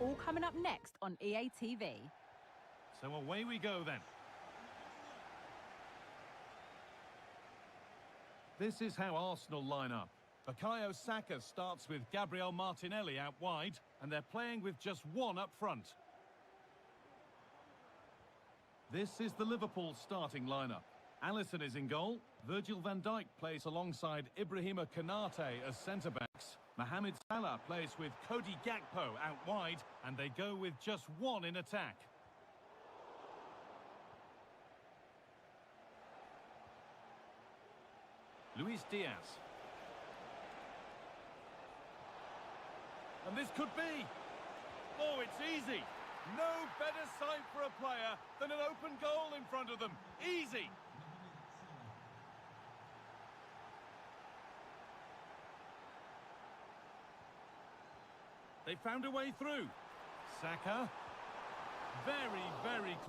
all coming up next on EA TV. So away we go then. This is how Arsenal line up. Bukayo Saka starts with Gabriel Martinelli out wide, and they're playing with just one up front. This is the Liverpool starting lineup. Alisson is in goal. Virgil van Dijk plays alongside Ibrahima Konate as centre-backs. Mohamed Salah plays with Cody Gakpo out wide, and they go with just one in attack. Luis Diaz. And this could be. Oh, it's easy. No better sight for a player than an open goal in front of them. Easy. They found a way through. Saka. Very, very close.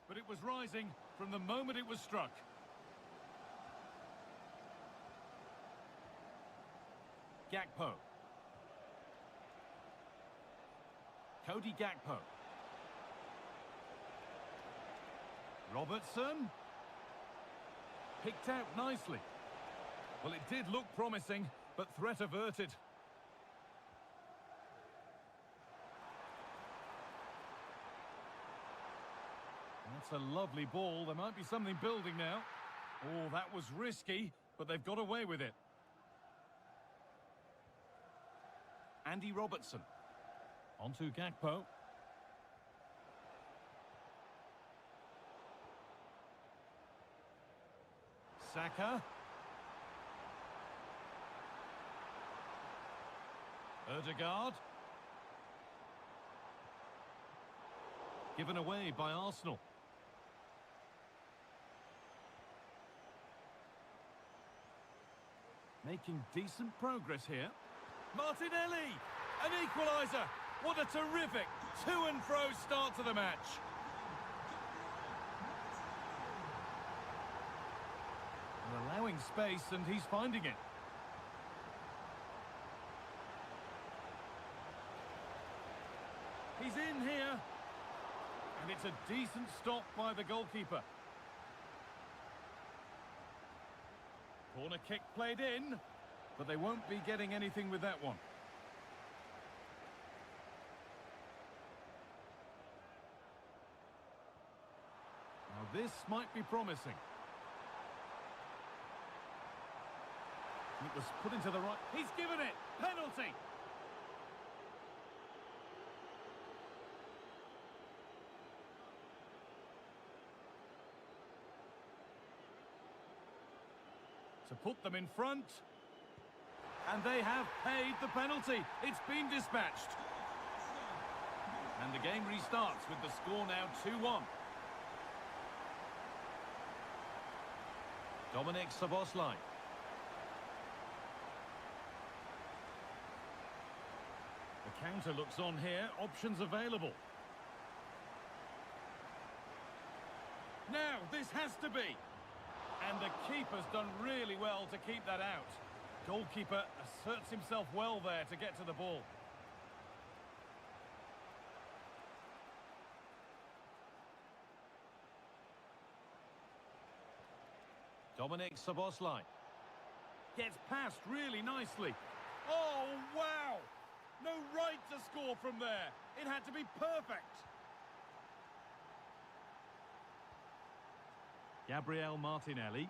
But it was rising from the moment it was struck. Gakpo. Cody Gakpo. Robertson. Picked out nicely. Well, it did look promising, but threat averted. That's a lovely ball. There might be something building now. Oh, that was risky, but they've got away with it. Andy Robertson. Onto Gakpo. Saka. Ødegaard. Given away by Arsenal. Making decent progress here. Martinelli! An equaliser! What a terrific to and fro start to the match. They're allowing space and he's finding it. He's in here. And it's a decent stop by the goalkeeper. Corner kick played in, but they won't be getting anything with that one. Now this might be promising. It was put into the right... He's given it! Penalty! To put them in front. And they have paid the penalty. It's been dispatched. And the game restarts with the score now 2-1. Dominic Szoboszlai. The counter looks on here. Options available. Now, this has to be. And the keeper's done really well to keep that out. Goalkeeper asserts himself well there to get to the ball. Dominic Szoboszlai gets past really nicely. Oh, wow! No right to score from there. It had to be perfect. Gabriel Martinelli.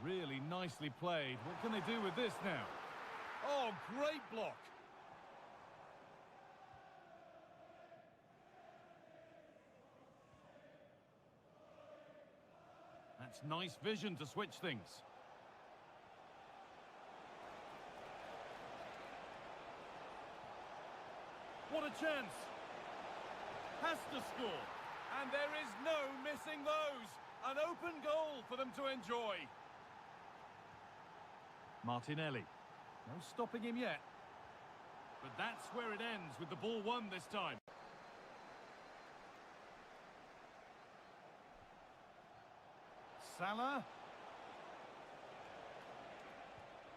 Really nicely played. What can they do with this now? Oh, great block. That's nice vision to switch things. What a chance. Has to score. And there is no missing those. An open goal for them to enjoy. Martinelli. No stopping him yet. But that's where it ends, with the ball won this time. Salah.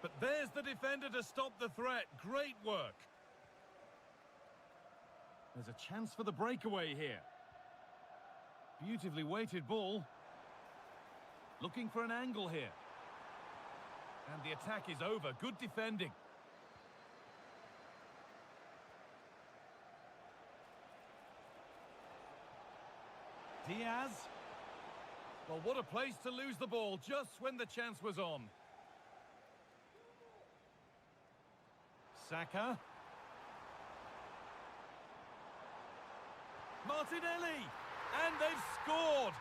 But there's the defender to stop the threat. Great work. There's a chance for the breakaway here. Beautifully weighted ball. Looking for an angle here. And the attack is over. Good defending. Diaz. Well, what a place to lose the ball just when the chance was on. Saka. Martinelli. And they've scored.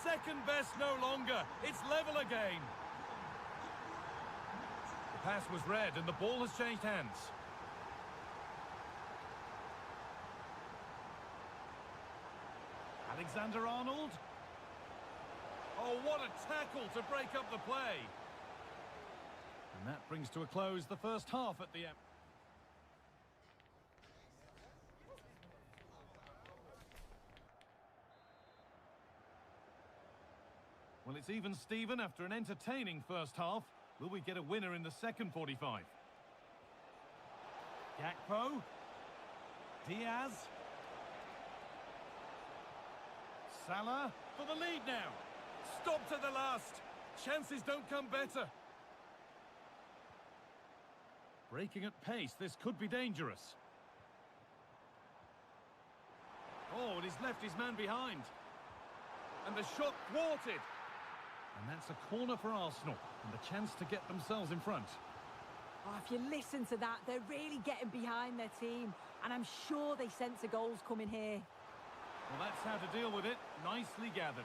Second best no longer. It's level again. The pass was read and the ball has changed hands. Alexander-Arnold. Oh, what a tackle to break up the play. And that brings to a close the first half at the end. Well, it's even Steven after an entertaining first half. Will we get a winner in the second 45? Gakpo. Diaz. Salah for the lead now. Stop to the last. Chances don't come better. Breaking at pace, this could be dangerous. Oh, and he's left his man behind. And the shot thwarted. And that's a corner for Arsenal, and the chance to get themselves in front. Oh, if you listen to that, they're really getting behind their team. And I'm sure they sense a goal's coming here. Well, that's how to deal with it. Nicely gathered.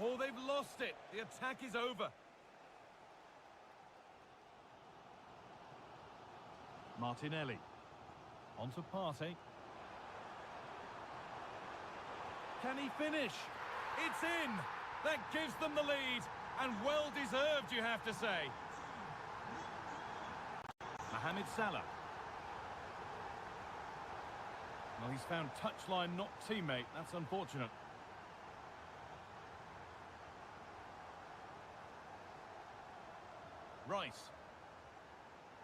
Oh, they've lost it. The attack is over. Martinelli. On to Partey. Can he finish? It's in! That gives them the lead. And well deserved, you have to say. Mohamed Salah. Well, he's found touchline, not teammate. That's unfortunate. Rice.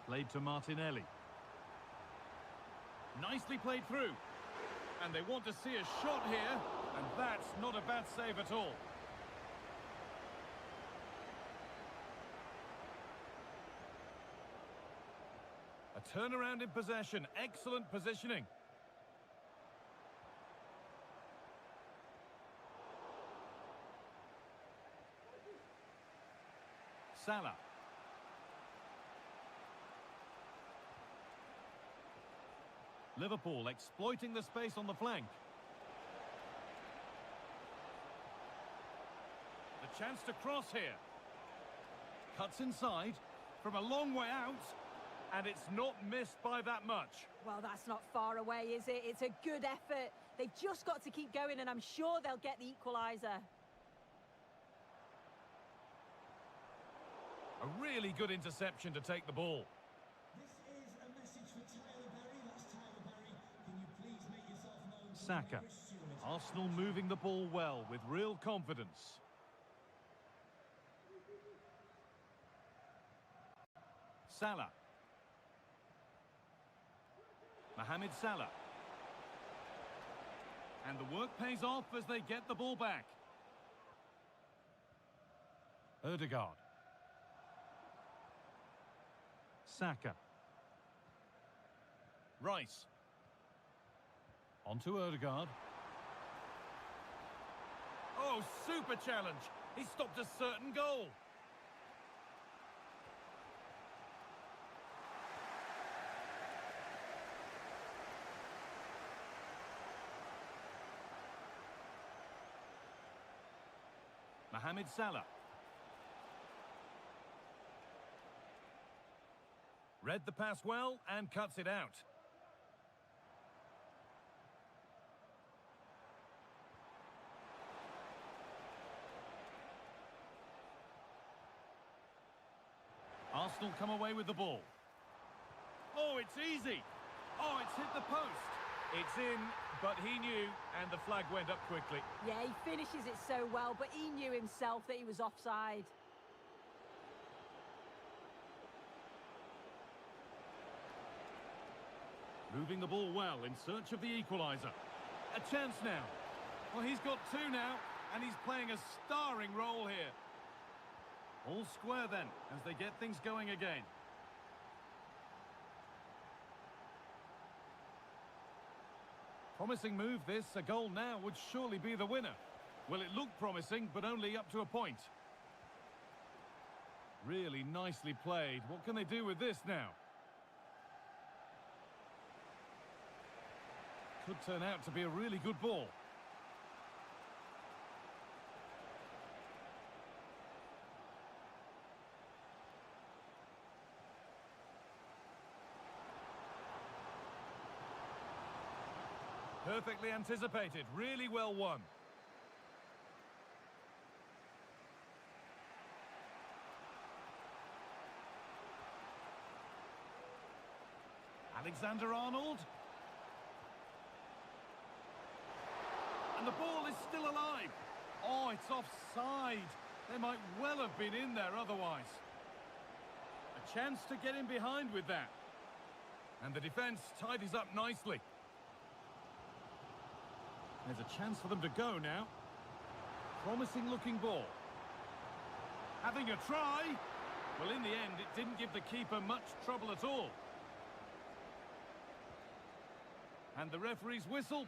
Played to Martinelli. Nicely played through. And they want to see a shot here. And that's not a bad save at all. A turnaround in possession. Excellent positioning. Salah. Liverpool exploiting the space on the flank. The chance to cross here. Cuts inside from a long way out. And it's not missed by that much. Well, that's not far away, is it? It's a good effort. They've just got to keep going, and I'm sure they'll get the equaliser. A really good interception to take the ball. This is a message for Tyler Berry. That's Tyler Berry. Can you please make yourself known to Saka. Chris Stewart? Arsenal moving the ball well with real confidence. Salah. Mohamed Salah. And the work pays off as they get the ball back. Ødegaard. Saka. Rice. On to Ødegaard. Oh, super challenge. He stopped a certain goal. Mohamed Salah. Read the pass well and cuts it out. Arsenal come away with the ball. Oh, it's easy. Oh, it's hit the post. It's in, but he knew, and the flag went up quickly. Yeah, he finishes it so well, but he knew himself that he was offside. Moving the ball well in search of the equaliser. A chance now. Well, he's got two now, and he's playing a starring role here. All square then, as they get things going again. Promising move this, a goal now would surely be the winner. Well, it looked promising, but only up to a point. Really nicely played. What can they do with this now? Could turn out to be a really good ball. Perfectly anticipated, really well won. Alexander-Arnold. And the ball is still alive. Oh, it's offside. They might well have been in there otherwise. A chance to get in behind with that. And the defence tidies up nicely. There's a chance for them to go now. Promising looking ball. Having a try. Well, in the end, it didn't give the keeper much trouble at all. And the referee's whistle.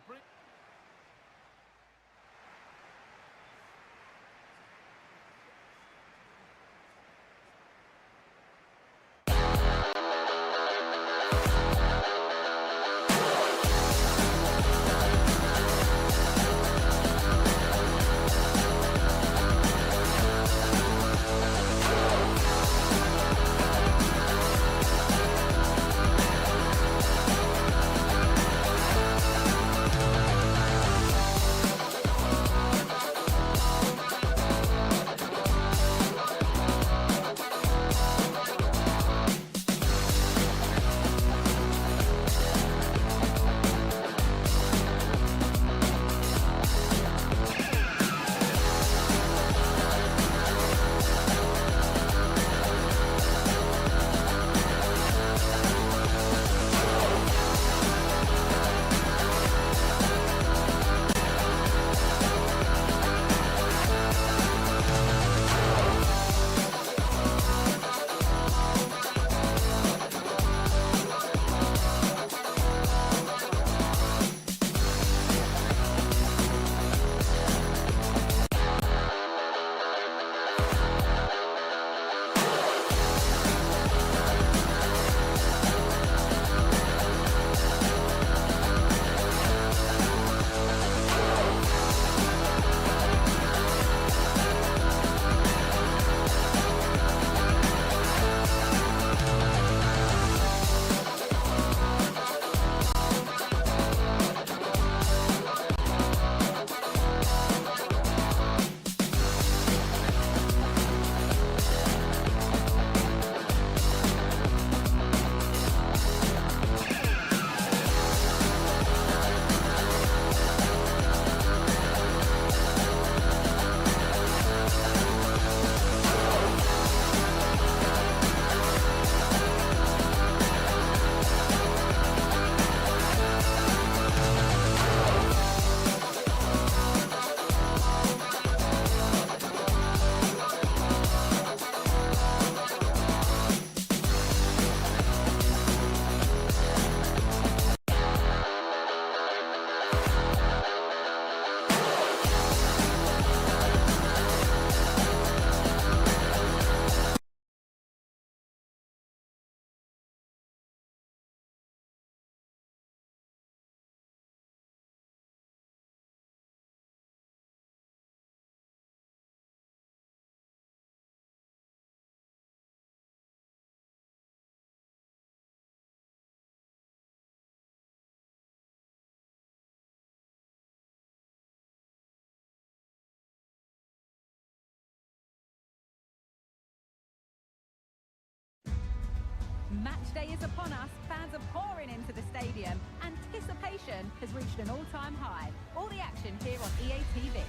Match day is upon us, fans are pouring into the stadium. Anticipation has reached an all-time high. All the action here on EA TV.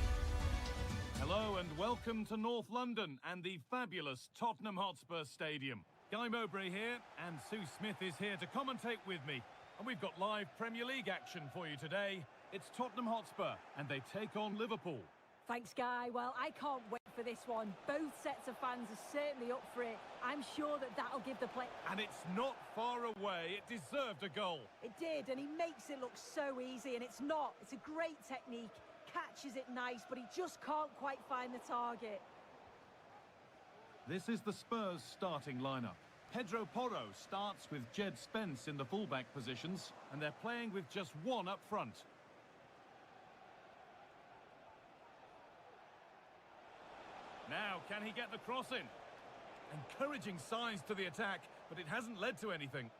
Hello and welcome to North London and the fabulous Tottenham Hotspur Stadium. Guy Mowbray here, and Sue Smith is here to commentate with me. And we've got live Premier League action for you today. It's Tottenham Hotspur, and they take on Liverpool. Thanks, Guy. Well, I can't wait for this one. Both sets of fans are certainly up for it. I'm sure that that'll give the play... And it's not far away. It deserved a goal. It did, and he makes it look so easy, and it's not. It's a great technique. Catches it nice, but he just can't quite find the target. This is the Spurs starting lineup. Pedro Porro starts with Jed Spence in the fullback positions, and they're playing with just one up front. Now, can he get the cross in? Encouraging signs to the attack, but it hasn't led to anything.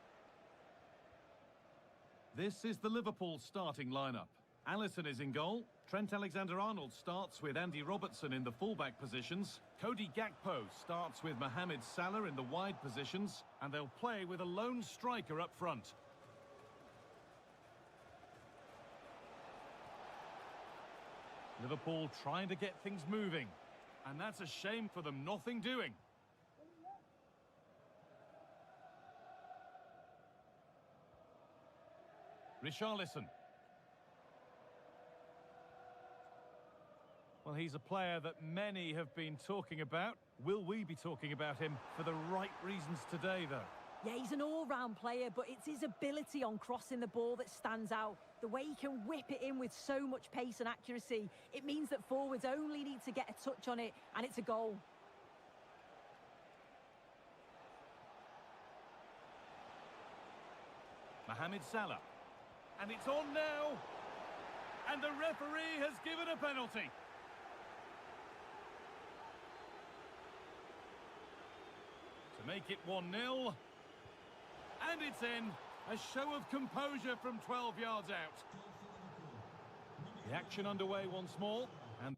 This is the Liverpool starting lineup. Alisson is in goal. Trent Alexander-Arnold starts with Andy Robertson in the fullback positions. Cody Gakpo starts with Mohamed Salah in the wide positions, and they'll play with a lone striker up front. Liverpool trying to get things moving. And that's a shame for them, nothing doing. Richarlison. Well, he's a player that many have been talking about. Will we be talking about him for the right reasons today, though? Yeah, he's an all-round player, but it's his ability on crossing the ball that stands out. The way he can whip it in with so much pace and accuracy, it means that forwards only need to get a touch on it, and it's a goal. Mohamed Salah. And it's on now. And the referee has given a penalty. To make it 1-0. And it's in. A show of composure from 12 yards out. The action underway once more. And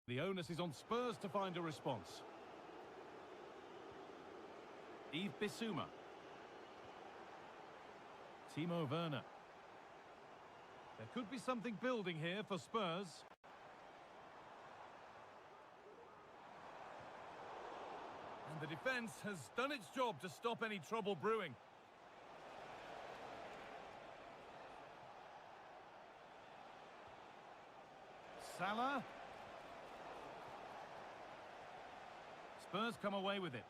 the onus is on Spurs to find a response. Yves Bissouma. Timo Werner. There could be something building here for Spurs. And the defence has done its job to stop any trouble brewing. Salah. Spurs come away with it.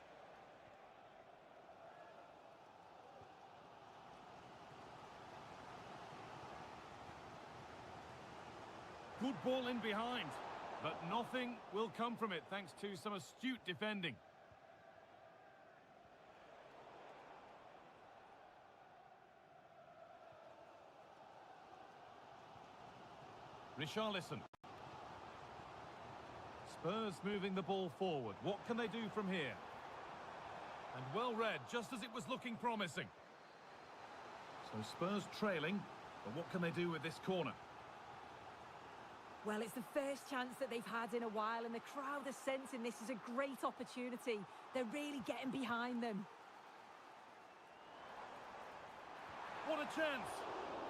Good ball in behind, but nothing will come from it thanks to some astute defending. Richarlison. Spurs moving the ball forward. What can they do from here? And well read, just as it was looking promising. So Spurs trailing, but what can they do with this corner? Well, it's the first chance that they've had in a while, and the crowd are sensing this is a great opportunity. They're really getting behind them. What a chance!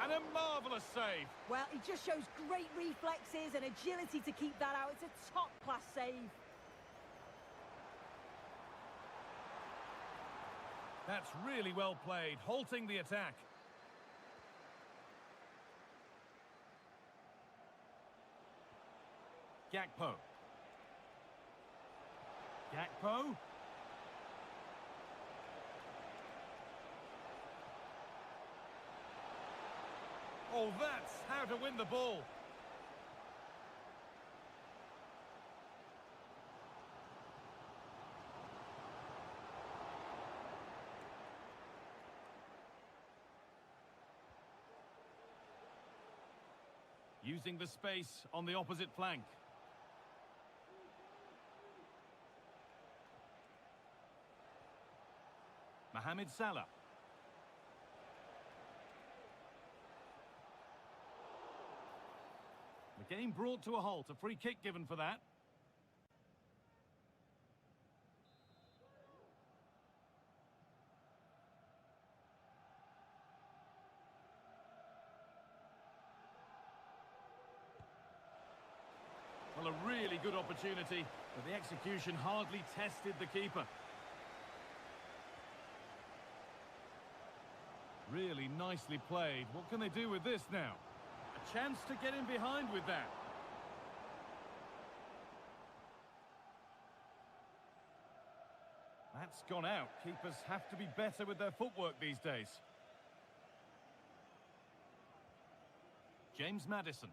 And a marvellous save. Well, he just shows great reflexes and agility to keep that out. It's a top-class save. That's really well played, halting the attack. Gakpo. Gakpo. Oh, that's how to win the ball. Using the space on the opposite flank. Mohamed Salah. The game brought to a halt, a free kick given for that. Well, a really good opportunity, but the execution hardly tested the keeper. Really nicely played. What can they do with this now? A chance to get in behind with that. That's gone out. Keepers have to be better with their footwork these days. James Maddison.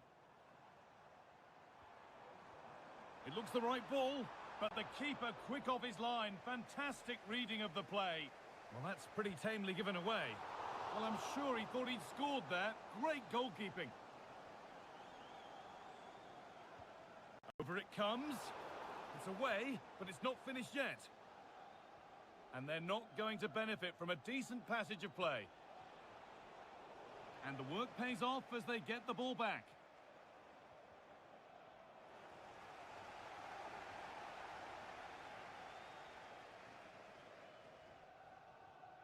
It looks the right ball, but the keeper quick off his line. Fantastic reading of the play. Well, that's pretty tamely given away. Well, I'm sure he thought he'd scored there. Great goalkeeping. Over it comes. It's away, but it's not finished yet. And they're not going to benefit from a decent passage of play. And the work pays off as they get the ball back.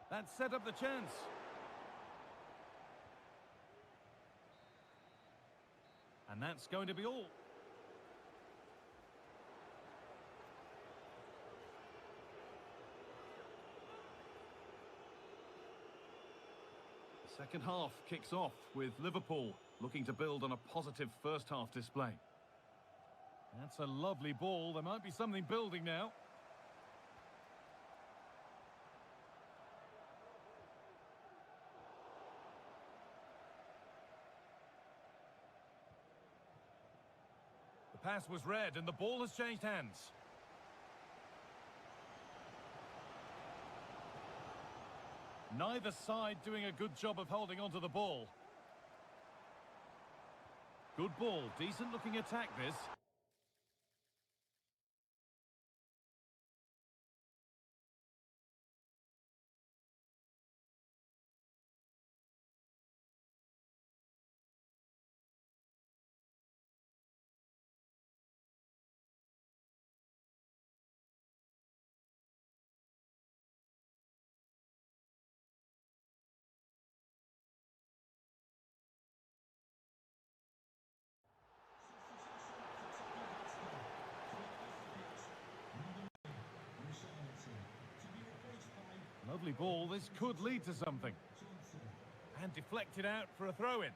That set up the chance. And that's going to be all. The second half kicks off with Liverpool looking to build on a positive first half display. That's a lovely ball. There might be something building now. The pass was read and the ball has changed hands. Neither side doing a good job of holding onto the ball. Good ball, decent looking attack this. Lovely ball, this could lead to something. And deflected out for a throw-in.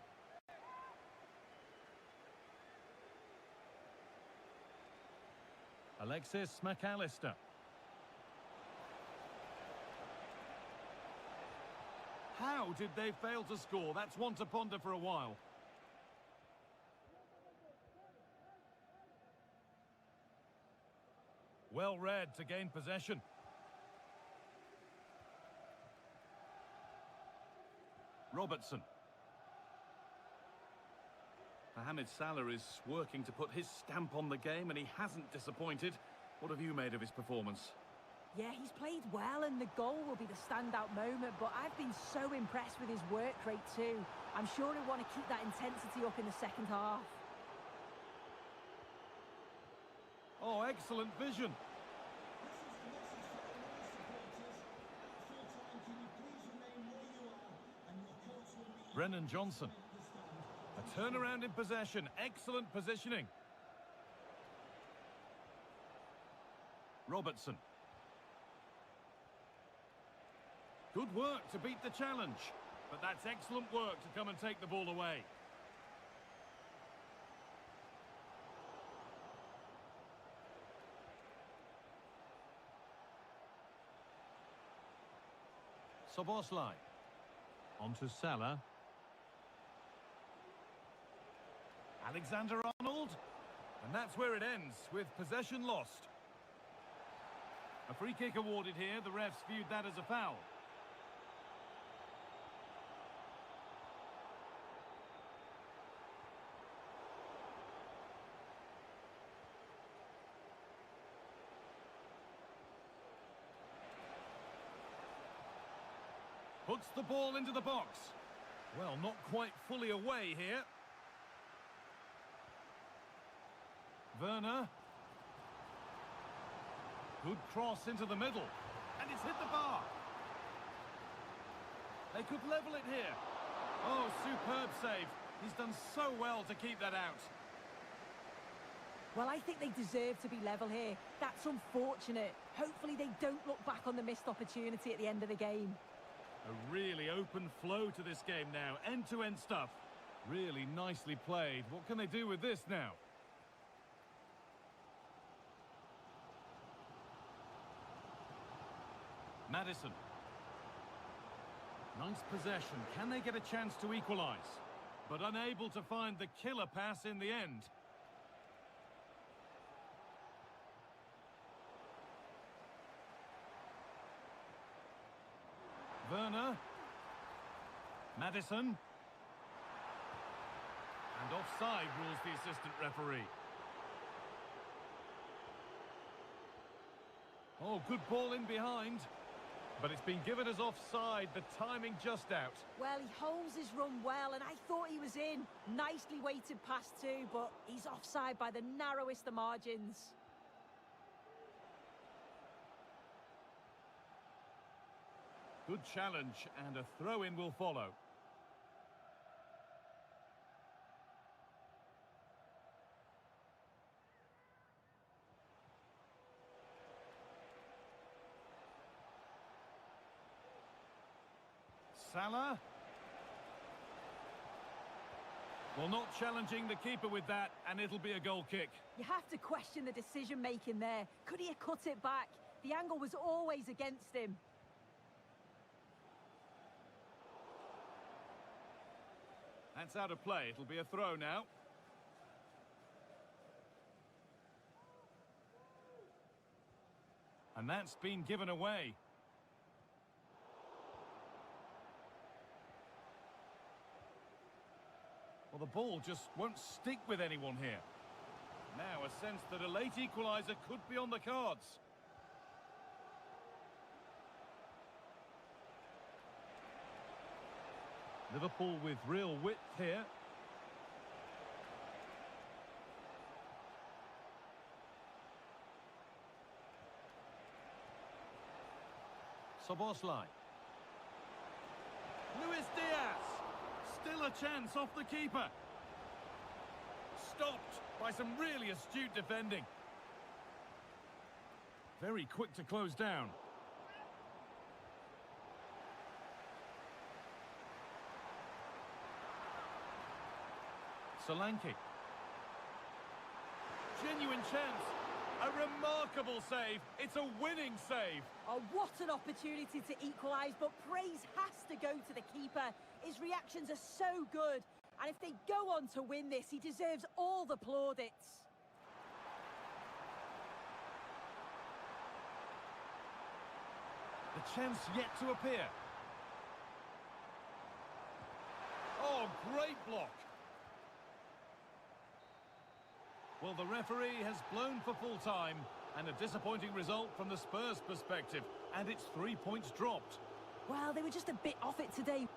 Alexis McAllister. How did they fail to score? That's one to ponder for a while. Well read to gain possession. Robertson. Mohamed Salah is working to put his stamp on the game and he hasn't disappointed. What have you made of his performance? Yeah, he's played well and the goal will be the standout moment, but I've been so impressed with his work rate too. I'm sure he'll want to keep that intensity up in the second half. Oh, excellent vision. Brennan Johnson. A turnaround in possession. Excellent positioning. Robertson. Good work to beat the challenge. But that's excellent work to come and take the ball away. Soboslai. On to Salah. Alexander-Arnold. And that's where it ends, with possession lost. A free kick awarded here. The refs viewed that as a foul. Puts the ball into the box. Well, not quite fully away here. Werner. Good cross into the middle. And it's hit the bar. They could level it here. Oh, superb save. He's done so well to keep that out. Well, I think they deserve to be level here. That's unfortunate. Hopefully they don't look back on the missed opportunity at the end of the game. A really open flow to this game now. End-to-end stuff. Really nicely played. What can they do with this now? Maddison. Nice possession. Can they get a chance to equalise? But unable to find the killer pass in the end. Werner. Maddison. And offside rules the assistant referee. Oh, good ball in behind. But it's been given as offside, the timing just out. Well, he holds his run well, and I thought he was in. Nicely weighted pass too, but he's offside by the narrowest of margins. Good challenge, and a throw-in will follow. Salah. Well, not challenging the keeper with that, and it'll be a goal kick. You have to question the decision-making there. Could he have cut it back? The angle was always against him. That's out of play. It'll be a throw now. And that's been given away. Well, the ball just won't stick with anyone here. Now, a sense that a late equaliser could be on the cards. Liverpool with real width here. Szoboszlai. Luis Diaz. Still a chance off the keeper. Stopped by some really astute defending. Very quick to close down. Solanke. Genuine chance. A remarkable save. It's a winning save. Oh, what an opportunity to equalise, but praise has to go to the keeper. His reactions are so good, and if they go on to win this, he deserves all the plaudits. The chance yet to appear. Oh, great block. Well, the referee has blown for full time, and a disappointing result from the Spurs' perspective, and it's 3 points dropped. Well, they were just a bit off it today.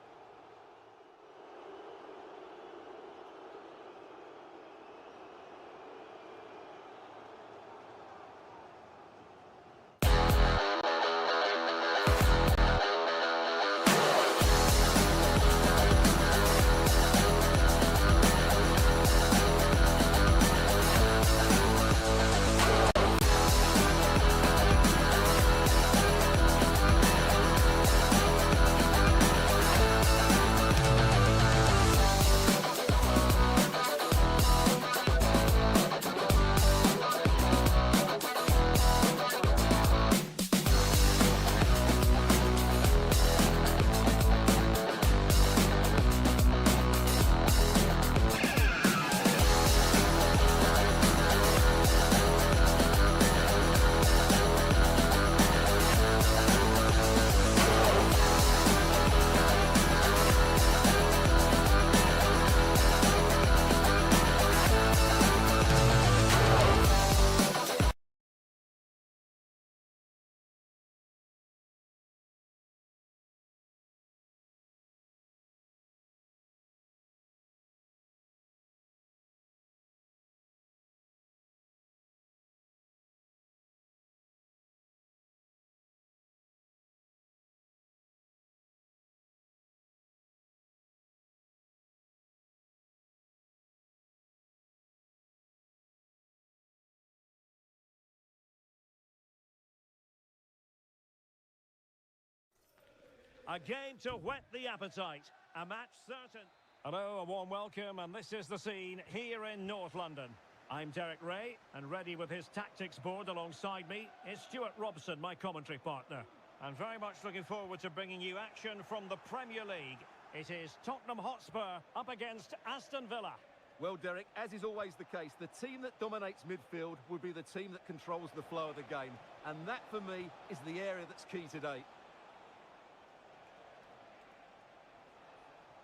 A game to whet the appetite. A match certain. Hello, a warm welcome, and this is the scene here in North London. I'm Derek Ray, and ready with his tactics board alongside me is Stuart Robson, my commentary partner. And very much looking forward to bringing you action from the Premier League. It is Tottenham Hotspur up against Aston Villa. Well, Derek, as is always the case, the team that dominates midfield will be the team that controls the flow of the game. And that, for me, is the area that's key today.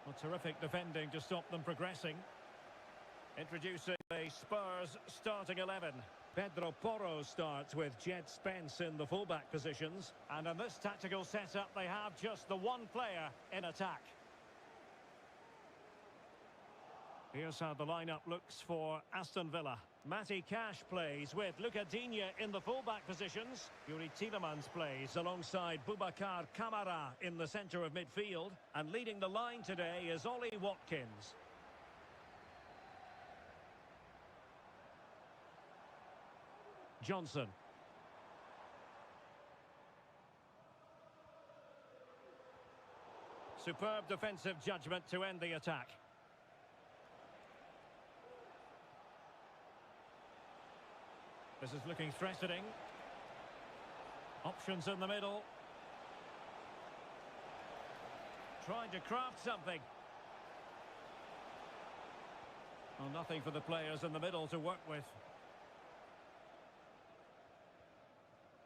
Well, terrific defending to stop them progressing. Introducing the Spurs starting 11. Pedro Porro starts with Jed Spence in the fullback positions. And in this tactical setup, they have just the one player in attack. Here's how the lineup looks for Aston Villa. Matty Cash plays with Luca Digne in the fullback positions. Yuri Tielemans plays alongside Boubacar Kamara in the centre of midfield. And leading the line today is Ollie Watkins. Johnson. Superb defensive judgment to end the attack. This is looking threatening. Options in the middle. Trying to craft something. Well, nothing for the players in the middle to work with.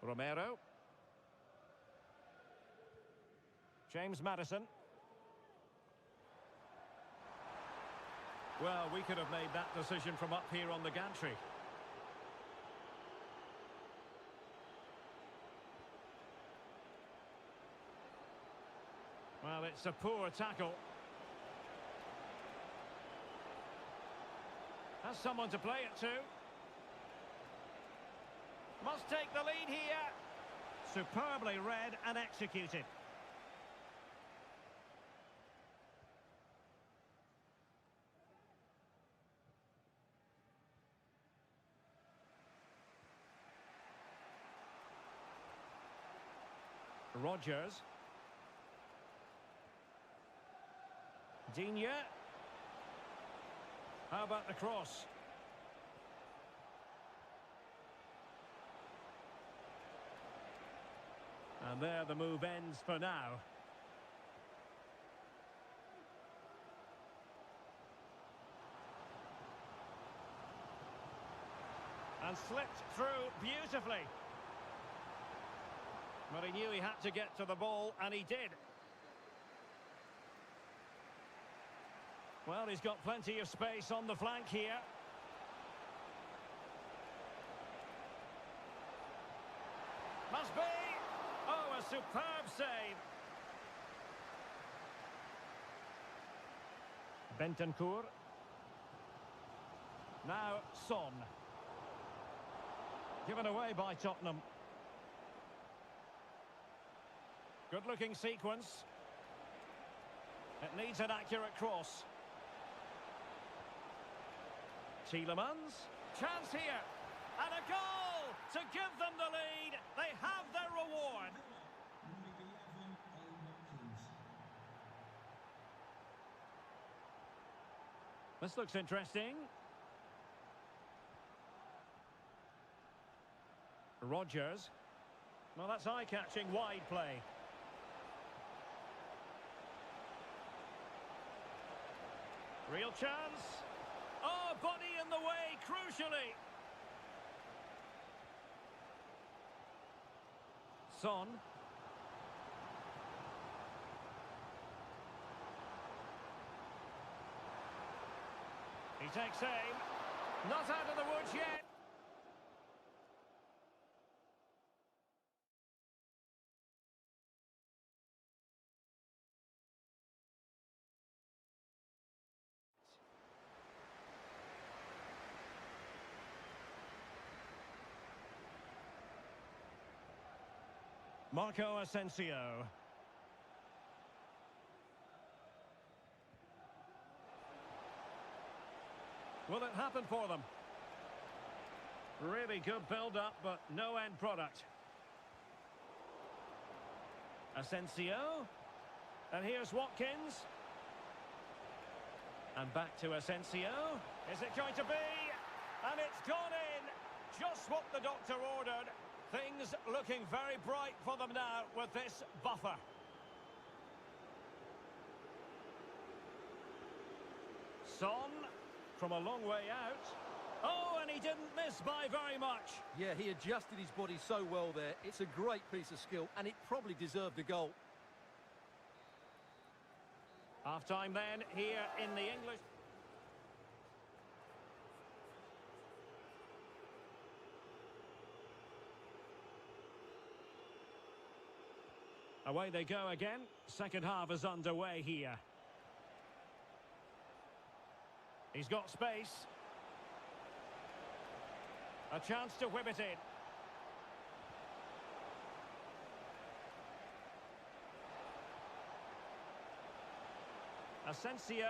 Romero. James Maddison. Well, we could have made that decision from up here on the gantry. Well, it's a poor tackle. Has someone to play it to. Must take the lead here. Superbly read and executed. Rodgers. Digne. How about the cross? And there the move ends for now. And slipped through beautifully. But he knew he had to get to the ball, and he did. Well, he's got plenty of space on the flank here. Must be! Oh, a superb save. Bentancur. Now, Son. Given away by Tottenham. Good-looking sequence. It needs an accurate cross. Tielemans. Chance here. And a goal to give them the lead. They have their reward. This looks interesting. Rodgers. Well, that's eye-catching wide play. Real chance. Oh, body in the way, crucially. Son. He takes aim. Not out of the woods yet. Marco Asensio. Will it happen for them? Really good build-up, but no end product. Asensio. And here's Watkins. And back to Asensio. Is it going to be? And it's gone in. Just what the doctor ordered. Things looking very bright for them now with this buffer. Son from a long way out. Oh, and he didn't miss by very much. Yeah, he adjusted his body so well there. It's a great piece of skill, and it probably deserved a goal. Half-time then, here in the English... Away they go again. Second half is underway here. He's got space. A chance to whip it in. Asensio.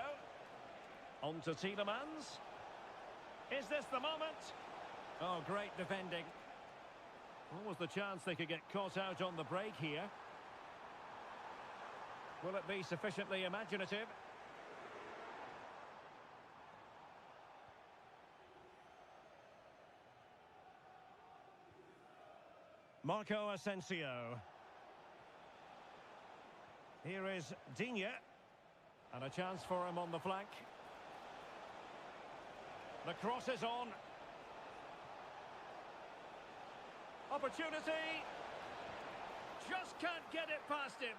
On to Tielemans. Is this the moment? Oh, great defending. What was the chance they could get caught out on the break here? Will it be sufficiently imaginative? Marco Asensio. Here is Digne. And a chance for him on the flank. The cross is on. Opportunity. Just can't get it past him.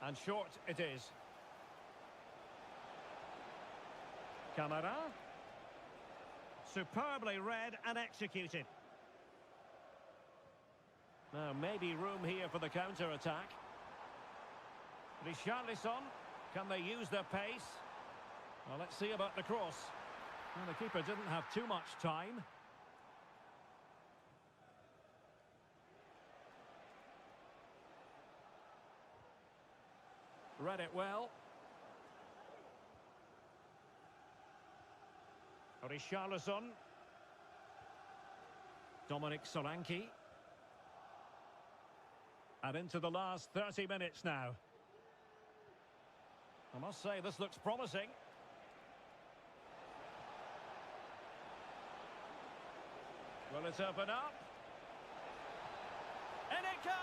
And short it is. Camara. Superbly read and executed. Now maybe room here for the counter-attack. Richarlison. Can they use their pace? Well, let's see about the cross. Well, the keeper didn't have too much time. Read it well. Richarlison. Dominic Solanke. And into the last 30 minutes now. I must say, this looks promising. Will it open up? And it goes!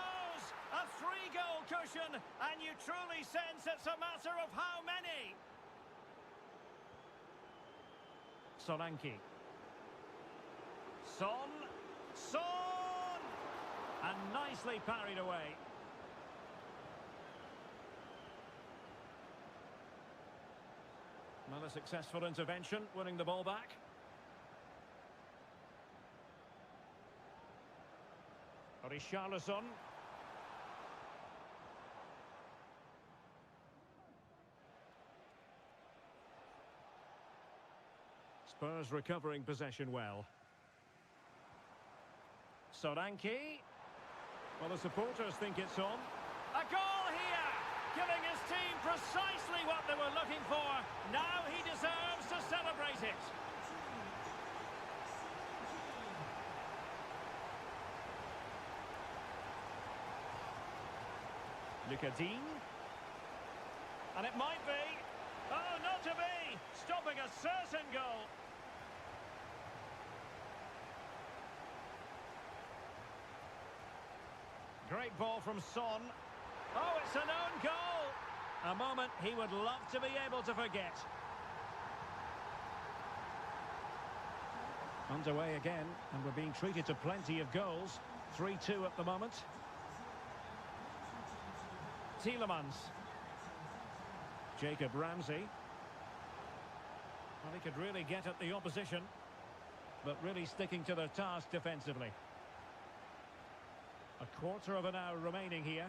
A 3-goal cushion, and you truly sense it's a matter of how many. Solanke. Son! And nicely parried away. Another successful intervention, winning the ball back. Richarlison. Spurs recovering possession well. Solanke. Well, the supporters think it's on. A goal here! Giving his team precisely what they were looking for. Now he deserves to celebrate it. Lucadine. And it might be. Oh, not to be! Stopping a certain goal. Great ball from Son. Oh, it's an own goal! A moment he would love to be able to forget. Underway again, and we're being treated to plenty of goals. 3-2 at the moment. Tielemans. Jacob Ramsey. Well, he could really get at the opposition, but really sticking to their task defensively. A quarter of an hour remaining here.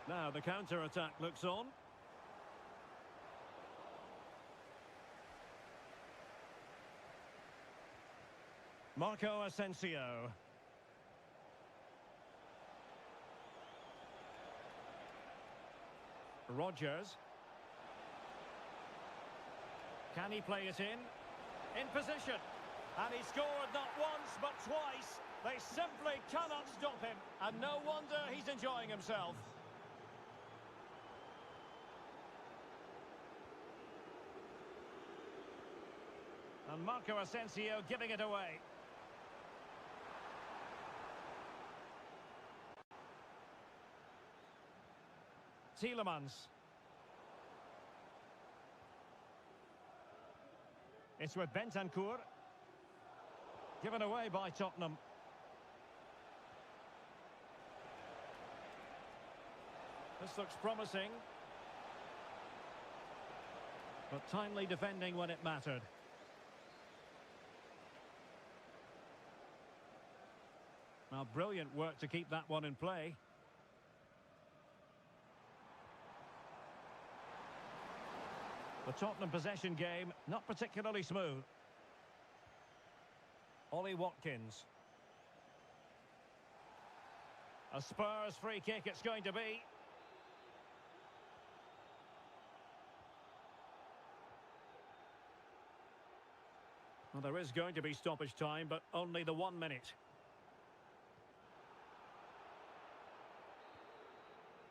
Now the counter-attack looks on. Marco Asensio. Rodgers. Can he play it in? In position. And he scored not once but twice. They simply cannot stop him. And no wonder he's enjoying himself. And Marco Asensio giving it away. Tielemans. It's with Bentancur. Given away by Tottenham. This looks promising. But timely defending when it mattered. Now, brilliant work to keep that one in play. The Tottenham possession game, not particularly smooth. Ollie Watkins. A Spurs free kick it's going to be. Well, there is going to be stoppage time, but only the 1 minute.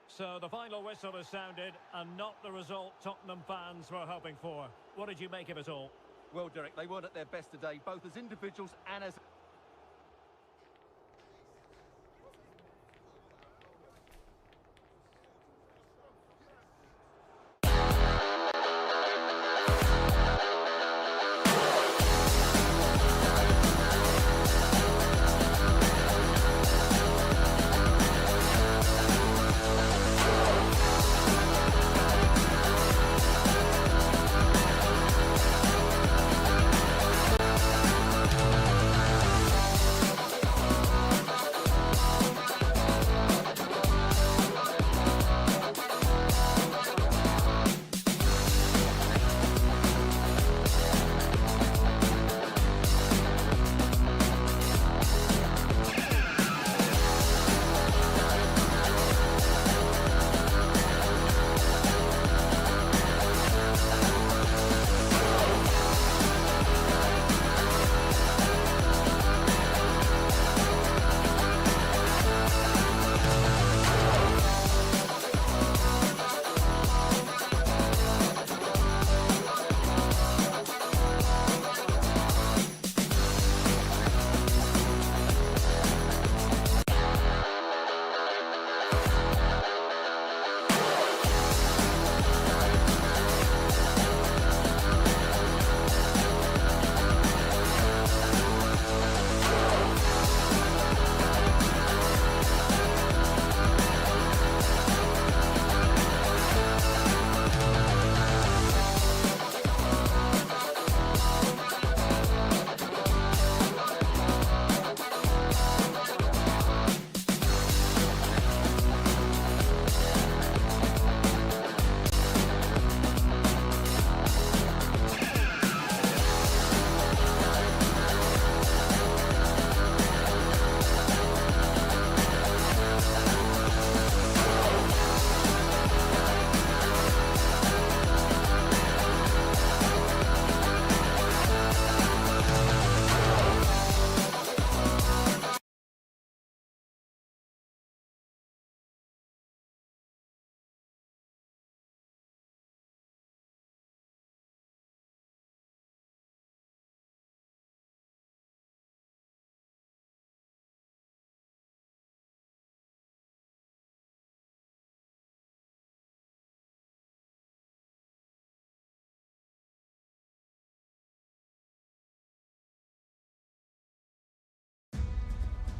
So the final whistle has sounded, and not the result Tottenham fans were hoping for. What did you make of it all? Well, Derek, they weren't at their best today, both as individuals and as...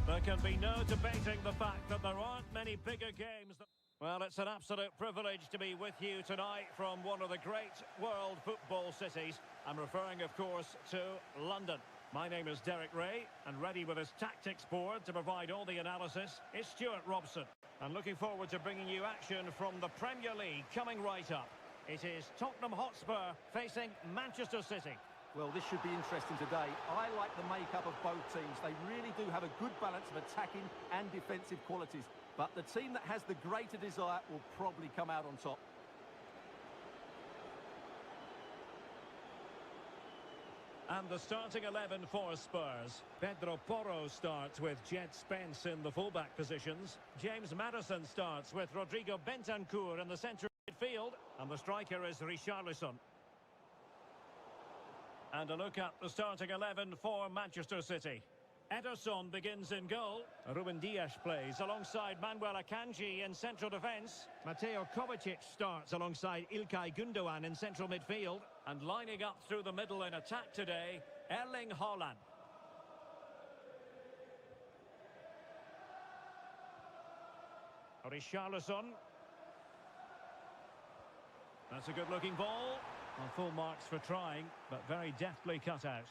There can be no debating the fact that there aren't many bigger games. Well, it's an absolute privilege to be with you tonight from one of the great world football cities. I'm referring, of course, to London. My name is Derek Ray, and ready with his tactics board to provide all the analysis is Stuart Robson. And looking forward to bringing you action from the Premier League coming right up. It is Tottenham Hotspur facing Manchester City. Well, this should be interesting today. I like the makeup of both teams. They really do have a good balance of attacking and defensive qualities. But the team that has the greater desire will probably come out on top. And the starting 11 for Spurs. Pedro Porro starts with Jed Spence in the fullback positions. James Maddison starts with Rodrigo Bentancur in the centre midfield. And the striker is Richarlison. And a look at the starting 11 for Manchester City. Ederson begins in goal. Ruben Dias plays alongside Manuel Akanji in central defence. Mateo Kovacic starts alongside Ilkay Gundogan in central midfield. And lining up through the middle in attack today, Erling Haaland. Richarlison. That's a good-looking ball. Well, full marks for trying, but very deftly cut out.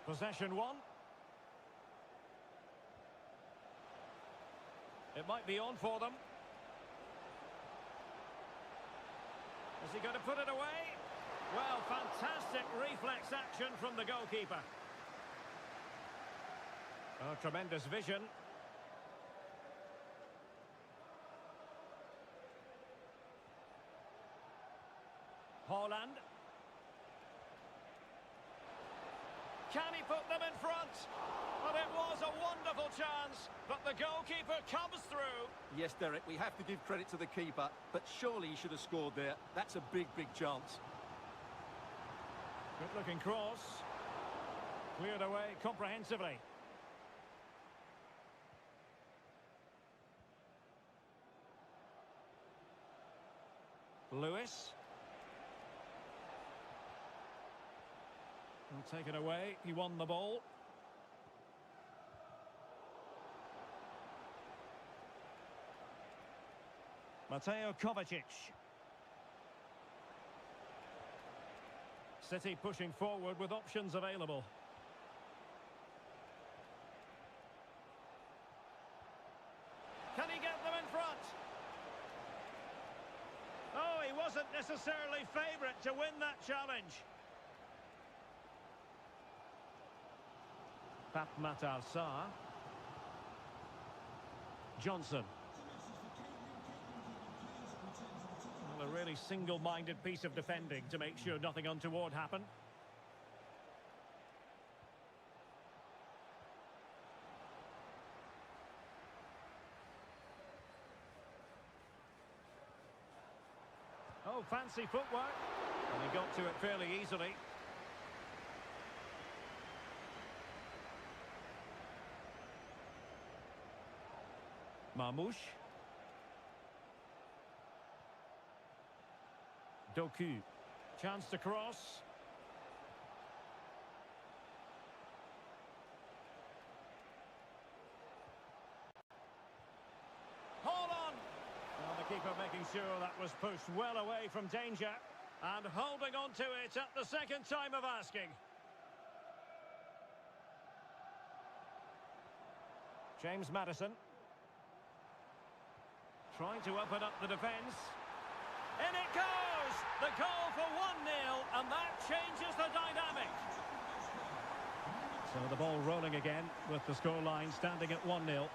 Possession one. It might be on for them. Is he going to put it away? Well, fantastic reflex action from the goalkeeper. Oh, tremendous vision. Haaland. Can he put them in front? But it was a wonderful chance, but the goalkeeper comes through. Yes, Derek, we have to give credit to the keeper, but surely he should have scored there. That's a big, big chance. Good-looking cross. Cleared away comprehensively. Lewis. Will take it away. He won the ball. Mateo Kovacic. City pushing forward with options available. Can he get them in front? Oh, he wasn't necessarily favourite to win that challenge. Pap Matar Sarr. Johnson. Well, a really single-minded piece of defending to make sure nothing untoward happened. Oh, fancy footwork. And he got to it fairly easily. Marmouche. Doku. Chance to cross. Hold on! Well, the keeper making sure that was pushed well away from danger. And holding on to it at the second time of asking. James Maddison. Trying to open up the defence. In it goes! The goal for 1-0, and that changes the dynamic. So the ball rolling again, with the scoreline standing at 1-0.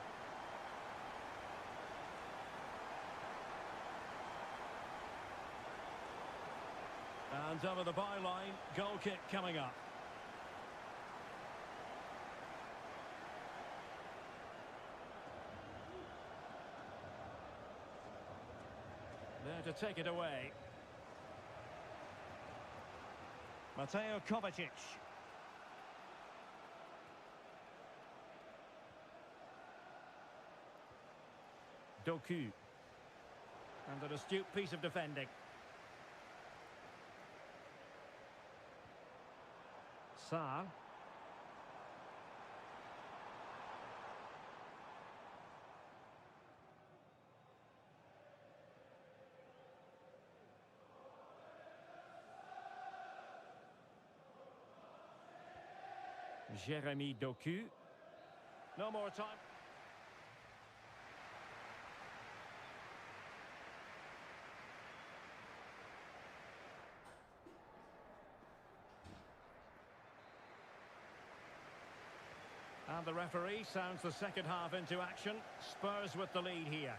And over the byline, goal kick coming up. There to take it away. Mateo Kovacic. Doku. And an astute piece of defending. Sarr. Jeremy Doku. No more time. And the referee sounds the second half into action. Spurs with the lead here.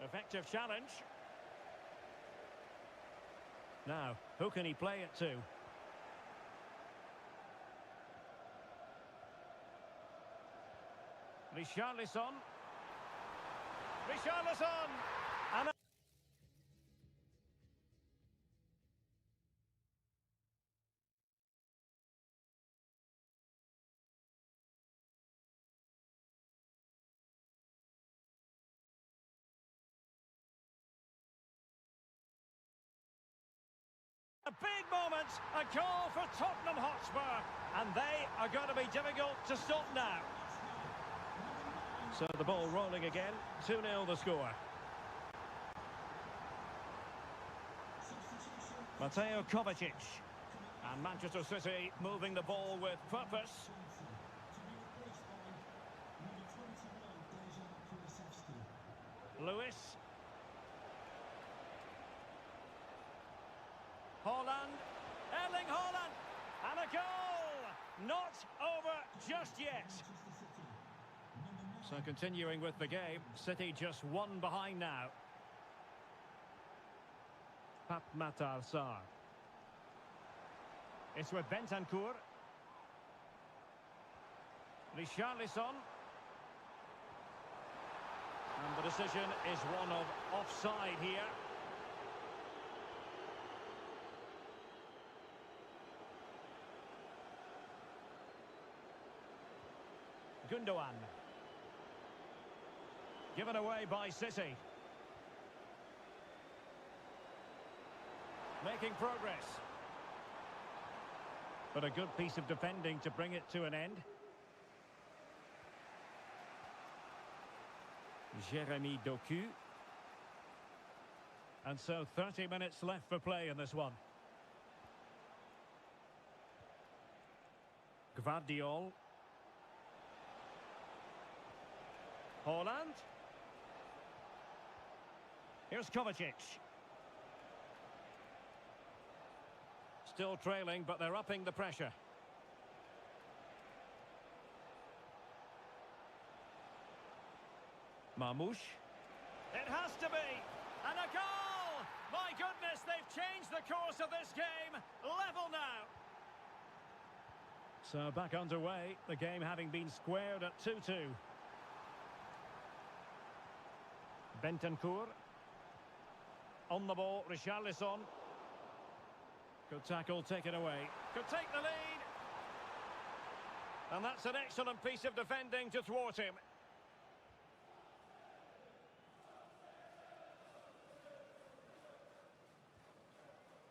Effective challenge. Now, who can he play it to? Richarlison. Richarlison! And a big moment, a goal for Tottenham Hotspur, and they are going to be difficult to stop now. So the ball rolling again, 2-0 the score. Mateo Kovacic, and Manchester City moving the ball with purpose. Lewis. Haaland, Erling Haaland, and a goal! Not over just yet. So continuing with the game, City just one behind now. Pap Matar Sarr. It's with Bentancur. Richarlison. And the decision is one of offside here. Gundogan. Given away by City. Making progress. But a good piece of defending to bring it to an end. Jeremy Doku. And so 30 minutes left for play in this one. Gvardiol. Haaland. Here's Kovacic. Still trailing, but they're upping the pressure. Marmoush. It has to be! And a goal! My goodness, they've changed the course of this game. Level now. So back underway, the game having been squared at 2-2. Bentancur. On the ball, Richarlison. Good tackle taken away. Could take the lead. And that's an excellent piece of defending to thwart him.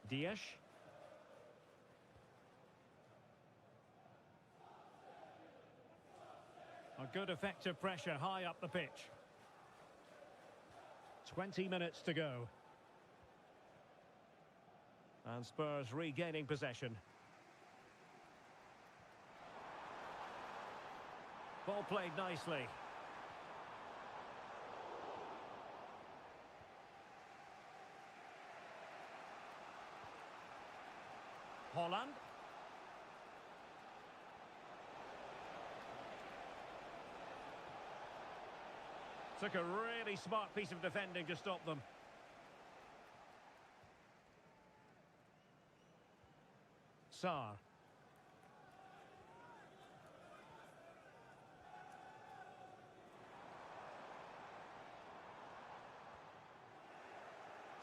Dias. A good effective pressure high up the pitch. 20 minutes to go. And Spurs regaining possession. Ball played nicely. Haaland. Took a really smart piece of defending to stop them. Sarr.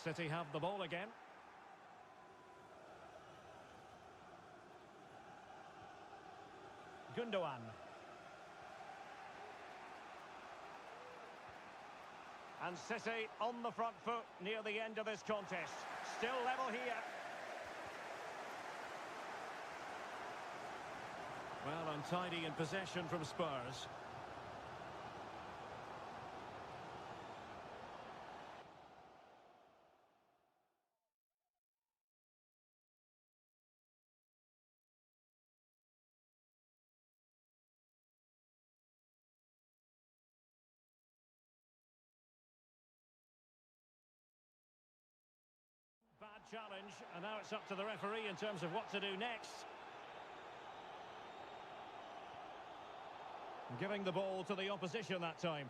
City have the ball again. Gundogan. And City on the front foot near the end of this contest. Still level here. Well, untidy in possession from Spurs. challenge, and now it's up to the referee in terms of what to do next. Giving the ball to the opposition that time.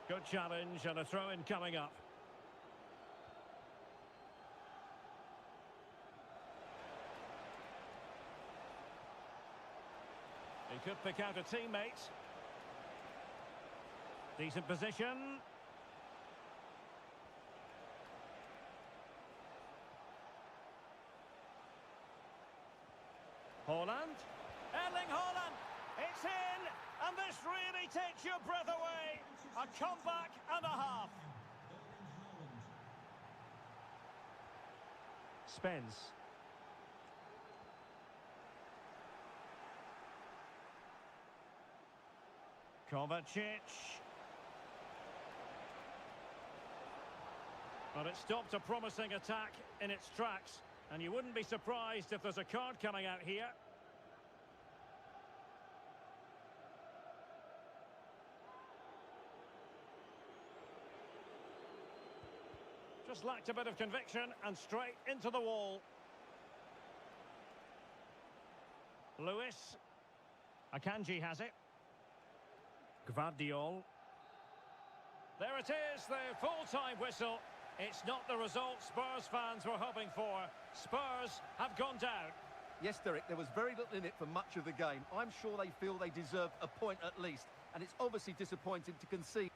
Good challenge and a throw-in coming up. He could pick out a teammate. Decent position. Haaland. Erling Haaland. It's in. And this really takes your breath away. A comeback and a half. Spence. Kovacic. But it stopped a promising attack in its tracks. And you wouldn't be surprised if there's a card coming out here. Just lacked a bit of conviction and straight into the wall. Lewis. Akanji has it. Gvardiol. There it is, the full-time whistle. It's not the result Spurs fans were hoping for. Spurs have gone down. Yes, Derek, there was very little in it for much of the game. I'm sure they feel they deserve a point at least, and it's obviously disappointing to concede.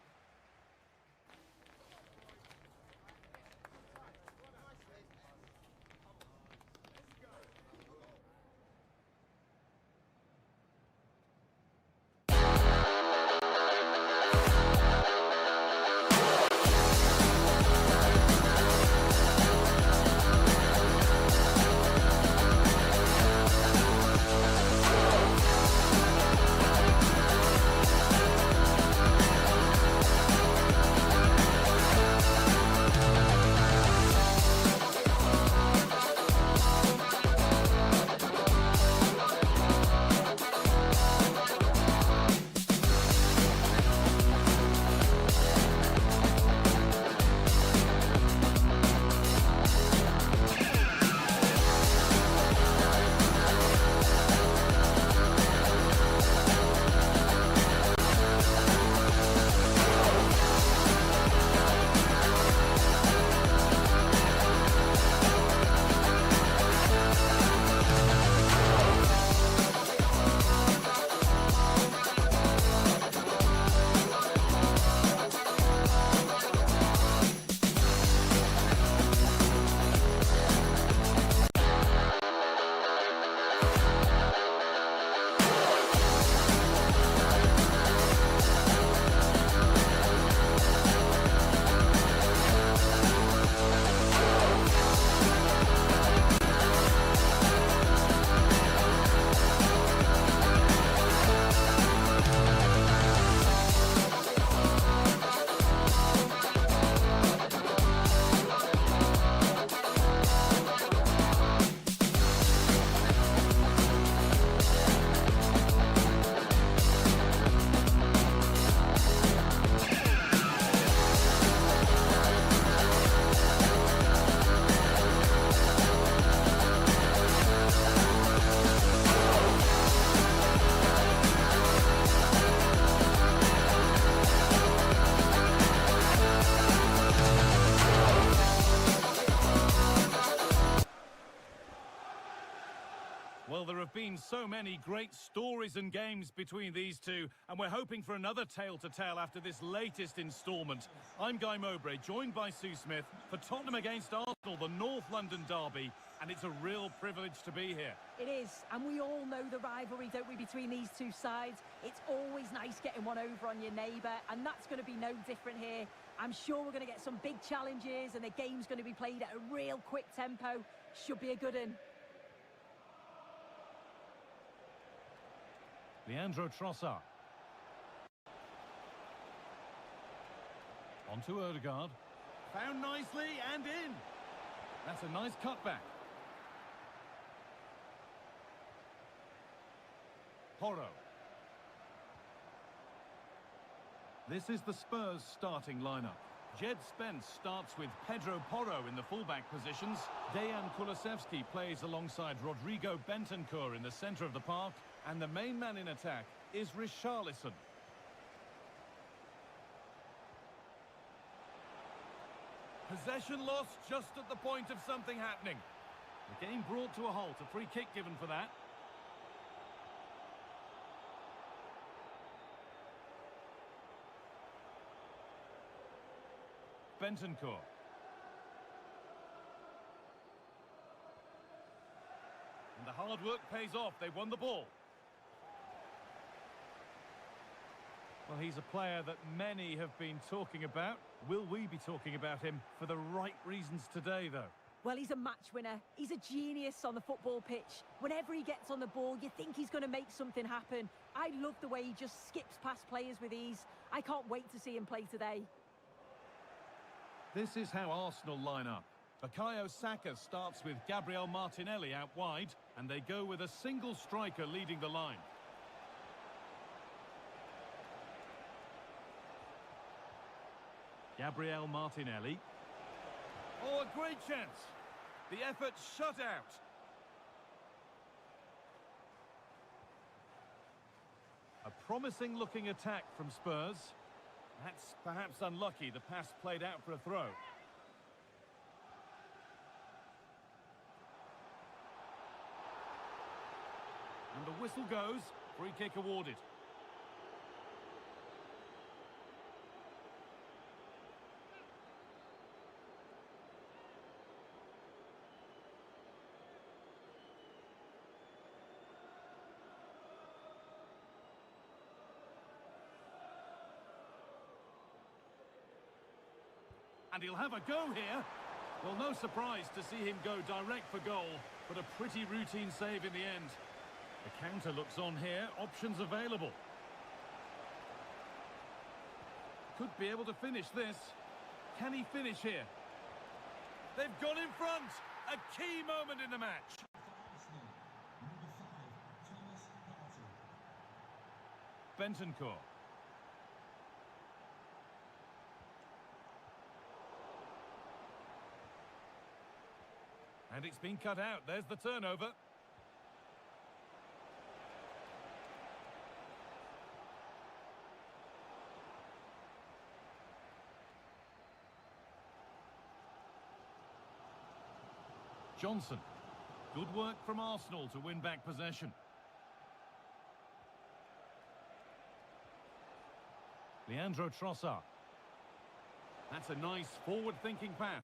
Well, there have been so many great stories and games between these two, and we're hoping for another tale to tell after this latest instalment. I'm Guy Mowbray, joined by Sue Smith for Tottenham against Arsenal, the North London derby, and it's a real privilege to be here. It is, and we all know the rivalry, don't we, between these two sides. It's always nice getting one over on your neighbour, and that's going to be no different here. I'm sure we're going to get some big challenges, and the game's going to be played at a real quick tempo. Should be a good one. Leandro Trossard. On to Odegaard. Found nicely and in. That's a nice cutback. Porro. This is the Spurs starting lineup. Jed Spence starts with Pedro Porro in the fullback positions. Dejan Kulusevski plays alongside Rodrigo Bentancur in the centre of the park. And the main man in attack is Richarlison. Possession lost just at the point of something happening. The game brought to a halt, a free kick given for that. Bentancur. And the hard work pays off. They won the ball. Well, he's a player that many have been talking about. Will we be talking about him for the right reasons today, though? Well, he's a match winner. He's a genius on the football pitch. Whenever he gets on the ball, you think he's going to make something happen. I love the way he just skips past players with ease. I can't wait to see him play today. This is how Arsenal line up. Bukayo Saka starts with Gabriel Martinelli out wide, and they go with a single striker leading the line. Gabriel Martinelli. Oh, a great chance. The effort shut out. A promising looking attack from Spurs. That's perhaps unlucky. The pass played out for a throw. And the whistle goes. Free kick awarded. And he'll have a go here. Well, no surprise to see him go direct for goal, but a pretty routine save in the end. The counter looks on here, options available. Could be able to finish this. Can he finish here? They've gone in front. A key moment in the match. Bentancur. And it's been cut out. There's the turnover. Johnson. Good work from Arsenal to win back possession. Leandro Trossard. That's a nice forward-thinking pass.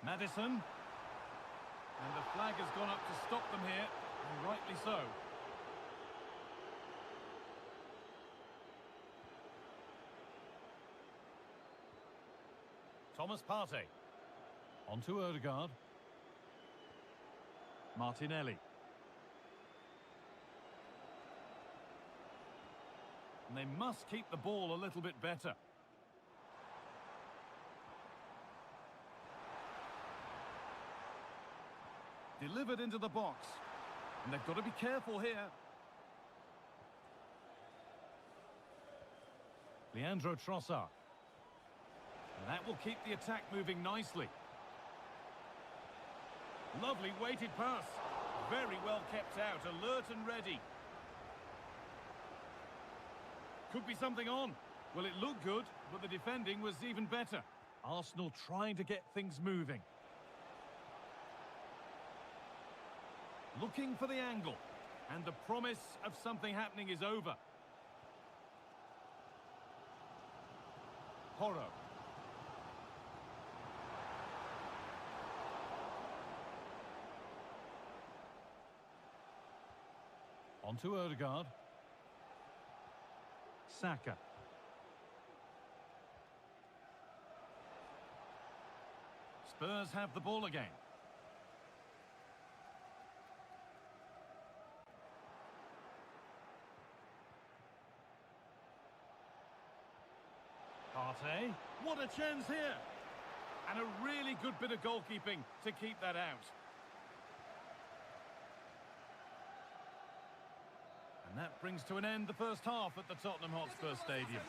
Maddison. And the flag has gone up to stop them here, and rightly so. Thomas Partey. On to Odegaard. Martinelli. And they must keep the ball a little bit better. Delivered into the box. And they've got to be careful here. Leandro Trossard. And that will keep the attack moving nicely. Lovely weighted pass. Very well kept out, alert and ready. Could be something on. Well, it looked good, but the defending was even better. Arsenal trying to get things moving. Looking for the angle. And the promise of something happening is over. Porro. On to Odegaard. Saka. Spurs have the ball again. Partey. What a chance here. And a really good bit of goalkeeping to keep that out. And that brings to an end the first half at the Tottenham Hotspur Stadium.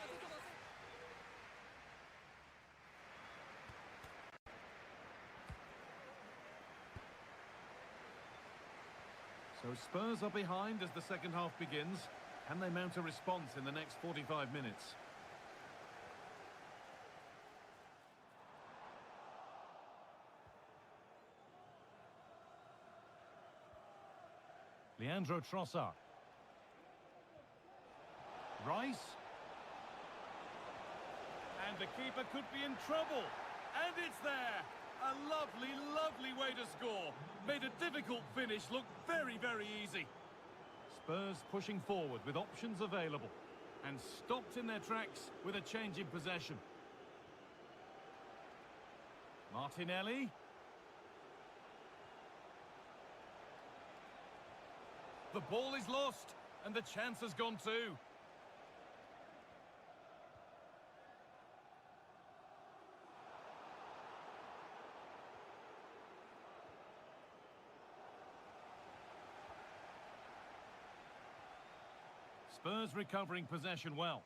So Spurs are behind as the second half begins. Can they mount a response in the next 45 minutes? Leandro Trossard. Rice. And the keeper could be in trouble. And it's there. A lovely, lovely way to score. Made a difficult finish look very, very easy. Spurs pushing forward with options available. And stopped in their tracks with a change in possession. Martinelli. The ball is lost, and the chance has gone too. Spurs recovering possession well.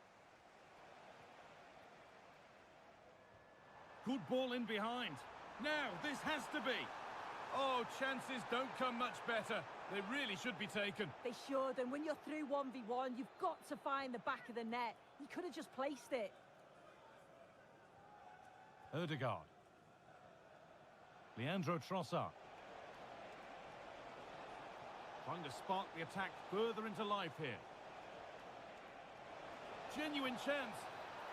Good ball in behind. Now, this has to be. Oh, chances don't come much better. They really should be taken. They should, and when you're through 1v1, you've got to find the back of the net. He could have just placed it. Odegaard. Leandro Trossard. Trying to spark the attack further into life here. Genuine chance.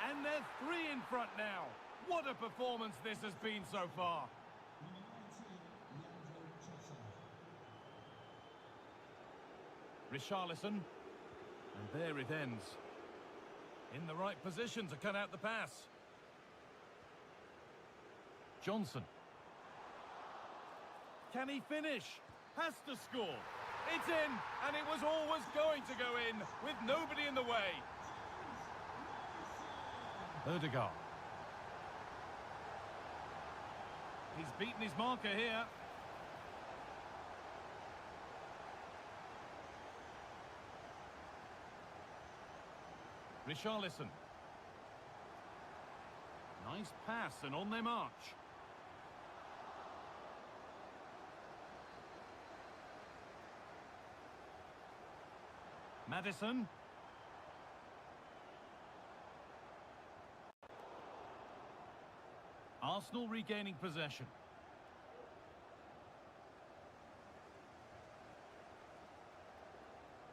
And they're 3 in front now. What a performance this has been so far. Richarlison, and there it ends. In the right position to cut out the pass. Johnson. Can he finish? Has to score. It's in, and it was always going to go in, with nobody in the way. Odegaard. He's beaten his marker here. Richarlison. Nice pass and on their march. Maddison. Arsenal regaining possession.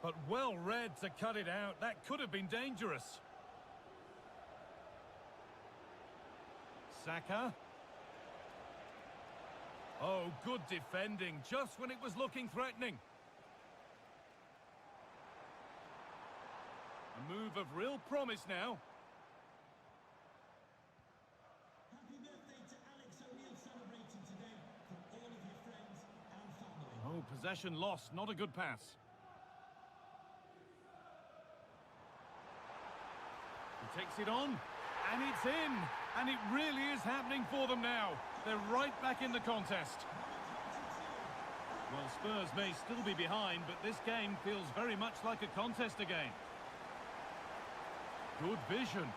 But well read to cut it out. That could have been dangerous. Saka. Oh, good defending, just when it was looking threatening. A move of real promise now. Happy birthday to Alex O'Neill celebrating today from all of your friends and family. Oh, possession lost, not a good pass. He takes it on, and it's in. And it really is happening for them now. They're right back in the contest. Well, Spurs may still be behind, but this game feels very much like a contest again. Good vision.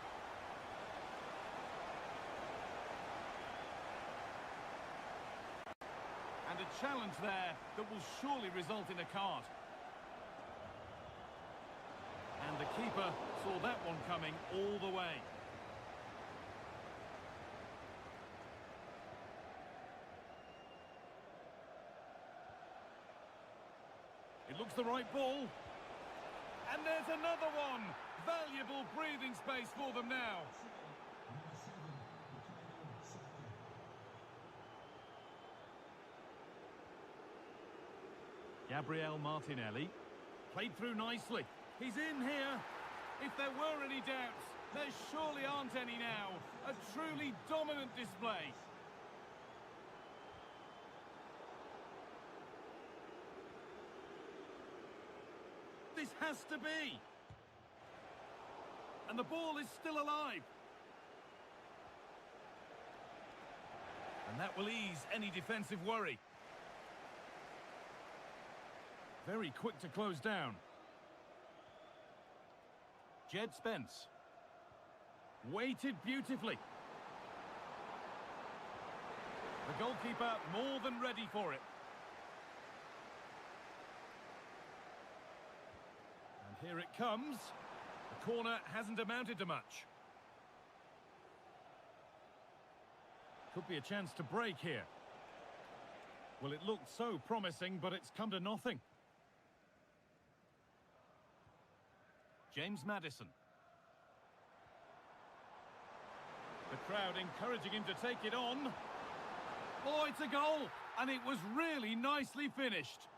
And a challenge there that will surely result in a card. And the keeper saw that one coming all the way. It looks the right ball. And there's another one. Valuable breathing space for them now. Gabriel Martinelli. Played through nicely. He's in here. If there were any doubts, there surely aren't any now. A truly dominant display. This has to be. And the ball is still alive. And that will ease any defensive worry. Very quick to close down. Jed Spence. Weighted beautifully. The goalkeeper more than ready for it. And here it comes. The corner hasn't amounted to much. Could be a chance to break here. Well, it looked so promising, but it's come to nothing. James Maddison. The crowd encouraging him to take it on. Oh, it's a goal! And it was really nicely finished.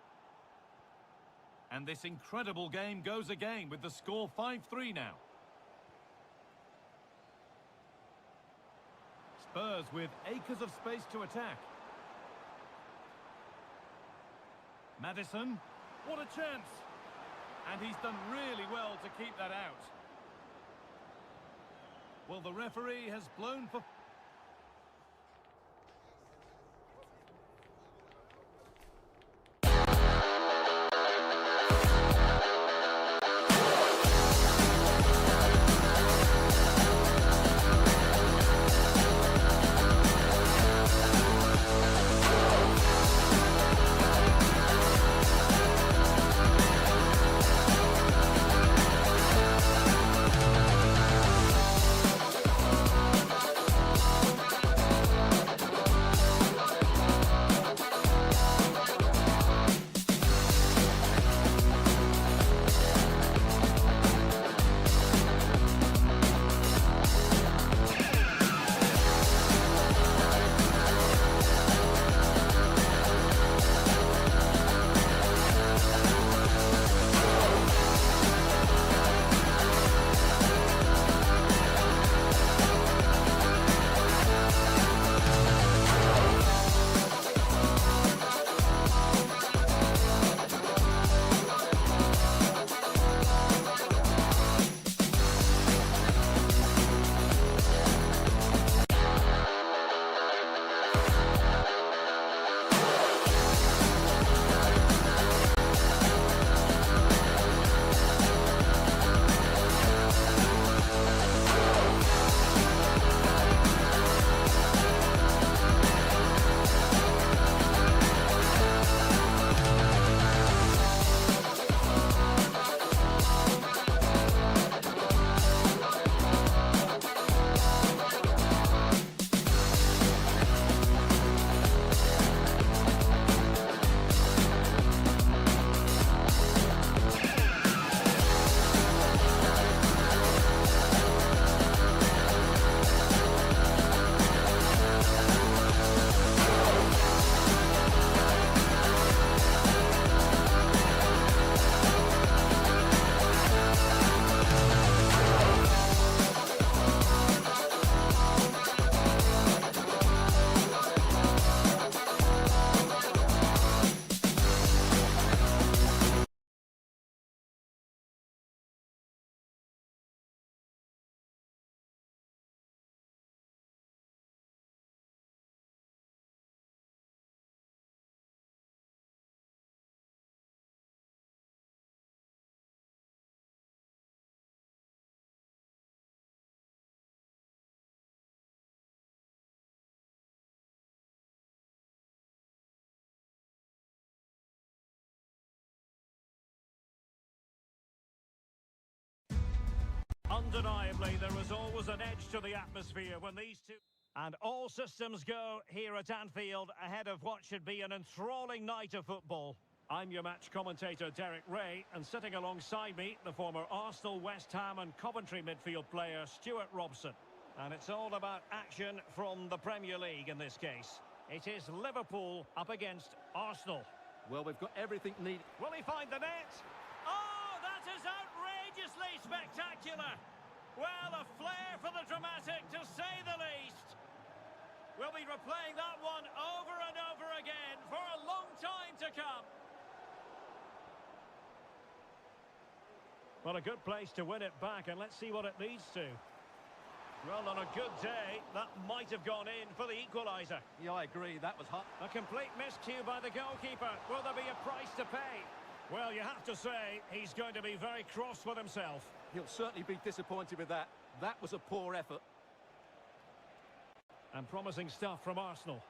And this incredible game goes again with the score 5-3 now. Spurs with acres of space to attack. Maddison, what a chance! And he's done really well to keep that out. Well, the referee has blown for... Undeniably, there is always an edge to the atmosphere when these two... And all systems go here at Anfield ahead of what should be an enthralling night of football. I'm your match commentator, Derek Ray, and sitting alongside me, the former Arsenal, West Ham and Coventry midfield player, Stuart Robson. And it's all about action from the Premier League in this case. It is Liverpool up against Arsenal. Well, we've got everything needed. Will he find the net? Oh! outrageously spectacular. Well, a flair for the dramatic, to say the least. We'll be replaying that one over and over again for a long time to come. Well, a good place to win it back, and let's see what it leads to. Well, on a good day, that might have gone in for the equaliser. Yeah, I agree. That was hot. A complete miscue by the goalkeeper. Will there be a price to pay? Well, you have to say, he's going to be very cross with himself. He'll certainly be disappointed with that. That was a poor effort. And promising stuff from Arsenal.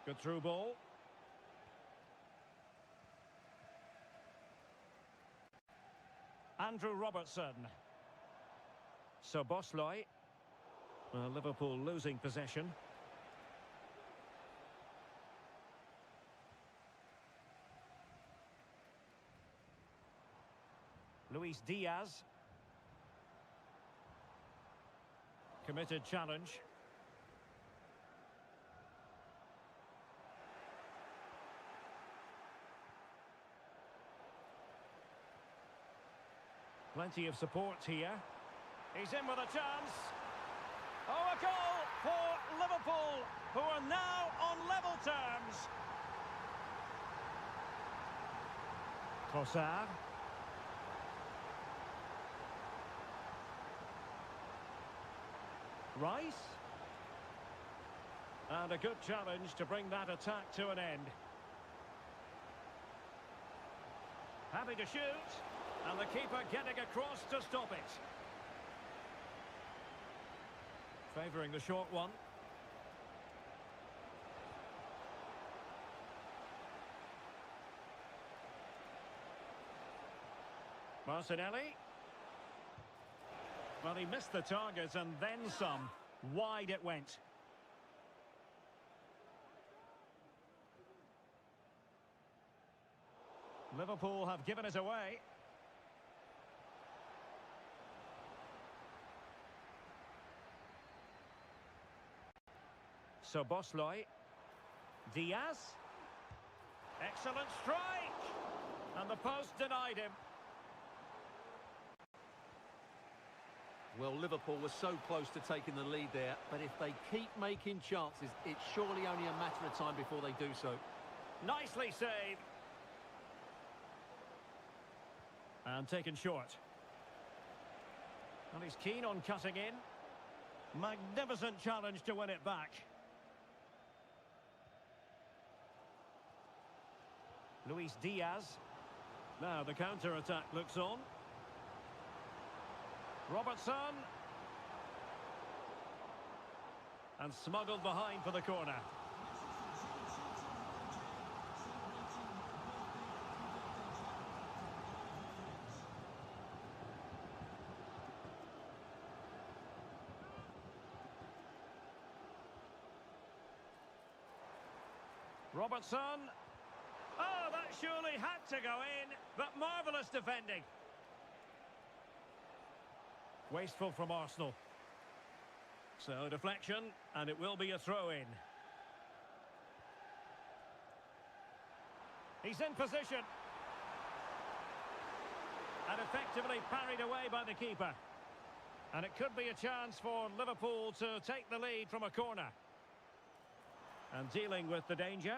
Good through ball. Andrew Robertson. Szoboszlai. Well, Liverpool losing possession. Luis Diaz. Committed challenge. Plenty of support here. He's in with a chance. Oh, a goal for Liverpool, who are now on level terms. Trossard. Rice. And a good challenge to bring that attack to an end. Happy to shoot. And the keeper getting across to stop it. Favouring the short one. Martinelli. Well, he missed the target and then some. Wide it went. Liverpool have given it away. Szoboszlai. Diaz. Excellent strike. And the post denied him. Well, Liverpool was so close to taking the lead there, but if they keep making chances, it's surely only a matter of time before they do so. Nicely saved. And taken short. And he's keen on cutting in. Magnificent challenge to win it back. Luis Diaz. Now the counter-attack looks on. Robertson. And smuggled behind for the corner. Robertson. Oh, that surely had to go in, but marvellous defending. Wasteful from Arsenal. So, deflection, and it will be a throw-in. He's in position. And effectively parried away by the keeper. And it could be a chance for Liverpool to take the lead from a corner. And dealing with the danger.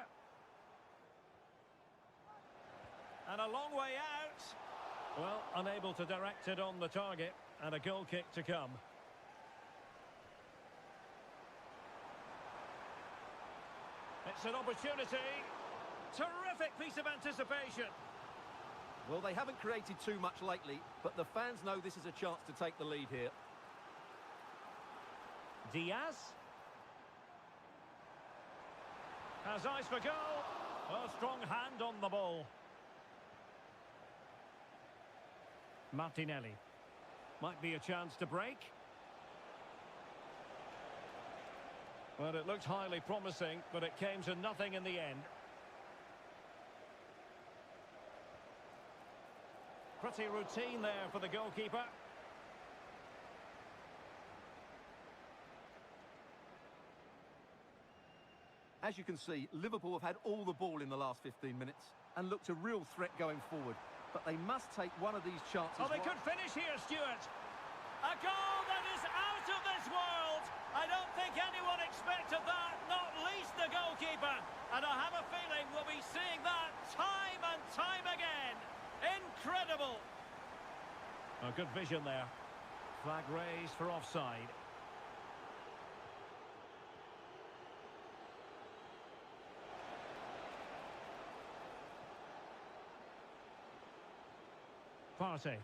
And a long way out. Well, unable to direct it on the target. And a goal kick to come. It's an opportunity. Terrific piece of anticipation. Well, they haven't created too much lately, but the fans know this is a chance to take the lead here. Diaz. Has eyes for goal. A strong hand on the ball. Martinelli. Might be a chance to break. Well, it looked highly promising, but it came to nothing in the end. Pretty routine there for the goalkeeper. As you can see, Liverpool have had all the ball in the last 15 minutes and looked a real threat going forward. but they must take one of these chances. Oh, they could finish here, Stuart. A goal that is out of this world. I don't think anyone expected that, not least the goalkeeper. And I have a feeling we'll be seeing that time and time again. Incredible. A good vision there. Flag raised for offside. Partey.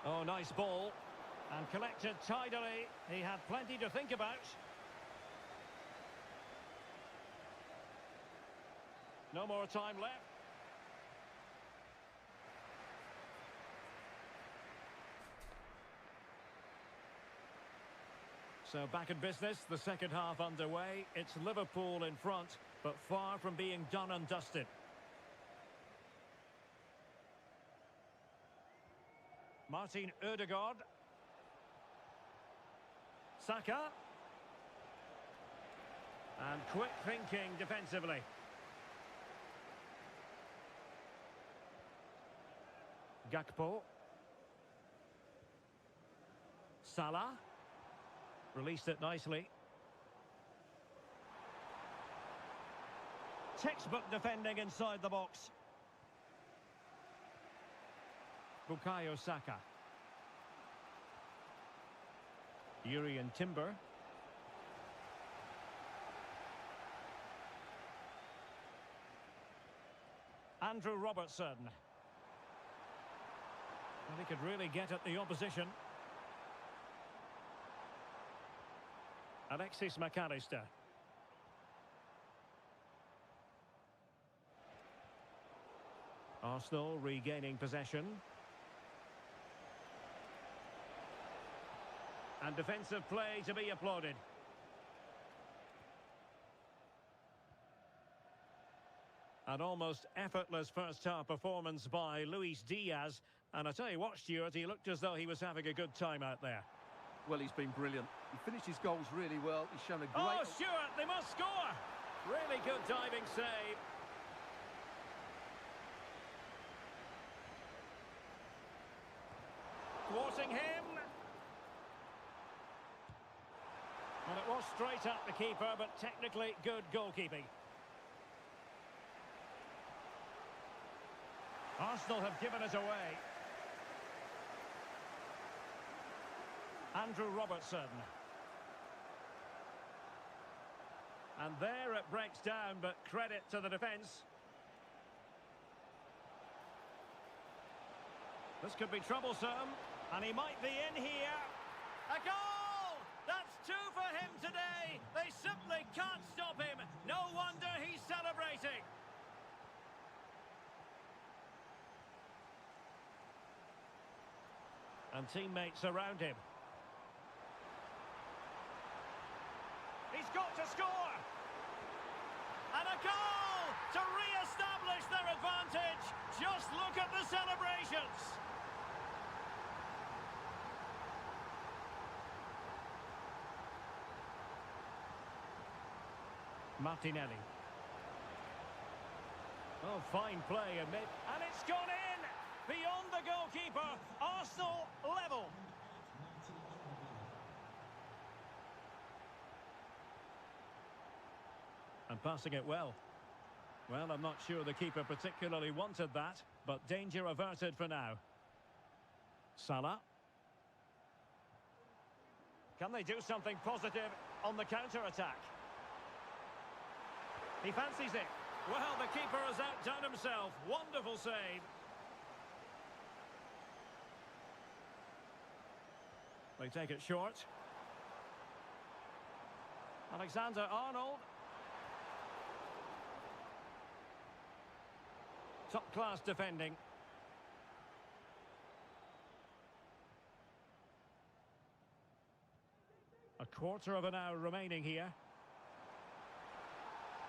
Oh, nice ball. And collected tidily. He had plenty to think about. No more time left. So back in business, the second half underway. It's Liverpool in front, but far from being done and dusted. Martin Ødegaard. Saka. And quick thinking defensively. Gakpo. Salah. Released it nicely. Textbook defending inside the box. Bukayo Saka. Urian Timber. Andrew Robertson. And he could really get at the opposition. Alexis McAllister. Arsenal regaining possession. And defensive play to be applauded. An almost effortless first-half performance by Luis Diaz. And I tell you what, Stuart, he looked as though he was having a good time out there. Well, he's been brilliant. He finished his goals really well. He's shown a great... Oh, Stuart, they must score! Really good diving save. Thwarting him. Well, it was straight at the keeper, but technically good goalkeeping. Arsenal have given it away. Andrew Robertson. And there it breaks down, but credit to the defence. This could be troublesome, and he might be in here. A goal! That's two for him today. They simply can't stop him. No wonder he's celebrating. And teammates around him. He's got to score! And a goal to re-establish their advantage. Just look at the celebrations. Martinelli. Oh, fine play amid, and it's gone in! Beyond the goalkeeper, Arsenal level. And passing it well. Well, I'm not sure the keeper particularly wanted that, but danger averted for now. Salah. Can they do something positive on the counter-attack? He fancies it. Well, the keeper has outdone himself. Wonderful save. They take it short. Alexander-Arnold. Top-class defending. A quarter of an hour remaining here.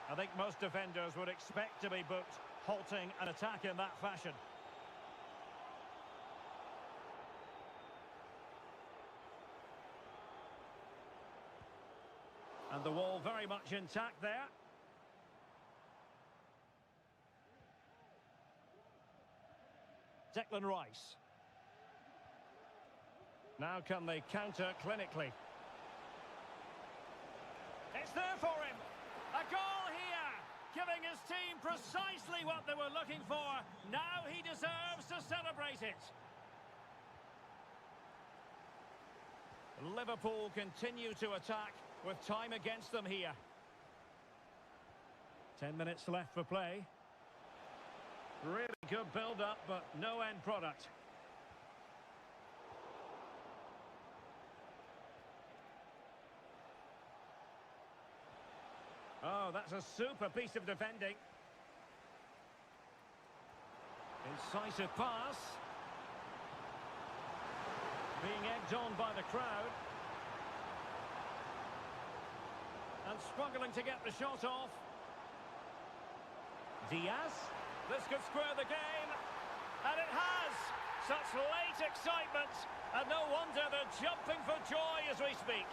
I think most defenders would expect to be booked, halting an attack in that fashion. And the wall very much intact there. Declan Rice. Now can they counter clinically? It's there for him. A goal here, giving his team precisely what they were looking for. Now he deserves to celebrate it. Liverpool continue to attack with time against them here. 10 minutes left for play. Really good build-up, but no end product. Oh, that's a super piece of defending. Incisive pass. Being egged on by the crowd. And struggling to get the shot off. Diaz. This could square the game. And it has. Such late excitement. And no wonder they're jumping for joy as we speak.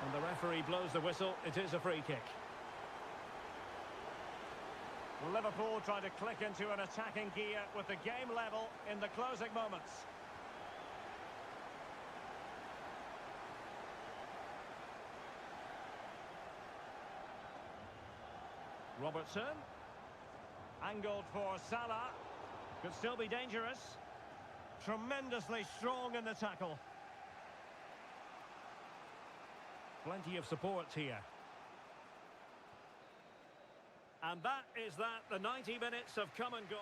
And the referee blows the whistle. It is a free kick. Liverpool trying to click into an attacking gear with the game level in the closing moments. Robertson. Angled for Salah. Could still be dangerous. Tremendously strong in the tackle. Plenty of support here. And that is that. The 90 minutes have come and gone.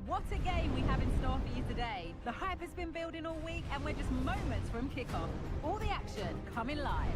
What a game we have in store for you today. The hype has been building all week and we're just moments from kickoff. All the action coming live.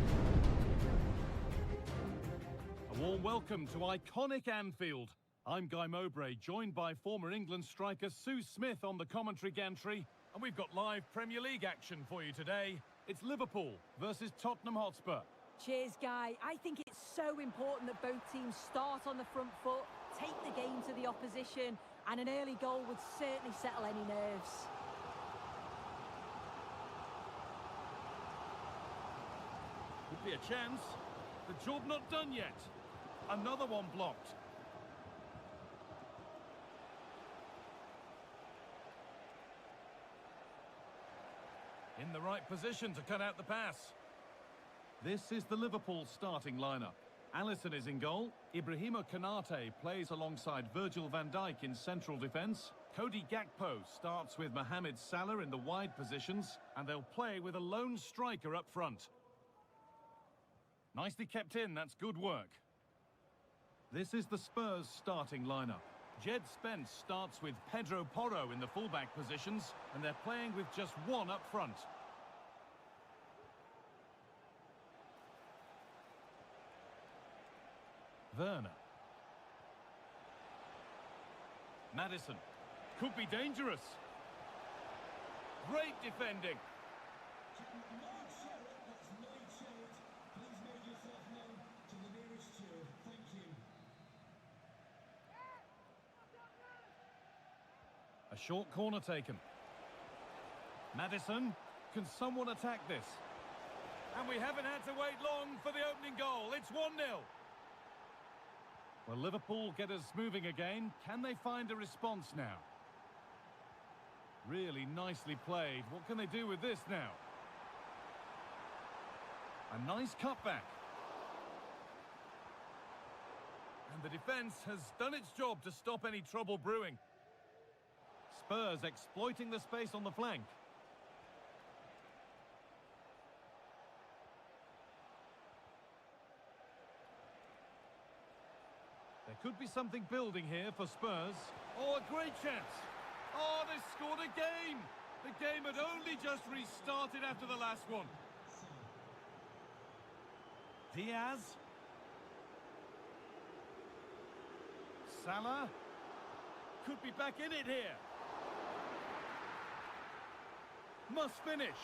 A warm welcome to iconic Anfield. I'm Guy Mowbray, joined by former England striker Sue Smith on the commentary gantry. And we've got live Premier League action for you today. It's Liverpool versus Tottenham Hotspur. Cheers, Guy. I think it's so important that both teams start on the front foot, take the game to the opposition, and an early goal would certainly settle any nerves. Could be a chance. The job not done yet. Another one blocked. In the right position to cut out the pass. This is the Liverpool starting lineup. Alisson is in goal. Ibrahima Konate plays alongside Virgil van Dijk in central defence. Cody Gakpo starts with Mohamed Salah in the wide positions, and they'll play with a lone striker up front. Nicely kept in, that's good work. This is the Spurs starting lineup. Jed Spence starts with Pedro Porro in the fullback positions, and they're playing with just one up front. Werner. Maddison. Could be dangerous. Great defending. Lloyd Sherwood, that's Lloyd Sherwood. Please make yourself known to the nearest steward. Thank you. A short corner taken. Maddison. Can someone attack this? And we haven't had to wait long for the opening goal. It's 1-0. Well, Liverpool get us moving again. Can they find a response now? Really nicely played. What can they do with this now? A nice cutback. And the defence has done its job to stop any trouble brewing. Spurs exploiting the space on the flank. There could be something building here for Spurs. Oh, a great chance. Oh, they scored again. The game had only just restarted after the last one. Diaz. Salah. Could be back in it here. Must finish.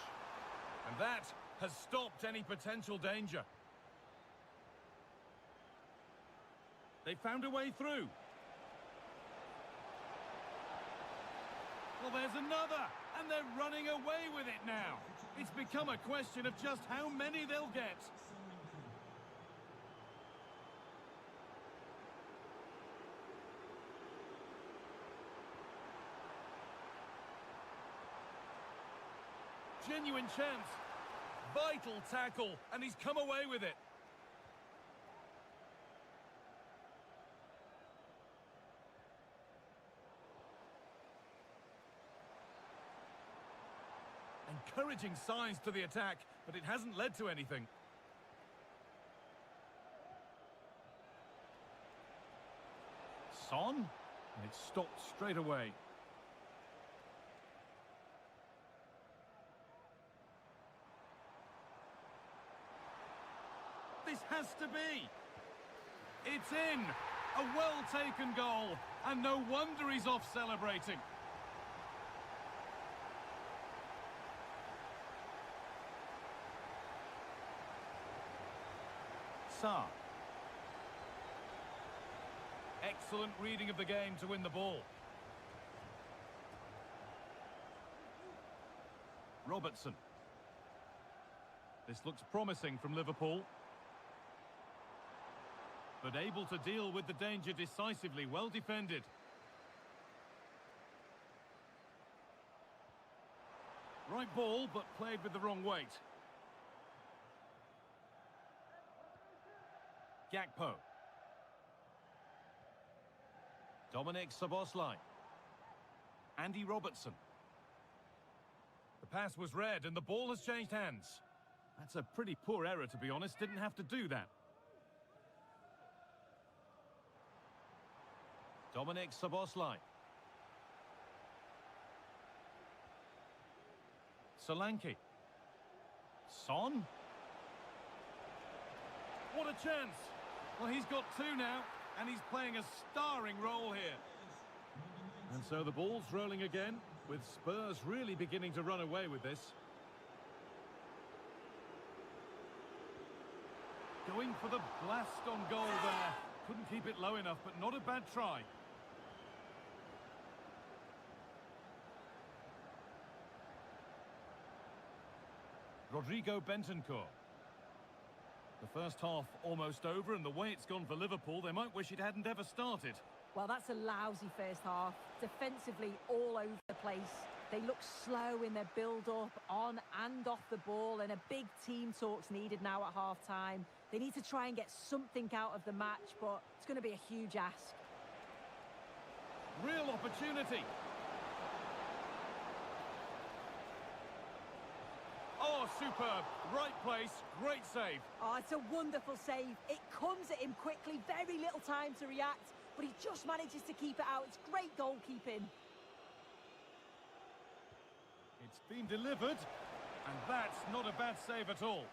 And that has stopped any potential danger. They found a way through. Well, there's another, and they're running away with it now. It's become a question of just how many they'll get. Genuine chance. Vital tackle, and he's come away with it. Encouraging signs to the attack, but it hasn't led to anything. Son, and it stopped straight away. This has to be. It's in. A well-taken goal, and no wonder he's off celebrating. Excellent reading of the game to win the ball. Robertson. This looks promising from Liverpool. But able to deal with the danger decisively, well defended. Right ball, but played with the wrong weight. Gakpo. Dominic Szoboszlai. Andy Robertson. The pass was read and the ball has changed hands. That's a pretty poor error, to be honest. Didn't have to do that. Dominic Szoboszlai. Solanke. Son. What a chance! Well, he's got two now, and he's playing a starring role here. And so the ball's rolling again, with Spurs really beginning to run away with this. Going for the blast on goal there. Couldn't keep it low enough, but not a bad try. Rodrigo Bentancur. The first half almost over, and the way it's gone for Liverpool, they might wish it hadn't ever started. Well, that's a lousy first half. Defensively, all over the place. They look slow in their build-up, on and off the ball, and a big team talk's needed now at half-time. They need to try and get something out of the match, but it's going to be a huge ask. Real opportunity. Oh, superb. Right place, great save. Oh, it's a wonderful save. It comes at him quickly, very little time to react, but he just manages to keep it out. It's great goalkeeping. It's been delivered, and that's not a bad save at all.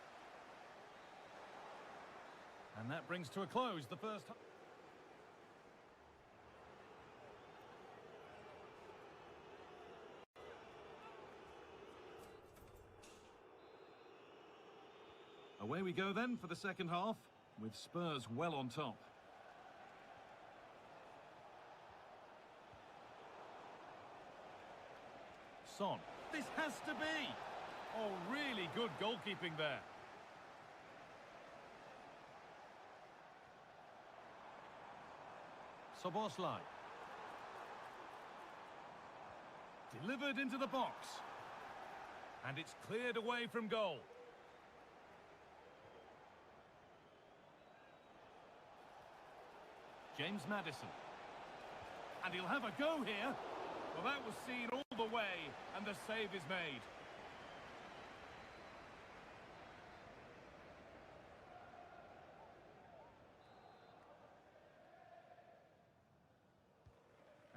And that brings to a close the first half. Away we go then for the second half, with Spurs well on top. Son, this has to be! Oh, really good goalkeeping there. Soboslai. Delivered into the box. And it's cleared away from goal. James Maddison. And he'll have a go here. Well, that was seen all the way, and the save is made.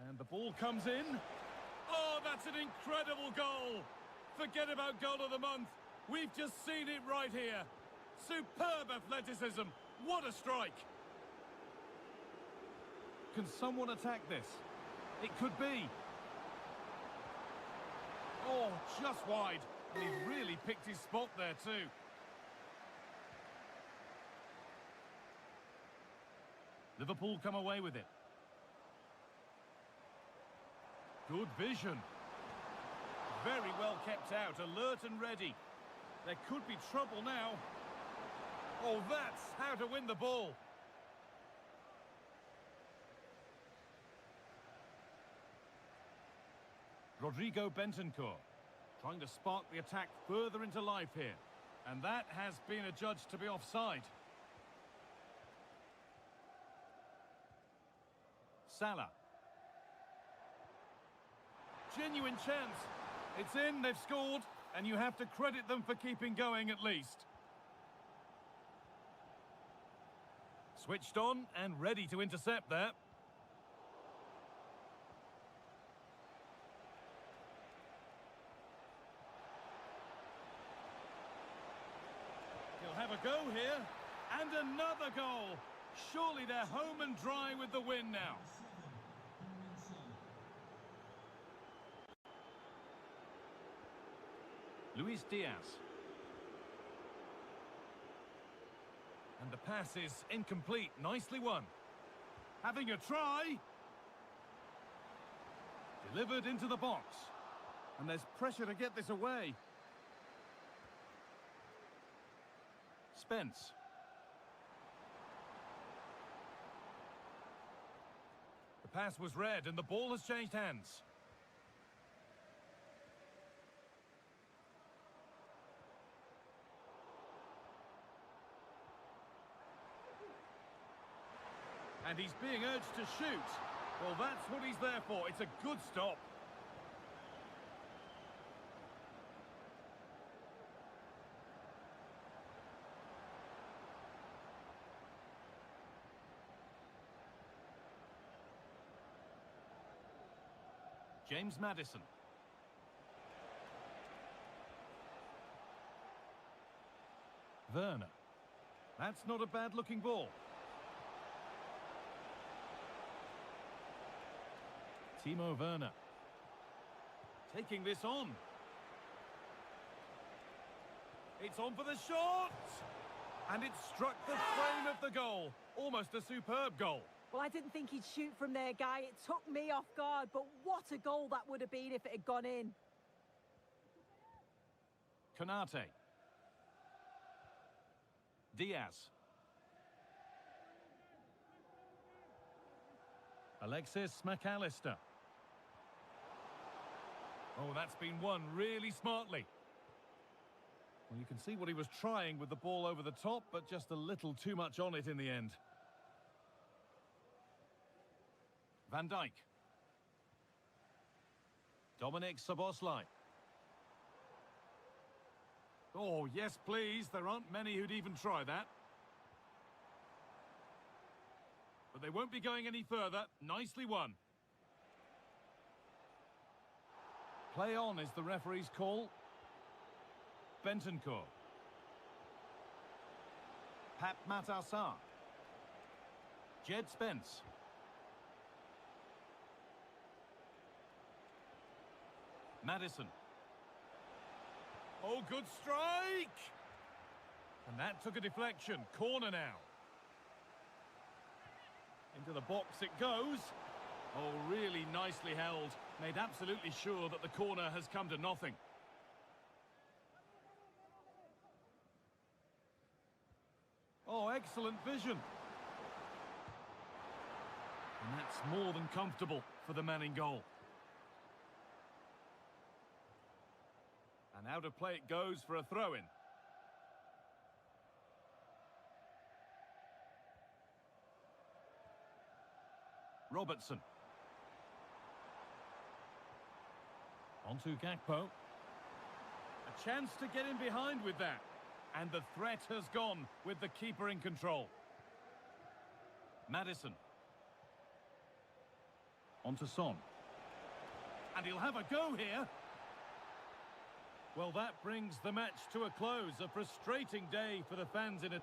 And the ball comes in. Oh, that's an incredible goal. Forget about goal of the month. We've just seen it right here. Superb athleticism. What a strike. Can someone attack this? It could be. Oh, just wide. And he's really picked his spot there too. Liverpool come away with it. Good vision. Very well kept out, alert and ready. There could be trouble now. Oh, that's how to win the ball. Rodrigo Bentancur trying to spark the attack further into life here. And that has been adjudged to be offside. Salah. Genuine chance. It's in, they've scored, and you have to credit them for keeping going at least. Switched on and ready to intercept there. He'll have a go here, and another goal. Surely they're home and dry with the win now. Luis Diaz. And the pass is incomplete. Nicely won. Having a try. Delivered into the box. And there's pressure to get this away. Spence. The pass was read and the ball has changed hands. And he's being urged to shoot. Well, that's what he's there for. It's a good stop. James Maddison. Werner. That's not a bad-looking ball. Timo Werner. Taking this on. It's on for the shot! And it struck the frame of the goal. Almost a superb goal. Well, I didn't think he'd shoot from there, Guy. It took me off guard, but what a goal that would have been if it had gone in. Konate. Diaz. Alexis McAllister. Oh, that's been won really smartly. Well, you can see what he was trying with the ball over the top, but just a little too much on it in the end. Van Dijk. Dominic Szoboszlai. Oh, yes, please. There aren't many who'd even try that. But they won't be going any further. Nicely won. Play on is the referee's call. Bentancur. Pat Matassar. Jed Spence. Maddison. Oh, good strike! And that took a deflection. Corner now. Into the box it goes. Oh, really nicely held. Made absolutely sure that the corner has come to nothing. Oh, excellent vision. And that's more than comfortable for the man in goal. And out of play it goes for a throw-in. Robertson. On to Gakpo. A chance to get in behind with that. And the threat has gone with the keeper in control. Maddison. On to Son. And he'll have a go here. Well, that brings the match to a close. A frustrating day for the fans in it.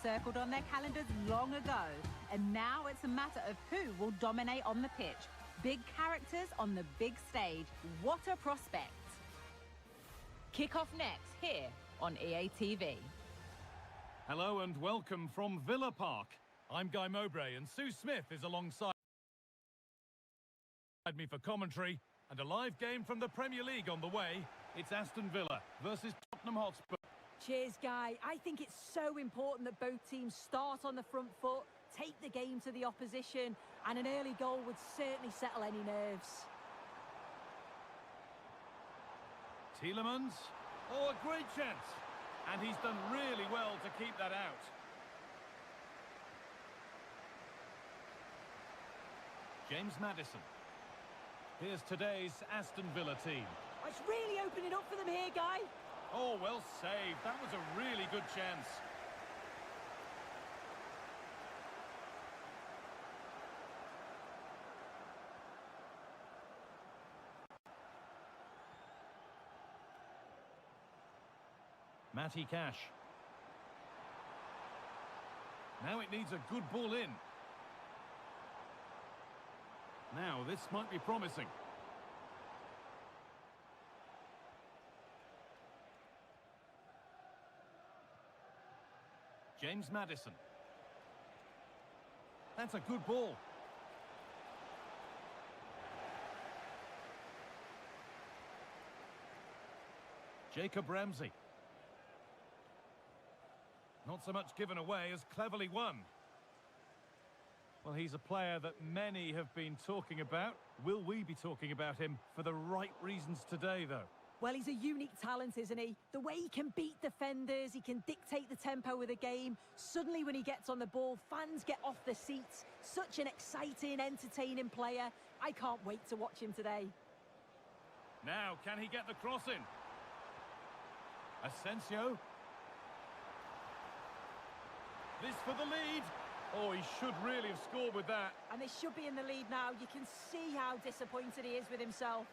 circled on their calendars long ago, and now it's a matter of who will dominate on the pitch. Big characters on the big stage. What a prospect. Kick-off next here on EA TV. Hello and welcome from Villa Park. I'm Guy Mowbray and Sue Smith is alongside me for commentary, and a live game from the Premier League on the way. It's Aston Villa versus Tottenham Hotspur. Cheers, Guy. I think it's so important that both teams start on the front foot, take the game to the opposition, and an early goal would certainly settle any nerves. Tielemans. Oh, a great chance. And he's done really well to keep that out. James Maddison. Here's today's Aston Villa team. It's really opening up for them here, Guy. Oh, well saved. That was a really good chance. Matty Cash. Now it needs a good ball in. Now this might be promising. James Maddison. That's a good ball. Jacob Ramsey. Not so much given away as cleverly won. Well, he's a player that many have been talking about. Will we be talking about him for the right reasons today, though? Well, he's a unique talent, isn't he? The way he can beat defenders, he can dictate the tempo of the game. Suddenly, when he gets on the ball, fans get off their seats. Such an exciting, entertaining player. I can't wait to watch him today. Now, can he get the cross in? Asensio. This for the lead. Oh, he should really have scored with that. And they should be in the lead now. You can see how disappointed he is with himself.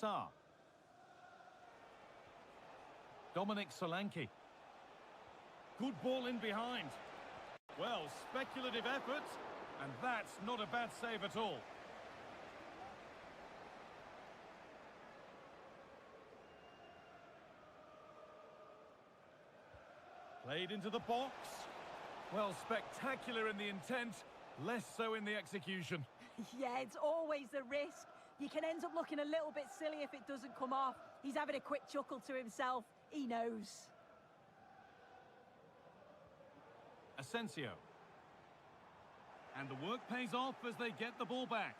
Sarr. Dominic Solanke. Good ball in behind. Well, speculative effort, and that's not a bad save at all. Played into the box. Well, spectacular in the intent, less so in the execution. Yeah, it's always a risk. You can end up looking a little bit silly if it doesn't come off. He's having a quick chuckle to himself. He knows. Asensio. And the work pays off as they get the ball back.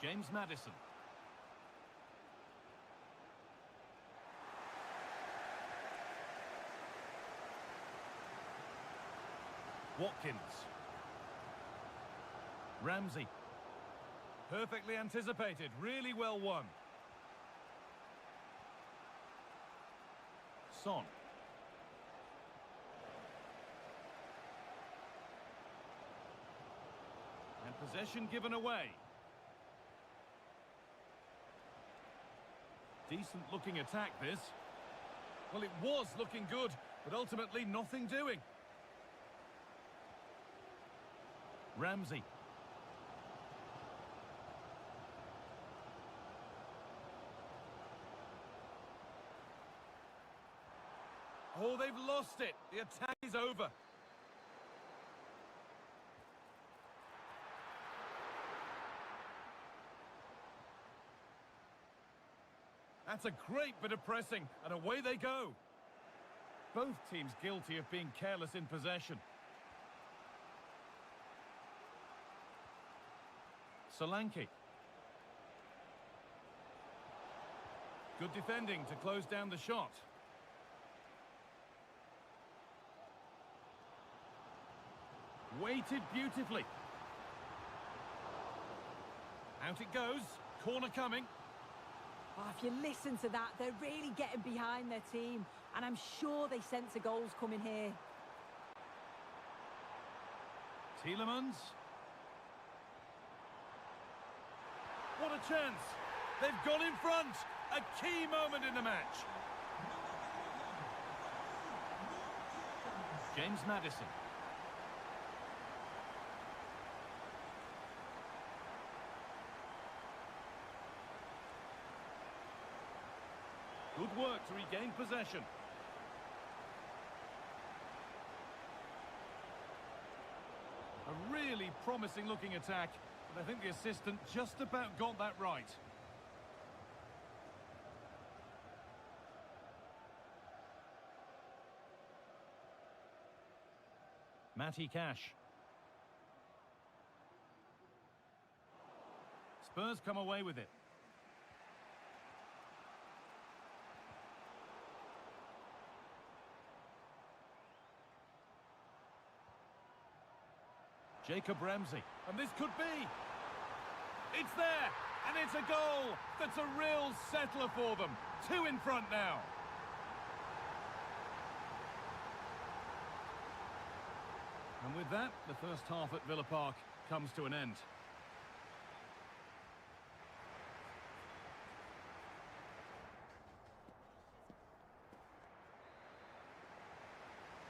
James Maddison. Watkins. Ramsey. Perfectly anticipated, really well won. Son. And possession given away. Decent looking attack this. Well, it was looking good, but ultimately nothing doing. Ramsey. Oh, they've lost it. The attack is over. That's a great bit of pressing, and away they go. Both teams guilty of being careless in possession. Solanke. Good defending to close down the shot. Weighted beautifully. Out it goes. Corner coming. Oh, if you listen to that, they're really getting behind their team. And I'm sure they sense a goal's coming here. Tielemans. What a chance. They've gone in front. A key moment in the match. James Maddison. Good work to regain possession. A really promising looking attack, but I think the assistant just about got that right. Matty Cash. Spurs come away with it. Jacob Ramsey, and this could be. It's there, and it's a goal. That's a real settler for them. 2 in front now. And with with that, the first half at Villa Park comes to an end.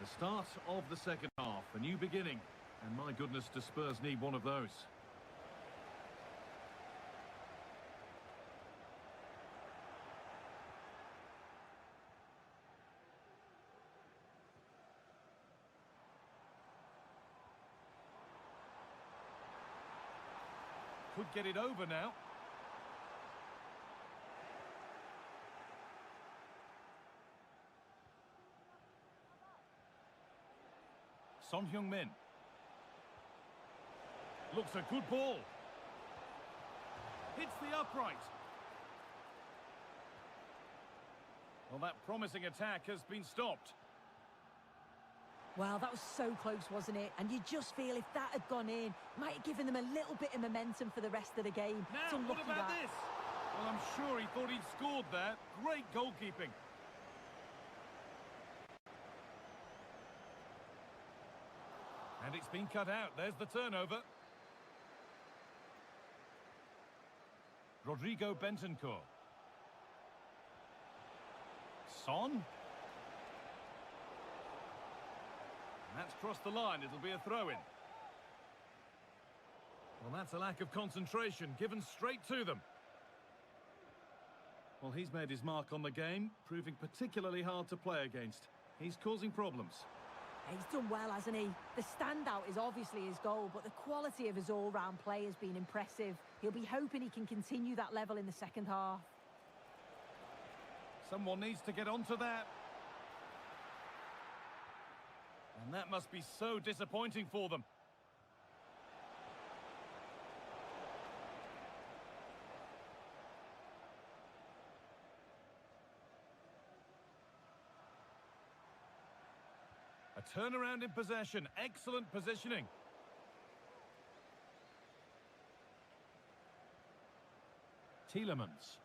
The start of the second half, a new beginning. And my goodness, do Spurs need one of those. Could get it over now. Son Heung-min. Looks a good ball. Hits the upright. Well, that promising attack has been stopped. Well, that was so close, wasn't it? And you just feel if that had gone in, might have given them a little bit of momentum for the rest of the game. Now, what about this? Well, I'm sure he thought he'd scored there. Great goalkeeping. And it's been cut out. There's the turnover. Rodrigo Bentancur. Son. That's crossed the line. It'll be a throw-in. Well, that's a lack of concentration, given straight to them. Well, he's made his mark on the game, proving particularly hard to play against. He's causing problems. He's done well, hasn't he? The standout is obviously his goal, but the quality of his all-round play has been impressive. He'll be hoping he can continue that level in the second half. Someone needs to get onto that. And that must be so disappointing for them. A turnaround in possession. Excellent positioning. Tielemans.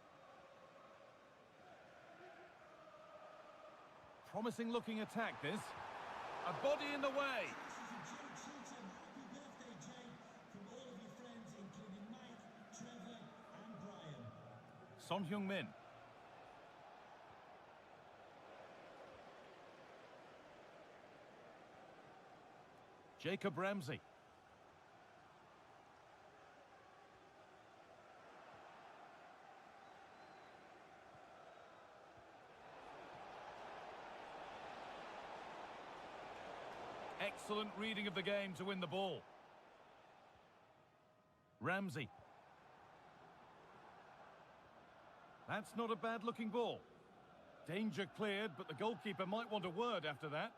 Promising looking attack, this. A body in the way. Son Heung-min. Jacob Ramsey. Excellent reading of the game to win the ball. Ramsey. That's not a bad-looking ball. Danger cleared, but the goalkeeper might want a word after that.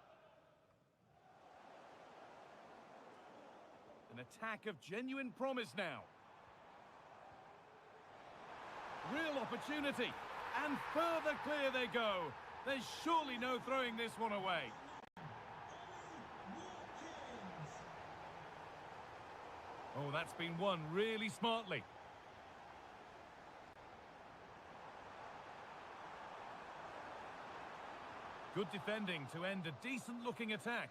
An attack of genuine promise now. Real opportunity. And further clear they go. There's surely no throwing this one away. Oh, that's been won really smartly. Good defending to end a decent-looking attack.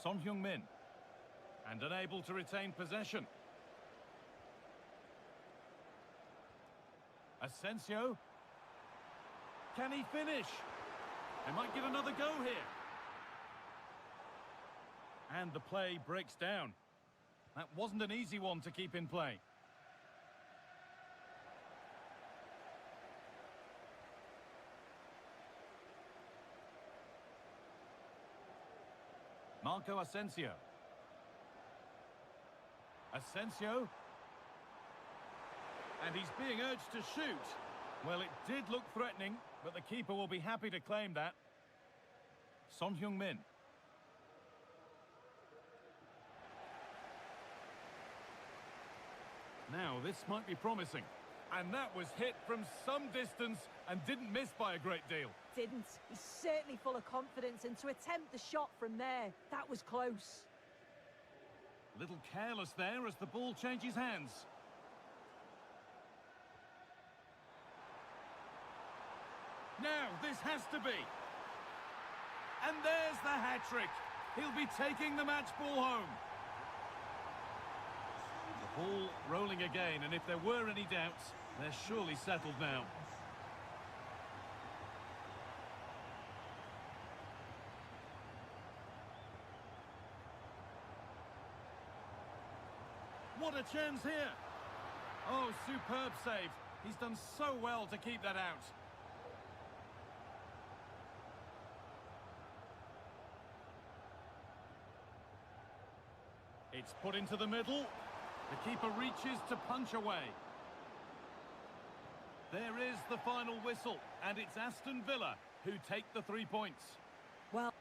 Son Heung-min. And unable to retain possession. Asensio. Can he finish? They might get another go here. And the play breaks down. That wasn't an easy one to keep in play. Marco Asensio. Asensio. And he's being urged to shoot. Well, it did look threatening, but the keeper will be happy to claim that. Son Heung-min. Now, this might be promising. And that was hit from some distance and didn't miss by a great deal. Didn't. He's certainly full of confidence, and to attempt the shot from there, that was close. Little careless there as the ball changes hands. Now, this has to be. And there's the hat-trick. He'll be taking the match ball home. The ball rolling again, and if there were any doubts, they're surely settled now. What a chance here. Oh, superb save. He's done so well to keep that out. It's put into the middle. The keeper reaches to punch away. There is the final whistle, and it's Aston Villa who take the 3 points. Well,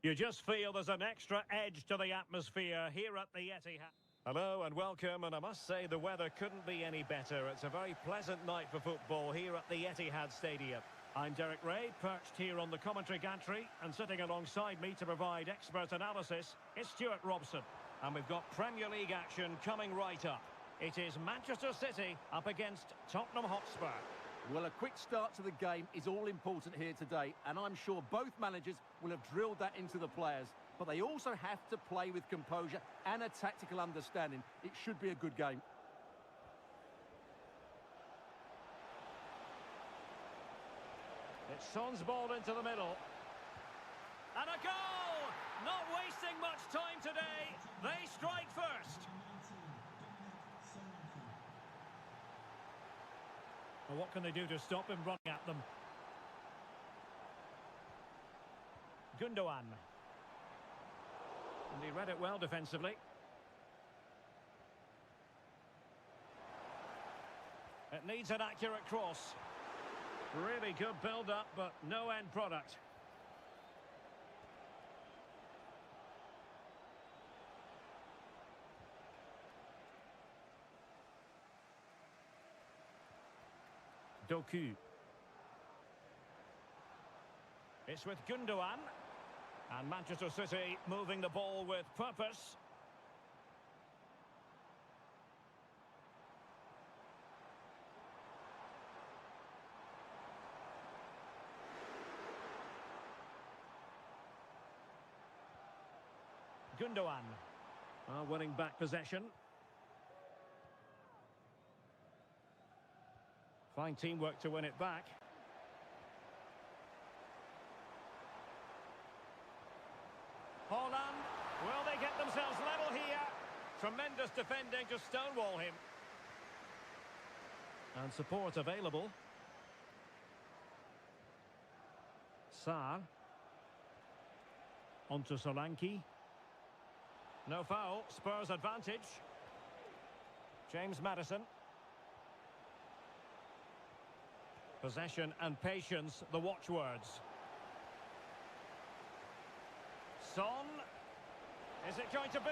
you just feel there's an extra edge to the atmosphere here at the Etihad. Hello and welcome, and I must say the weather couldn't be any better. It's a very pleasant night for football here at the Etihad Stadium. I'm Derek Ray, perched here on the commentary gantry, and sitting alongside me to provide expert analysis is Stuart Robson. And we've got Premier League action coming right up. It is Manchester City up against Tottenham Hotspur. Well, a quick start to the game is all important here today, and I'm sure both managers will have drilled that into the players. But they also have to play with composure and a tactical understanding. It should be a good game. It's Son's ball into the middle. And a goal! Not wasting much time today. They strike first. Well, what can they do to stop him running at them? Gundogan. And he read it well defensively. It needs an accurate cross. Really good build-up, but no end product. Doku. It's with Gundogan. And Manchester City moving the ball with purpose. Gundogan. Winning back possession. Fine teamwork to win it back. Holland, will they get themselves level here? Tremendous defending to stonewall him. And support available. Sarr. Onto Solanke. No foul, Spurs advantage. James Maddison. Possession and patience, the watchwords. Son. Is it going to be?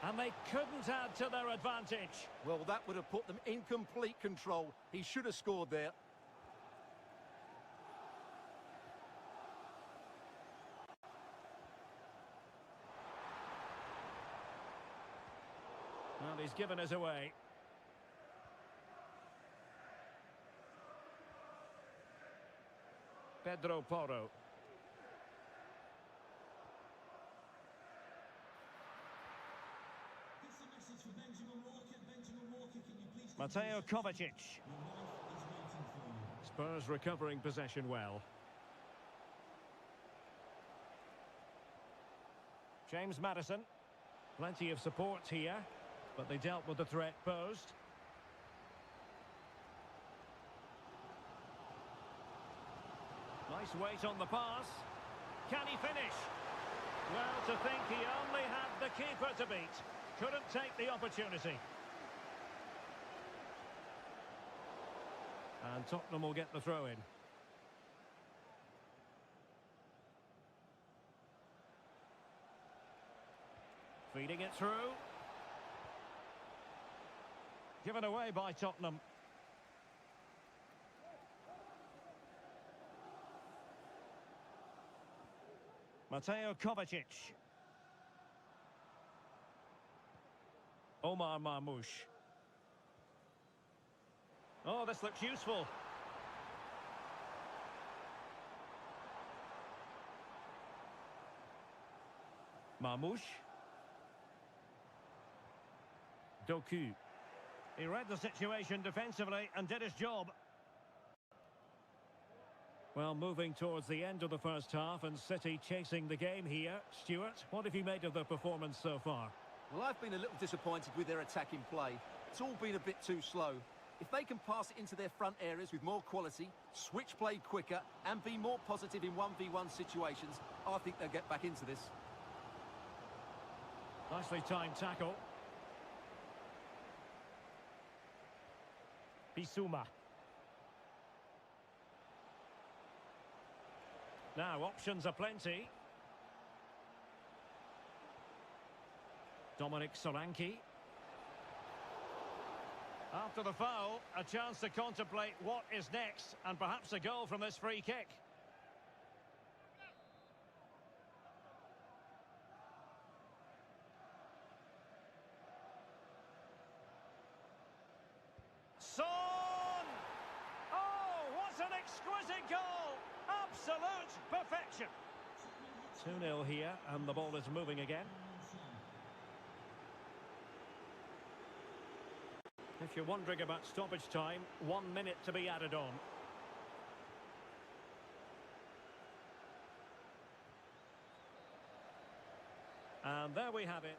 And they couldn't add to their advantage. Well, that would have put them in complete control. He should have scored there. Well, he's given us away. Pedro Porro. Here's a message for Benjamin Walker. Benjamin Walker, can you please... Mateo Kovacic. Your wife is waiting for you. Spurs recovering possession well. James Maddison. Plenty of support here, but they dealt with the threat posed. Nice weight on the pass. Can he finish? Well, to think he only had the keeper to beat. Couldn't take the opportunity. And Tottenham will get the throw in. Feeding it through. Given away by Tottenham. Mateo Kovacic. Omar Marmoush. Oh, this looks useful. Marmoush. Doku. He read the situation defensively and did his job. Well, moving towards the end of the first half and City chasing the game here. Stuart, what have you made of their performance so far? Well, I've been a little disappointed with their attacking play. It's all been a bit too slow. If they can pass it into their front areas with more quality, switch play quicker and be more positive in 1v1 situations, I think they'll get back into this. Nicely timed tackle. Bissouma. Now, options are plenty. Dominic Solanke. After the foul, a chance to contemplate what is next, and perhaps a goal from this free kick. Son! Oh, what an exquisite goal! Absolute perfection. 2-0 here, and the ball is moving again. If you're wondering about stoppage time, 1 minute to be added on. And there we have it.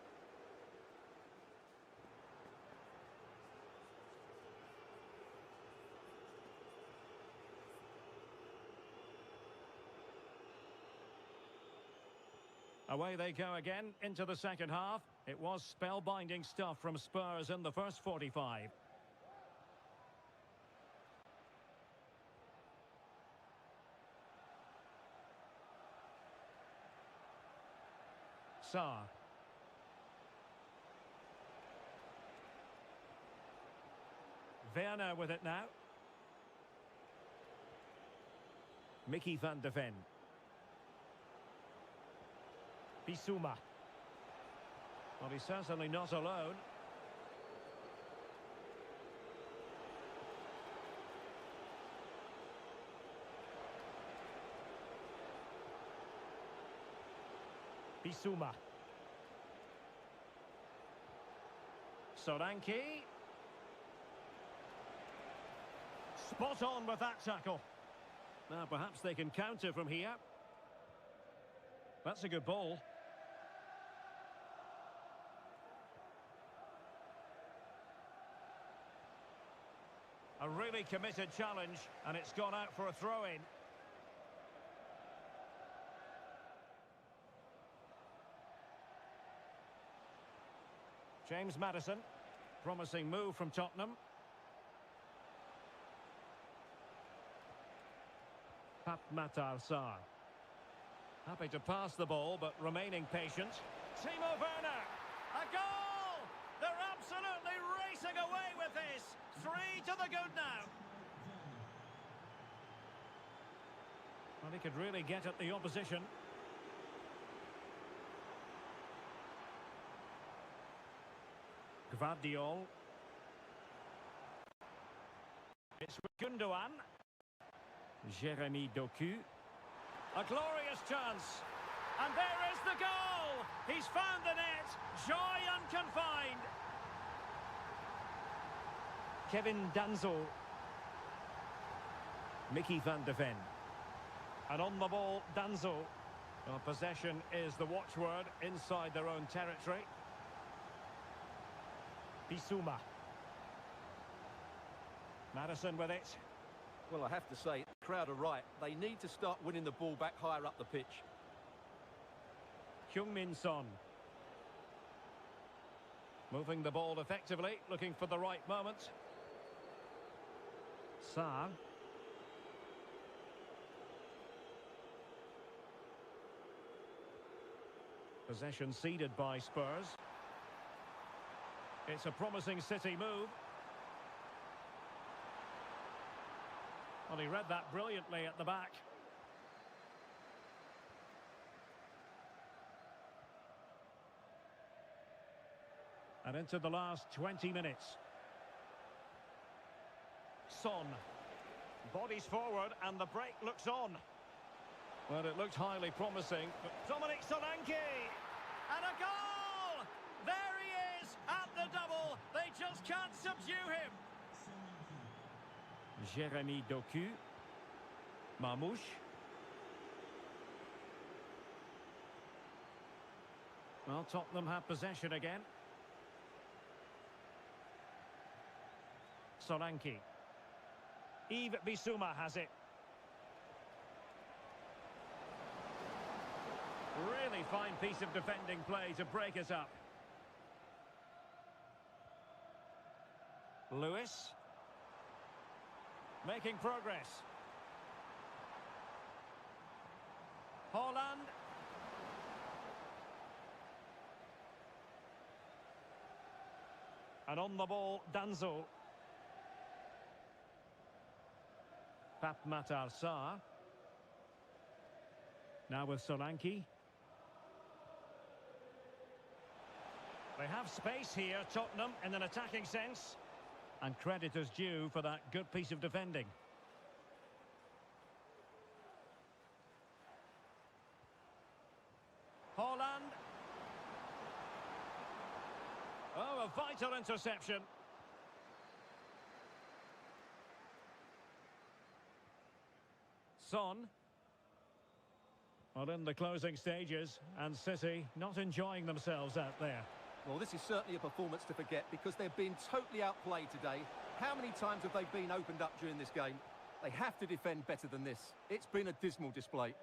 Away they go again into the second half. It was spellbinding stuff from Spurs in the first 45. Sarr. Werner with it now. Mickey van de Ven. Bissouma. Well, he's certainly not alone. Bissouma. Solanke. Spot on with that tackle. Now, perhaps they can counter from here. That's a good ball. A really committed challenge, and it's gone out for a throw-in. James Maddison, promising move from Tottenham. Matar Sarr. Happy to pass the ball, but remaining patient. Timo Werner! A goal! They're absolutely racing away with this! 3 to the good now. Well, he could really get at the opposition. Gvardiol. It's Gundogan. Jeremy Doku. A glorious chance. And there is the goal! He's found the net. Joy unconfined. Kevin Danzo. Mickey van de Ven. And on the ball, Danzo. Well, possession is the watchword inside their own territory. Bissouma. Maddison with it. Well, I have to say, the crowd are right. They need to start winning the ball back higher up the pitch. Heung-min Son. Moving the ball effectively, looking for the right moment. Sarr. Possession ceded by Spurs. It's a promising City move. Well, he read that brilliantly at the back. And into the last 20 minutes. Son. Bodies forward and the break looks on. Well, it looked highly promising, but Dominic Solanke! And a goal! There he is at the double. They just can't subdue him. Jeremy Doku. Mamouche. Well, Tottenham have possession again. Solanke. Yves Bissouma has it. Really fine piece of defending play to break us up. Lewis. Making progress. Haaland. And on the ball, Danzo. Matar Sarr. Now with Solanke. They have space here, Tottenham, in an attacking sense. And credit is due for that good piece of defending. Haaland. Oh, a vital interception. Son. Well, in the closing stages, and City not enjoying themselves out there. Well, this is certainly a performance to forget because they've been totally outplayed today. How many times have they been opened up during this game? They have to defend better than this. It's been a dismal display.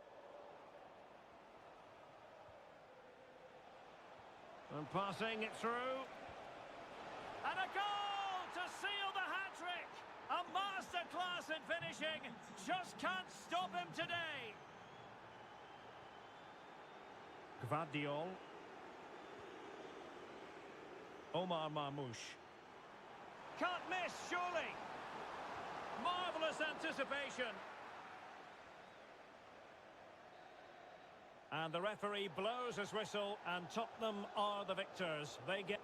And passing it through. And a goal to seal the hat-trick! A masterclass in finishing. Just can't stop him today. Gvardiol. Omar Marmoush. Can't miss, surely. Marvellous anticipation. And the referee blows his whistle, and Tottenham are the victors. They get...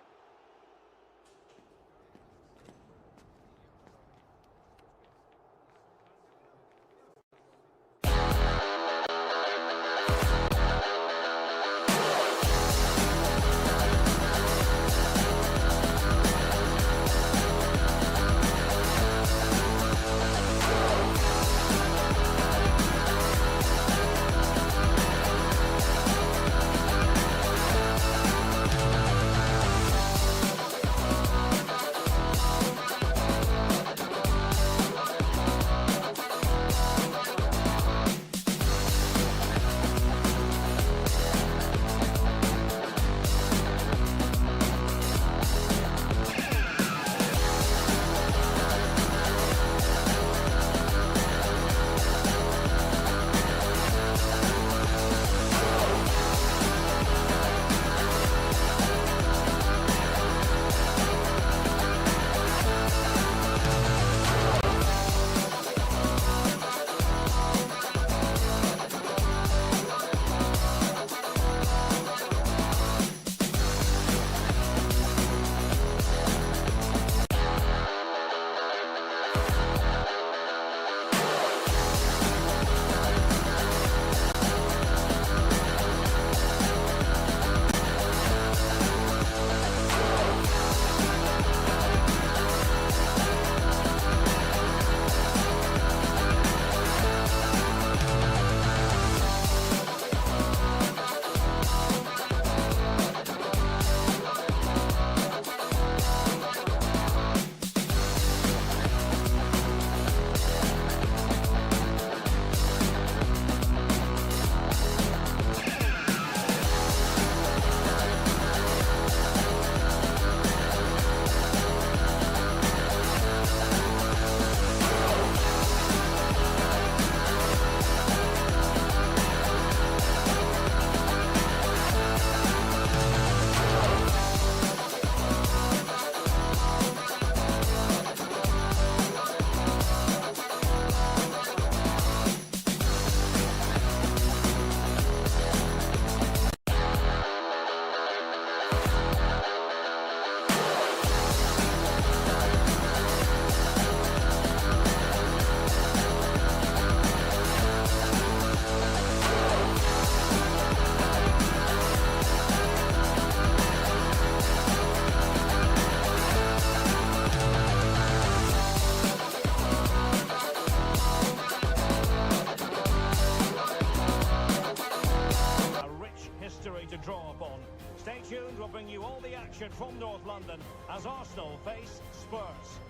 to draw upon. Stay tuned, we'll bring you all the action from North London as Arsenal face Spurs.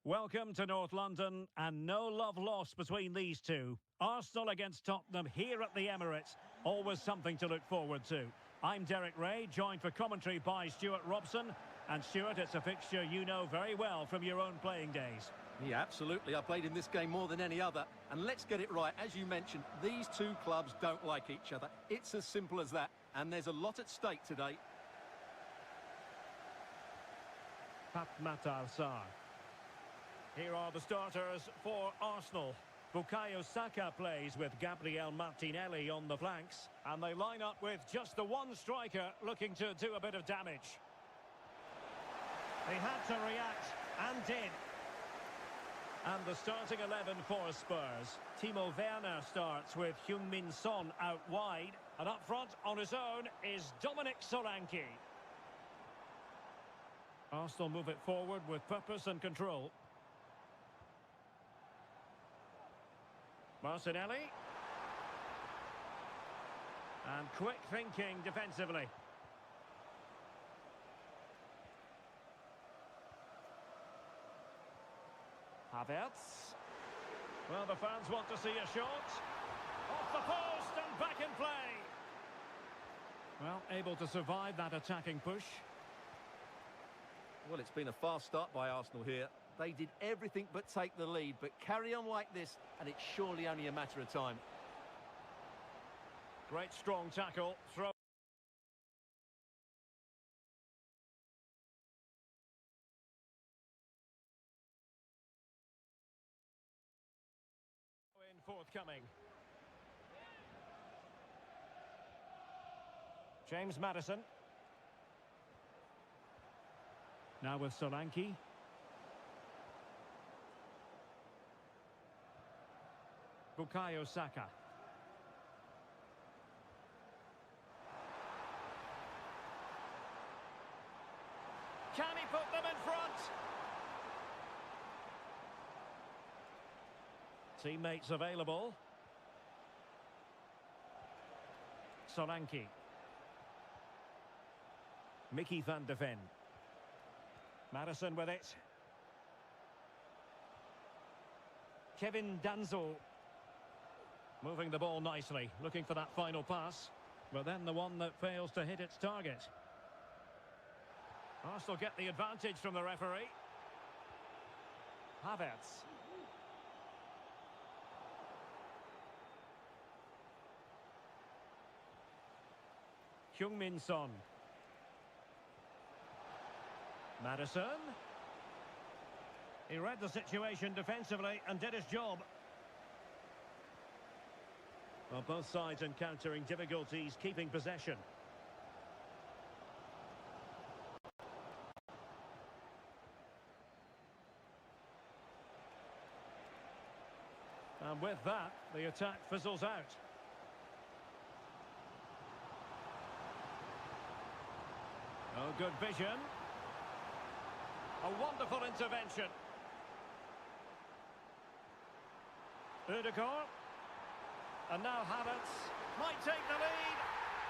Welcome to North London, and no love lost between these two. Arsenal against Tottenham here at the Emirates. Always something to look forward to. I'm Derek Ray, joined for commentary by Stuart Robson. And Stuart, it's a fixture you know very well from your own playing days. Yeah, absolutely. I played in this game more than any other. And let's get it right. As you mentioned, these two clubs don't like each other. It's as simple as that. And there's a lot at stake today. Pat Matar Sarr. Here are the starters for Arsenal. Bukayo Saka plays with Gabriel Martinelli on the flanks. And they line up with just the one striker looking to do a bit of damage. He had to react, and did. And the starting 11 for Spurs. Timo Werner starts with Heung-min Son out wide. And up front on his own is Dominic Solanke. Arsenal move it forward with purpose and control. Martinelli. And quick thinking defensively. Havertz. Well, the fans want to see a shot. Off the post and back in play. Well, able to survive that attacking push. Well, it's been a fast start by Arsenal here. They did everything but take the lead, but carry on like this, and it's surely only a matter of time. Great strong tackle. Throw. In forthcoming. James Maddison. Now with Solanke. Bukayo Saka. Can he put them in front? Teammates available. Solanke. Mickey van de Ven. Madison with it. Kevin Danzo. Moving the ball nicely, looking for that final pass. But then the one that fails to hit its target. Arsenal get the advantage from the referee. Havertz. Heung-min Son. Maddison. He read the situation defensively and did his job. Well, both sides encountering difficulties keeping possession. And with that, the attack fizzles out. Oh, good vision. A wonderful intervention. Ødegaard. And now Havertz might take the lead.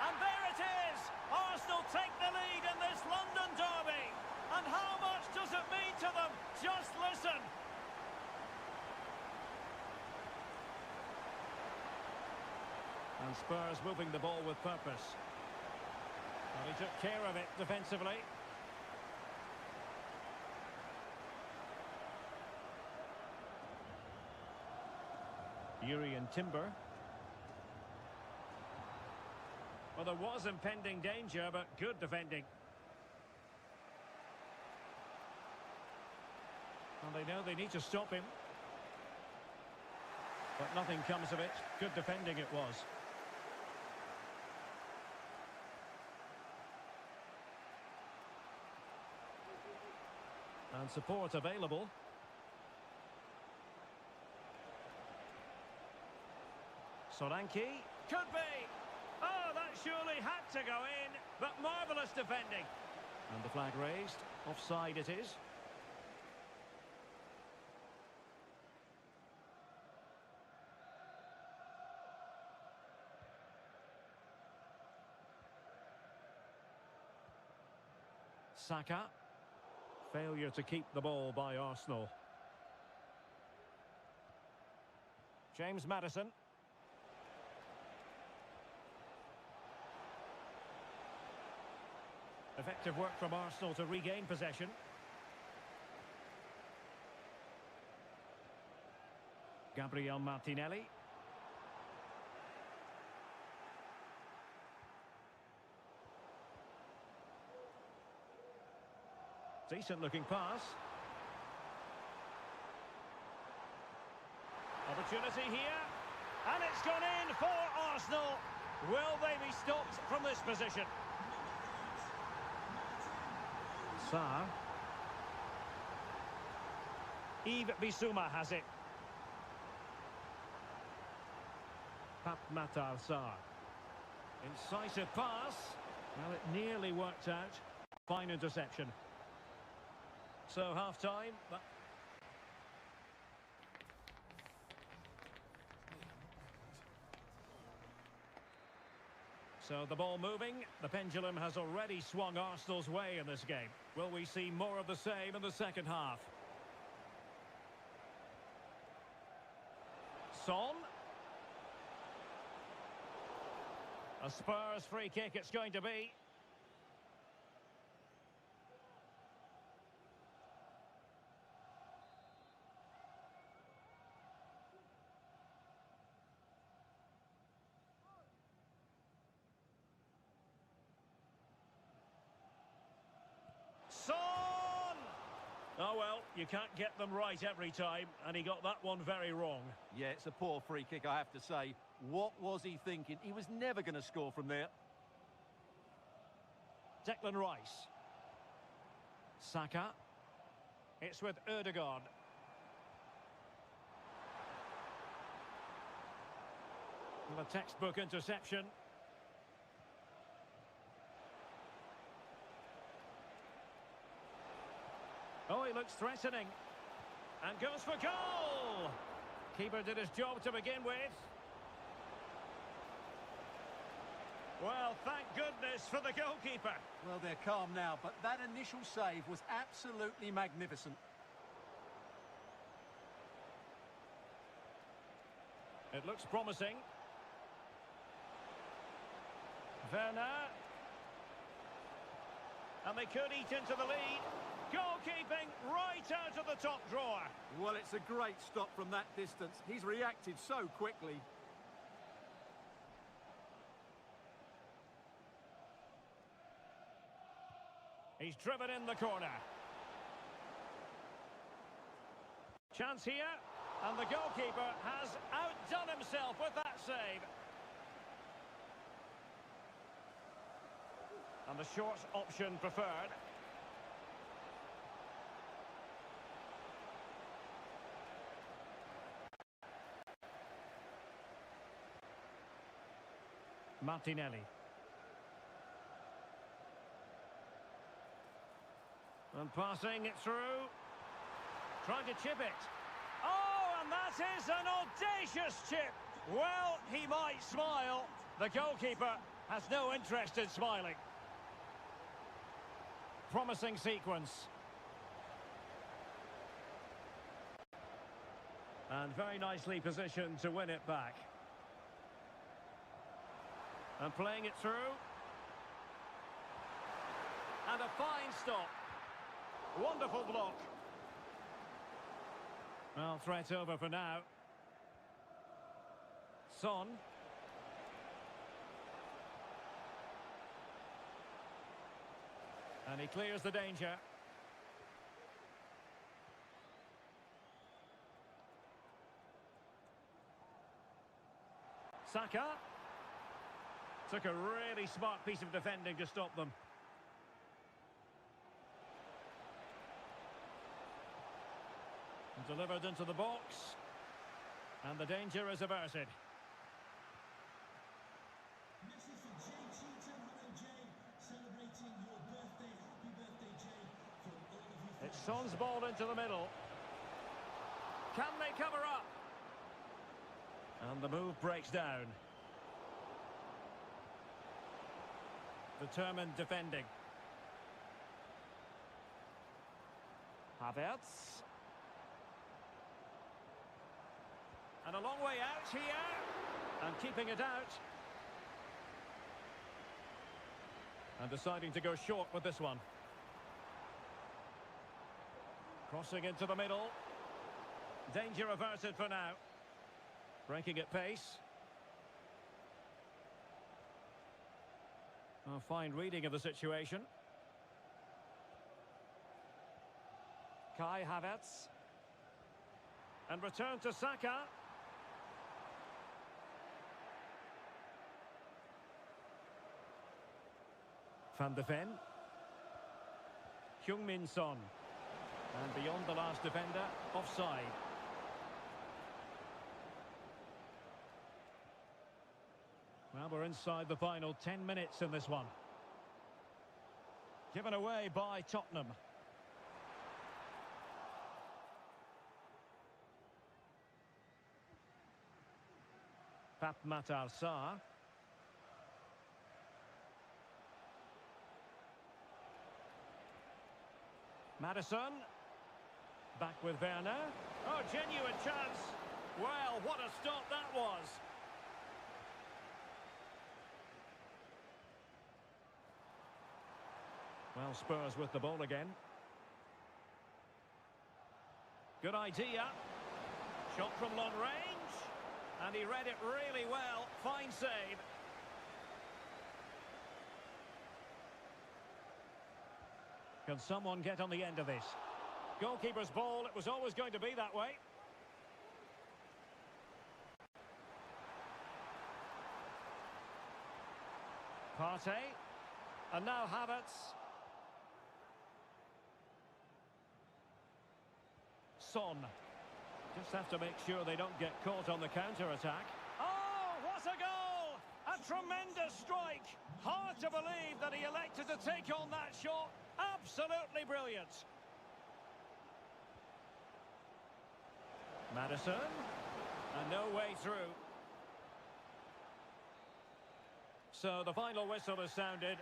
And there it is! Arsenal take the lead in this London derby. And how much does it mean to them? Just listen. And Spurs moving the ball with purpose. Well, he took care of it defensively. Urian Timber. Well, there was impending danger, but good defending. And they know they need to stop him. But nothing comes of it. Good defending it was. And support available. Solanke. Could be. Oh, that surely had to go in. But marvellous defending. And the flag raised. Offside it is. Saka. Failure to keep the ball by Arsenal. James Maddison. Effective work from Arsenal to regain possession. Gabriel Martinelli. Decent looking pass. Opportunity here. And it's gone in for Arsenal. Will they be stopped from this position? Sarr. Yves Bissouma has it. Pape Matar Sarr. Incisive pass. Well, it nearly worked out. Fine interception. So half-time, but So the ball moving. The pendulum has already swung Arsenal's way in this game. Will we see more of the same in the second half? Son. A Spurs free kick it's going to be. Son! Oh well, you can't get them right every time, and he got that one very wrong. Yeah, it's a poor free kick, I have to say. What was he thinking? He was never going to score from there. Declan Rice. Saka. It's with Ødegaard. And a textbook interception. Oh, he looks threatening. And goes for goal! Keeper did his job to begin with. Well, thank goodness for the goalkeeper. Well, they're calm now, but that initial save was absolutely magnificent. It looks promising. Werner. And they could eat into the lead. Goalkeeping right out of the top drawer. Well, it's a great stop from that distance. He's reacted so quickly. He's driven in the corner. Chance here. And the goalkeeper has outdone himself with that save. And the short option preferred. Martinelli. And passing it through. Trying to chip it. Oh, and that is an audacious chip. Well, he might smile. The goalkeeper has no interest in smiling. Promising sequence. And very nicely positioned to win it back. And playing it through. And a fine stop. Wonderful block. Well, threat over for now. Son. And he clears the danger. Saka. Took a really smart piece of defending to stop them. Delivered into the box. And the danger is averted. Message for Jay Cheatham. Hello, Jay. Celebrating your birthday. Happy birthday, Jay. From all of you. It's Son's ball into the middle. Can they cover up? And the move breaks down. Determined defending. Havertz. And a long way out here. And keeping it out. And deciding to go short with this one. Crossing into the middle. Danger averted for now. Breaking at pace. A fine reading of the situation. Kai Havertz. And return to Saka. Van de Ven. Heung-min Son. And beyond the last defender, offside. Well, we're inside the final 10 minutes in this one. Given away by Tottenham. Pape Matar Sarr. Maddison. Back with Werner. Oh, genuine chance. Well, what a stop that was. Well, Spurs with the ball again. Good idea. Shot from long range. And he read it really well. Fine save. Can someone get on the end of this? Goalkeeper's ball. It was always going to be that way. Partey. And now Havertz. Son. Just have to make sure they don't get caught on the counter-attack. Oh, what a goal! A tremendous strike! Hard to believe that he elected to take on that shot. Absolutely brilliant. Maddison. And no way through. So the final whistle has sounded.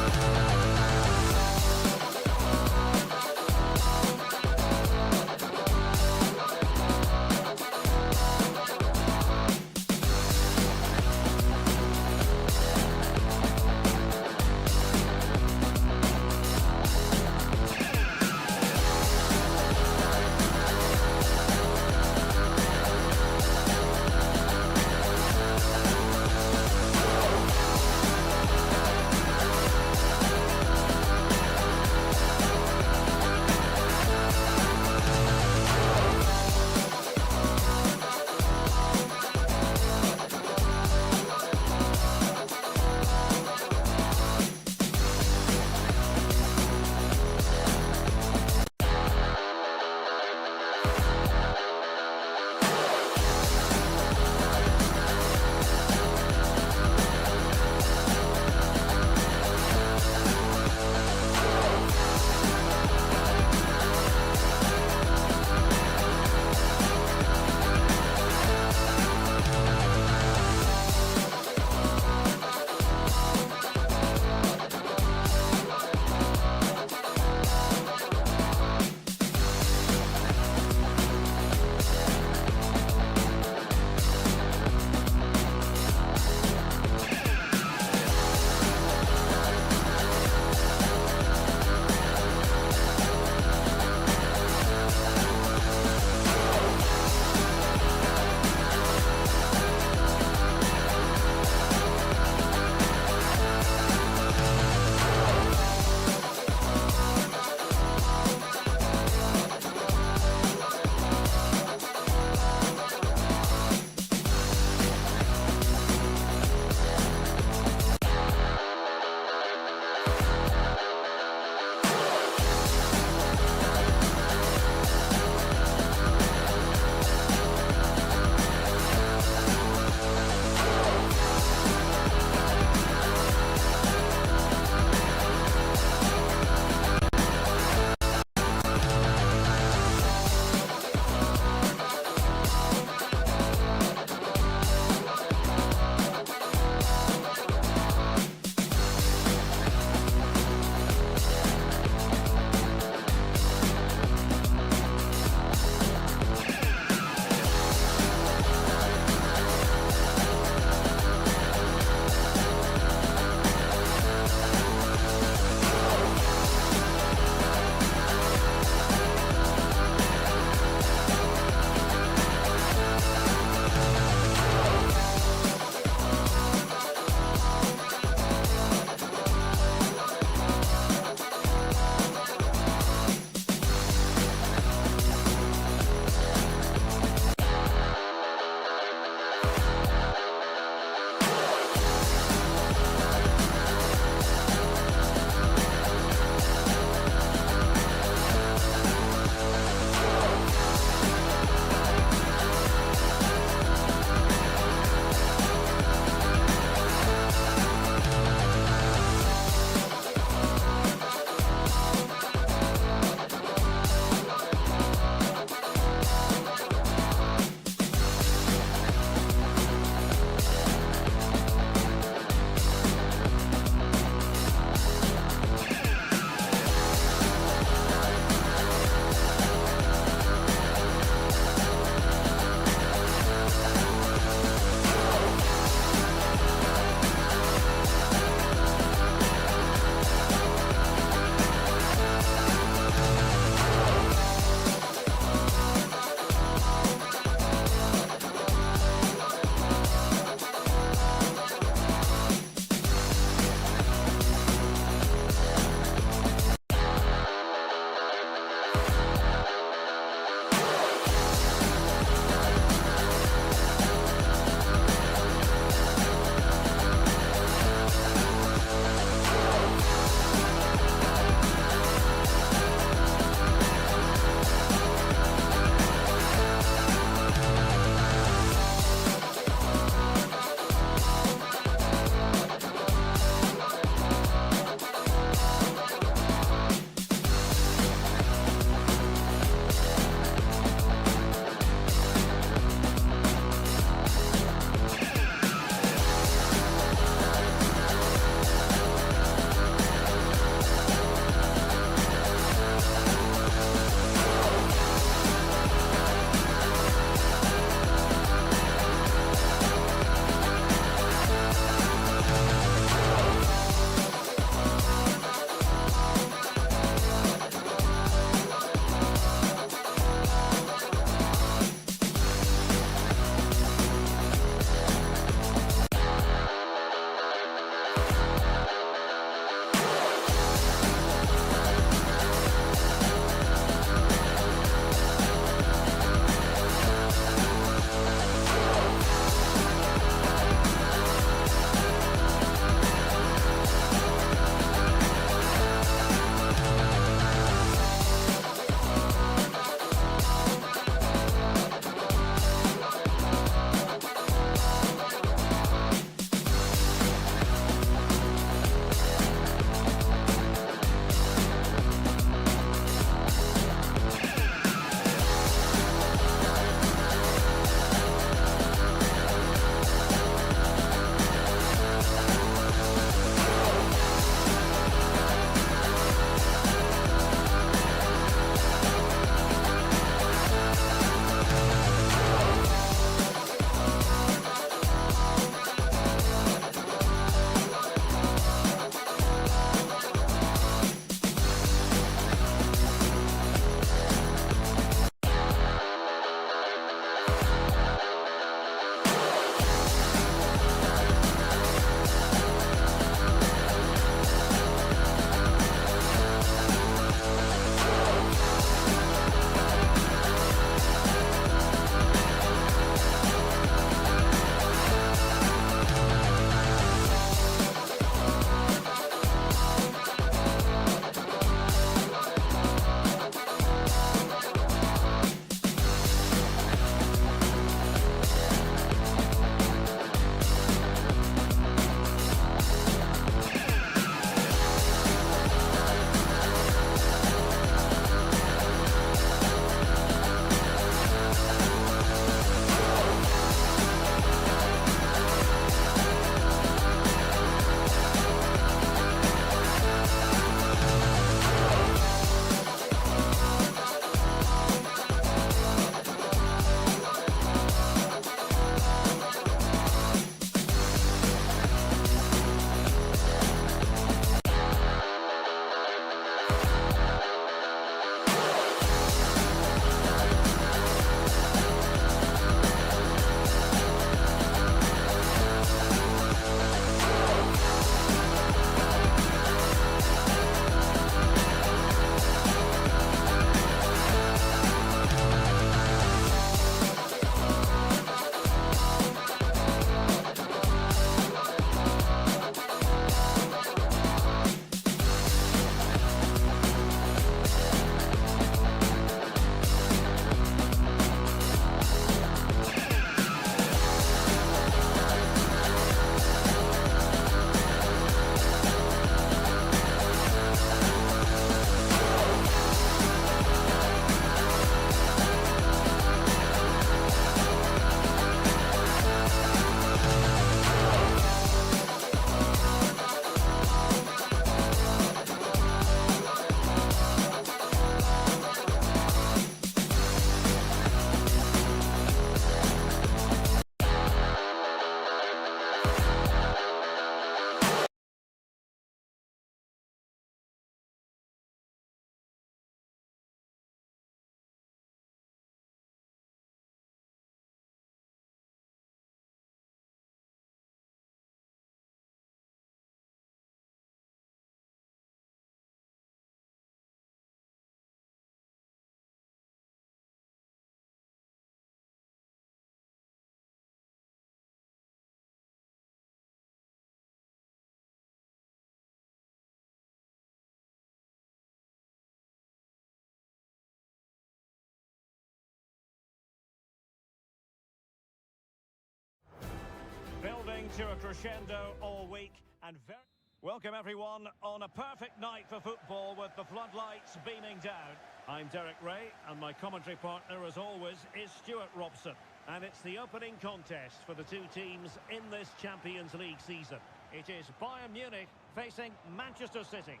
building to a crescendo all week and very... Welcome everyone on a perfect night for football with the floodlights beaming down. I'm Derek Ray and my commentary partner as always is Stuart Robson. And it's the opening contest for the two teams in this Champions League season. It is Bayern Munich facing Manchester City.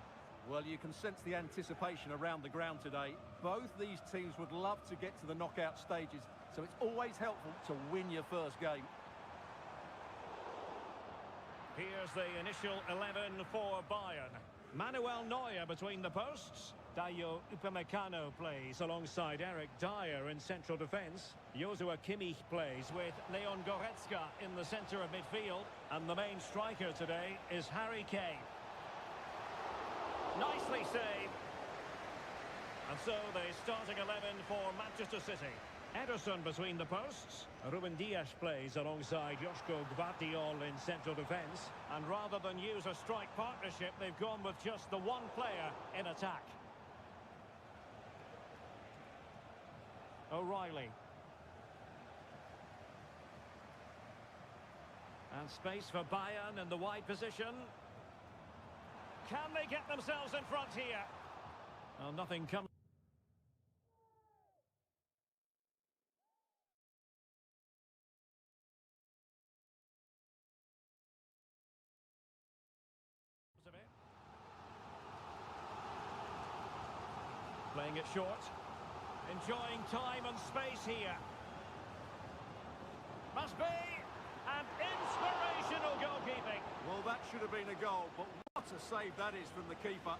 Well, you can sense the anticipation around the ground today. Both these teams would love to get to the knockout stages, so it's always helpful to win your first game. Here's the initial 11 for Bayern. Manuel Neuer between the posts. Dayo Upamecano plays alongside Eric Dyer in central defence. Joshua Kimmich plays with Leon Goretzka in the centre of midfield. And the main striker today is Harry Kane. Nicely saved. And so the starting 11 for Manchester City. Ederson between the posts. Ruben Dias plays alongside Joško Gvardiol in central defence. And rather than use a strike partnership, they've gone with just the one player in attack. O'Reilly. And space for Bayern in the wide position. Can they get themselves in front here? Well, nothing comes. Playing it short. Enjoying time and space here. Must be an inspirational goalkeeping. Well, that should have been a goal, but what a save that is from the keeper.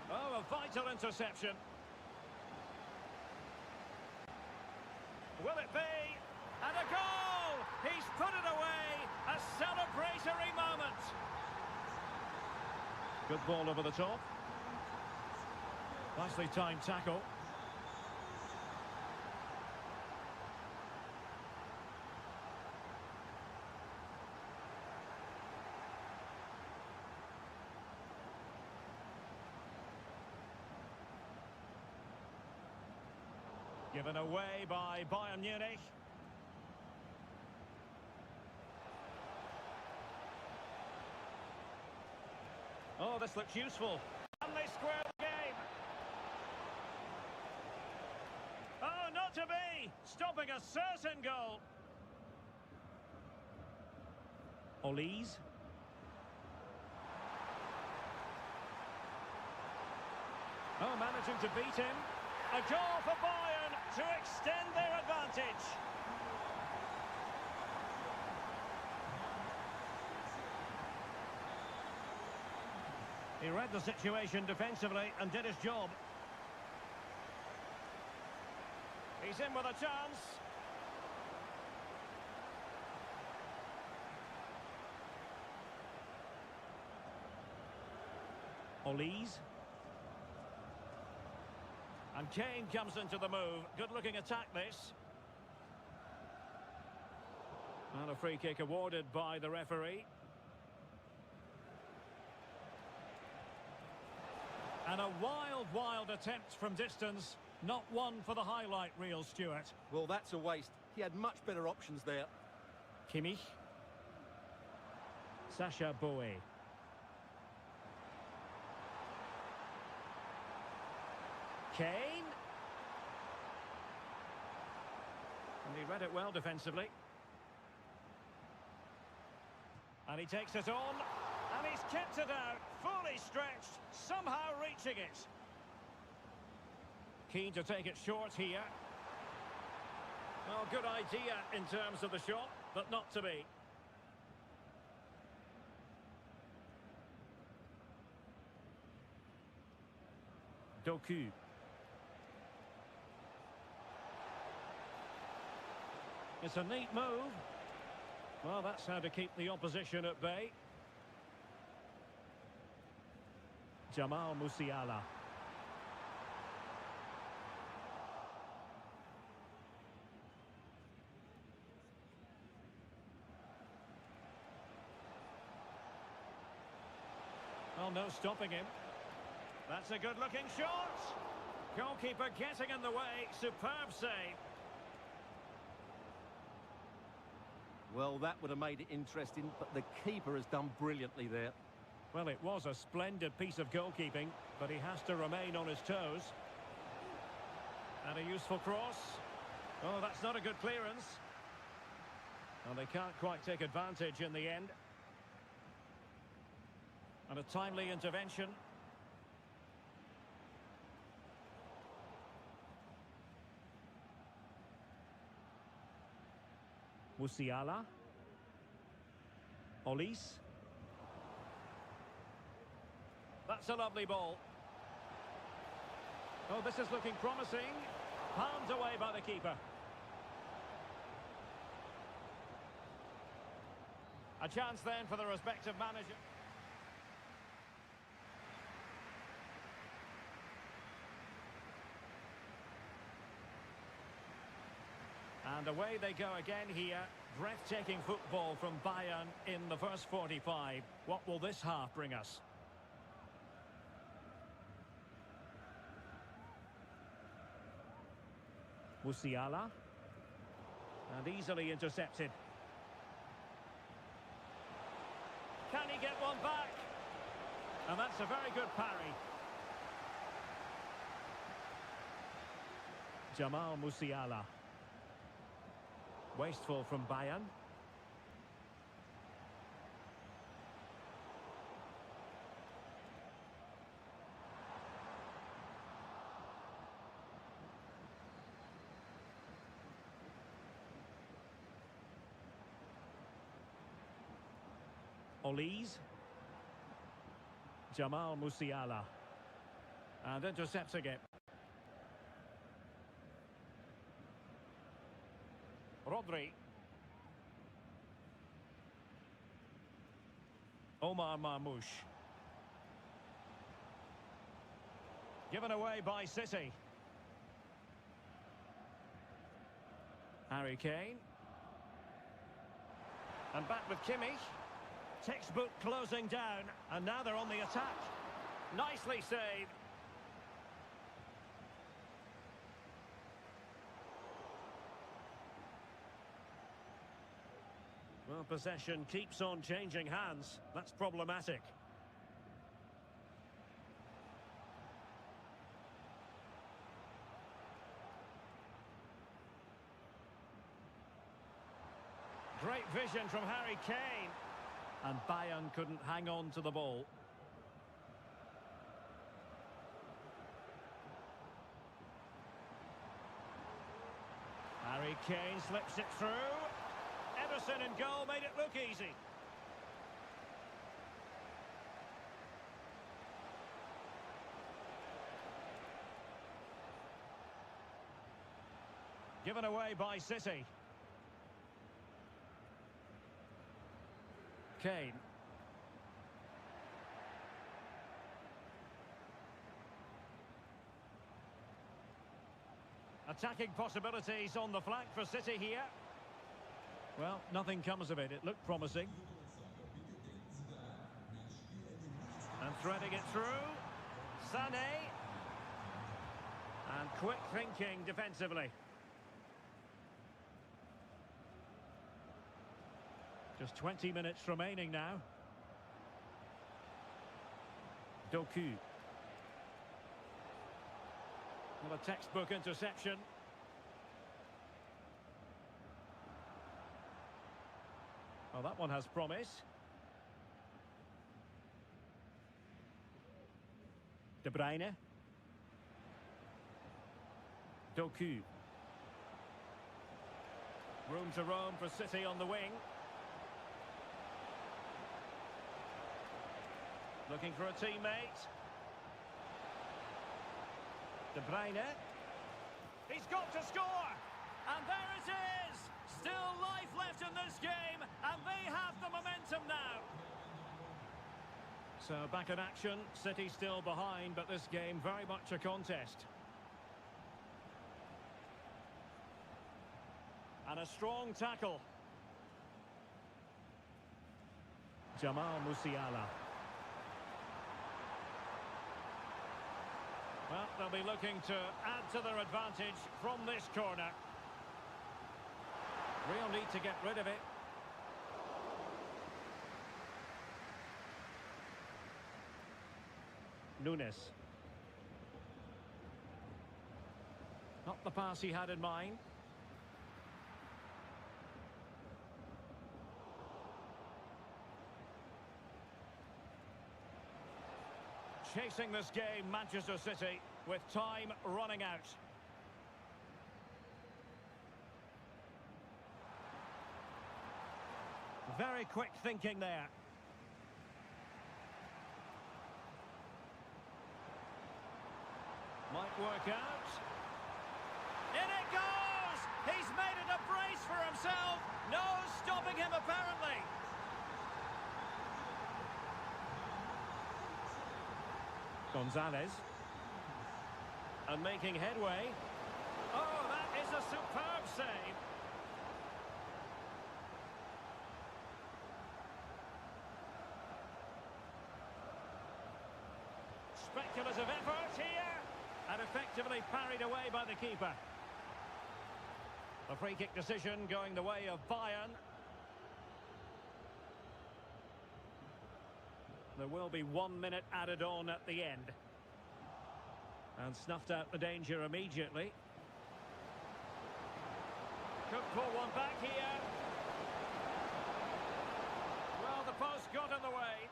Oh, a vital interception. Will it be? And a goal! He's put it away. A celebratory moment. Good ball over the top. Nicely timed tackle. Given away by Bayern Munich. Oh, this looks useful. And they square the game. Oh, not to be! Stopping a certain goal. Olise. Oh, managing to beat him. A goal for Bayern to extend their advantage. He read the situation defensively and did his job. He's in with a chance. Olise. And Kane comes into the move. Good-looking attack, this. And a free kick awarded by the referee. And a wild attempt from distance. Not one for the highlight reel, Stuart. Well, that's a waste. He had much better options there. Kimmich. Sacha Boey. Kane. And he read it well defensively. And he takes it on. And he's kept it out. Fully stretched. Somehow reaching it. Keen to take it short here. Well, good idea in terms of the shot, but not to be. Doku. It's a neat move. Well, that's how to keep the opposition at bay. Jamal Musiala. Well, no stopping him. That's a good-looking shot. Goalkeeper getting in the way. Superb save. Well, that would have made it interesting, but the keeper has done brilliantly there. Well, it was a splendid piece of goalkeeping, but he has to remain on his toes. And a useful cross. Oh, that's not a good clearance. Well, they can't quite take advantage in the end. And a timely intervention. Musiala. Olise. That's a lovely ball. Oh, this is looking promising. Palmed away by the keeper. A chance then for the respective manager. And away they go again here. Breathtaking football from Bayern in the first 45. What will this half bring us? Musiala. And easily intercepted. Can he get one back? And that's a very good parry. Jamal Musiala. Wasteful from Bayern. Olise. Jamal Musiala. And intercepts again. Rodri. Omar Marmoush. Given away by City. Harry Kane. And back with Kimmich. Textbook closing down, and now they're on the attack. Nicely saved. Well, possession keeps on changing hands. That's problematic. Great vision from Harry Kane. And Bayern couldn't hang on to the ball. Harry Kane slips it through. Ederson in goal made it look easy. Given away by City. Kane. Attacking possibilities on the flank for City here. Well, nothing comes of it. It looked promising. And threading it through. Sané. And quick thinking defensively. Just 20 minutes remaining now. Doku. Well, a textbook interception. Well, that one has promise. De Bruyne. Doku. Room to roam for City on the wing. Looking for a teammate. De Bruyne. He's got to score! And there it is! Still life left in this game, and they have the momentum now. So back in action, City still behind, but this game very much a contest. And a strong tackle. Jamal Musiala. Well, they'll be looking to add to their advantage from this corner. Real need to get rid of it. Nunes. Not the pass he had in mind. Chasing this game, Manchester City, with time running out. Very quick thinking there. Might work out. In it goes! He's made it a brace for himself. No stopping him, apparently. Gonzalez. And making headway. Oh, that is a superb save. Speculative effort here. And effectively parried away by the keeper. The free kick decision going the way of Bayern. There will be 1 minute added on at the end. And snuffed out the danger immediately. Could pull one back here. Well, the post got in the way.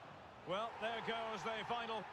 Well, there goes the final.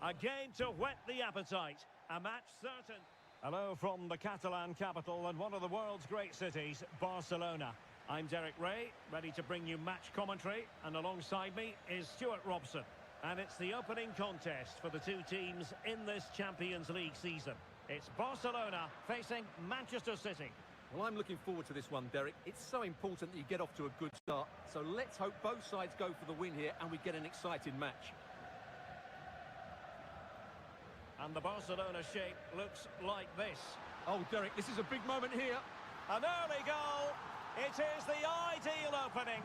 A game to whet the appetite. A match certain. Hello from the Catalan capital and one of the world's great cities, Barcelona. I'm Derek Ray, ready to bring you match commentary, and alongside me is Stuart Robson. And it's the opening contest for the two teams in this Champions League season. It's Barcelona facing Manchester City. Well, I'm looking forward to this one, Derek. It's so important that you get off to a good start. So let's hope both sides go for the win here and we get an exciting match. And the Barcelona shape looks like this. Oh, Derek, this is a big moment here. An early goal. It is the ideal opening.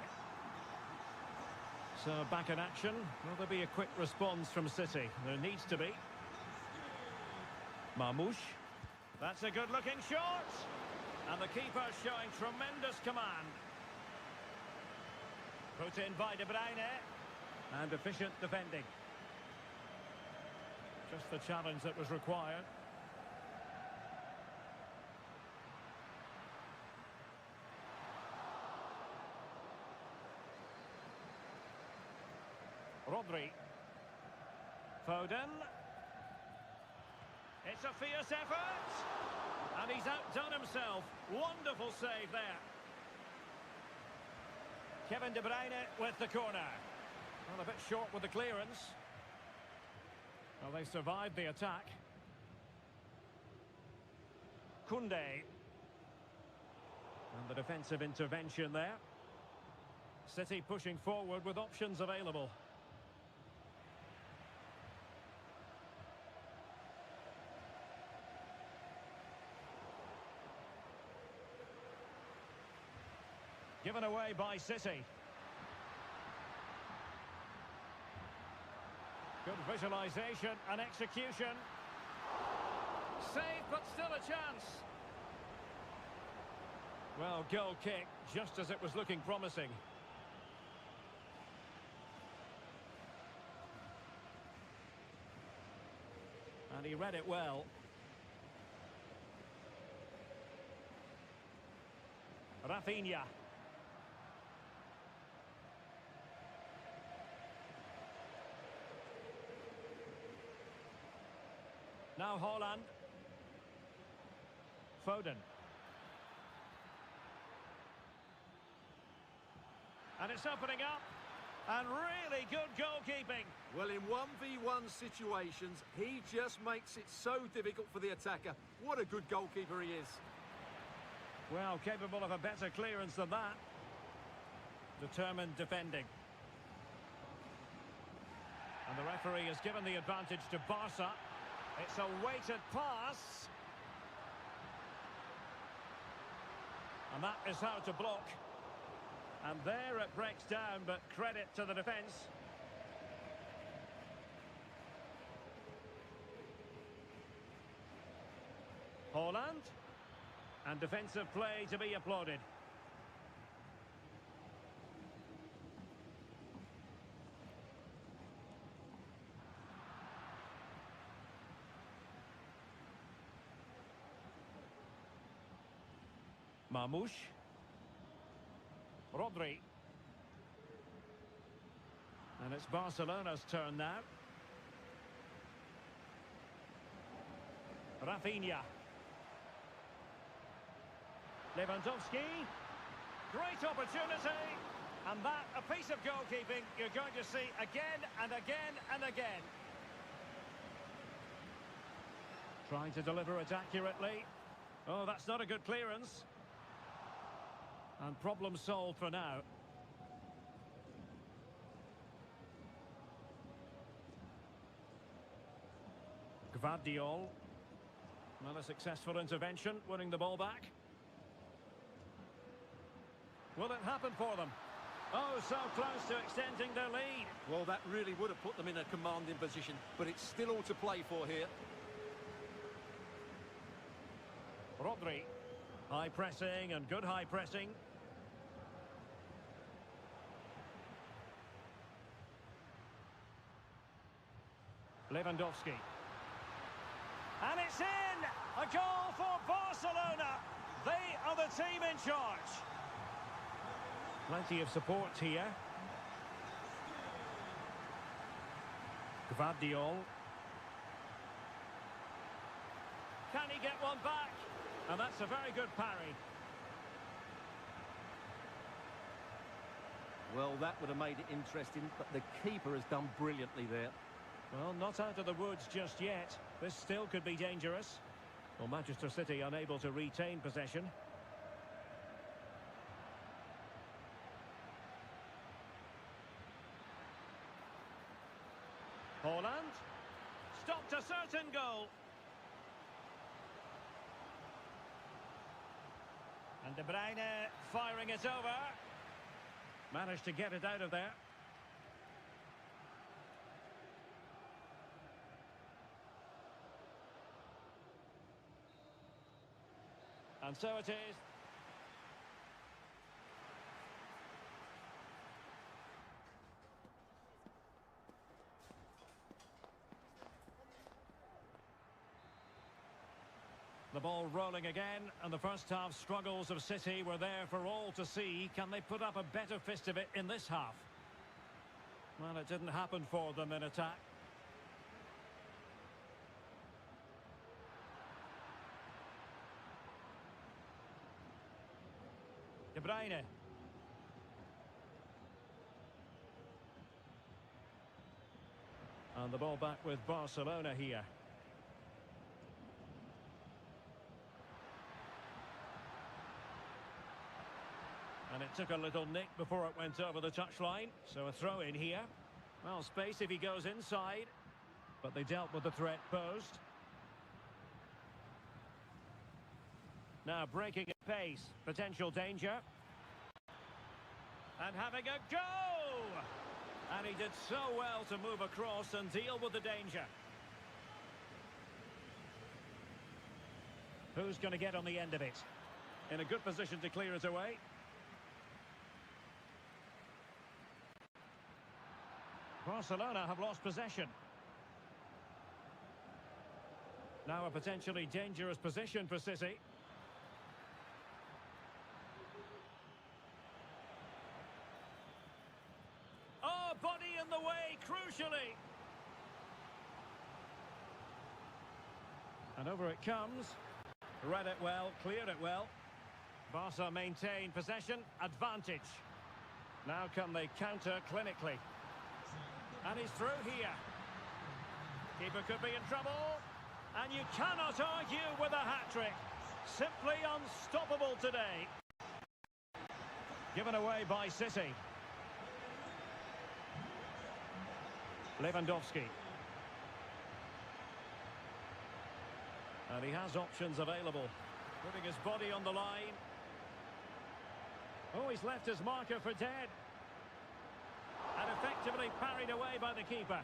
So back in action. Will there be a quick response from City? There needs to be. Marmoush. That's a good-looking shot. And the keeper showing tremendous command. Put in by De Bruyne. And efficient defending. Just the challenge that was required. Rodri. Foden. It's a fierce effort. And he's outdone himself. Wonderful save there. Kevin De Bruyne with the corner. Well, a bit short with the clearance. Well, they survived the attack. Koundé. And the defensive intervention there. City pushing forward with options available. Given away by City. Good visualisation and execution. Save, but still a chance. Well, goal kick, just as it was looking promising. And he read it well. Rafinha. Now Haaland. Foden. And it's opening up. And really good goalkeeping. Well, in 1v1 situations, he just makes it so difficult for the attacker. What a good goalkeeper he is. Well, capable of a better clearance than that. Determined defending. And the referee has given the advantage to Barca. It's a weighted pass. And that is how to block. And there it breaks down, but credit to the defence. Haaland. And defensive play to be applauded. Marmoush. Rodri. And it's Barcelona's turn now. Rafinha. Lewandowski. Great opportunity. And that, a piece of goalkeeping you're going to see again and again and again. Trying to deliver it accurately. Oh, that's not a good clearance. And problem solved for now. Gvardiol. Well, a successful intervention, winning the ball back. Will it happen for them? Oh, so close to extending their lead. Well, that really would have put them in a commanding position, but it's still all to play for here. Rodri. High pressing and good high pressing. Lewandowski. And it's in! A goal for Barcelona! They are the team in charge. Plenty of support here. Gvardiol. Can he get one back? And that's a very good parry. Well, that would have made it interesting, but the keeper has done brilliantly there. Well, not out of the woods just yet. This still could be dangerous. Well, Manchester City unable to retain possession. Holland. Stopped a certain goal. And De Bruyne firing it over. Managed to get it out of there. And so it is. The ball rolling again, and the first half struggles of City were there for all to see. Can they put up a better fist of it in this half? Well, it didn't happen for them in attack. De Bruyne. And the ball back with Barcelona here. And it took a little nick before it went over the touchline. So a throw in here. Well, space if he goes inside. But they dealt with the threat posed. Now breaking at pace. Potential danger. And having a go! And he did so well to move across and deal with the danger. Who's going to get on the end of it? In a good position to clear it away. Barcelona have lost possession. Now a potentially dangerous position for City. Oh, body in the way, crucially. And over it comes. Read it well, cleared it well. Barca maintain possession, advantage. Now can they counter clinically? And he's through here. Keeper could be in trouble. And you cannot argue with a hat-trick. Simply unstoppable today. Given away by City. Lewandowski. And he has options available. Putting his body on the line. Oh, he's left his marker for dead. And effectively parried away by the keeper.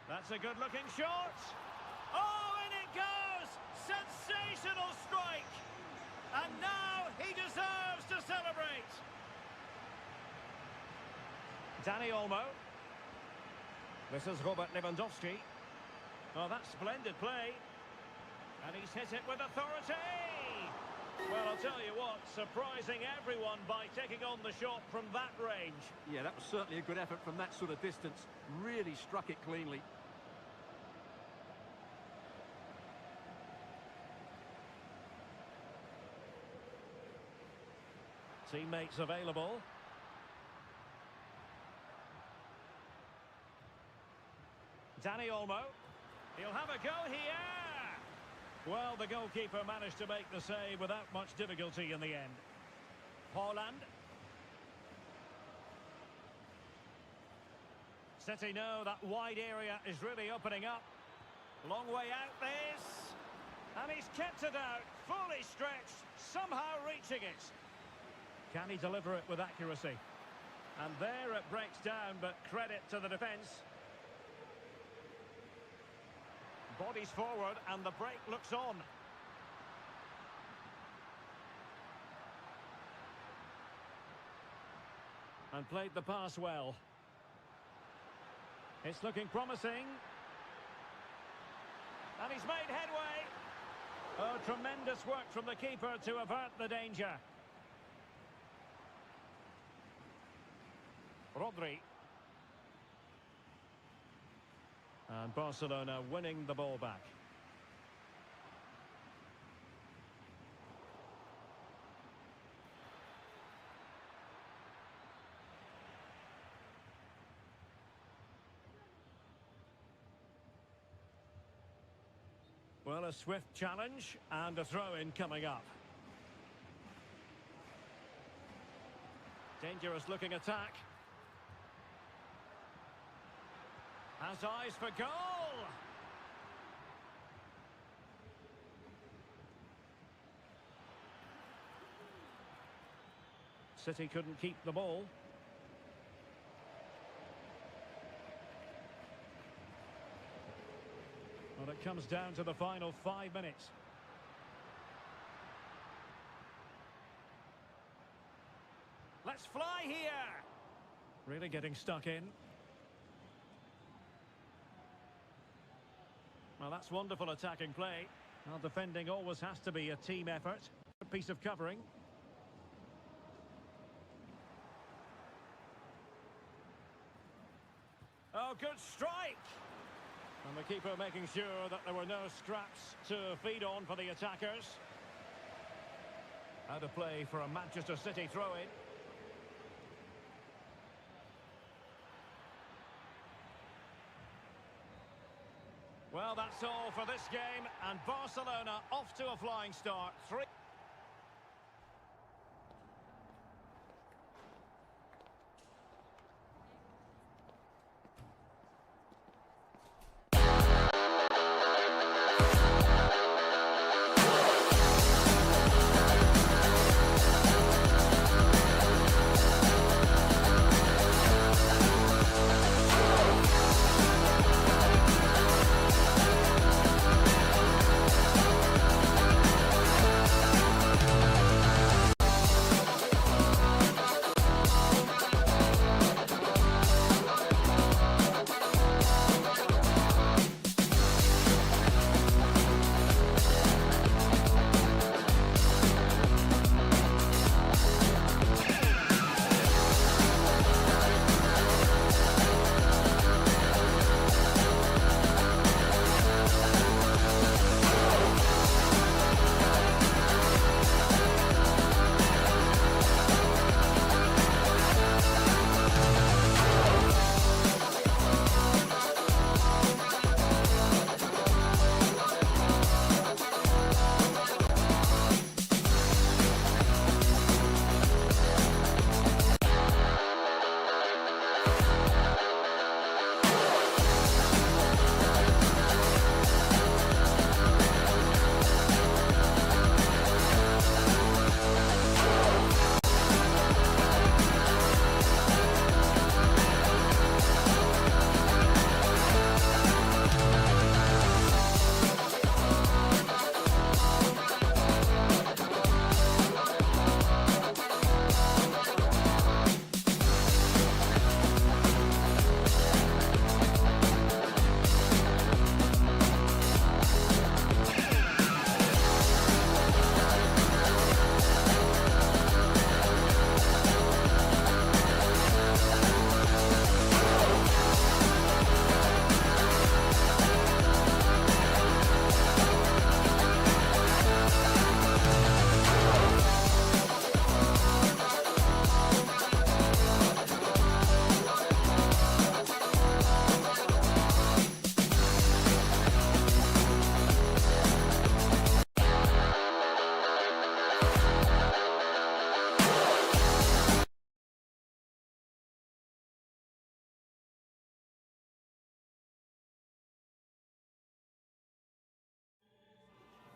That's a good-looking shot. Oh, and it goes! Sensational strike! And now he deserves to celebrate. Dani Olmo. This is Robert Lewandowski. Oh, that's splendid play. And he's hit it with authority. Well, I'll tell you what, surprising everyone by taking on the shot from that range. Yeah, that was certainly a good effort from that sort of distance. Really struck it cleanly. Teammates available. Dani Olmo. He'll have a go here. Well, the goalkeeper managed to make the save without much difficulty in the end. Holland. City know that wide area is really opening up. Long way out this. And he's kept it out, fully stretched, somehow reaching it. Can he deliver it with accuracy? And there it breaks down, but credit to the defence. Bodies forward and the break looks on. And played the pass well. It's looking promising. And he's made headway. Oh, tremendous work from the keeper to avert the danger. Rodri. And Barcelona winning the ball back. Well, a swift challenge and a throw-in coming up. Dangerous looking attack. Has eyes for goal. City couldn't keep the ball. Well, it comes down to the final 5 minutes. Let's fly here. Really getting stuck in. Well, that's wonderful attacking play. Well, defending always has to be a team effort. A piece of covering. Oh, good strike! And the keeper making sure that there were no scraps to feed on for the attackers. Out of play for a Manchester City throw-in. Well, that's all for this game, and Barcelona off to a flying start. 3.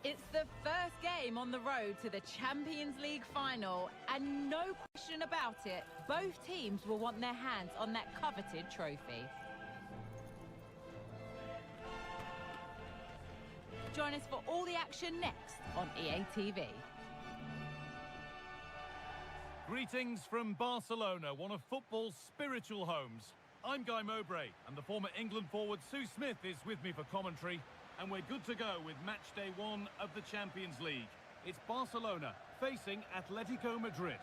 It's the first game on the road to the Champions League final, and no question about it, both teams will want their hands on that coveted trophy. Join us for all the action next on EA TV. Greetings from Barcelona, one of football's spiritual homes. I'm Guy Mowbray, and the former England forward Sue Smith is with me for commentary. And we're good to go with match day 1 of the Champions League. It's Barcelona facing Atletico Madrid.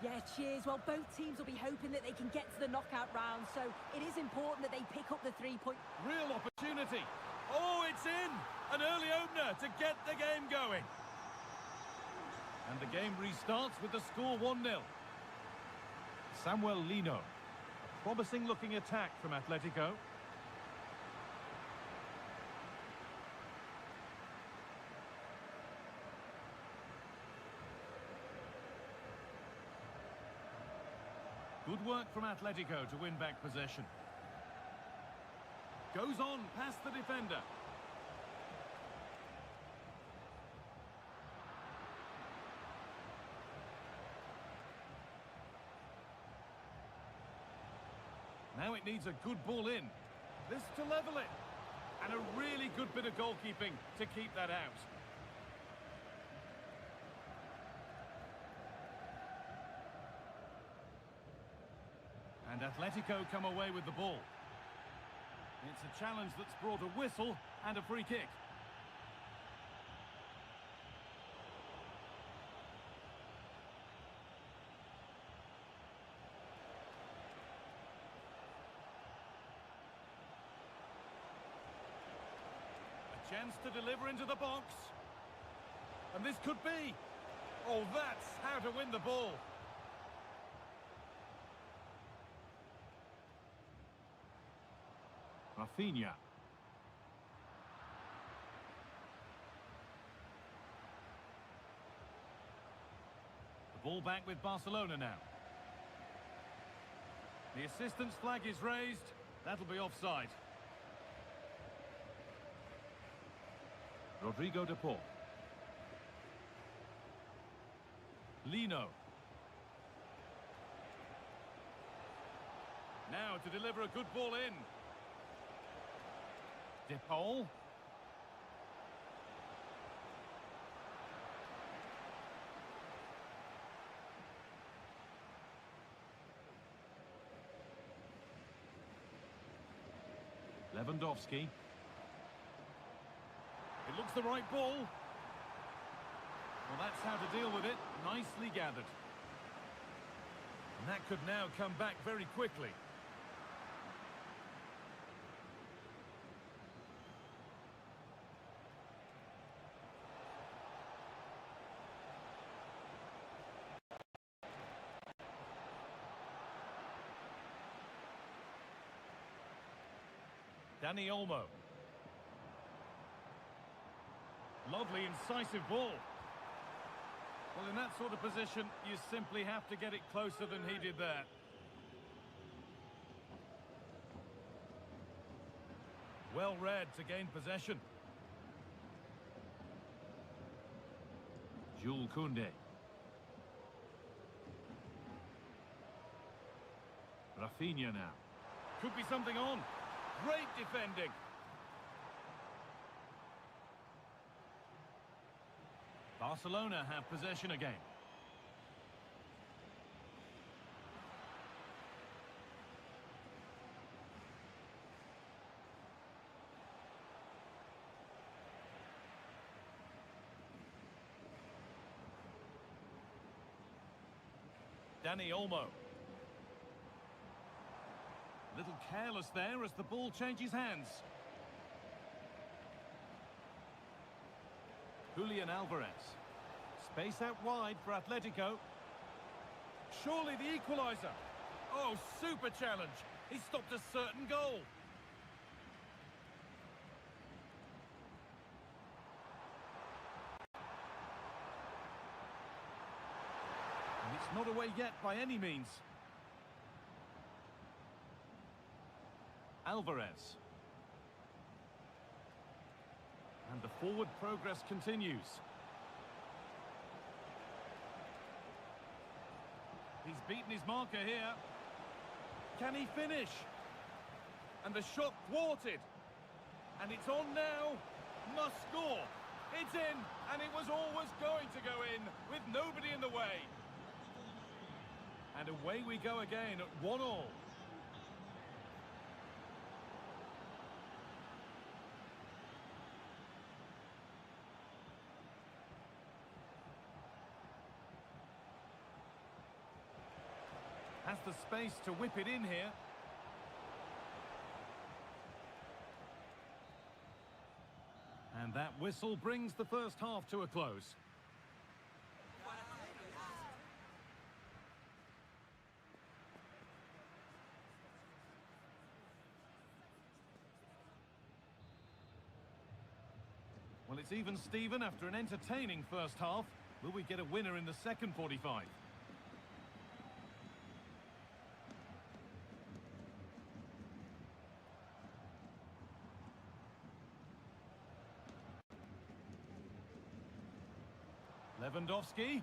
Yeah, cheers. Well, both teams will be hoping that they can get to the knockout round, so it is important that they pick up the 3-point. Real opportunity. Oh, it's in! An early opener to get the game going. And the game restarts with the score 1-0. Samuel Lino. A promising-looking attack from Atletico. Good work from Atletico to win back possession. Goes on past the defender. Now it needs a good ball in. This to level it. And a really good bit of goalkeeping to keep that out. And Atletico come away with the ball. It's a challenge that's brought a whistle and a free kick. A chance to deliver into the box. And this could be. Oh, that's how to win the ball. Rafinha. The ball back with Barcelona now. The assistant's flag is raised. That'll be offside. Rodrigo de Paul. Lino. Now to deliver a good ball in. De Paul. Lewandowski. It looks the right ball. Well, that's how to deal with it. Nicely gathered. And that could now come back very quickly. Dani Olmo. Lovely, incisive ball. Well, in that sort of position, you simply have to get it closer than he did there. Well read to gain possession. Jules Koundé. Rafinha now. Could be something on. Great defending. Barcelona have possession again. Dani Olmo. Little careless there as the ball changes hands. Julian Alvarez. Space out wide for Atletico. Surely the equaliser. Oh, super challenge. He stopped a certain goal. And it's not away yet by any means. Alvarez. And the forward progress continues. He's beaten his marker here. Can he finish? And the shot thwarted. And it's on now. Must score. It's in, and it was always going to go in with nobody in the way. And away we go again at 1-1. Has the space to whip it in here. And that whistle brings the first half to a close. Well, it's even Steven after an entertaining first half. Will we get a winner in the second 45? Lewandowski.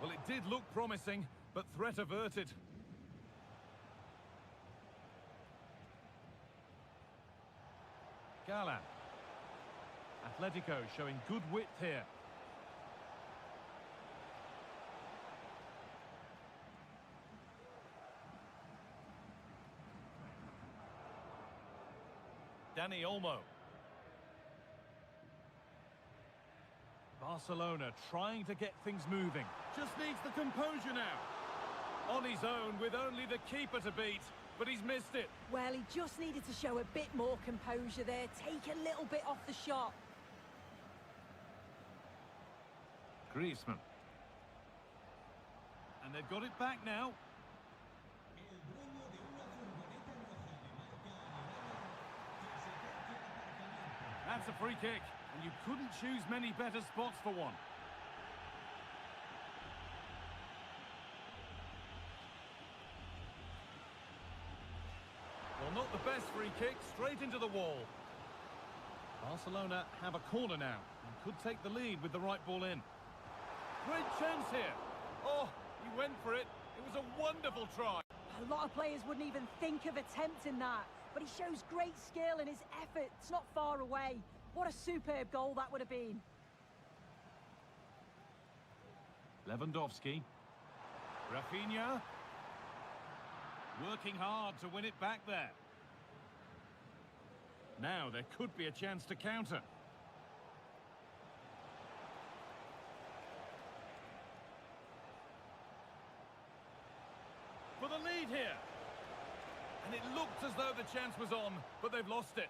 Well, it did look promising, but threat averted. Gala. Atletico showing good width here. Dani Olmo. Barcelona trying to get things moving. Just needs the composure now. On his own with only the keeper to beat, but he's missed it. Well, he just needed to show a bit more composure there, take a little bit off the shot. Griezmann. And they've got it back now. That's a free kick, and you couldn't choose many better spots for one. Well, not the best free kick, straight into the wall. Barcelona have a corner now, and could take the lead with the right ball in. Great chance here. Oh, he went for it. It was a wonderful try. A lot of players wouldn't even think of attempting that, but he shows great skill in his effort. It's not far away. What a superb goal that would have been. Lewandowski. Rafinha. Working hard to win it back there. Now there could be a chance to counter. For the lead here. And it looked as though the chance was on, but they've lost it.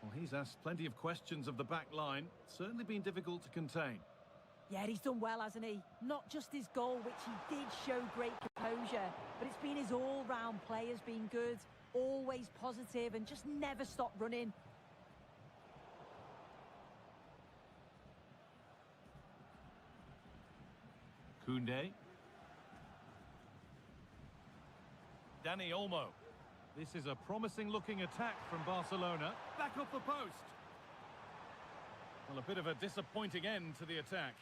Well, he's asked plenty of questions of the back line. Certainly been difficult to contain. Yeah, he's done well, hasn't he? Not just his goal, which he did show great composure, but it's been his all-round play has been good, always positive and just never stopped running. Koundé. Dani Olmo. This is a promising-looking attack from Barcelona. Back off the post. Well, a bit of a disappointing end to the attack.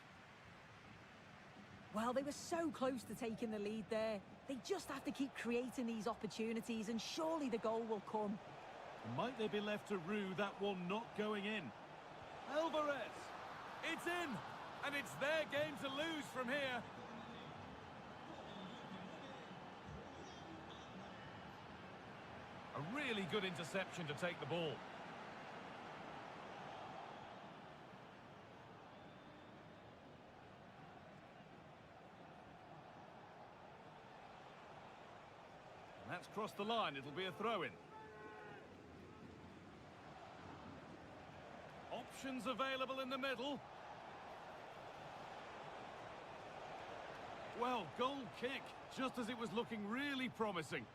Well, they were so close to taking the lead there. They just have to keep creating these opportunities, and surely the goal will come. Might they be left to rue that one not going in? Alvarez. It's in, and it's their game to lose from here. A really good interception to take the ball. And that's crossed the line. It'll be a throw-in. Options available in the middle. Well, goal kick, just as it was looking really promising.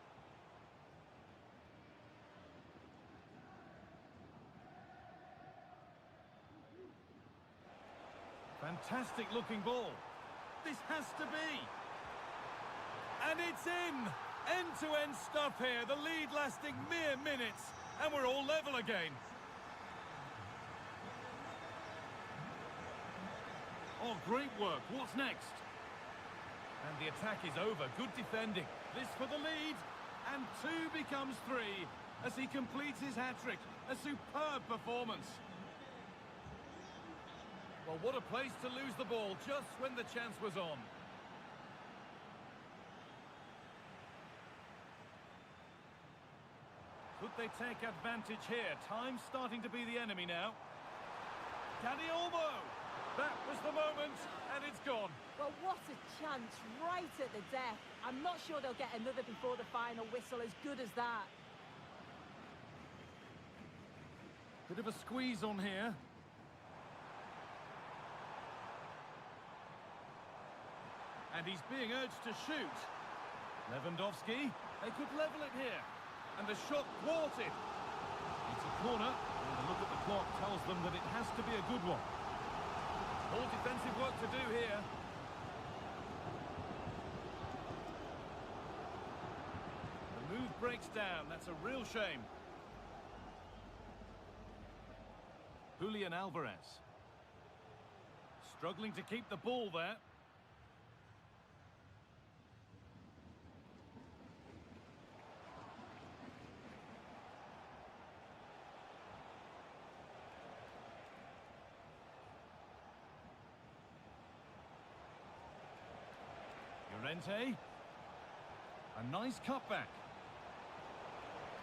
Fantastic looking ball. This has to be. And it's in. End-to-end stuff here. The lead lasting mere minutes. And we're all level again. Oh, great work. What's next? And the attack is over. Good defending. This for the lead. And 2 becomes 3 as he completes his hat-trick. A superb performance. Well, what a place to lose the ball just when the chance was on. Could they take advantage here? Time's starting to be the enemy now. Dani Olmo! That was the moment, and it's gone. Well, what a chance right at the death. I'm not sure they'll get another before the final whistle as good as that. Bit of a squeeze on here. And he's being urged to shoot. Lewandowski, they could level it here. And the shot thwarted. It's a corner, and the look at the clock tells them that it has to be a good one. All defensive work to do here. The move breaks down. That's a real shame. Julian Alvarez. Struggling to keep the ball there. Llorente. A nice cutback.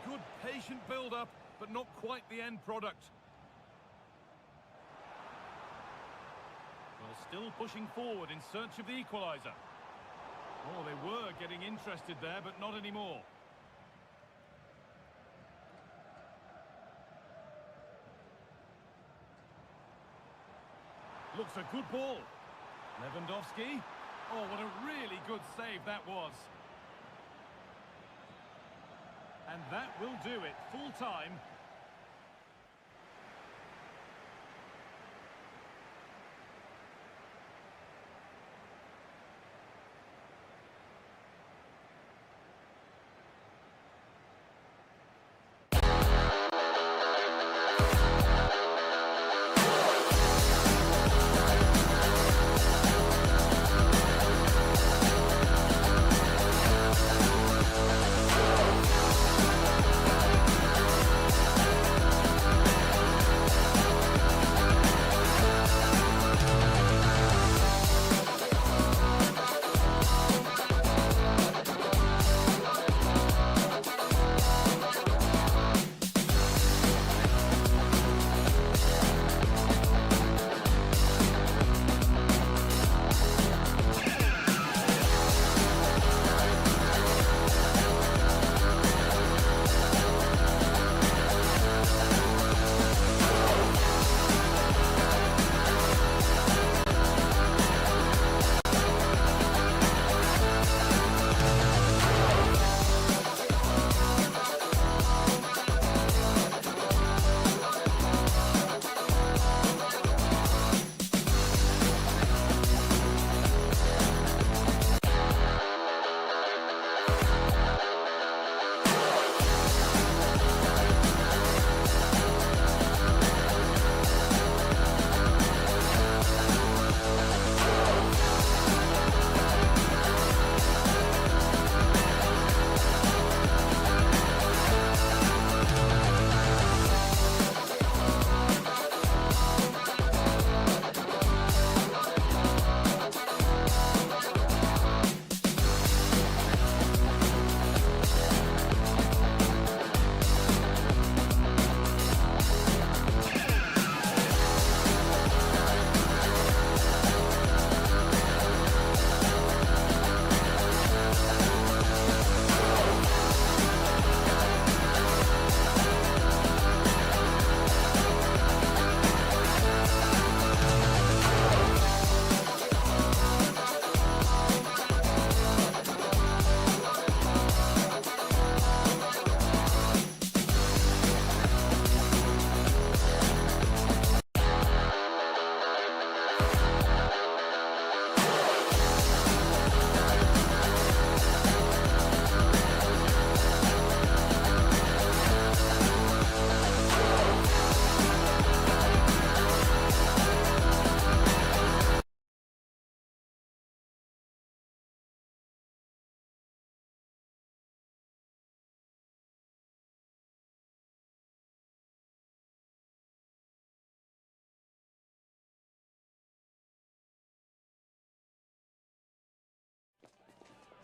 Good patient build-up, but not quite the end product. Well, still pushing forward in search of the equaliser. Oh, they were getting interested there, but not anymore. Looks a good ball. Lewandowski. Oh, what a really good save that was. And that will do it. Full time.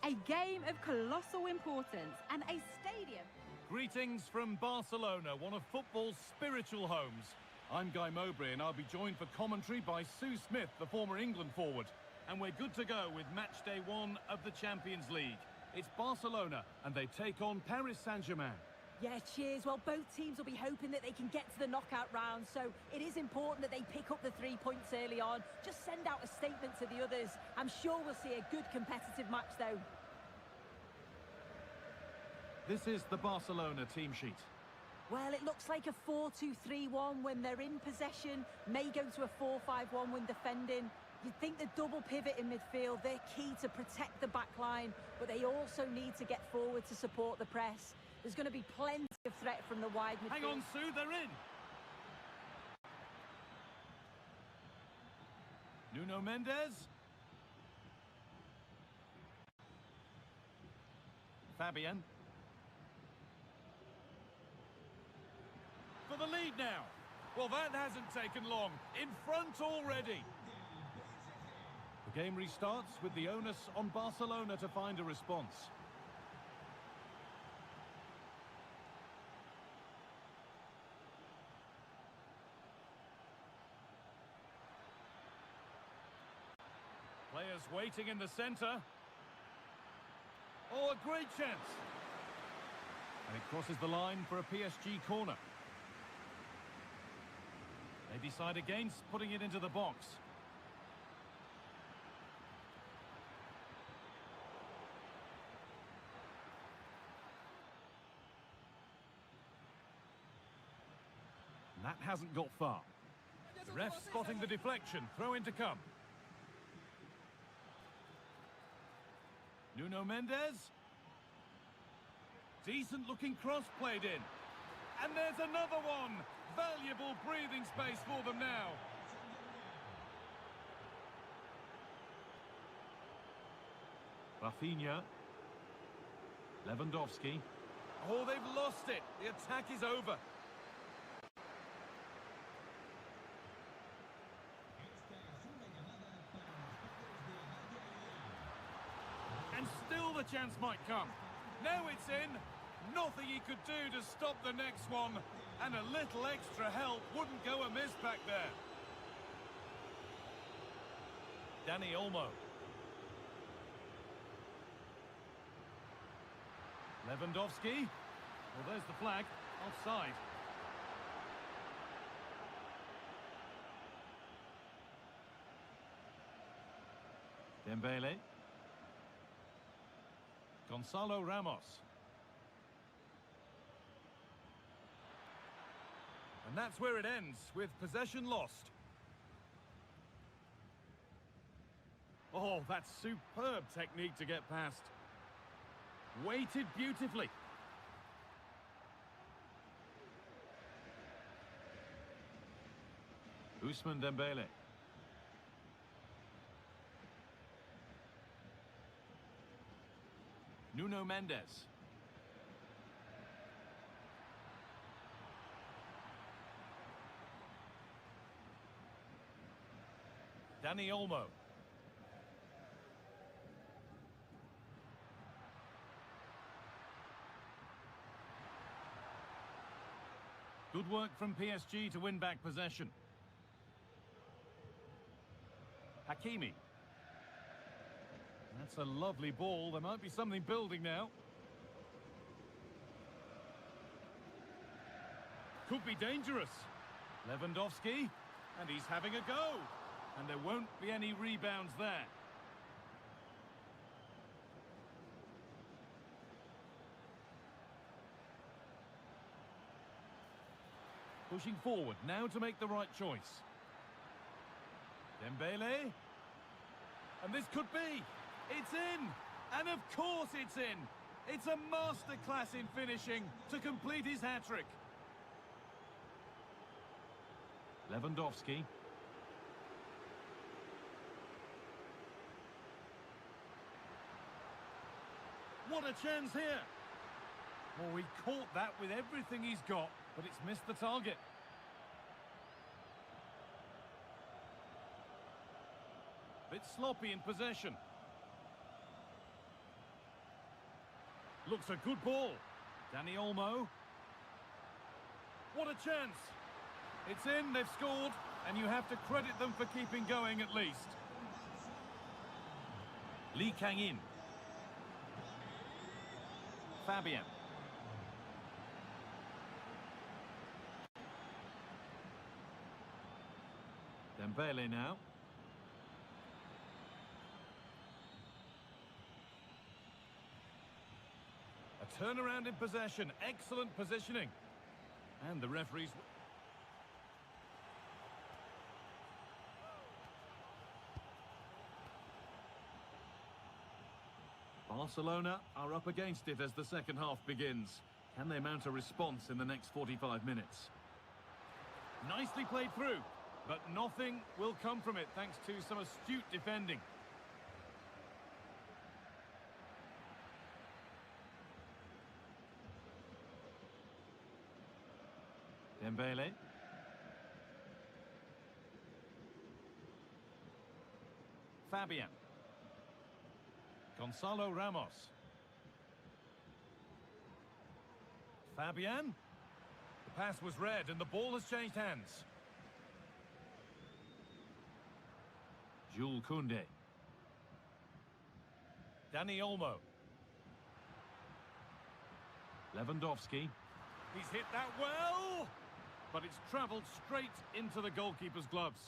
A game of colossal importance and a stadium. Greetings from Barcelona, one of football's spiritual homes. I'm Guy Mowbray and I'll be joined for commentary by Sue Smith, the former England forward. And we're good to go with match day 1 of the Champions League. It's Barcelona and they take on Paris Saint-Germain. Yeah, cheers. Well, both teams will be hoping that they can get to the knockout round, so it is important that they pick up the 3 points early on. Just send out a statement to the others. I'm sure we'll see a good competitive match, though. This is the Barcelona team sheet. Well, it looks like a 4-2-3-1 when they're in possession. May go to a 4-5-1 when defending. You'd think the double pivot in midfield, they're key to protect the back line, but they also need to get forward to support the press. There's going to be plenty of threat from the wide midfield. Hang on, Sue, they're in. Nuno Mendes. Fabian. For the lead now. Well, that hasn't taken long. In front already. The game restarts with the onus on Barcelona to find a response. Players waiting in the centre. Oh, a great chance. And it crosses the line for a PSG corner. They decide against putting it into the box. And that hasn't got far. The ref spotting the deflection. Throw in to come. Nuno Mendes. Decent looking cross played in. And there's another one. Valuable breathing space for them now. Rafinha. Lewandowski. Oh, they've lost it. The attack is over. And still the chance might come. Now it's in. Nothing he could do to stop the next one. And a little extra help wouldn't go amiss back there. Dani Olmo. Lewandowski. Well, there's the flag. Offside. Dembele. Gonzalo Ramos. And that's where it ends, with possession lost. Oh, that's superb technique to get past. Weighted beautifully. Ousmane Dembele. Nuno Mendes. Dani Olmo. Good work from PSG to win back possession. Hakimi. That's a lovely ball. There might be something building now. Could be dangerous. Lewandowski. And he's having a go. And there won't be any rebounds there. Pushing forward now to make the right choice. Dembele. And this could be. It's in. And of course it's in. It's a masterclass in finishing to complete his hat-trick. Lewandowski. What a chance here. Well, he caught that with everything he's got, but it's missed the target. Bit sloppy in possession. Looks a good ball. Dani Olmo. What a chance. It's in, they've scored, and you have to credit them for keeping going at least. Lee Kang-in. Fabian. Dembele now. A turnaround in possession. Excellent positioning. And the referees... Barcelona are up against it as the second half begins. Can they mount a response in the next 45 minutes? Nicely played through. But nothing will come from it thanks to some astute defending. Dembele. Fabian. Gonzalo Ramos. Fabian. The pass was read and the ball has changed hands. Jules Koundé. Dani Olmo. Lewandowski. He's hit that well, but it's travelled straight into the goalkeeper's gloves.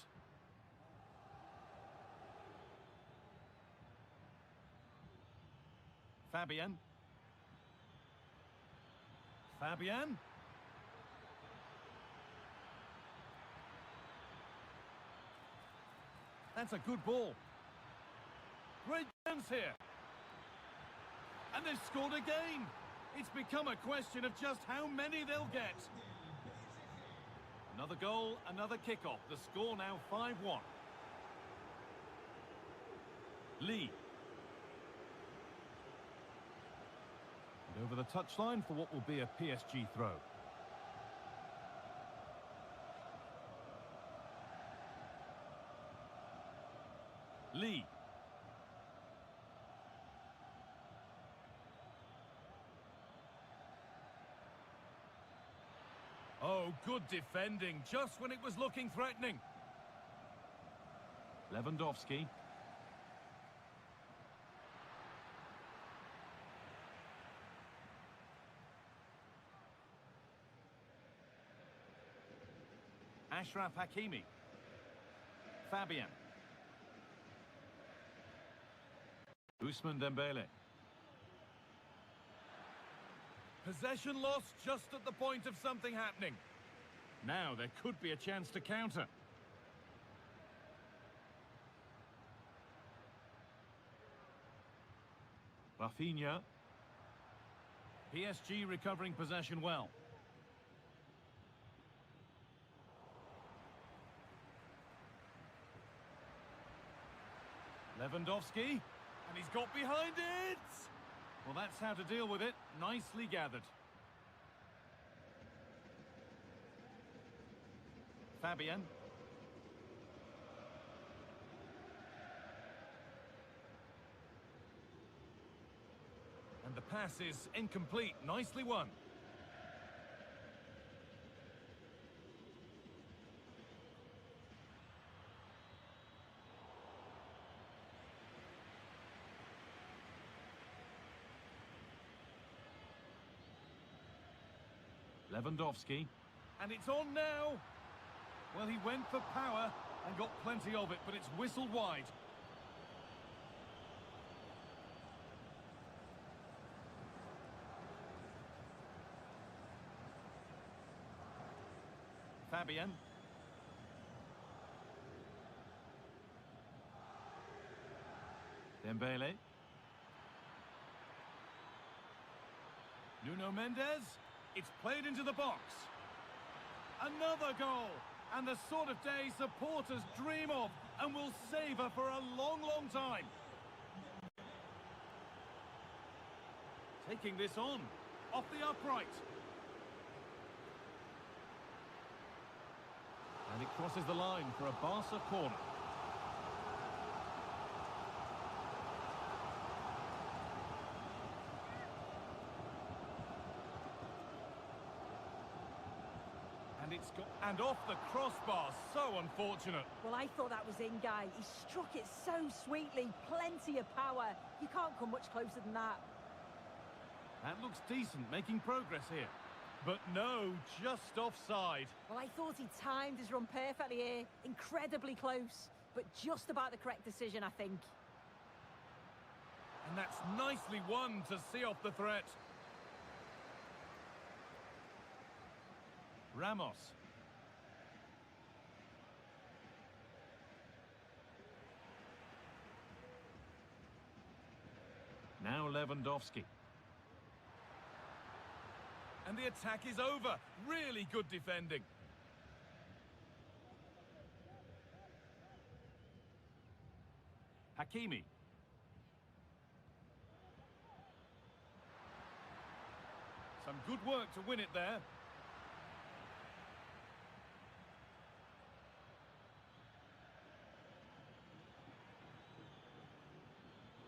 Fabian. Fabian. That's a good ball. Great chance here. And they've scored again. It's become a question of just how many they'll get. Another goal, another kickoff. The score now 5-1. Lee. And over the touchline for what will be a PSG throw. Lee. Oh, good defending, just when it was looking threatening. Lewandowski. Achraf Hakimi. Fabian. Ousmane Dembele. Possession lost just at the point of something happening. Now there could be a chance to counter. Rafinha. PSG recovering possession well. Lewandowski, and he's got behind it! Well, that's how to deal with it. Nicely gathered. Fabian. And the pass is incomplete. Nicely won. Lewandowski. And it's on now. Well, he went for power and got plenty of it, but it's whistled wide. Fabian. Dembele. Nuno Mendes. It's played into the box. Another goal. And the sort of day supporters dream of and will savour for a long, long time. Taking this on. Off the upright. And it crosses the line for a Barca corner. And off the crossbar, so unfortunate. Well, I thought that was in, Guy. He struck it so sweetly, plenty of power. You can't come much closer than that. That looks decent, making progress here. But no, just offside. Well, I thought he timed his run perfectly here. Incredibly close, but just about the correct decision, I think. And that's nicely won to see off the threat. Ramos. Now Lewandowski. And the attack is over. Really good defending. Hakimi. Some good work to win it there.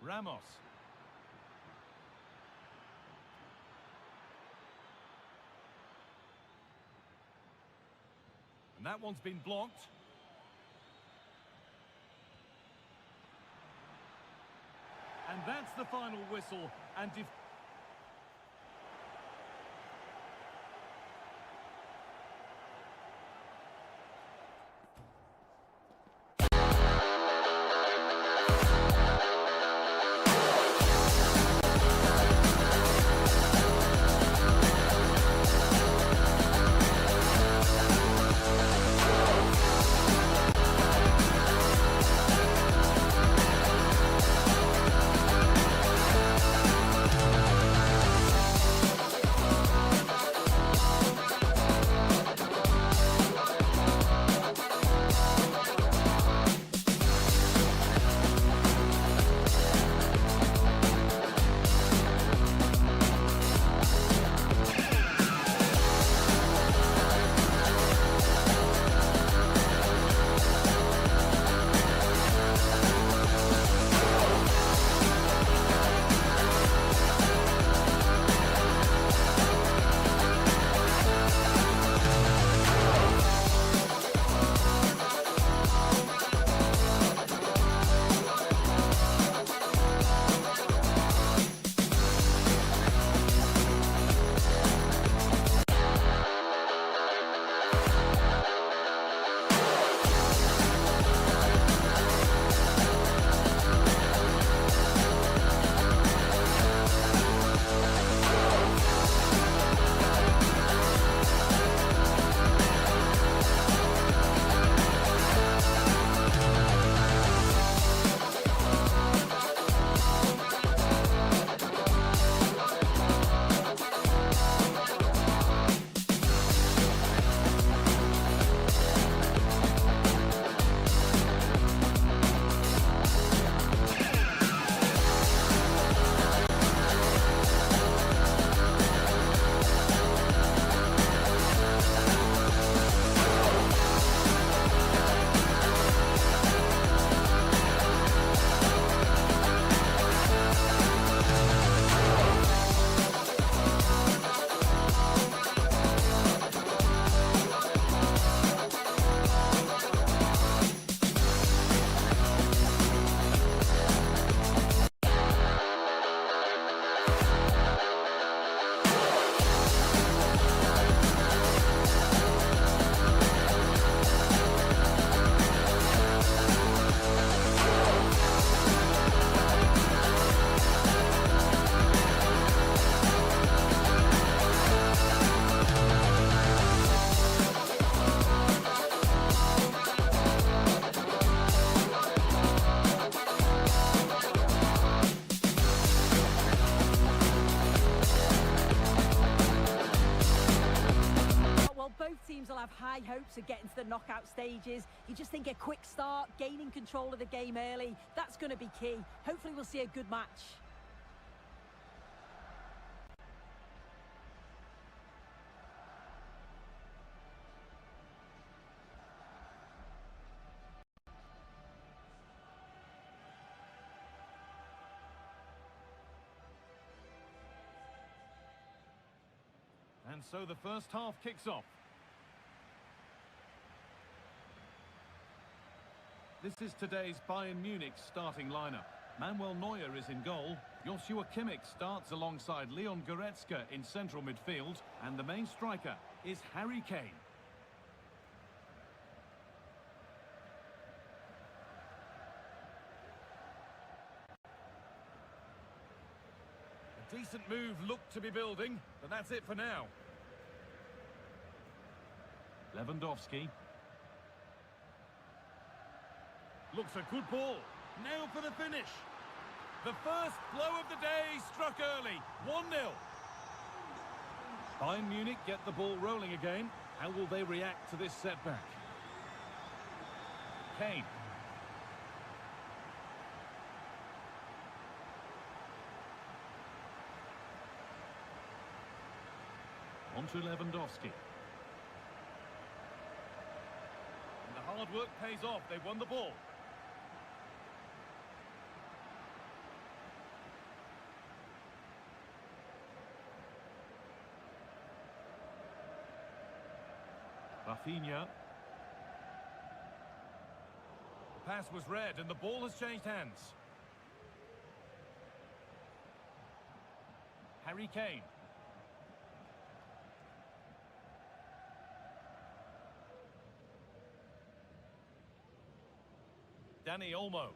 Ramos. And that one's been blocked. And that's the final whistle. And have high hopes of getting to the knockout stages. You just think a quick start, gaining control of the game early, that's going to be key. Hopefully we'll see a good match. And so the first half kicks off. This is today's Bayern Munich starting lineup. Manuel Neuer is in goal. Joshua Kimmich starts alongside Leon Goretzka in central midfield. And the main striker is Harry Kane. A decent move looked to be building, but that's it for now. Lewandowski. Looks a good ball. Now for the finish. The first blow of the day struck early. 1-0. Bayern Munich get the ball rolling again. How will they react to this setback? Kane. On to Lewandowski. And the hard work pays off. They've won the ball. Rafinha. The pass was read and the ball has changed hands. Harry Kane. Dani Olmo.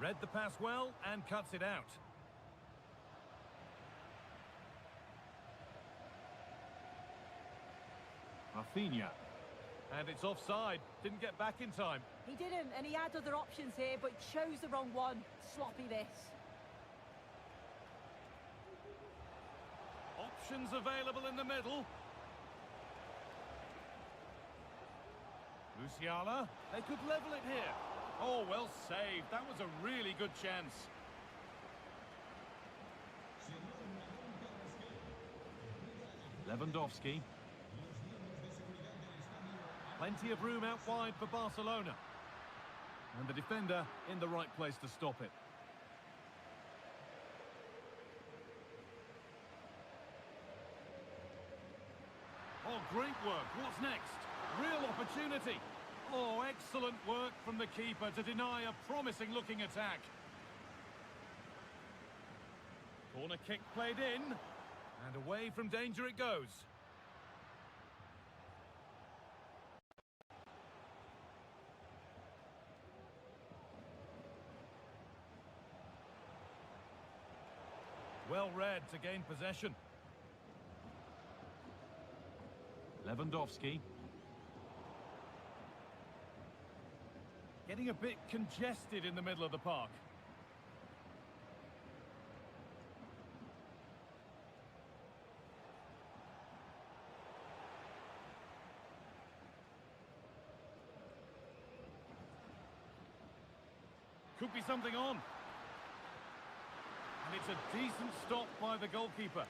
Read the pass well and cuts it out. Rafinha. And it's offside. Didn't get back in time. He didn't, and he had other options here, but chose the wrong one. Sloppy this. Options available in the middle. Musiala. They could level it here. Oh, well saved. That was a really good chance. Lewandowski. Plenty of room out wide for Barcelona. And the defender in the right place to stop it. Oh, great work. What's next? Real opportunity. Oh, excellent work from the keeper to deny a promising-looking attack. Corner kick played in. And away from danger it goes. Well read to gain possession. Lewandowski. Getting a bit congested in the middle of the park. Could be something on. And it's a decent stop by the goalkeeper.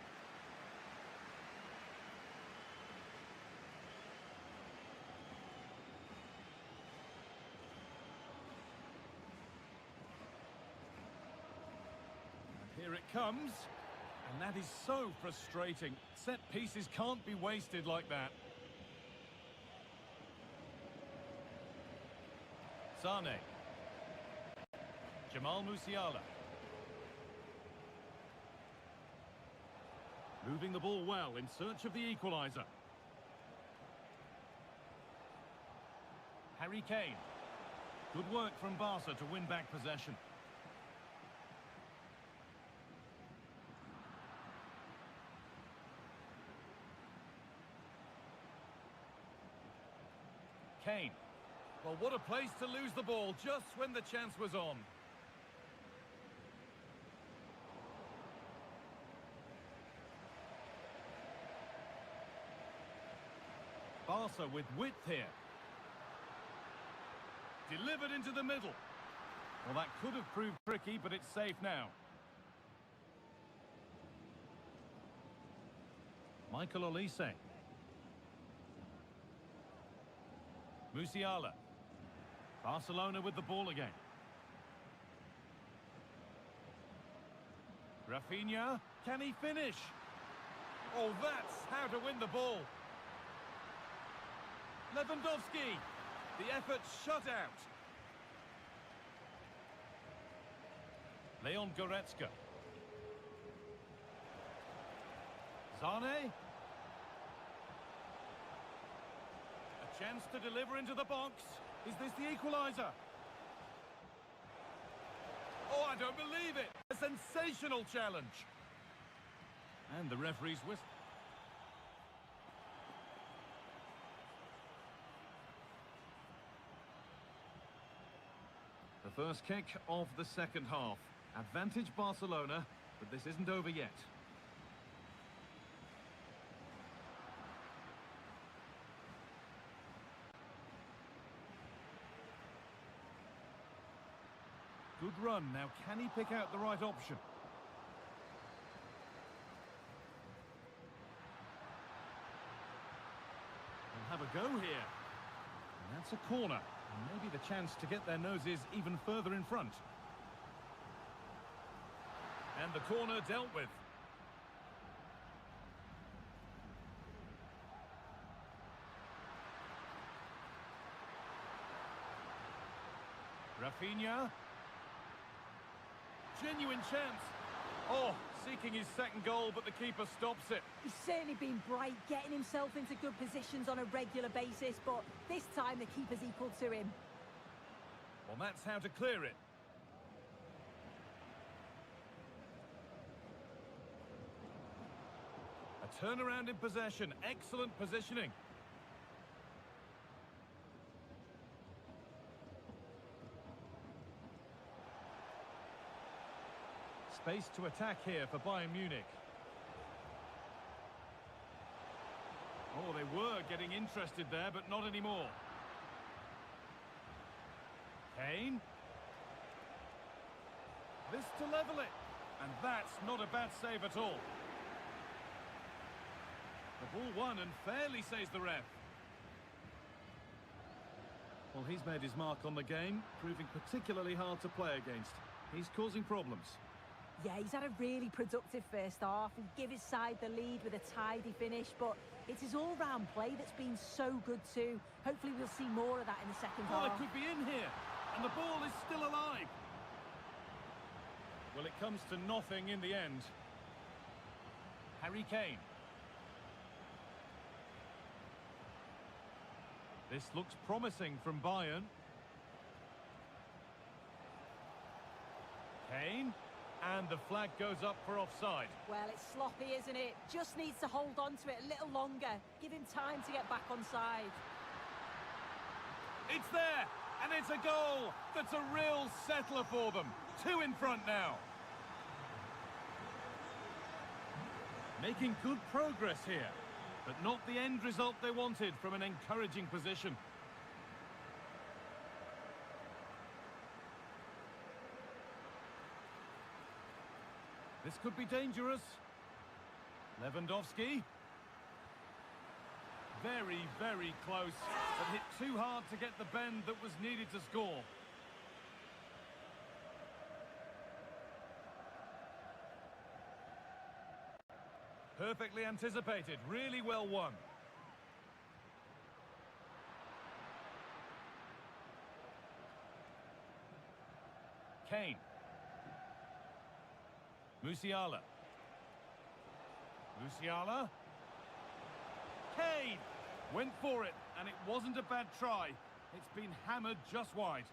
And here it comes. And that is so frustrating. Set pieces can't be wasted like that. Sane. Jamal Musiala. Moving the ball well in search of the equaliser. Harry Kane. Good work from Barca to win back possession. Kane. Well, what a place to lose the ball just when the chance was on. Barca with width here. Delivered into the middle. Well, that could have proved tricky, but it's safe now. Michael Olise. Musiala. Barcelona with the ball again. Rafinha. Can he finish? Oh, that's how to win the ball. Lewandowski. The effort shut out. Leon Goretzka. Sane. A chance to deliver into the box. Is this the equaliser? Oh, I don't believe it. A sensational challenge. And the referee's whistle. The first kick of the second half. Advantage Barcelona, but this isn't over yet. Good run. Now, can he pick out the right option? They'll have a go here. And that's a corner. And maybe the chance to get their noses even further in front. And the corner dealt with. Rafinha. Genuine chance. Oh, seeking his second goal, but the keeper stops it. He's certainly been bright, getting himself into good positions on a regular basis, but this time the keeper's equal to him. Well, that's how to clear it. A turnaround in possession. Excellent positioning. Space to attack here for Bayern Munich. Oh, they were getting interested there, but not anymore. Kane. This to level it. And that's not a bad save at all. The ball won and fairly, says the ref. Well, he's made his mark on the game, proving particularly hard to play against. He's causing problems. Yeah, he's had a really productive first half. He give his side the lead with a tidy finish, but it's his all-round play that's been so good too. Hopefully we'll see more of that in the second Well, half. it could be in here, and the ball is still alive. Well, it comes to nothing in the end. Harry Kane. This looks promising from Bayern. Kane. And the flag goes up for offside. Well, it's sloppy, isn't it? Just needs to hold on to it a little longer. Give him time to get back on side. It's there, and it's a goal. That's a real settler for them. 2 in front now. Making good progress here, but not the end result they wanted from an encouraging position. This could be dangerous. Lewandowski. Very, very close, but hit too hard to get the bend that was needed to score. Perfectly anticipated, really well won. Kane. Musiala. Musiala. Kane! Went for it, and it wasn't a bad try. It's been hammered just wide.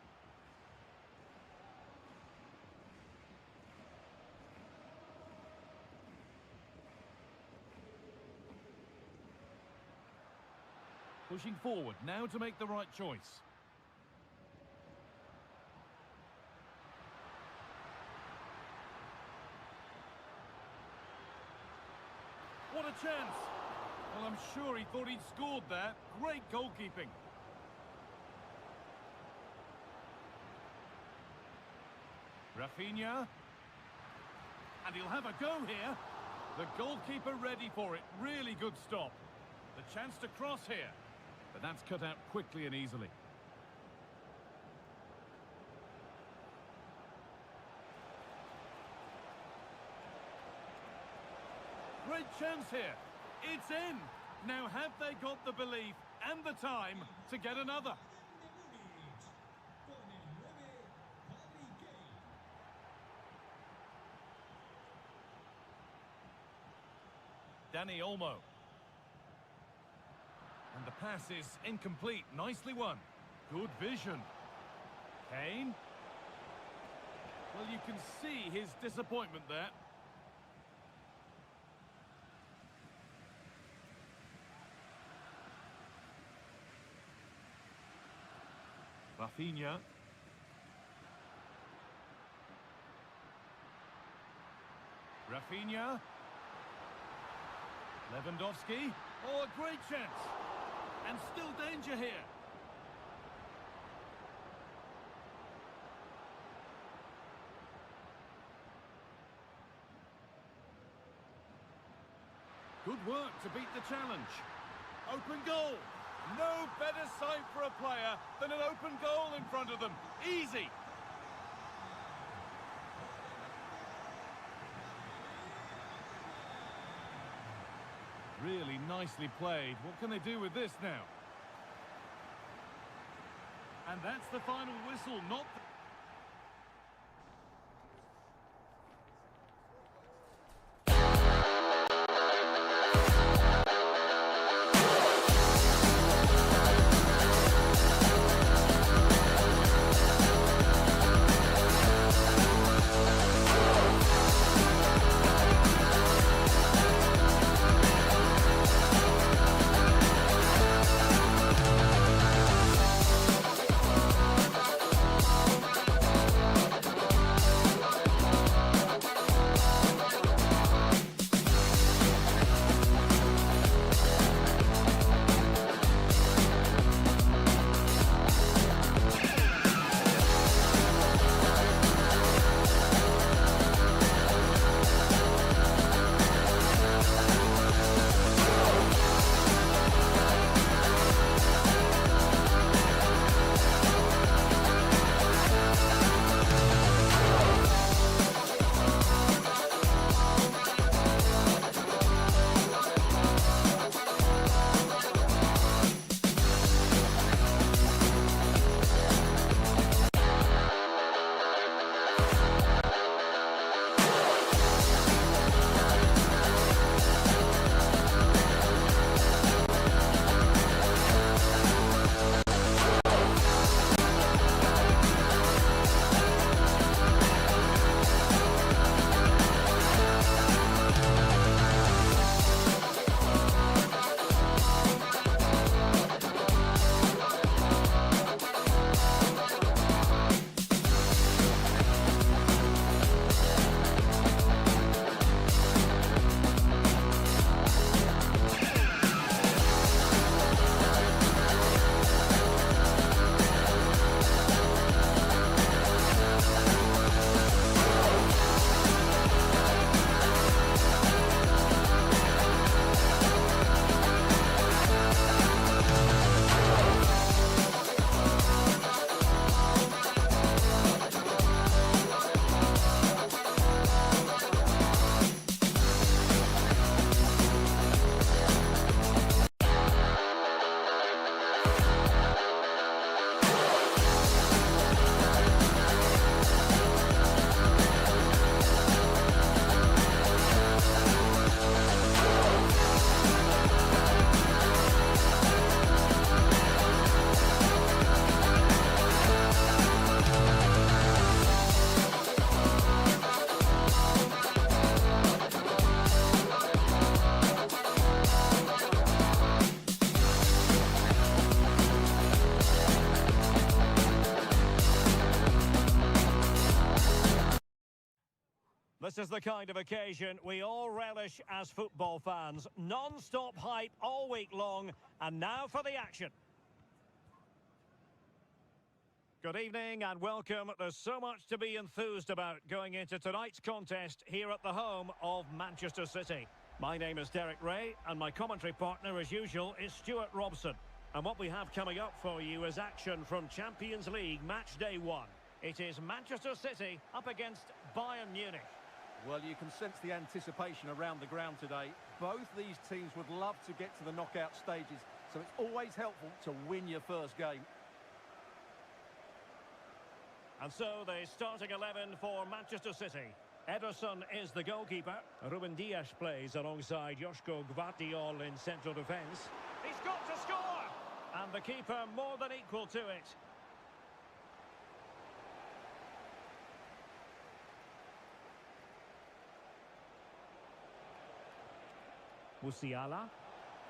Pushing forward, now to make the right choice. What a chance! Well, I'm sure he thought he'd scored there. Great goalkeeping. Rafinha. And he'll have a go here. The goalkeeper ready for it. Really good stop. The chance to cross here. But that's cut out quickly and easily. Great chance here. It's in. Now have they got the belief and the time to get another? Dani Olmo. And the pass is incomplete. Nicely won. Good vision. Kane. Well, you can see his disappointment there. Rafinha. Rafinha. Lewandowski. Oh, a great chance. And still danger here. Good work to beat the challenge. Open goal. No better sight for a player than an open goal in front of them. Easy. Really nicely played. What can they do with this now? And that's the final whistle, not... This is the kind of occasion we all relish as football fans. Non-stop hype all week long, and now for the action. Good evening and welcome. There's so much to be enthused about going into tonight's contest here at the home of Manchester City. My name is Derek Ray, and my commentary partner, as usual, is Stuart Robson. And what we have coming up for you is action from Champions League match day 1. It is Manchester City up against Bayern Munich. Well, you can sense the anticipation around the ground today. Both these teams would love to get to the knockout stages, so it's always helpful to win your first game. And so the starting 11 for Manchester City. Ederson is the goalkeeper. Ruben Dias plays alongside Joško Gvardiol in central defence. He's got to score! And the keeper more than equal to it. Musiala.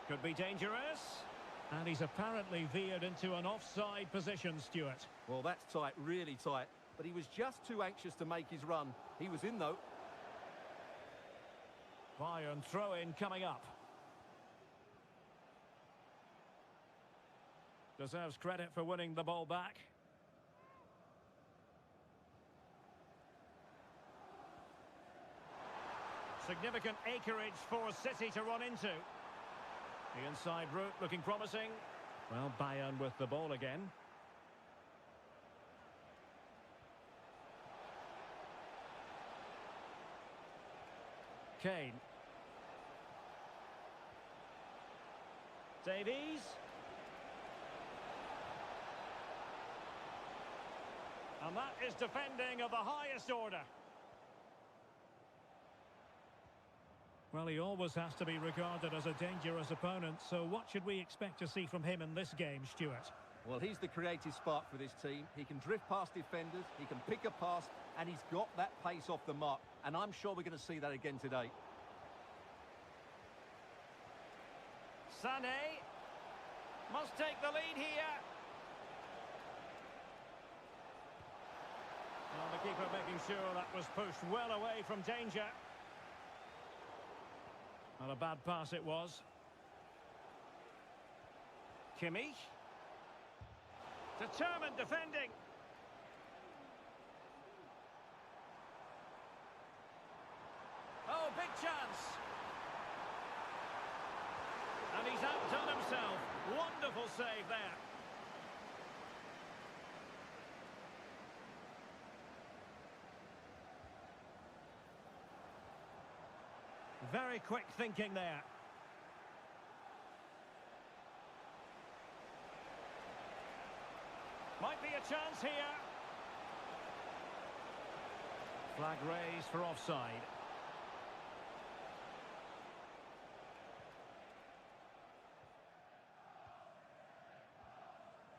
Could be dangerous. And he's apparently veered into an offside position, Stuart. Well, that's tight, really tight. But he was just too anxious to make his run. He was in, though. Bayern throw-in coming up. Deserves credit for winning the ball back. Significant acreage for City to run into. The inside route looking promising. Well, Bayern with the ball again. Kane. Davies. And that is defending of the highest order. Well, he always has to be regarded as a dangerous opponent, so what should we expect to see from him in this game, Stuart? Well, he's the creative spark for this team. He can drift past defenders, he can pick a pass, and he's got that pace off the mark. And I'm sure we're going to see that again today. Sané must take the lead here. Well, the keeper making sure that was pushed well away from danger. Not a bad pass it was. Kimmich. Determined defending. Oh, big chance. And he's outdone himself. Wonderful save there. Very quick thinking there. Might be a chance here. Flag raised for offside.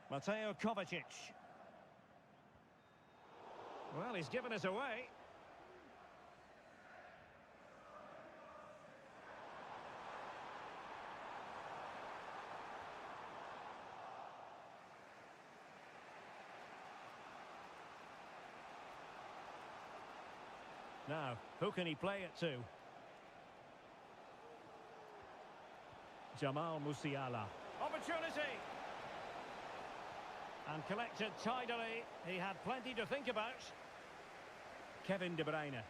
Mateo Kovacic. Well, he's given us away. Now, who can he play it to? Jamal Musiala. Opportunity! And collected tidily. He had plenty to think about. Kevin De Bruyne.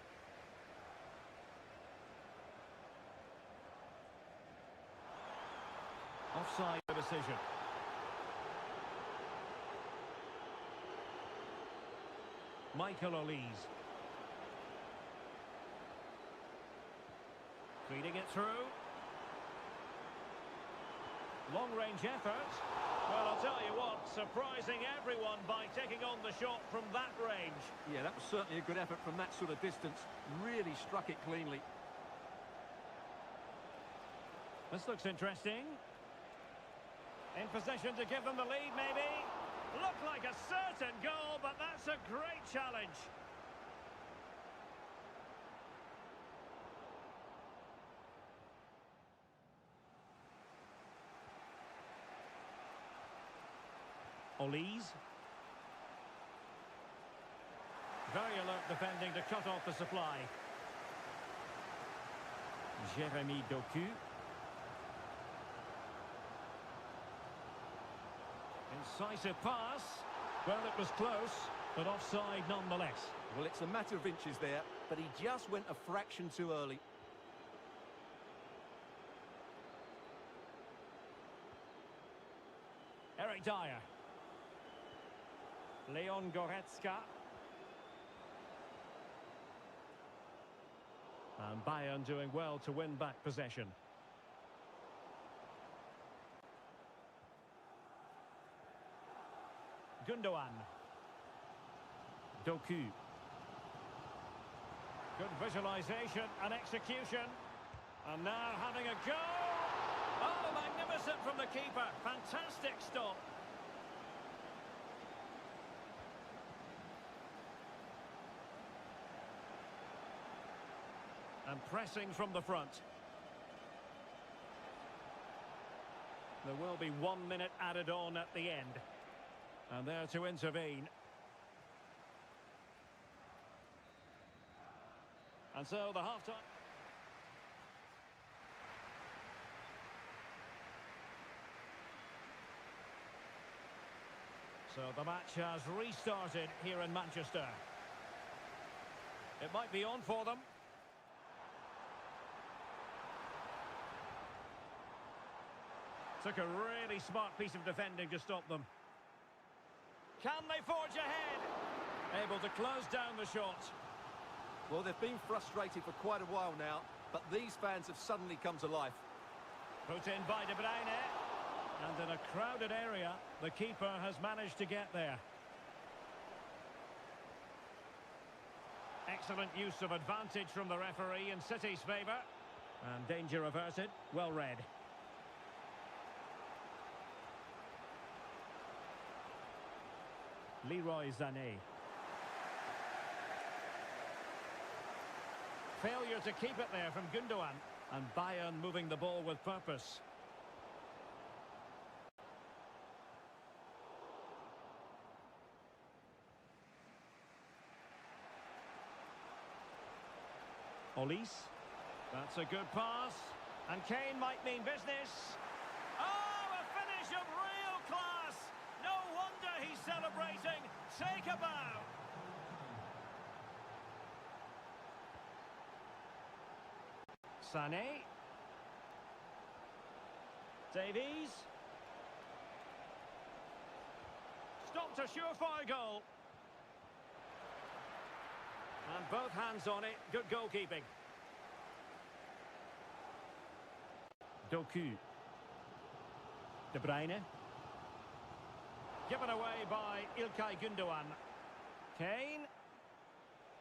Offside decision. Michael Olise. Feeding it through. Long-range effort. Well, I'll tell you what, surprising everyone by taking on the shot from that range. Yeah, that was certainly a good effort from that sort of distance. Really struck it cleanly. This looks interesting. In position to give them the lead, maybe. Looked like a certain goal, but that's a great challenge. Olise. Very alert defending to cut off the supply. Jeremy Doku. Incisive pass. Well, it was close, but offside nonetheless. Well, it's a matter of inches there, but he just went a fraction too early. Eric Dyer. Leon Goretzka. And Bayern doing well to win back possession. Gundogan. Doku. Good visualization and execution. And now having a go. Oh, magnificent from the keeper. Fantastic stop. And pressing from the front. There will be 1 minute added on at the end. And there to intervene. And so the half-time. So the match has restarted here in Manchester. It might be on for them. Took a really smart piece of defending to stop them. Can they forge ahead? Able to close down the shot. Well, they've been frustrated for quite a while now, but these fans have suddenly come to life. Put in by De Bruyne. And in a crowded area, the keeper has managed to get there. Excellent use of advantage from the referee in City's favour. And danger averted. Well read. Leroy Sané. Failure to keep it there from Gundogan. And Bayern moving the ball with purpose. Olise. That's a good pass. And Kane might mean business. Oh, a finish of real class. No wonder he's celebrating. Take a bow. Sané. Davies. Stopped a surefire goal. And both hands on it. Good goalkeeping. Doku. De Bruyne. Given away by İlkay Gundogan. Kane.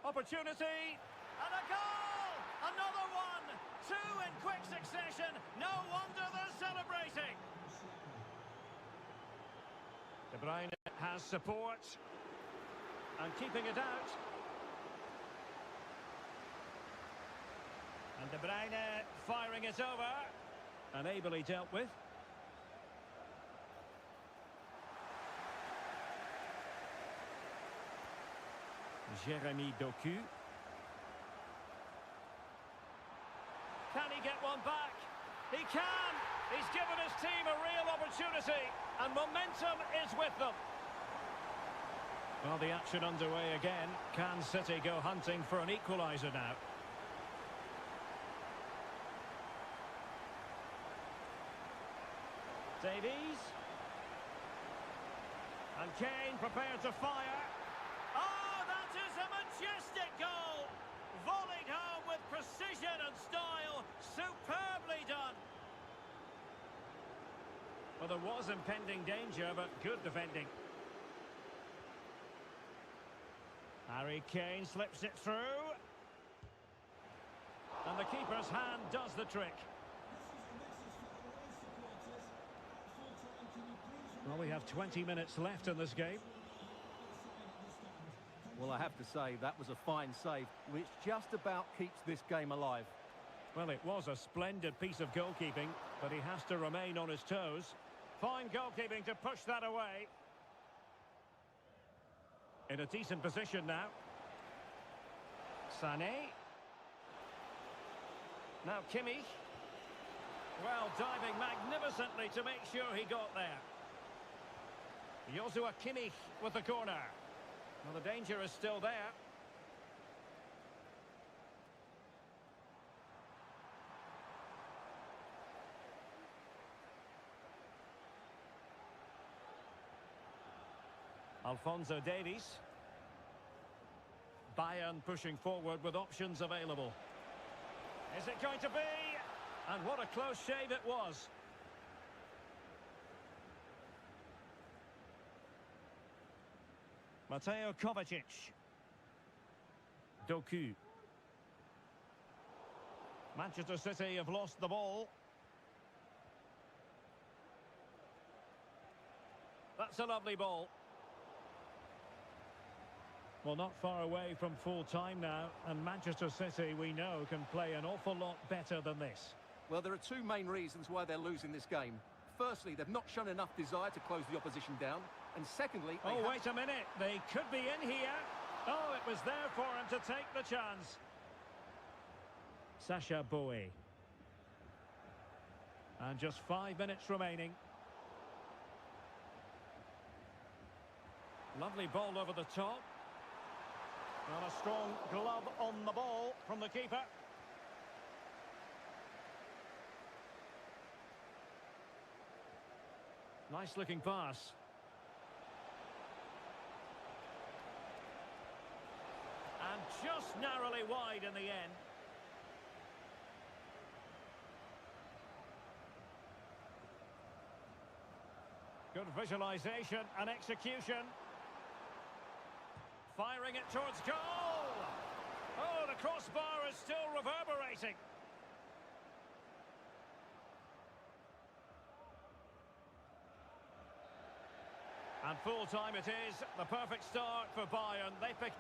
Opportunity. And a goal! Another one! Two in quick succession. No wonder they're celebrating. De Bruyne has support. And keeping it out. And De Bruyne firing it over. And ably dealt with. Jeremy Doku. Can he get one back? He can! He's given his team a real opportunity. And momentum is with them. Well, the action underway again. Can City go hunting for an equaliser now? Davies. And Kane prepared to fire. Oh, that is a majestic goal! Volleyed home with precision and style. Superbly done. Well, there was impending danger, but good defending. Harry Kane slips it through. And the keeper's hand does the trick. Well, we have 20 minutes left in this game. Well, I have to say, that was a fine save, which just about keeps this game alive. Well, it was a splendid piece of goalkeeping, but he has to remain on his toes. Fine goalkeeping to push that away. In a decent position now. Sané. Now Kimmich. Well, diving magnificently to make sure he got there. Joshua Kimmich with the corner. Well, the danger is still there. Alphonso Davies. Bayern pushing forward with options available. Is it going to be? And what a close shave it was. Mateo Kovacic. Doku. Manchester City have lost the ball. That's a lovely ball. Well, not far away from full time now, and Manchester City, we know, can play an awful lot better than this. Well, there are two main reasons why they're losing this game. Firstly, they've not shown enough desire to close the opposition down. And secondly... Oh, wait a minute. They could be in here. Oh, it was there for him to take the chance. Sacha Boey. And just 5 minutes remaining. Lovely ball over the top. And a strong glove on the ball from the keeper. Nice looking pass. And just narrowly wide in the end. Good visualization and execution. Firing it towards goal. Oh, the crossbar is still reverberating. And full time it is. The perfect start for Bayern. They pick.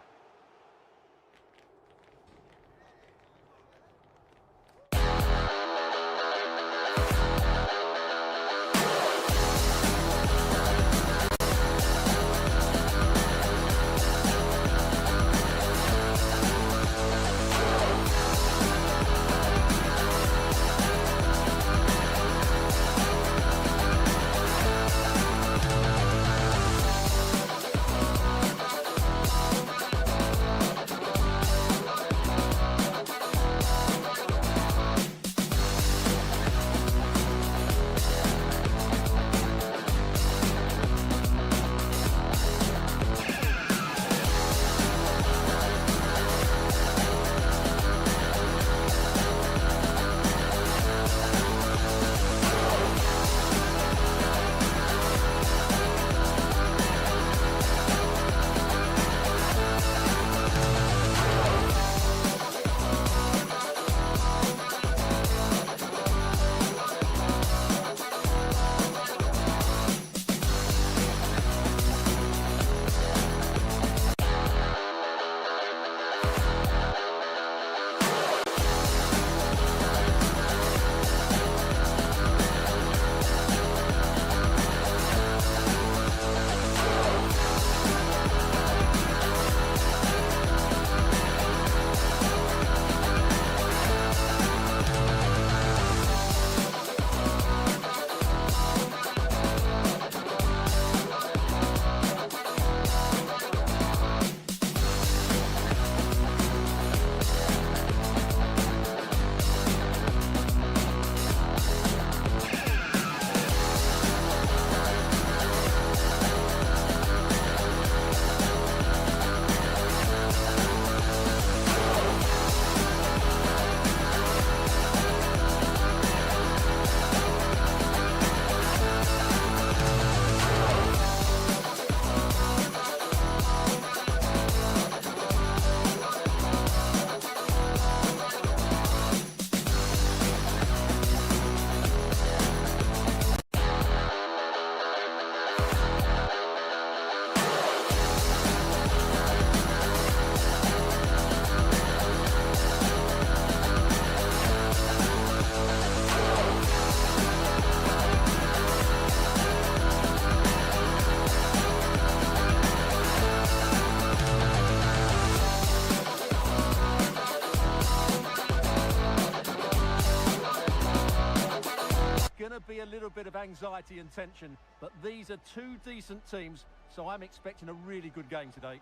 Going to be a little bit of anxiety and tension, but these are two decent teams, so I'm expecting a really good game today.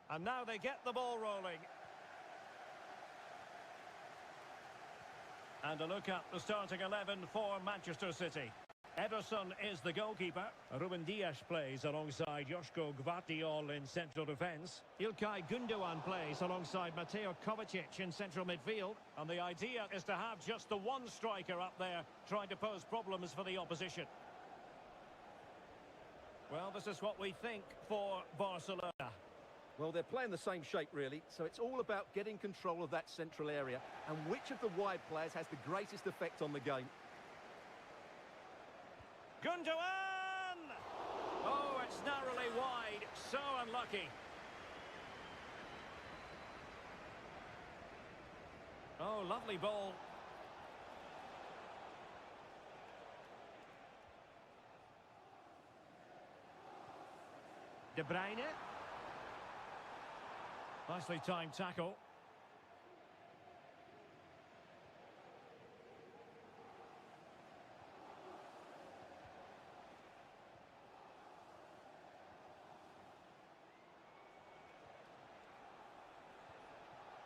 And now they get the ball rolling. And a look at the starting 11 for Manchester City. Ederson is the goalkeeper. Ruben Dias plays alongside Joško Gvardiol in central defence. İlkay Gündoğan plays alongside Mateo Kovacic in central midfield. And the idea is to have just the one striker up there trying to pose problems for the opposition. Well, this is what we think for Barcelona. Well, they're playing the same shape, really, so it's all about getting control of that central area and which of the wide players has the greatest effect on the game. Gündoğan! Oh, it's narrowly wide. So unlucky. Oh, lovely ball. De Bruyne. Nicely timed tackle.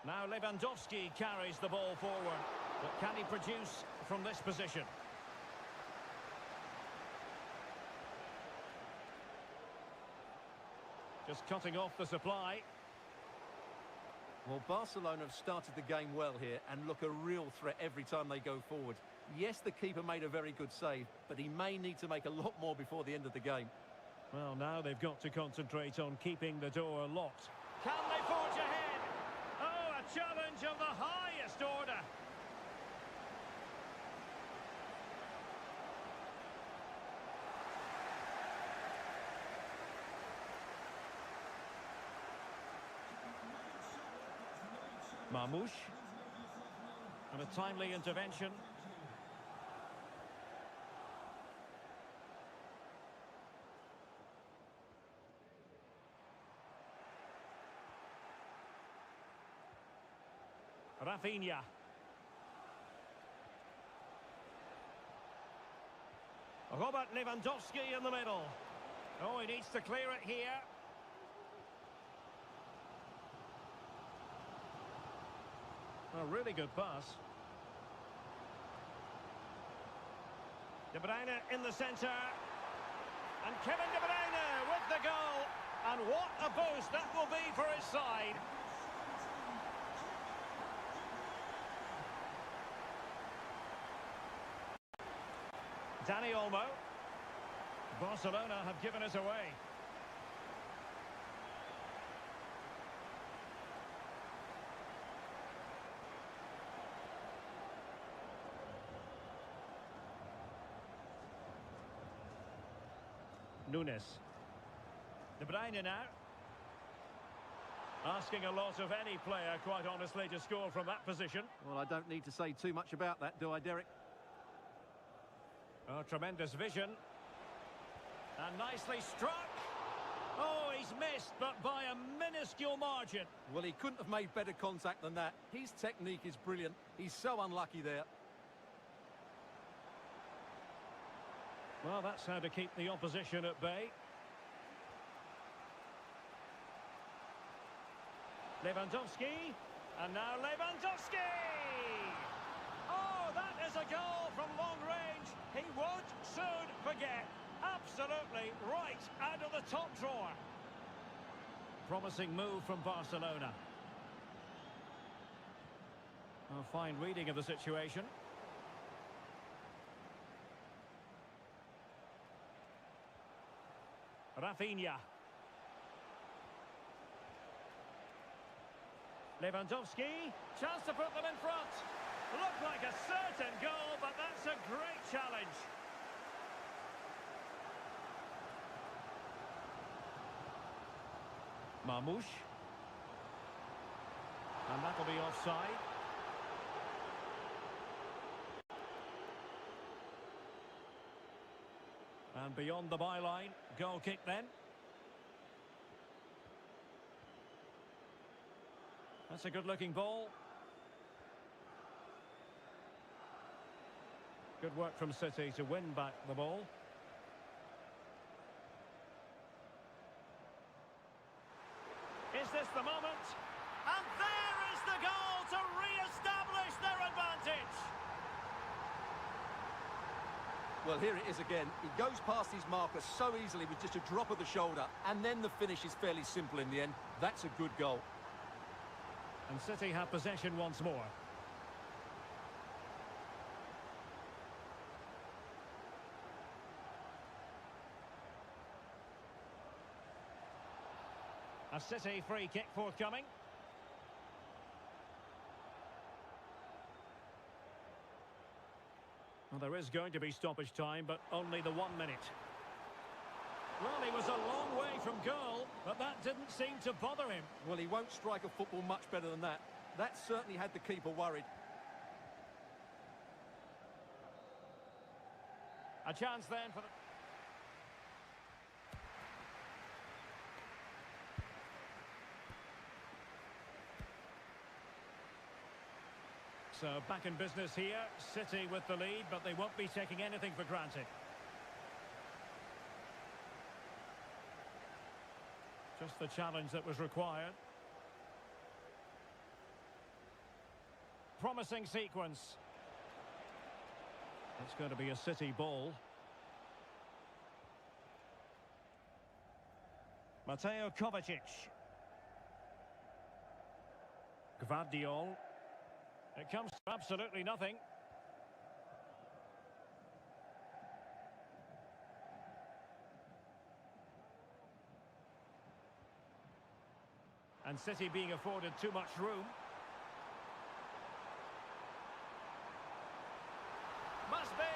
Now Lewandowski carries the ball forward. But can he produce from this position? Just cutting off the supply. Well, Barcelona have started the game well here and look a real threat every time they go forward. Yes, the keeper made a very good save, but he may need to make a lot more before the end of the game. Well, now they've got to concentrate on keeping the door locked. Can they forge ahead? Oh, a challenge of the highest order. Marmoush. And a timely intervention. Rafinha. Robert Lewandowski in the middle. Oh, he needs to clear it here. A really good pass. De Bruyne in the centre. And Kevin De Bruyne with the goal. And what a boost that will be for his side. Dani Olmo. Barcelona have given us away. Nunes. De Bruyne now. Asking a lot of any player, quite honestly, to score from that position. Well, I don't need to say too much about that, do I, Derek? Oh, tremendous vision. And nicely struck. Oh, he's missed, but by a minuscule margin. Well, he couldn't have made better contact than that. His technique is brilliant. He's so unlucky there. Well, that's how to keep the opposition at bay. Lewandowski. And now Lewandowski! Oh, that is a goal from long range. He won't soon forget. Absolutely right out of the top drawer. Promising move from Barcelona. A fine reading of the situation. Rafinha. Lewandowski. Chance to put them in front. Looked like a certain goal, but that's a great challenge. Marmoush. And that'll be offside. And beyond the byline, goal kick then. That's a good-looking ball. Good work from City to win back the ball. Is this the moment? And there is the goal to re-establish their advantage. Well, here it is again. He goes past his marker so easily with just a drop of the shoulder, and then the finish is fairly simple in the end. That's a good goal. And City have possession once more. A City free kick forthcoming. Well, there is going to be stoppage time, but only the 1 minute. Well, he was a long way from goal, but that didn't seem to bother him. Well, he won't strike a football much better than that. That certainly had the keeper worried. A chance then for the... So back in business here, City with the lead, but they won't be taking anything for granted. Just the challenge that was required. promising sequence. It's going to be a City ball. Mateo Kovacic. Gvardiol. It comes to absolutely nothing. And City being afforded too much room. Must be!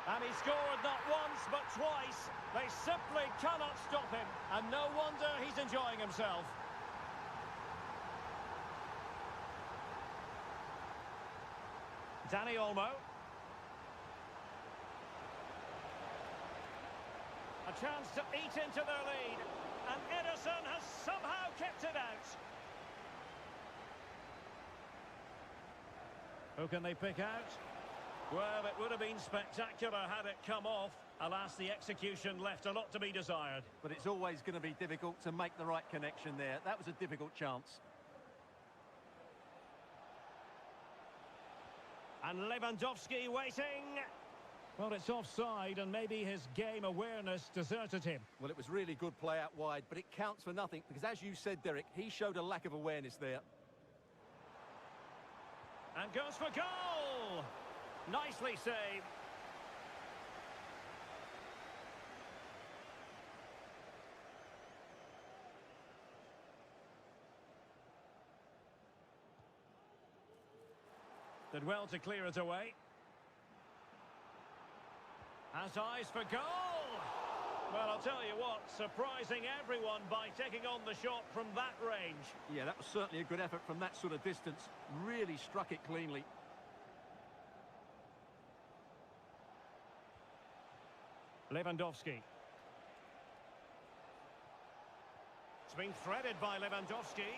And he scored not once but twice. They simply cannot stop him. And no wonder he's enjoying himself. Dani Olmo. A chance to eat into their lead. And Ederson has somehow kept it out. Who can they pick out? Well, it would have been spectacular had it come off. Alas, the execution left a lot to be desired. But it's always going to be difficult to make the right connection there. That was a difficult chance. And Lewandowski waiting. Well, it's offside, and maybe his game awareness deserted him. Well, it was really good play out wide, but it counts for nothing, because as you said, Derek, he showed a lack of awareness there. And goes for goal! Nicely saved. Did well to clear it away. Has eyes for goal! Well, I'll tell you what, surprising everyone by taking on the shot from that range. Yeah, that was certainly a good effort from that sort of distance. Really struck it cleanly. Lewandowski. It's been threaded by Lewandowski.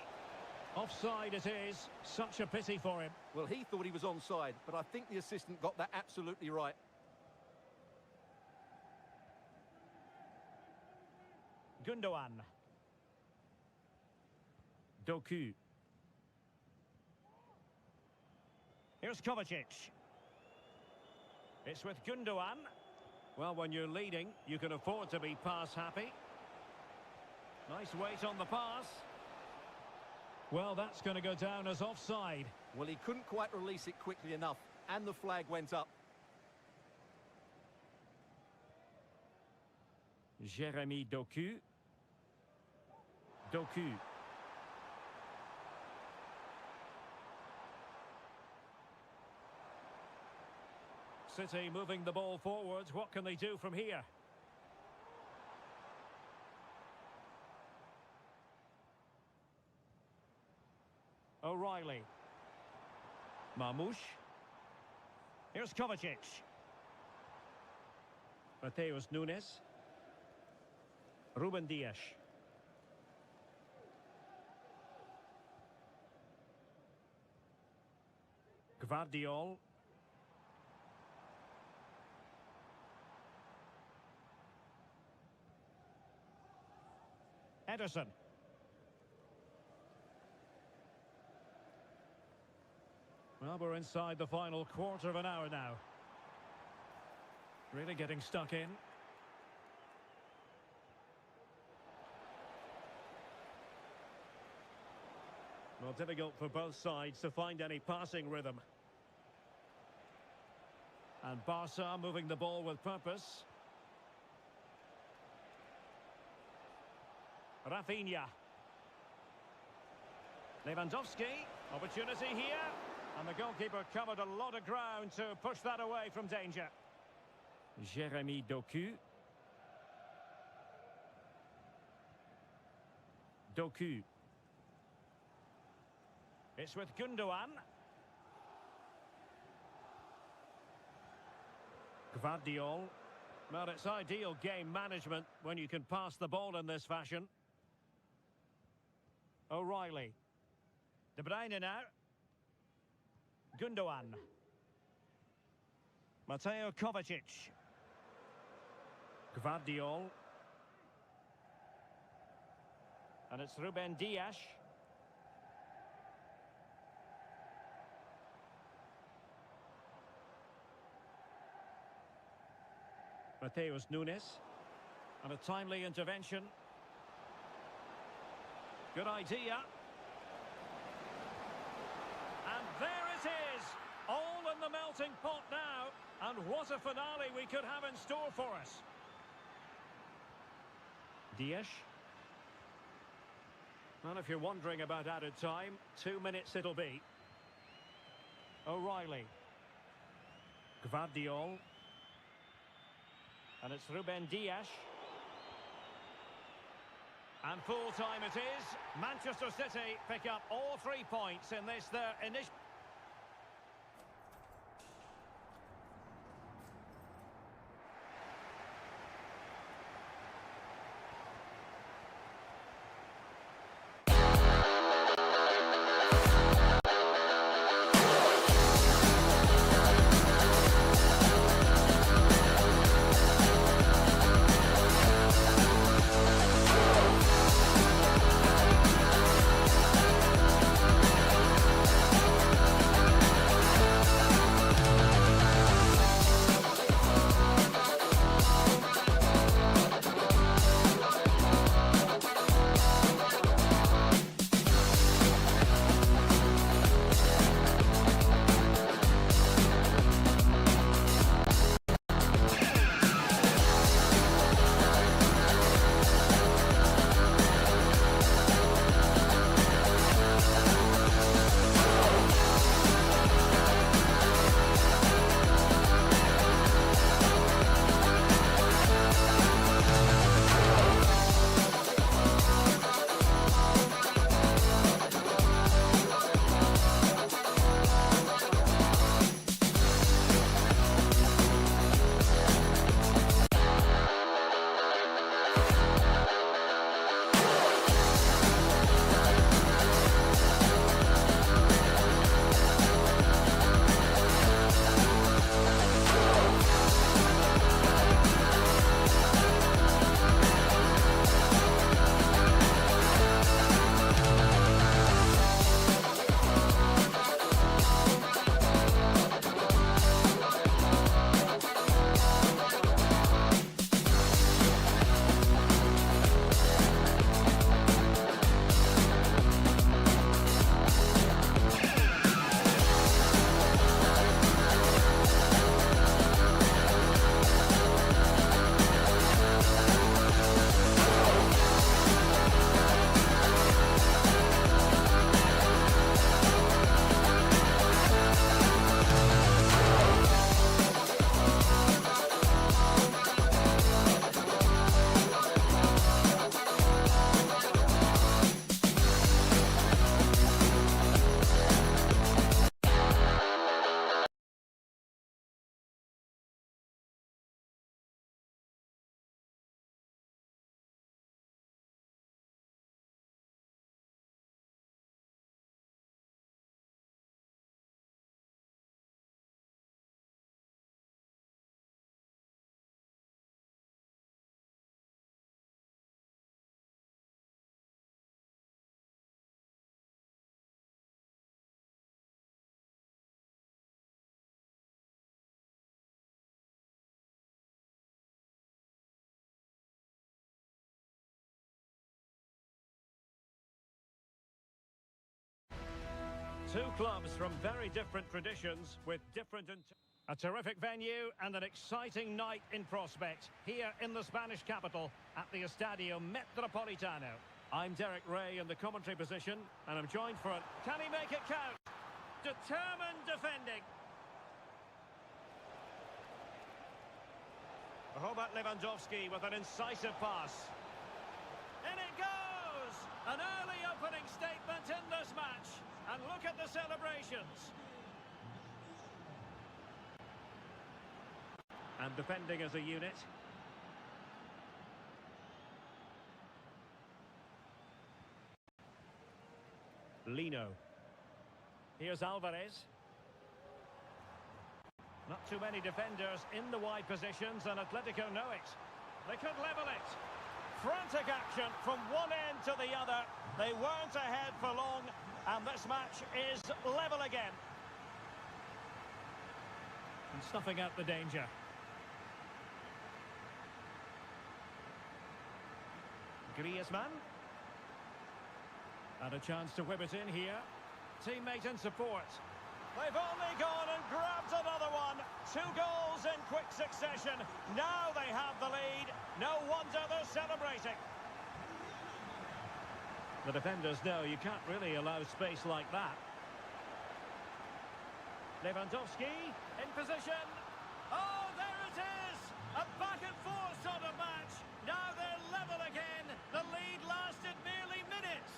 Offside it is. Such a pity for him. Well, he thought he was onside, but I think the assistant got that absolutely right. Gundogan. Doku. Here's Kovacic. It's with Gundogan. Well, when you're leading, you can afford to be pass happy. Nice weight on the pass. Well, that's going to go down as offside. Well, he couldn't quite release it quickly enough, and the flag went up. Jeremy Doku. Doku. City moving the ball forwards. What can they do from here? O'Reilly. Marmoush. Here's Kovacic. Mateus Nunes. Ruben Dias. Gvardiol. Ederson. Well, we're inside the final quarter of an hour now. Really getting stuck in. Well, difficult for both sides to find any passing rhythm. And Barca moving the ball with purpose. Rafinha. Lewandowski. Opportunity here. And the goalkeeper covered a lot of ground to push that away from danger. Jeremy Doku. Doku. It's with Gundogan. Gvardiol. Well, it's ideal game management when you can pass the ball in this fashion. O'Reilly. De Bruyne now. Gundogan. Mateo Kovacic. Gvardiol. And it's Ruben Dias. Mateus Nunes. And a timely intervention. Good idea. And there it is. All in the melting pot now. And what a finale we could have in store for us. Dias. Well, if you're wondering about added time, 2 minutes it'll be. O'Reilly. Gvardiol. And it's Ruben Dias. And full time it is. Manchester City pick up all 3 points in this, their initial... Two clubs from very different traditions with different... A terrific venue and an exciting night in prospect here in the Spanish capital at the Estadio Metropolitano. I'm Derek Ray in the commentary position and I'm joined for it. Can he make it count? Determined defending. Robert Lewandowski with an incisive pass. In it goes! An early opening statement in this match. And look at the celebrations. And defending as a unit. Lino. Here's Alvarez. Not too many defenders in the wide positions, and Atletico know it. They could level it. Frantic action from one end to the other. They weren't ahead for long, and this match is level again. And snuffing out the danger. Griezmann. And a chance to whip it in here. Teammate in support. They've only gone and grabbed another one. 2 goals in quick succession. Now they have the lead. No wonder they're celebrating. The defenders know you can't really allow space like that. Lewandowski in position. Oh, there it is! A back and forth sort of match. Now they're level again. The lead lasted merely minutes.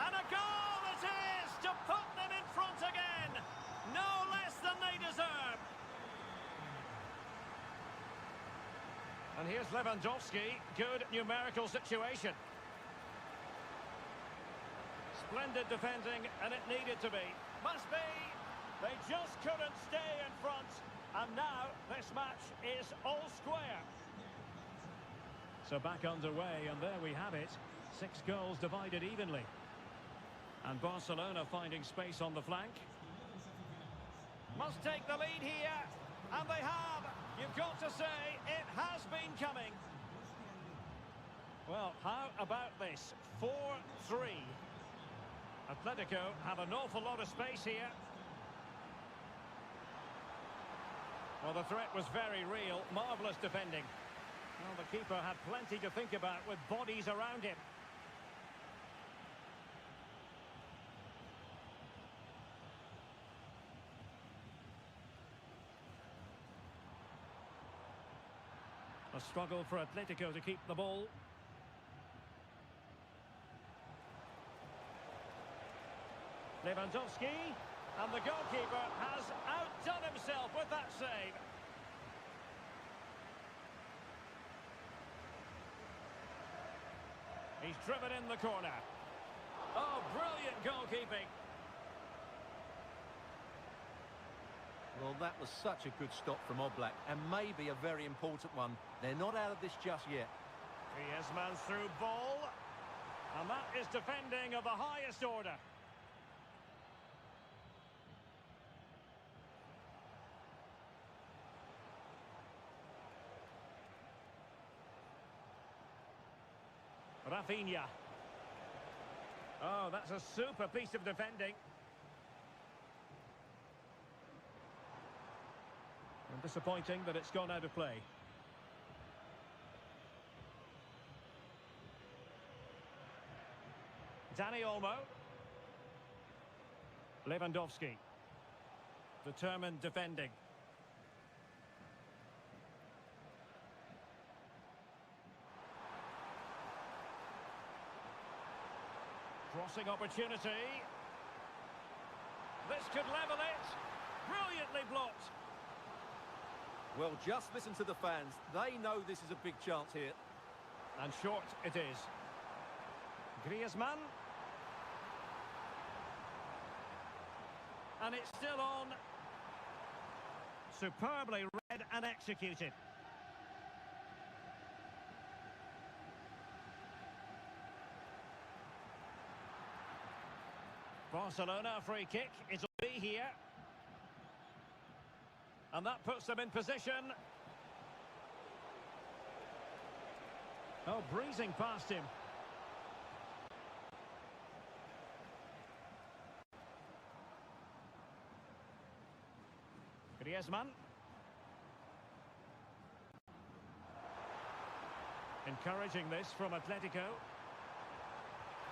And a goal it is to put them in front again. No less than they deserve. And here's Lewandowski. Good numerical situation. Splendid defending, and it needed to be. Must be. They just couldn't stay in front. And now this match is all square. So back underway, and there we have it. 6 goals divided evenly. And Barcelona finding space on the flank. Must take the lead here. And they have. You've got to say, it has been coming. Well, how about this? 4-3. Atletico have an awful lot of space here. Well, the threat was very real. Marvellous defending. Well, the keeper had plenty to think about with bodies around him. A struggle for Atletico to keep the ball. Lewandowski, and the goalkeeper has outdone himself with that save. He's driven in the corner. Oh, brilliant goalkeeping. Well, that was such a good stop from Oblak, and maybe a very important one. They're not out of this just yet. Griezmann's through ball. And that is defending of the highest order. Rafinha. Oh, that's a super piece of defending. And disappointing that it's gone out of play. Dani Olmo. Lewandowski. Determined defending. Crossing opportunity. This could level it. Brilliantly blocked. Well, just listen to the fans. They know this is a big chance here. And short it is. Griezmann. And it's still on. Superbly read and executed. Barcelona free kick. It'll be here. And that puts them in position. Oh, breezing past him. Griezmann. Encouraging this from Atletico.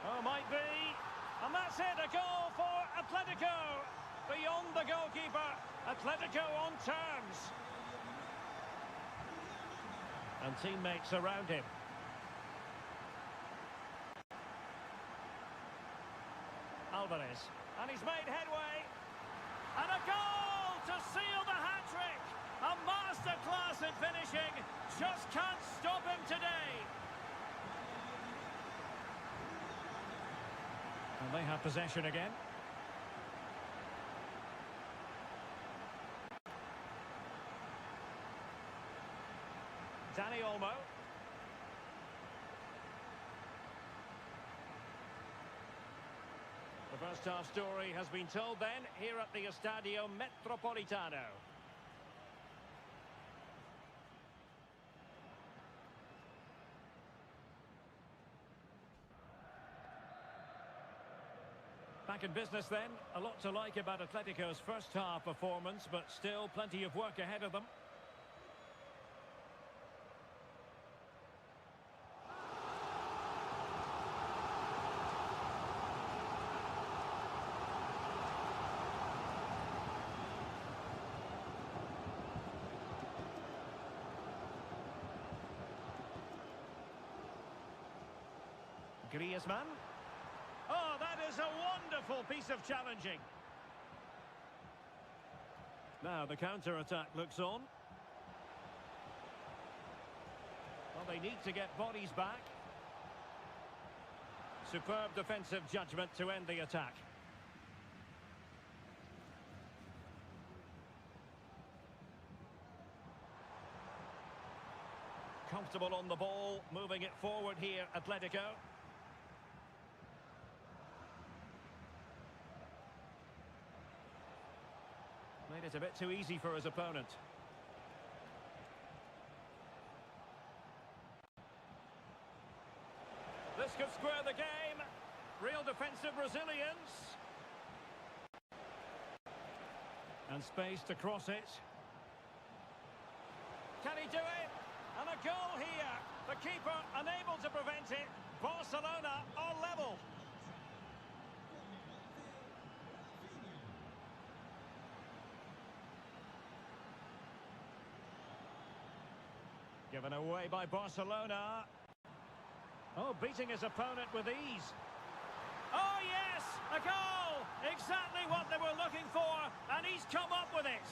Oh, might be. And that's it, a goal for Atletico. Beyond the goalkeeper, Atletico on terms. And teammates around him. Alvarez. And he's made headway. And a goal to seal the hat-trick. A masterclass in finishing. Just can't stop him today. And they have possession again. Dani Olmo. The first half story has been told then here at the Estadio Metropolitano. Back in business then. A lot to like about Atletico's first half performance, but still plenty of work ahead of them. Griezmann. Oh, that is a wonderful piece of challenging. Now the counter-attack looks on. Well, they need to get bodies back. Superb defensive judgment to end the attack. Comfortable on the ball, moving it forward here, Atletico. Made it a bit too easy for his opponent. This could square the game. Real defensive resilience. And space to cross it. Can he do it? And a goal here. The keeper unable to prevent it. Barcelona are level. Given away by Barcelona. Oh, beating his opponent with ease. Oh, yes! A goal! Exactly what they were looking for, and he's come up with it.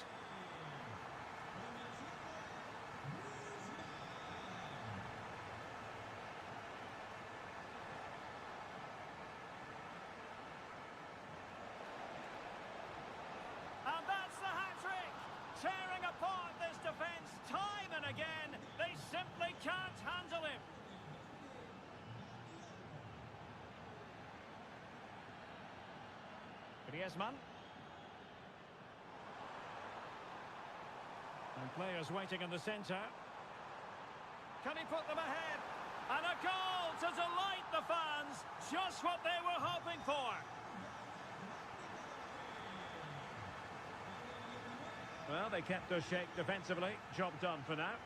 And that's the hat-trick! Tearing apart this defence time and again. They simply can't handle him. Griezmann. And players waiting in the centre. Can he put them ahead? And a goal to delight the fans. Just what they were hoping for. Well, they kept their shape defensively. Job done for now.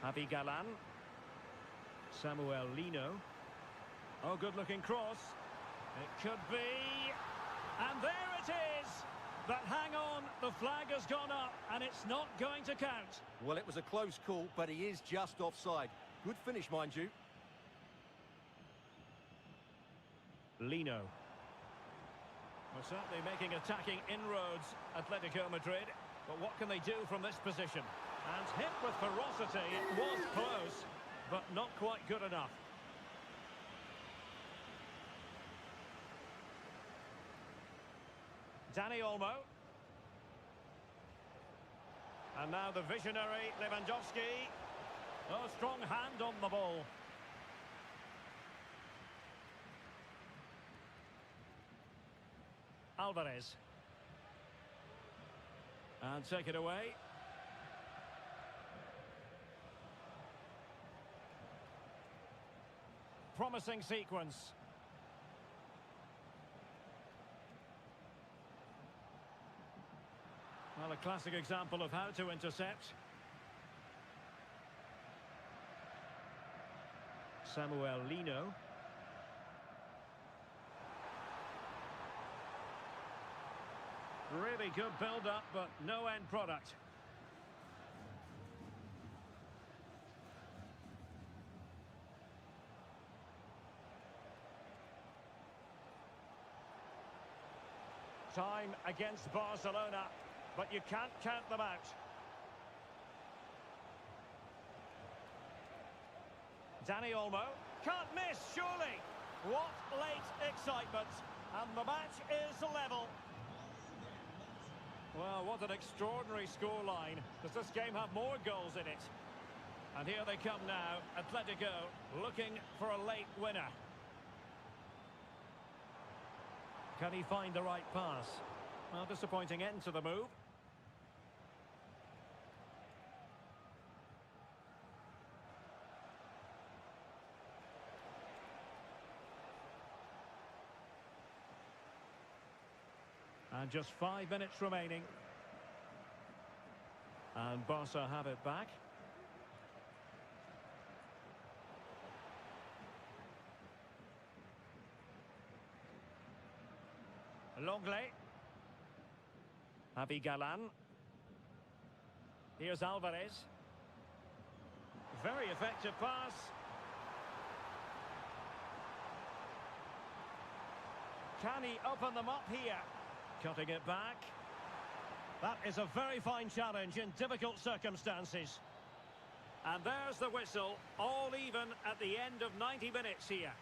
Javi Galan. Samuel Lino. Oh, good-looking cross. It could be. And there it is. But hang on, the flag has gone up, and it's not going to count. Well, it was a close call, but he is just offside. Good finish, mind you. Lino. Well, certainly making attacking inroads, Atletico Madrid. But what can they do from this position? And hit with ferocity. It was close, but not quite good enough. Dani Olmo. And now the visionary Lewandowski. Oh, strong hand on the ball. Alvarez. And take it away. Promising sequence. Well, a classic example of how to intercept. Samuel Lino. Really good build-up, but no end product. Time against Barcelona, but you can't count them out. Dani Olmo. Can't miss, surely. What late excitement. And the match is level. Well, what an extraordinary scoreline. Does this game have more goals in it? And here they come now. Atletico looking for a late winner. Can he find the right pass? Well, disappointing end to the move. And just 5 minutes remaining. And Barca have it back. Longley. Javi Galan. Here's Alvarez. Very effective pass. Can he open them up here? Cutting it back. That is a very fine challenge in difficult circumstances. And there's the whistle, all even at the end of 90 minutes here.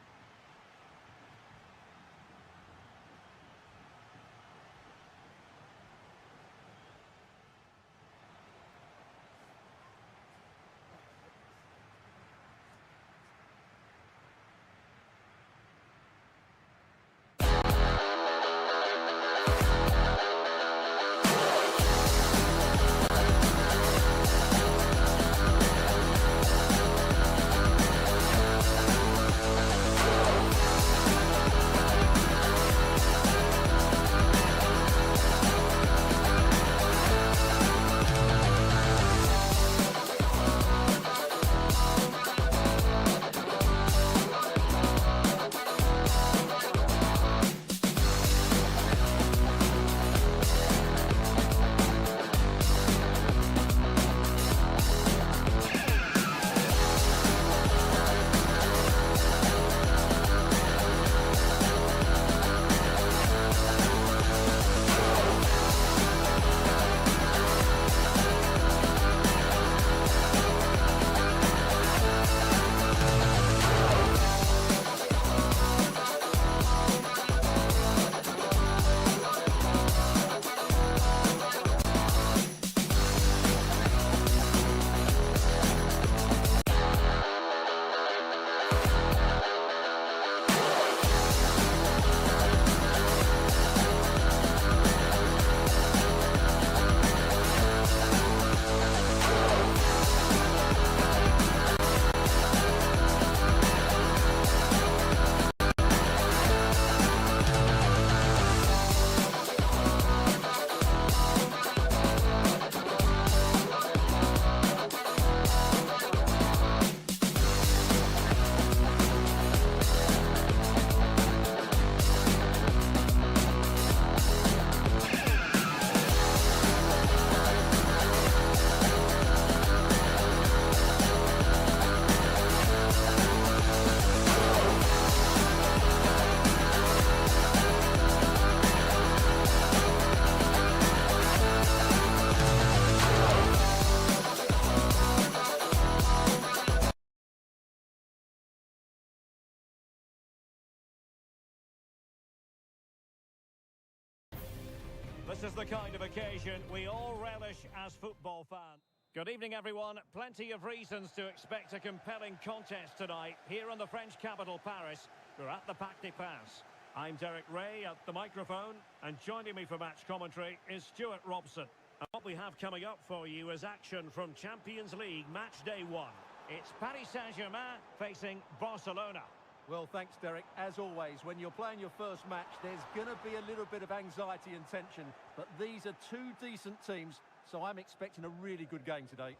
This is the kind of occasion we all relish as football fans. Good evening, everyone. Plenty of reasons to expect a compelling contest tonight here in the French capital, Paris. We're at the Parc des Princes. I'm Derek Ray at the microphone, and joining me for match commentary is Stuart Robson. And what we have coming up for you is action from Champions League match day 1. It's Paris Saint-Germain facing Barcelona. Well, thanks, Derek. As always, when you're playing your first match, there's going to be a little bit of anxiety and tension. But these are two decent teams, so I'm expecting a really good game today.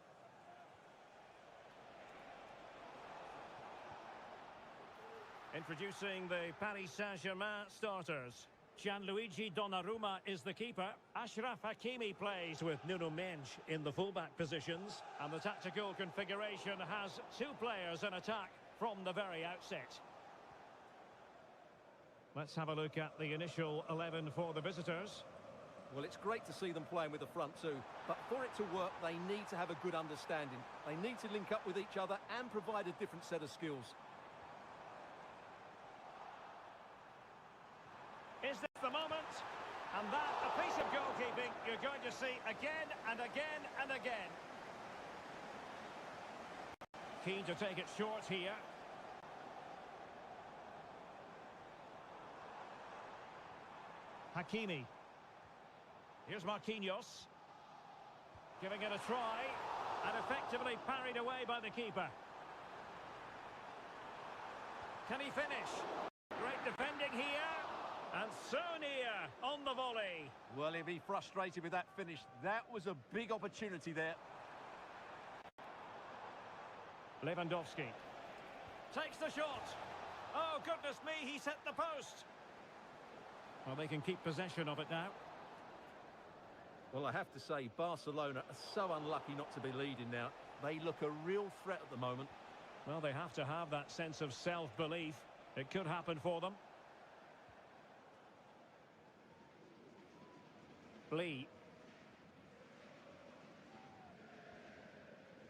Introducing the Paris Saint-Germain starters. Gianluigi Donnarumma is the keeper. Achraf Hakimi plays with Nuno Mendes in the fullback positions. And the tactical configuration has two players in attack from the very outset. Let's have a look at the initial 11 for the visitors. Well, it's great to see them playing with the front two, but for it to work, they need to have a good understanding. They need to link up with each other and provide a different set of skills. Is this the moment? And that, a piece of goalkeeping you're going to see again and again and again. Keen to take it short here. Hakimi. Here's Marquinhos. Giving it a try. And effectively parried away by the keeper. Can he finish? Great defending here. And so near on the volley. Well, he'll be frustrated with that finish. That was a big opportunity there. Lewandowski takes the shot. Oh, goodness me, he's hit the post. Well, they can keep possession of it now. Well, I have to say, Barcelona are so unlucky not to be leading now. They look a real threat at the moment. Well, they have to have that sense of self-belief. It could happen for them. Lee.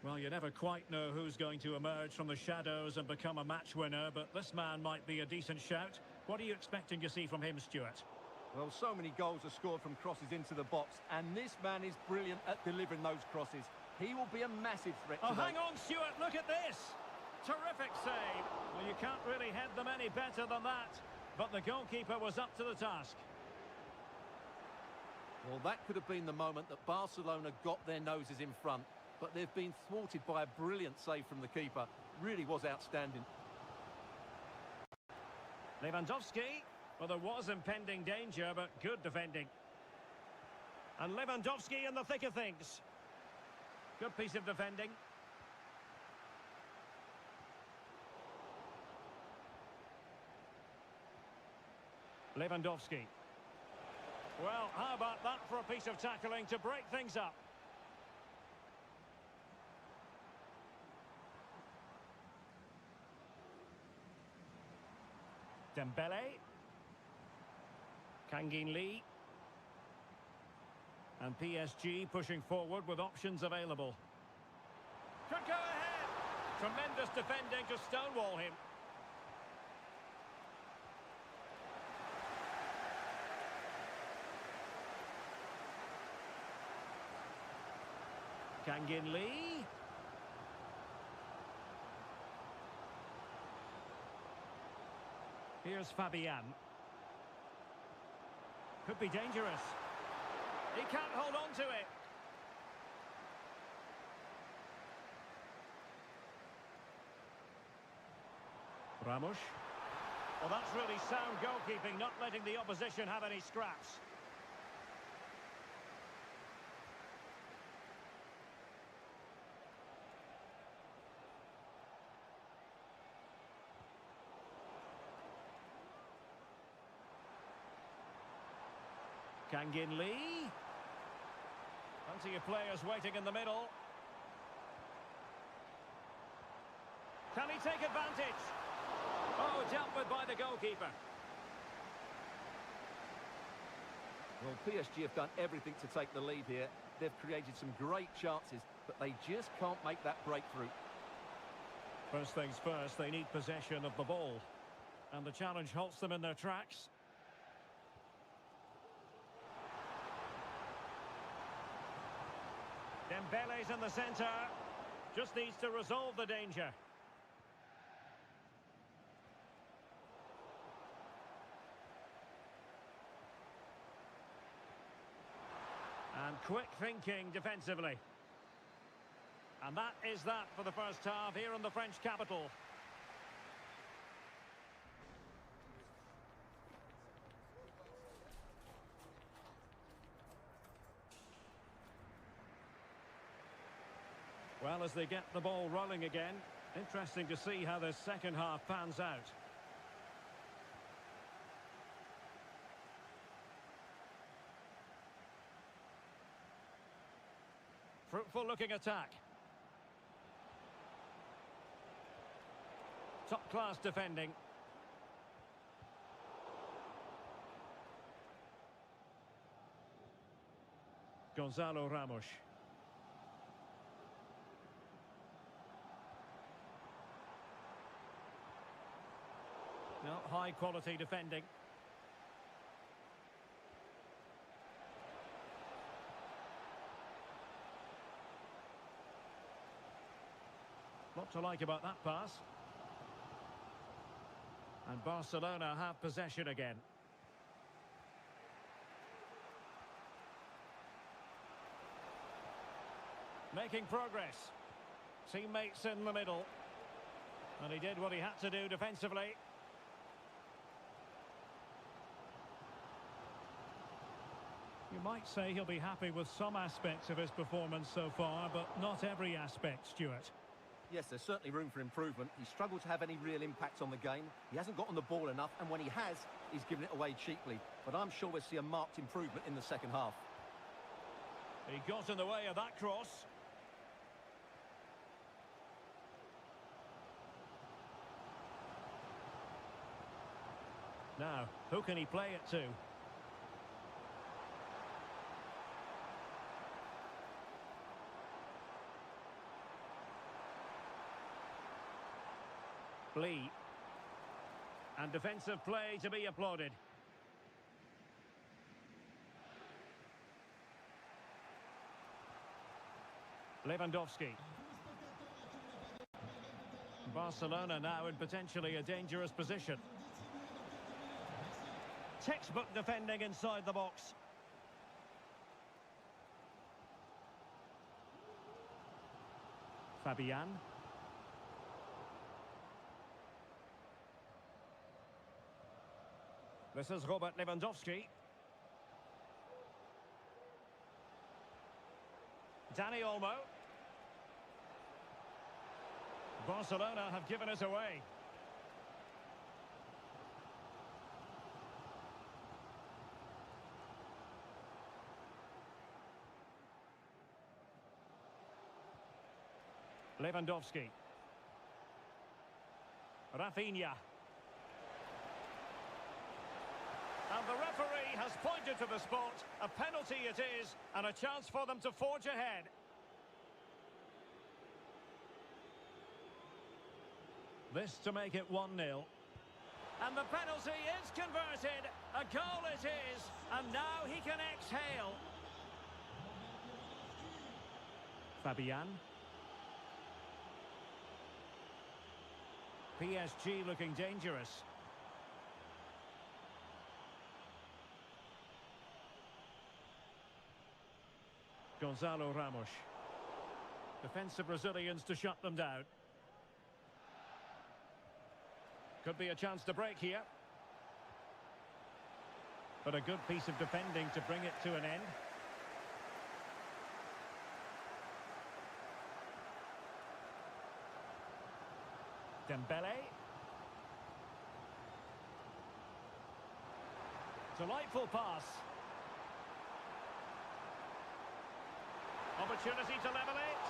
Well, you never quite know who's going to emerge from the shadows and become a match winner, but this man might be a decent shout. What are you expecting to see from him, Stuart? Well, so many goals are scored from crosses into the box, and this man is brilliant at delivering those crosses. He will be a massive threat Oh, today. hang on, Stuart, look at this! Terrific save. Well, you can't really head them any better than that, but the goalkeeper was up to the task. Well, that could have been the moment that Barcelona got their noses in front, but they've been thwarted by a brilliant save from the keeper. Really was outstanding. Lewandowski. Well, there was impending danger, but good defending. And Lewandowski in the thick of things. Good piece of defending. Lewandowski. Well, how about that for a piece of tackling to break things up? Dembele. Kangin Lee. And PSG pushing forward with options available. Could go ahead. Tremendous defending to stonewall him. Kangin Lee. Here's Fabian. Could be dangerous. He can't hold on to it. Ramos. Well, that's really sound goalkeeping, not letting the opposition have any scraps. Kangin Lee. Plenty of players waiting in the middle. Can he take advantage? Oh, dealt with by the goalkeeper. Well, PSG have done everything to take the lead here. They've created some great chances, but they just can't make that breakthrough. First things first, they need possession of the ball. And the challenge halts them in their tracks. Dembele's in the centre. Just needs to resolve the danger. And quick thinking defensively. And that is that for the first half here in the French capital. Well, as they get the ball rolling again, interesting to see how the second half pans out. Fruitful looking attack. Top class defending. Gonzalo Ramos. No, high quality defending. Lot to like about that pass. And Barcelona have possession again. Making progress. Teammates in the middle. And he did what he had to do defensively. You might say he'll be happy with some aspects of his performance so far, but not every aspect, Stuart. Yes, there's certainly room for improvement. He's struggled to have any real impact on the game. He hasn't got on the ball enough, and when he has, he's given it away cheaply. But I'm sure we'll see a marked improvement in the second half. He got in the way of that cross. Now, who can he play it to? Lee. And defensive play to be applauded. Lewandowski. Barcelona now in potentially a dangerous position. Textbook defending inside the box. Fabian. This is Robert Lewandowski. Dani Olmo. Barcelona have given it away. Lewandowski. Rafinha. And the referee has pointed to the spot. A penalty it is, and a chance for them to forge ahead. This to make it 1-0. And the penalty is converted. A goal it is, and now he can exhale. Fabian. PSG looking dangerous. Gonzalo Ramos. Defensive Brazilians to shut them down. Could be a chance to break here. But a good piece of defending to bring it to an end. Dembele. Delightful pass. Opportunity to level it.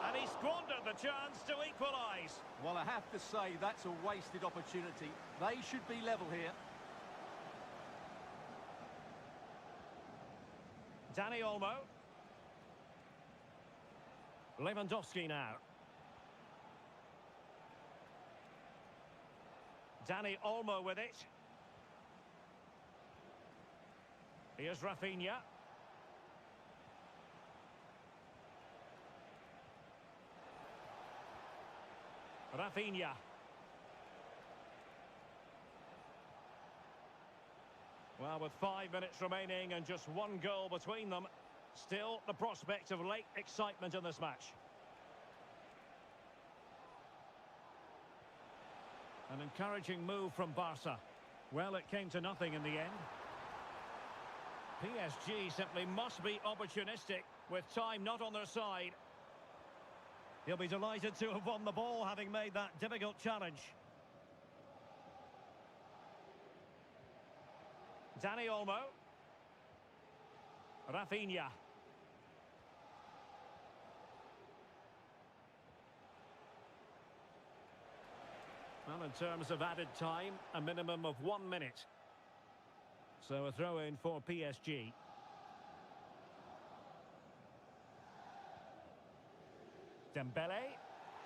And he squandered the chance to equalise. Well, I have to say that's a wasted opportunity. They should be level here. Dani Olmo. Lewandowski now. Dani Olmo with it. Here's Rafinha. Rafinha. Well, with 5 minutes remaining and just one goal between them, still the prospect of late excitement in this match. An encouraging move from Barca. Well, it came to nothing in the end. PSG simply must be opportunistic with time not on their side. He'll be delighted to have won the ball, having made that difficult challenge. Dani Olmo. Rafinha. Well, in terms of added time, a minimum of 1 minute. So a throw-in for PSG. Dembele.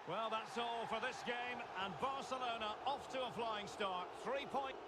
Well, that's all for this game, and Barcelona off to a flying start. 3 points.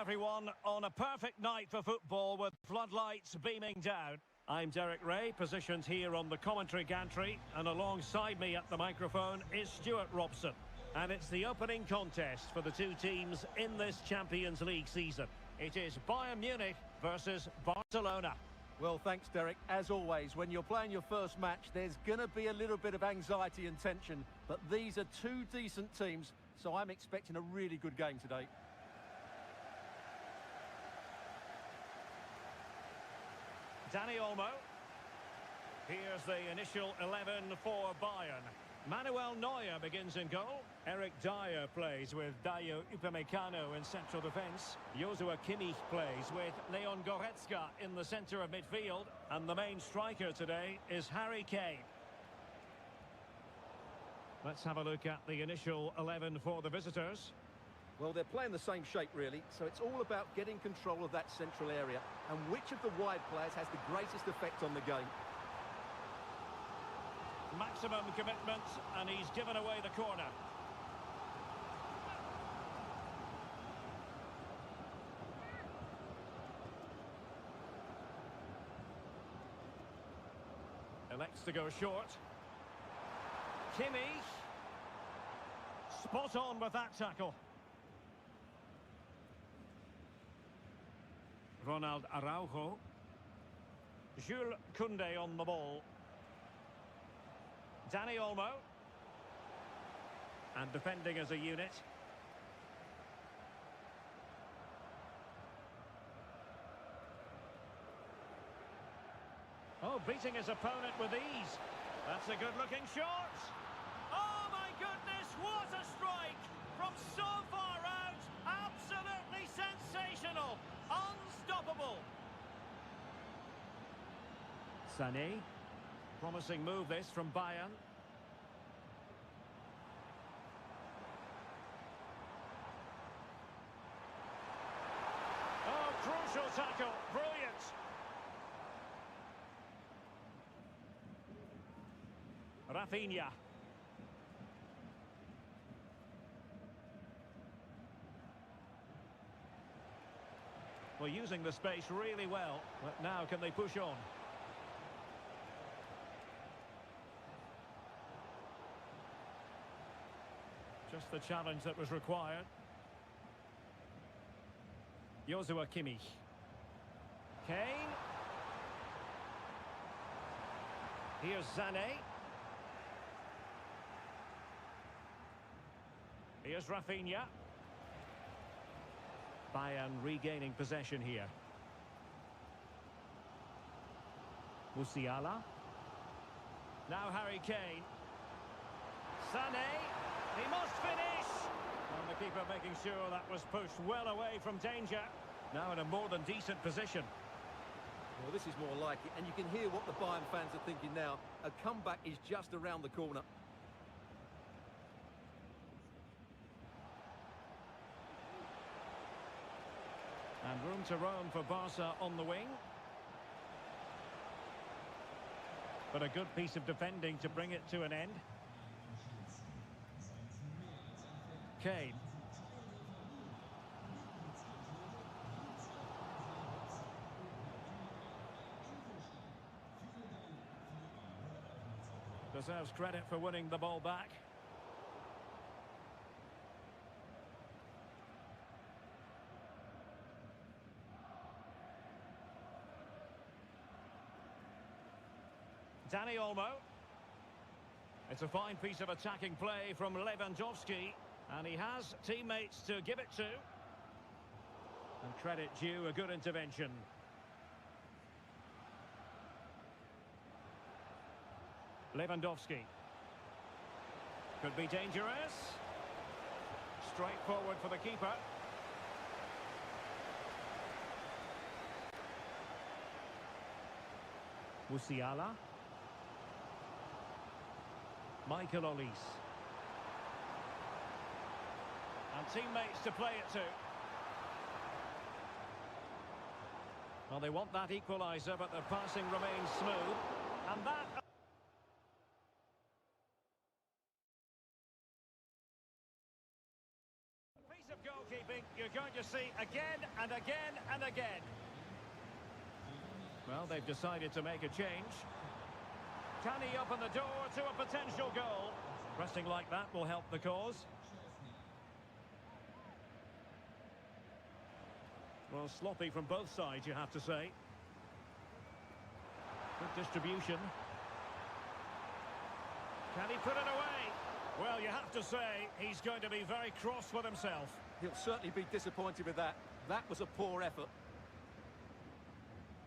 everyone, on a perfect night for football with floodlights beaming down. I'm Derek Ray, positioned here on the commentary gantry, and alongside me at the microphone is Stuart Robson. And it's the opening contest for the two teams in this Champions League season. It is Bayern Munich versus Barcelona. Well, thanks, Derek. As always, when you're playing your first match, there's going to be a little bit of anxiety and tension. But these are two decent teams, so I'm expecting a really good game today. Dani Olmo. Here's the initial 11 for Bayern. Manuel Neuer begins in goal. Eric Dyer plays with Dayo Upamecano in central defence. Joshua Kimmich plays with Leon Goretzka in the centre of midfield. And the main striker today is Harry Kane. Let's have a look at the initial 11 for the visitors. Well, they're playing the same shape, really, so it's all about getting control of that central area and which of the wide players has the greatest effect on the game. Maximum commitment, and he's given away the corner. Elects to go short. Kimmich. Spot on with that tackle. Ronald Araujo. Jules Koundé on the ball. Dani Olmo. And defending as a unit. Oh, beating his opponent with ease. That's a good-looking shot. Oh, my goodness, what a strike! From so far out, absolutely sensational. Unstoppable. Sané. Promising move this from Bayern. Oh, crucial tackle. Brilliant. Rafinha. Well, using the space really well, but now can they push on? Just the challenge that was required. Joshua Kimmich. Kane. Here's Sané. Here's Rafinha. Bayern regaining possession here. Musiala. Now Harry Kane. Sané. He must finish! And the keeper making sure that was pushed well away from danger. Now in a more than decent position. Well, this is more like it, and you can hear what the Bayern fans are thinking now. A comeback is just around the corner. And room to roam for Barca on the wing. But a good piece of defending to bring it to an end. Kane. Deserves credit for winning the ball back. Dani Olmo. It's a fine piece of attacking play from Lewandowski. And he has teammates to give it to. And credit due, a good intervention. Lewandowski. Could be dangerous. Straightforward for the keeper. Musiala. Michael Olise. And teammates to play it to. Well, they want that equaliser, but the passing remains smooth. And that... piece of goalkeeping something you're going to see again and again and again. Well, they've decided to make a change. Can he open the door to a potential goal? Pressing like that will help the cause. Well, sloppy from both sides, you have to say. Good distribution. Can he put it away? Well, you have to say, he's going to be very cross with himself. He'll certainly be disappointed with that. That was a poor effort.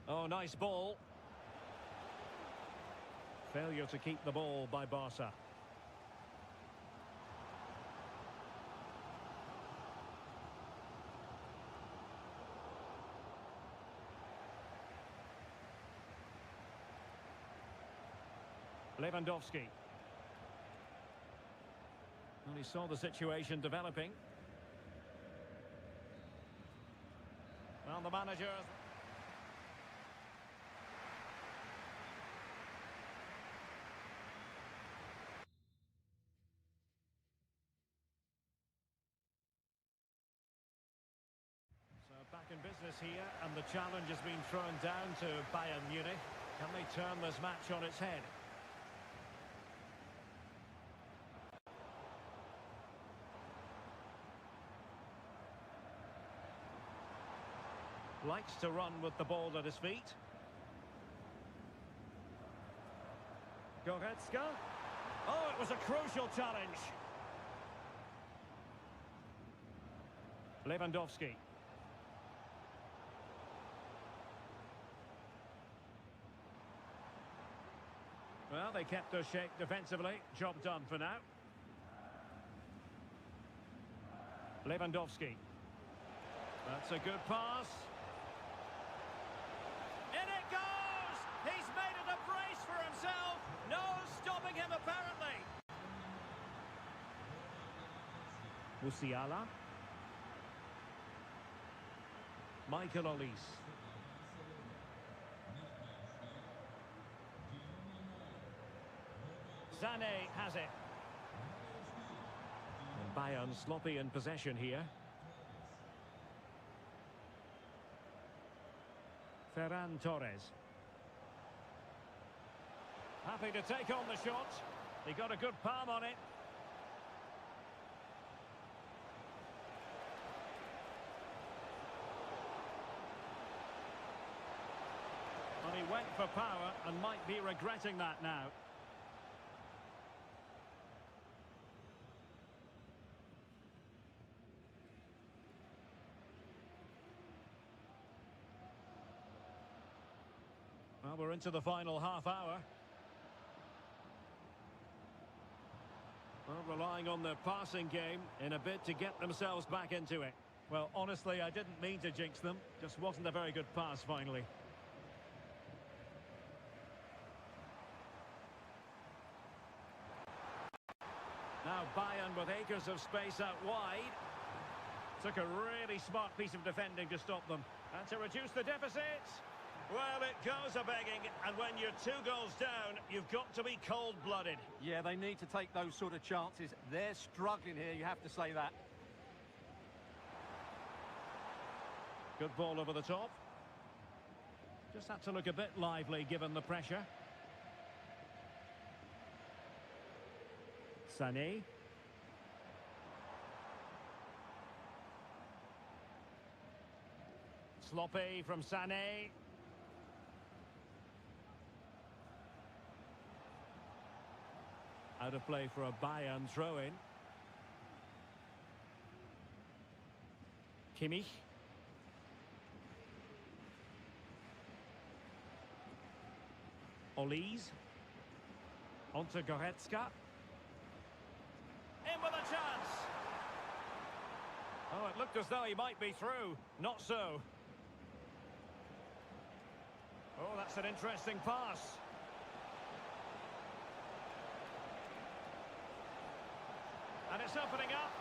Oh, nice ball. Failure to keep the ball by Barca. Lewandowski. Well, he saw the situation developing. Well, the manager... So back in business here, and the challenge has been thrown down to Bayern Munich. Can they turn this match on its head? Likes to run with the ball at his feet. Goretzka. Oh, it was a crucial challenge. Lewandowski. Well, they kept their shape defensively. Job done for now. Lewandowski. That's a good pass. In it goes! He's made it a brace for himself. No stopping him, apparently. Musiala. Michael Olise. Sané has it. And Bayern sloppy in possession here. Ferran Torres. Happy to take on the shot. He got a good palm on it. Well, he went for power and might be regretting that now. Well, we're into the final half hour. Well, relying on their passing game in a bid to get themselves back into it. Well, honestly, I didn't mean to jinx them. Just wasn't a very good pass, finally. Now Bayern with acres of space out wide. Took a really smart piece of defending to stop them. And to reduce the deficit... Well, it goes a-begging, and when you're 2 goals down, you've got to be cold-blooded. Yeah, they need to take those sort of chances. They're struggling here, you have to say that. Good ball over the top. Just had to look a bit lively, given the pressure. Sané. Sloppy from Sané. Out of play for a Bayern throw-in. Kimmich. Olise. Onto Goretzka. In with a chance. Oh, it looked as though he might be through. Not so. Oh, that's an interesting pass. And it's opening up.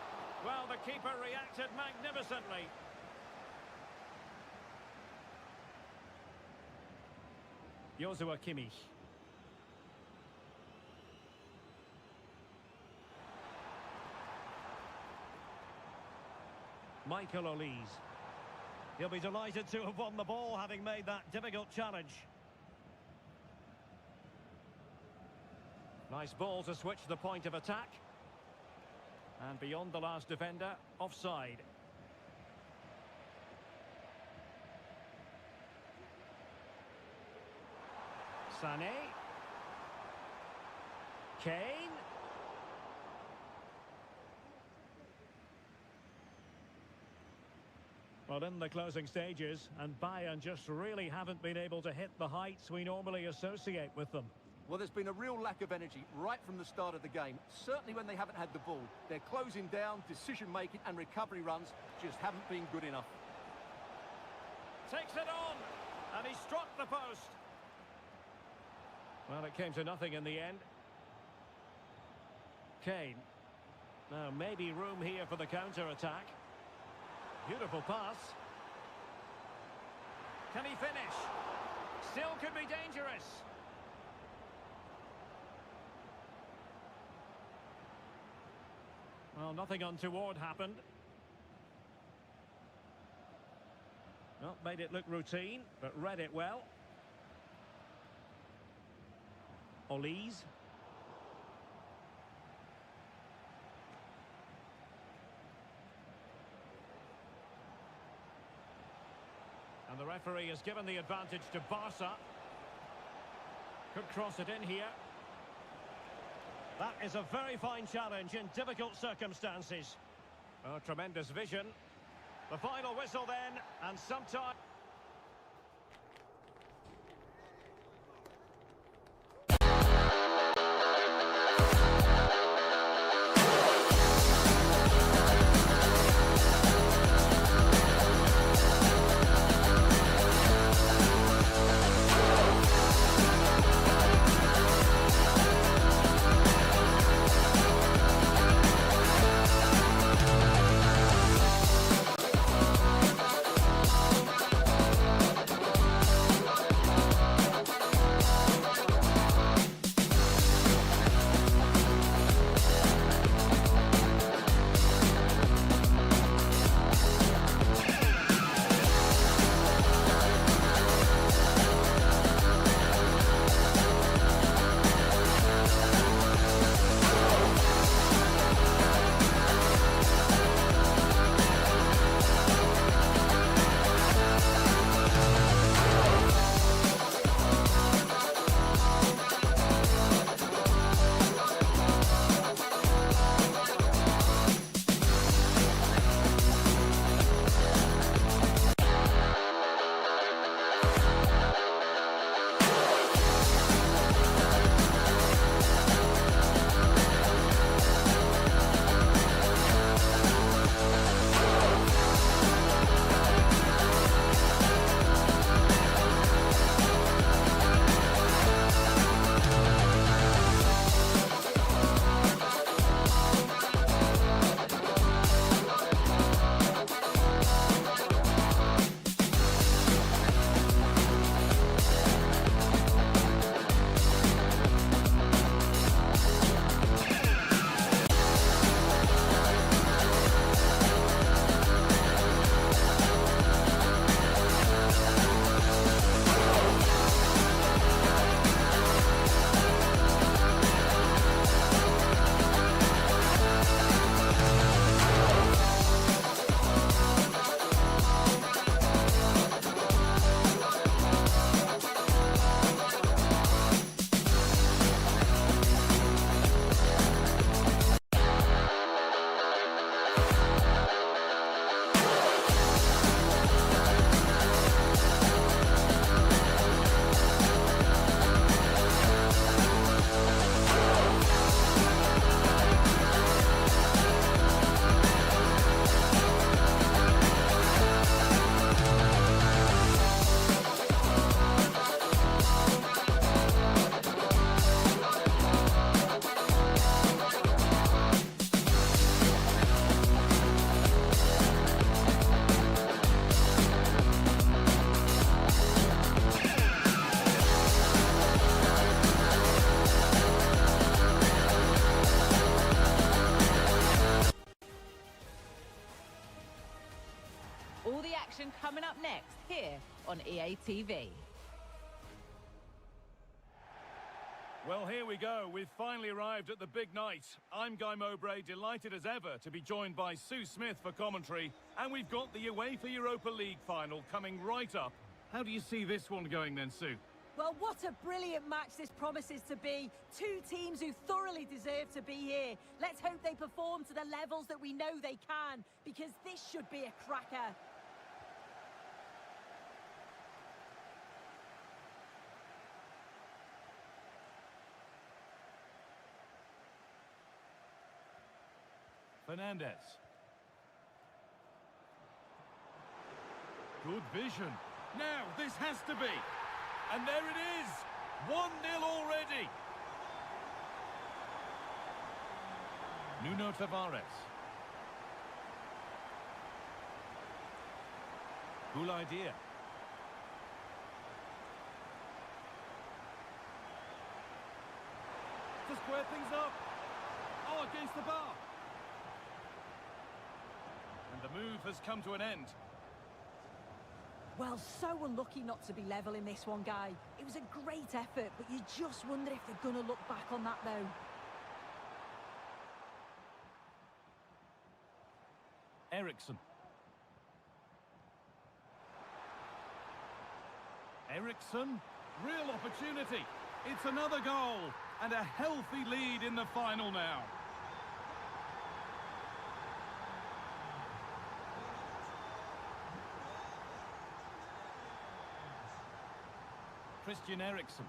Well, the keeper reacted magnificently. Joshua Kimmich. Michael Olise. He'll be delighted to have won the ball, having made that difficult challenge. Nice ball to switch the point of attack. And beyond the last defender, offside. Sané. Kane. Well, in the closing stages, and Bayern just really haven't been able to hit the heights we normally associate with them. Well, there's been a real lack of energy right from the start of the game. Certainly when they haven't had the ball. They're closing down, decision-making and recovery runs just haven't been good enough. Takes it on, and he struck the post. Well, it came to nothing in the end. Kane. Now, maybe room here for the counter-attack. Beautiful pass. Can he finish? Still could be dangerous. Well, nothing untoward happened. Well, made it look routine, but read it well. Olise. And the referee has given the advantage to Barca. Could cross it in here. That is a very fine challenge in difficult circumstances. Oh, tremendous vision. The final whistle then, and sometime... the action coming up next here on EA TV. Well, here we go. We've finally arrived at the big night. I'm Guy Mowbray, delighted as ever to be joined by Sue Smith for commentary. And we've got the UEFA Europa League final coming right up. How do you see this one going then, Sue? Well, what a brilliant match this promises to be. Two teams who thoroughly deserve to be here. Let's hope they perform to the levels that we know they can, because this should be a cracker. Fernandez. Good vision. Now, this has to be. And there it is. 1-0 already. Nuno Tavares. Cool idea. To square things up. Oh, against the bar. And the move has come to an end. Well, so unlucky not to be level in this one, Guy. It was a great effort, but you just wonder if they're going to look back on that, though. Eriksson. Eriksson, real opportunity. It's another goal and a healthy lead in the final now. Christian Eriksen.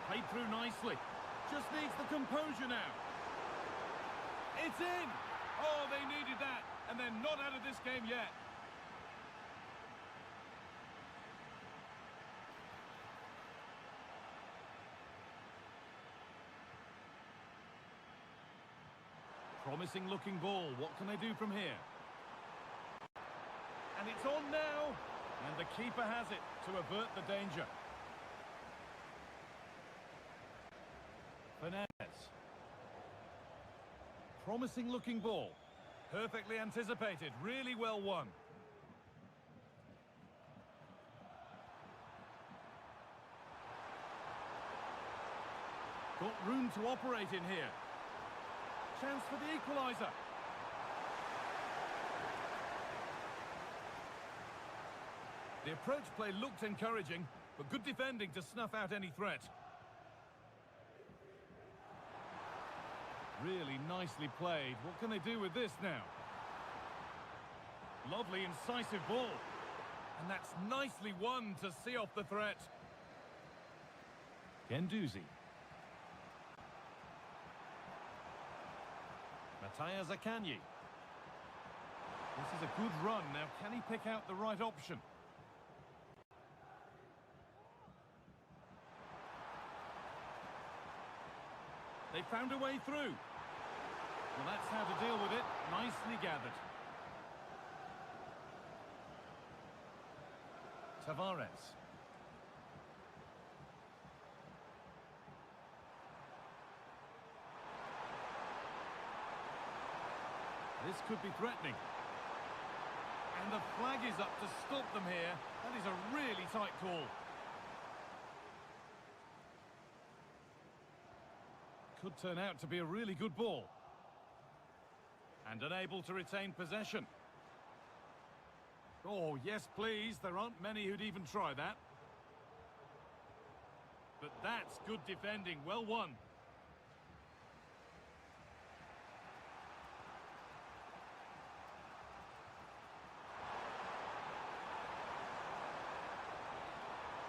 Played through nicely. Just needs the composure now. It's in! Oh, they needed that. And they're not out of this game yet. Promising looking ball. What can they do from here? And it's on now. And the keeper has it to avert the danger. Fernandez. Promising looking ball. Perfectly anticipated. Really well won. Got room to operate in here. Chance for the equaliser. The approach play looked encouraging, but good defending to snuff out any threat. Really nicely played. What can they do with this now? Lovely, incisive ball. And that's nicely won to see off the threat. Guendouzi. Mattia Zaccagni. This is a good run. Now, can he pick out the right option? They found a way through. Well, that's how to deal with it. Nicely gathered. Tavares. This could be threatening. And the flag is up to stop them here. That is a really tight call. Could turn out to be a really good ball. And unable to retain possession. Oh, yes, please. There aren't many who'd even try that. But that's good defending. Well won.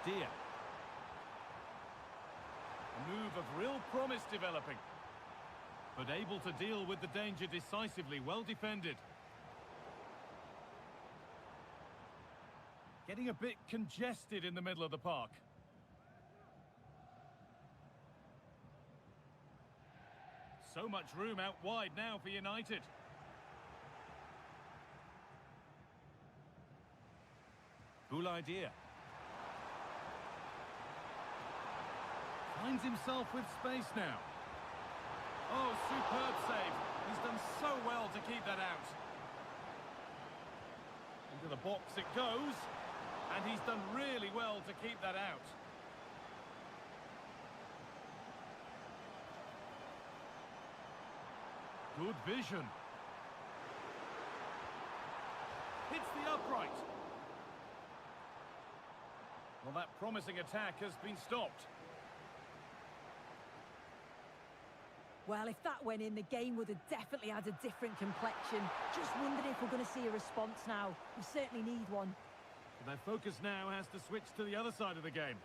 Dia. A move of real promise developing. But able to deal with the danger decisively. Well defended. Getting a bit congested in the middle of the park. So much room out wide now for United. Cool idea. Finds finds himself with space now. Oh, superb save. He's done so well to keep that out. Into the box it goes. And he's done really well to keep that out. Good vision. Hits the upright. Well, that promising attack has been stopped. Well, if that went in, the game would have definitely had a different complexion. Just wondering if we're going to see a response now. We certainly need one. Their focus now has to switch to the other side of the game.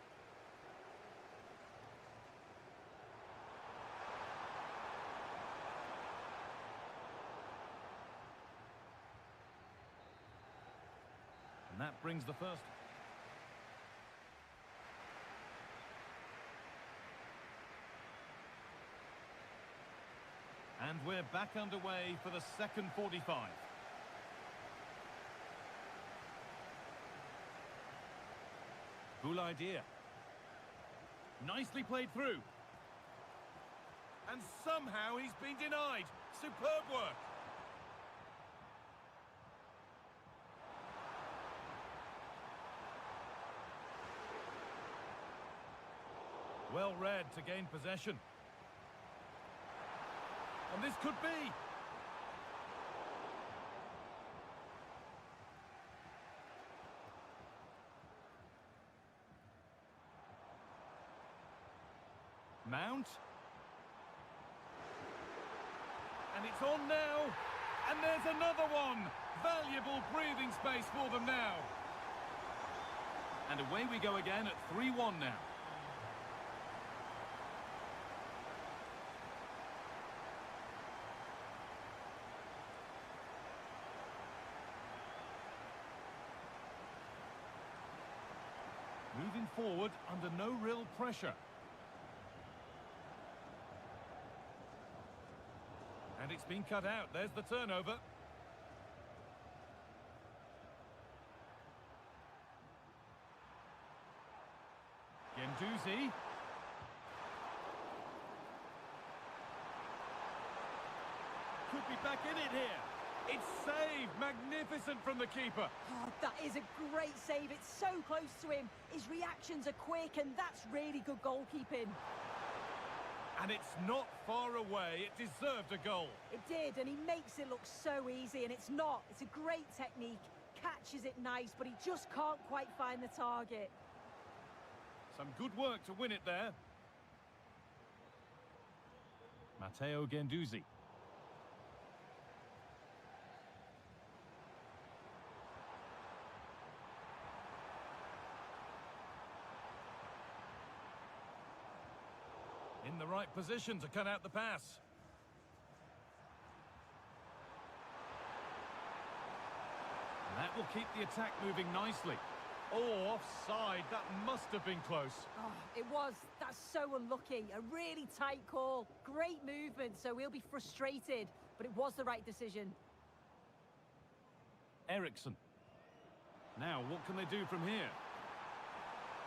And that brings the first. And we're back underway for the second 45. Cool idea. Nicely played through. And somehow he's been denied. Superb work. Well read to gain possession. And this could be. Mount. And it's on now. And there's another one. Valuable breathing space for them now. And away we go again at 3-1 now. Moving forward under no real pressure. And it's been cut out. There's the turnover. Guendouzi. Could be back in it here. It's saved. Magnificent from the keeper. Oh, that is a great save. It's so close to him. His reactions are quick, and that's really good goalkeeping. And it's not far away. It deserved a goal. It did, and he makes it look so easy, and it's not. It's a great technique. Catches it nice, but he just can't quite find the target. Some good work to win it there. Matteo Guendouzi. In the right position to cut out the pass. And that will keep the attack moving nicely. Oh, offside. That must have been close. Oh, it was. That's so unlucky. A really tight call. Great movement, so we'll be frustrated. But it was the right decision. Eriksson. Now, what can they do from here?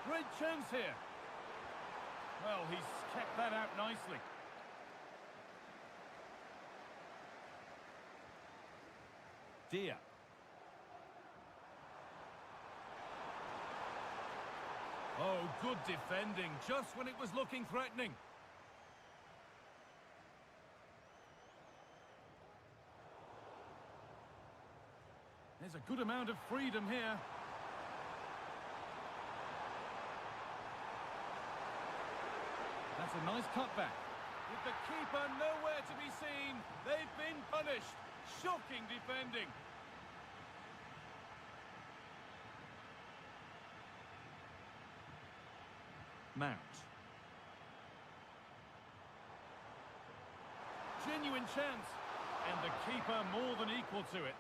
Great chance here. Well, he's kept that out nicely. Dia. Oh, good defending, just when it was looking threatening. There's a good amount of freedom here. That's a nice cutback. With the keeper nowhere to be seen, they've been punished. Shocking defending. Mount. Genuine chance. And the keeper more than equal to it.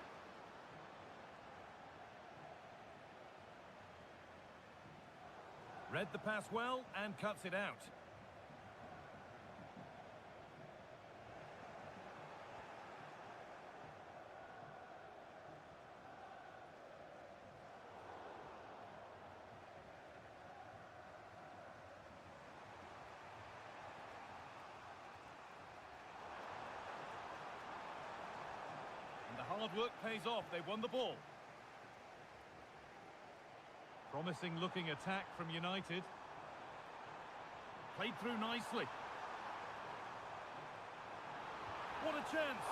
Read the pass well and cuts it out. hard work pays off. They won the ball. Promising looking attack from United. Played through nicely. What a chance!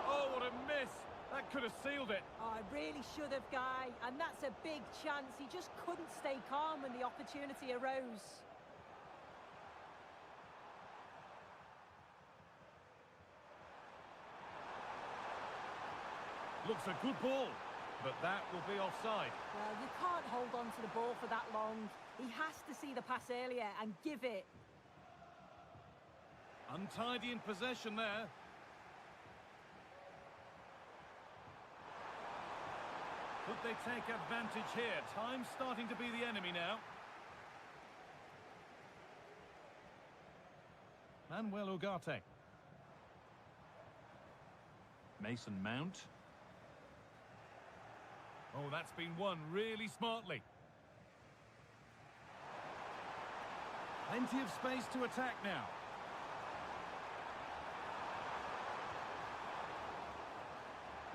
Oh, what a miss! That could have sealed it. Oh, I really should have, Guy. And that's a big chance. He just couldn't stay calm when the opportunity arose. Looks a good ball, but that will be offside. Well, you can't hold on to the ball for that long. He has to see the pass earlier and give it. Untidy in possession there. Could they take advantage here? Time's starting to be the enemy now. Manuel Ugarte. Mason Mount. Oh, that's been won really smartly. Plenty of space to attack now.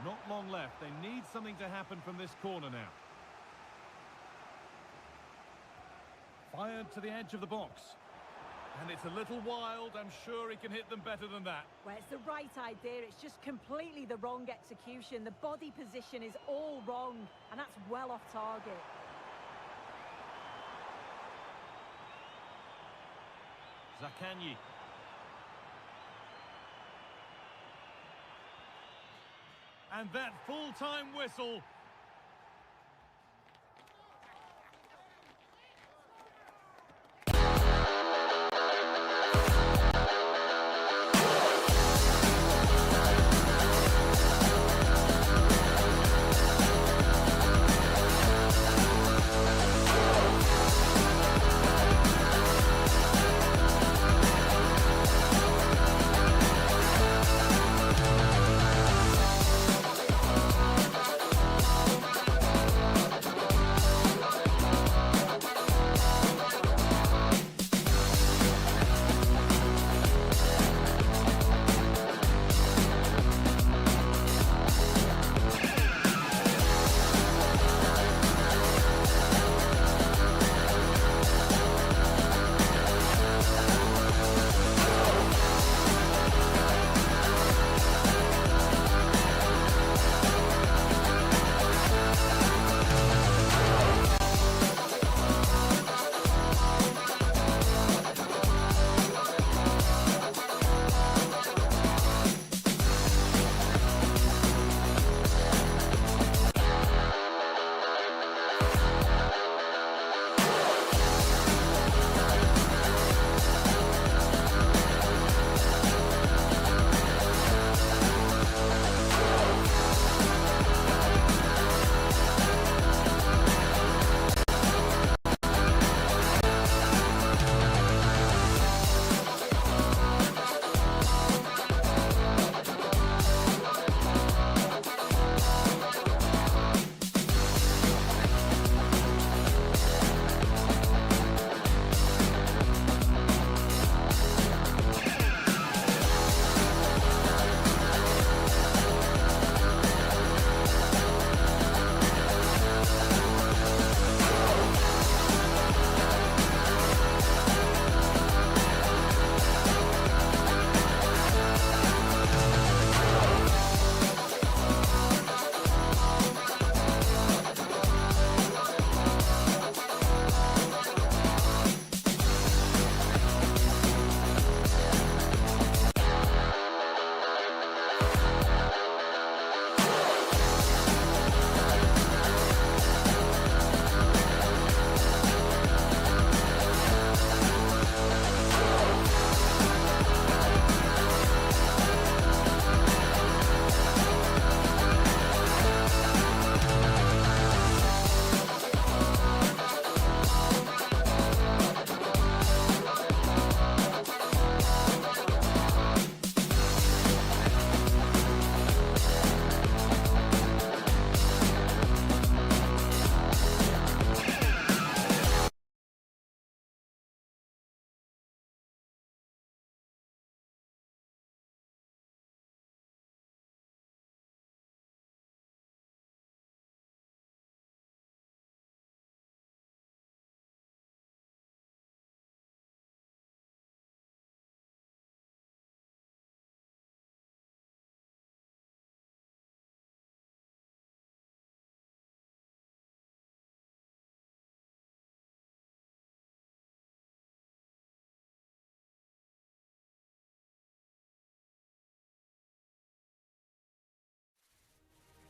Not long left. They need something to happen from this corner now. Fired to the edge of the box. And it's a little wild. I'm sure he can hit them better than that. Well, it's the right idea. It's just completely the wrong execution. The body position is all wrong, and that's well off target. Zakanyi. And that full-time whistle.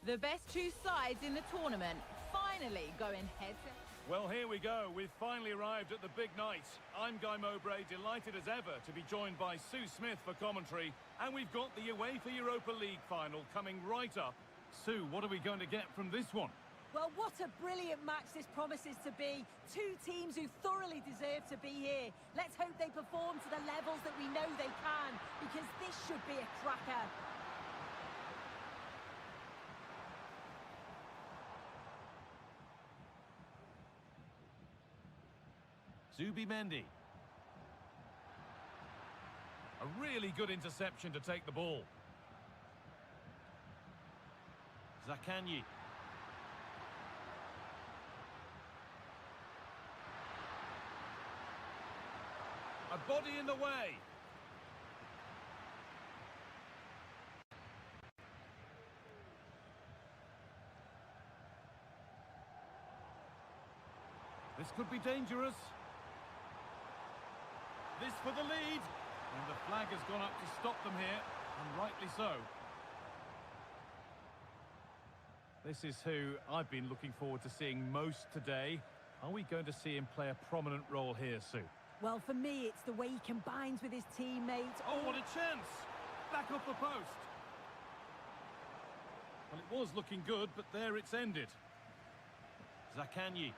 The best two sides in the tournament finally going head-to. Well, here we go. We've finally arrived at the big night. I'm Guy Mowbray, delighted as ever to be joined by Sue Smith for commentary. And we've got the UEFA Europa League final coming right up. Sue, what are we going to get from this one? Well, what a brilliant match this promises to be. Two teams who thoroughly deserve to be here. Let's hope they perform to the levels that we know they can, because this should be a cracker. Zubimendi. A really good interception to take the ball. Zakanyi. A body in the way. This could be dangerous. This for the lead. And the flag has gone up to stop them here, and rightly so. This is who I've been looking forward to seeing most today. Are we going to see him play a prominent role here, Sue? Well, for me, it's the way he combines with his teammates. Oh, what a chance! Back off the post. Well, it was looking good, but there it's ended. Zakanyi.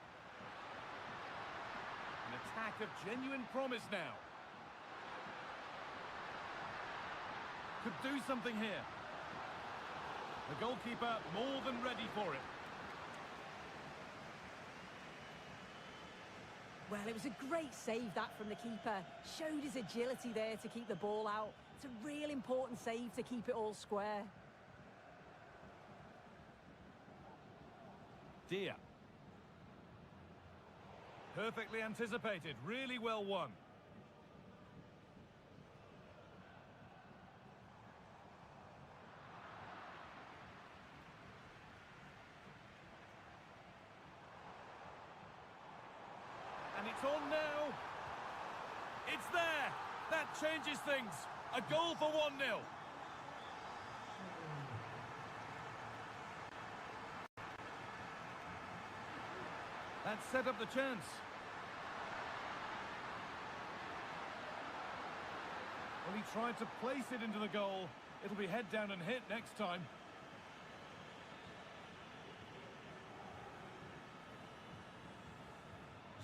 An attack of genuine promise now. Could do something here. The goalkeeper more than ready for it. Well, it was a great save, that, from the keeper. Showed his agility there to keep the ball out. It's a real important save to keep it all square. Dia. Perfectly anticipated, really well won. And it's on now. It's there. That changes things. A goal for 1-0. That set up the chance. Well, he tried to place it into the goal. It'll be head down and hit next time.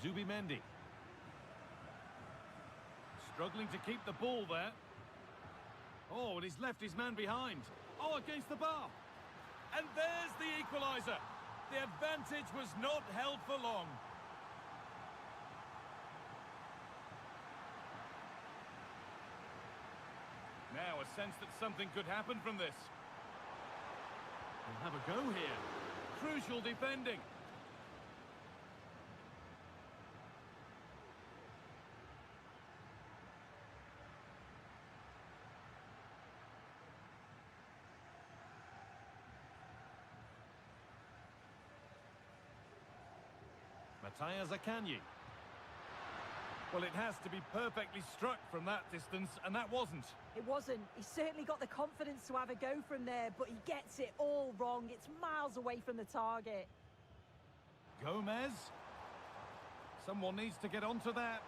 Zubimendi. Struggling to keep the ball there. Oh, and he's left his man behind. Oh, against the bar. And there's the equaliser. The advantage was not held for long. Now a sense that something could happen from this. We'll have a go here. Crucial defending. Zakanyi. Well, it has to be perfectly struck from that distance, and that wasn't. It wasn't. He certainly got the confidence to have a go from there, but he gets it all wrong. It's miles away from the target. Gomez. Someone needs to get onto that.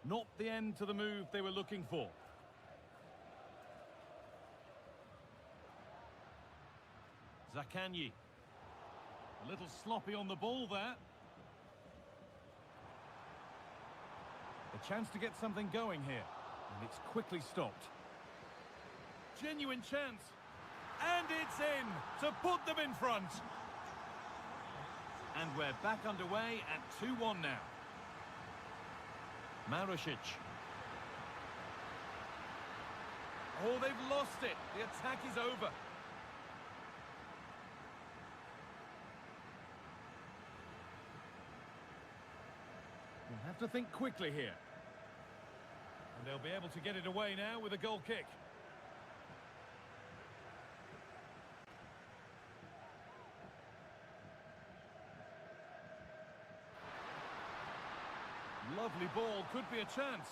Not the end to the move they were looking for. Zakanyi. A little sloppy on the ball there. A chance to get something going here. And it's quickly stopped. Genuine chance. And it's in to put them in front. And we're back underway at 2-1 now. Marusic. Oh, they've lost it. The attack is over. We'll have to think quickly here. And they'll be able to get it away now with a goal kick. Lovely ball, could be a chance.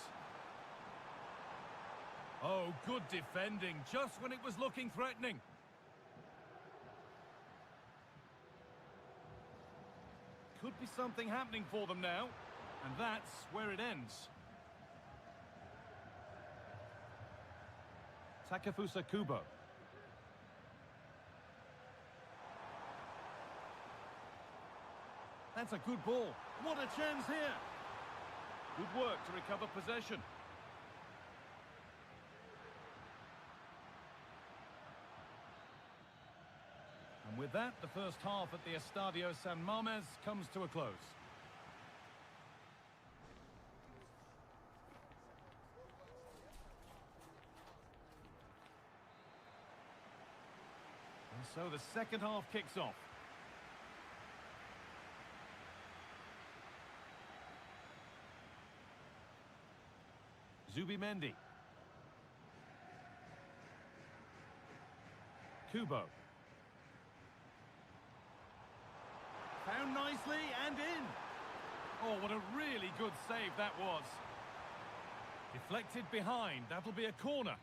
Oh, good defending, just when it was looking threatening. Could be something happening for them now. And that's where it ends. Takefusa Kubo. That's a good ball. What a chance here. Good work to recover possession. And with that, the first half at the Estadio San Mamés comes to a close. And so the second half kicks off. Zubimendi. Kubo. Found nicely and in. Oh, what a really good save that was. Deflected behind. That'll be a corner.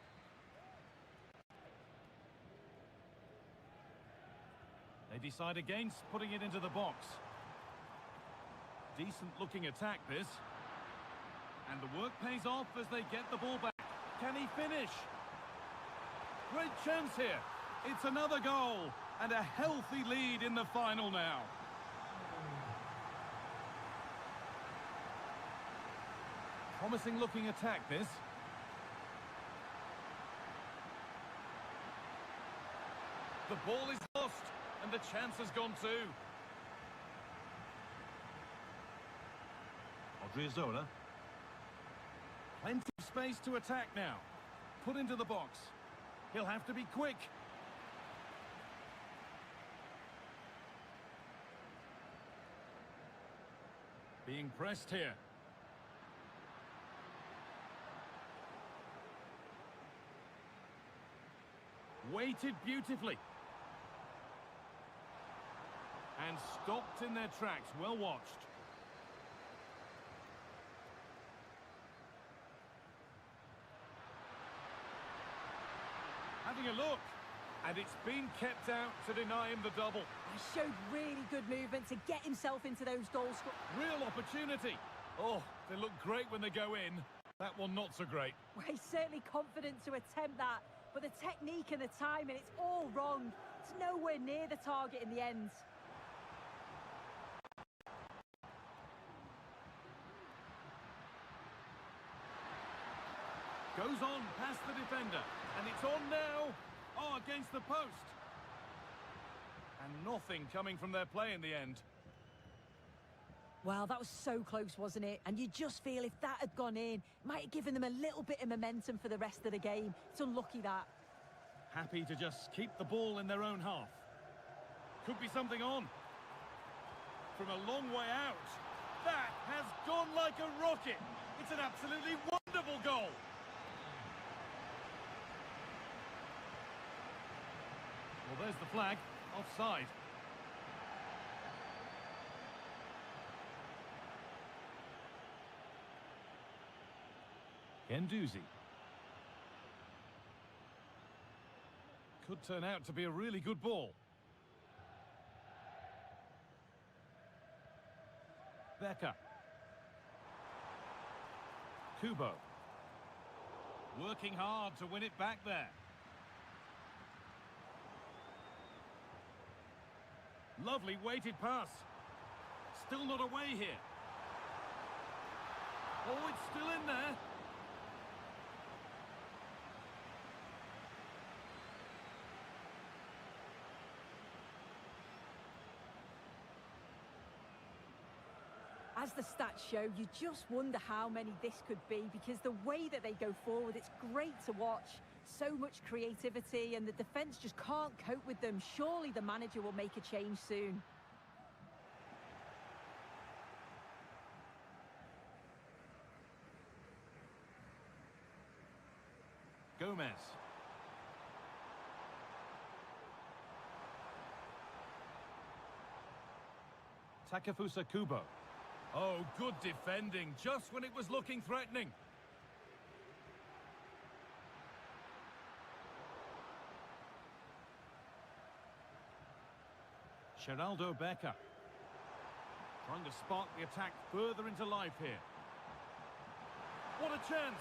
They decide against putting it into the box. Decent looking attack this. And the work pays off as they get the ball back. Can he finish? Great chance here. It's another goal and a healthy lead in the final now. Promising looking attack this. The ball is lost and the chance has gone too. Odriozola. Plenty of space to attack now. Put into the box. He'll have to be quick. Being pressed here. Waited beautifully. And stopped in their tracks. Well watched. Having a look, and it's been kept out to deny him the double. He showed really good movement to get himself into those goals. Real opportunity. Oh, they look great when they go in. That one not so great. Well, he's certainly confident to attempt that, but the technique and the timing, it's all wrong. It's nowhere near the target in the end. Goes on past the defender. And it's on now. Oh, against the post. And nothing coming from their play in the end. Well, that was so close, wasn't it? And you just feel if that had gone in, it might have given them a little bit of momentum for the rest of the game. It's unlucky that. Happy to just keep the ball in their own half. Could be something on. From a long way out. That has gone like a rocket. It's an absolutely wonderful goal. Well, there's the flag. Offside. Guendouzi. Could turn out to be a really good ball. Becker. Kubo. Working hard to win it back there. Lovely weighted pass. Still not away here. Oh, it's still in there. As the stats show, you just wonder how many this could be, because the way that they go forward, it's great to watch. So much creativity, and the defence just can't cope with them. Surely the manager will make a change soon. Gomez. Takefusa Kubo. Oh, good defending, just when it was looking threatening. Geraldo Becker. Trying to spark the attack further into life here. What a chance!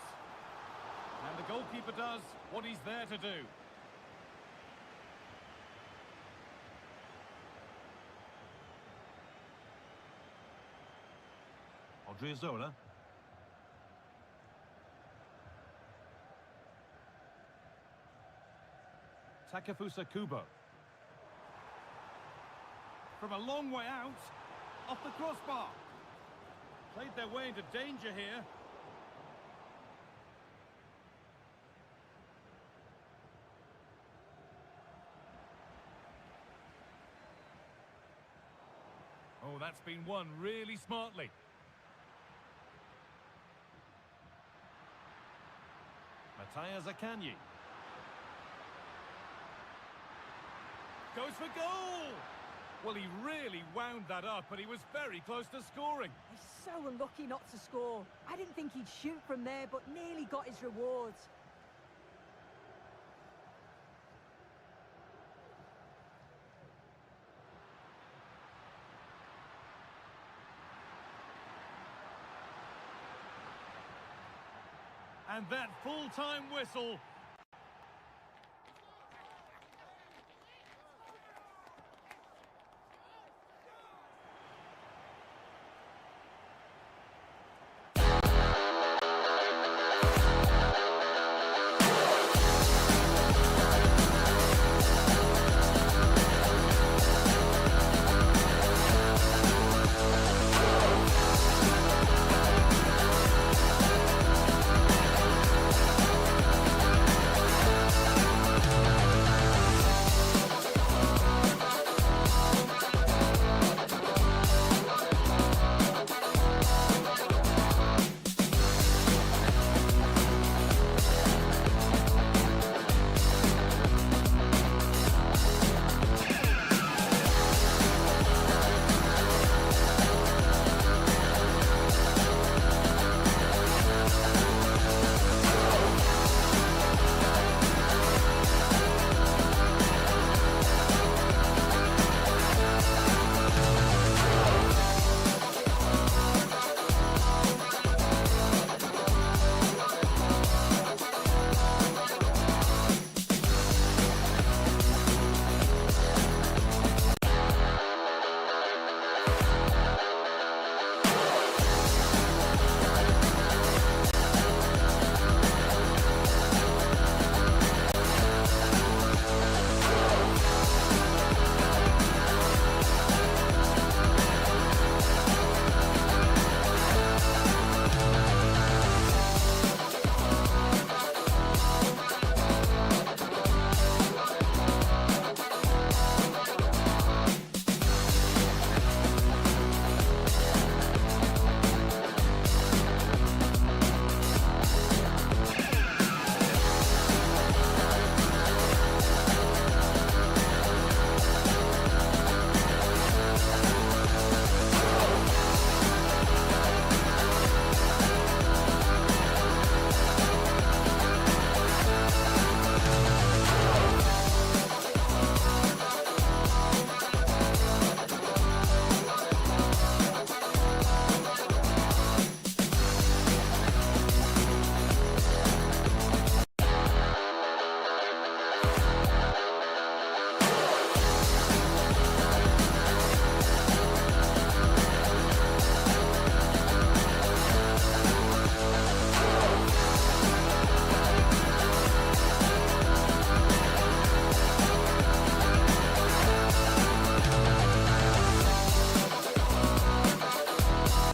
And the goalkeeper does what he's there to do. Odriozola. Takefusa Kubo. From a long way out, off the crossbar. Played their way into danger here. Oh, that's been won really smartly. Mattia Zaccagni. Goes for goal! Well, he really wound that up, but he was very close to scoring. He's so unlucky not to score. I didn't think he'd shoot from there, but nearly got his rewards. And that full-time whistle.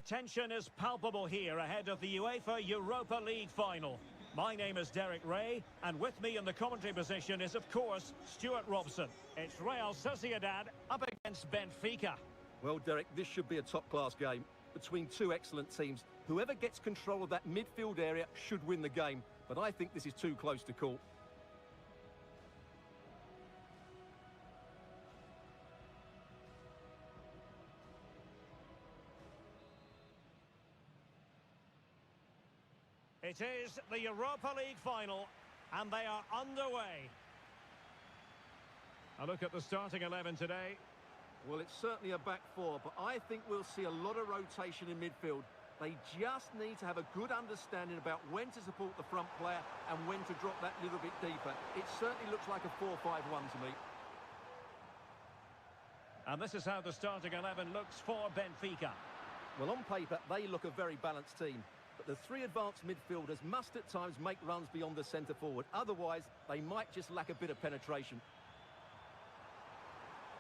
Tension is palpable here ahead of the UEFA Europa League final. My name is Derek Ray, and with me in the commentary position is, of course, Stuart Robson. It's Real Sociedad up against Benfica. Well, Derek, this should be a top-class game between two excellent teams. Whoever gets control of that midfield area should win the game, but I think this is too close to call. It is the Europa League final, and they are underway. A look at the starting 11 today. Well, it's certainly a back four, but I think we'll see a lot of rotation in midfield. They just need to have a good understanding about when to support the front player and when to drop that little bit deeper. It certainly looks like a 4-5-1 to me. And this is how the starting 11 looks for Benfica. Well, on paper, they look a very balanced team. But the three advanced midfielders must at times make runs beyond the centre forward. Otherwise, they might just lack a bit of penetration.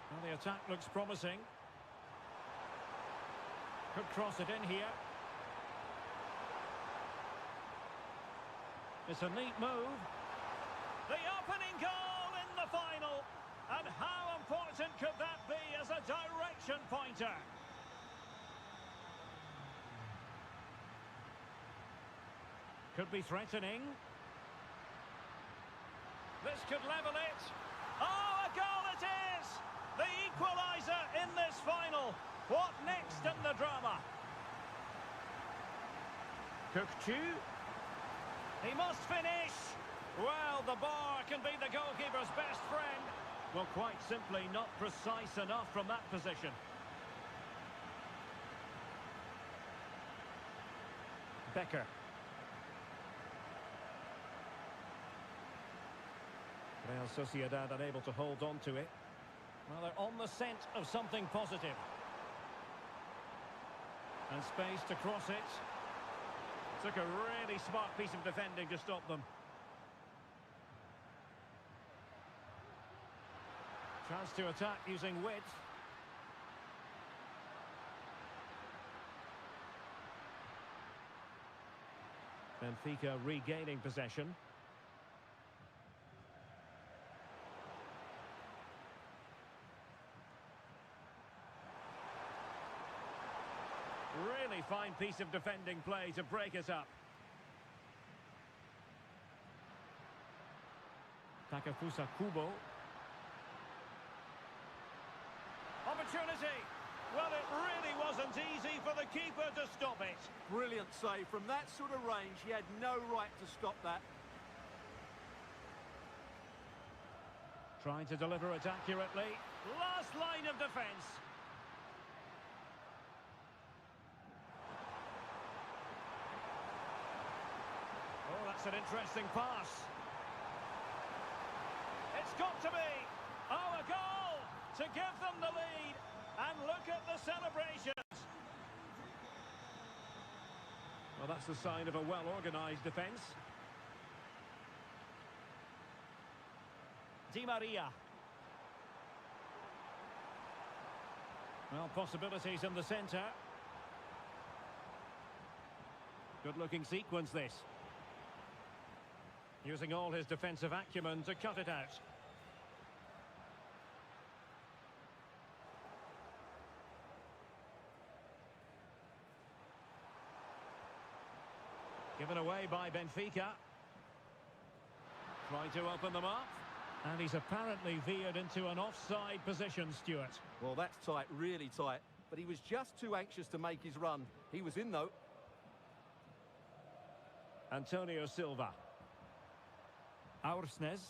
Well, the attack looks promising. Could cross it in here. It's a neat move. The opening goal in the final. And how important could that be as a direction pointer? Could be threatening. This could level it. Oh, a goal it is! The equaliser in this final. What next in the drama? Kökçü. He must finish. Well, the bar can be the goalkeeper's best friend. Well, quite simply not precise enough from that position. Becker. Real Sociedad unable to hold on to it. Well, they're on the scent of something positive. And space to cross it. Took a really smart piece of defending to stop them. Chance to attack using width. Benfica regaining possession. Really fine piece of defending play to break it up. Takafusa Kubo. Opportunity. Well, it really wasn't easy for the keeper to stop it. Brilliant save. From that sort of range, he had no right to stop that. Trying to deliver it accurately. Last line of defence. Oh, that's an interesting pass. It's got to be. Oh, a goal to give them the lead. And look at the celebrations. Well, that's the sign of a well-organised defence. Di Maria. Well, possibilities in the centre. Good-looking sequence, this. Using all his defensive acumen to cut it out. Given away by Benfica. Trying to open them up. And he's apparently veered into an offside position, Stuart. Well, that's tight, really tight. But he was just too anxious to make his run. He was in, though. Antonio Silva. Aursnes.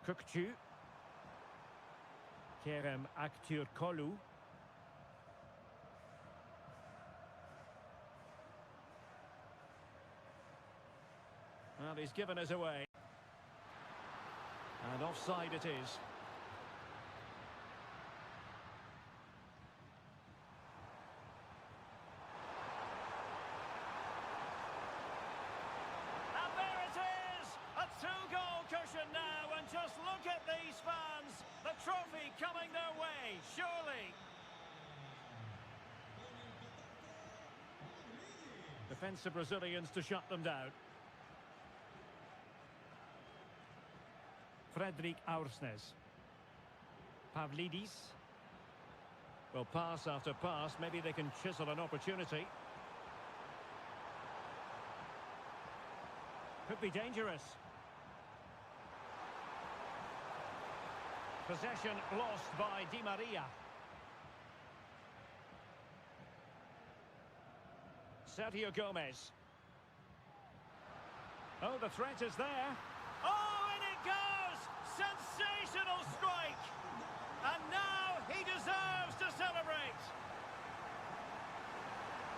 Kökçü. Kerem Aktürkoğlu. Well, he's given us away. And offside it is. And there it is! A two-goal cushion now, and just look at these fans! The trophy coming their way, surely! Defensive Brazilians to shut them down. Fredrik Aursnes. Pavlidis. Well, pass after pass. Maybe they can chisel an opportunity. Could be dangerous. Possession lost by Di Maria. Sergio Gomez. Oh, the threat is there. Oh, and it goes! Sensational strike! And now He deserves to celebrate.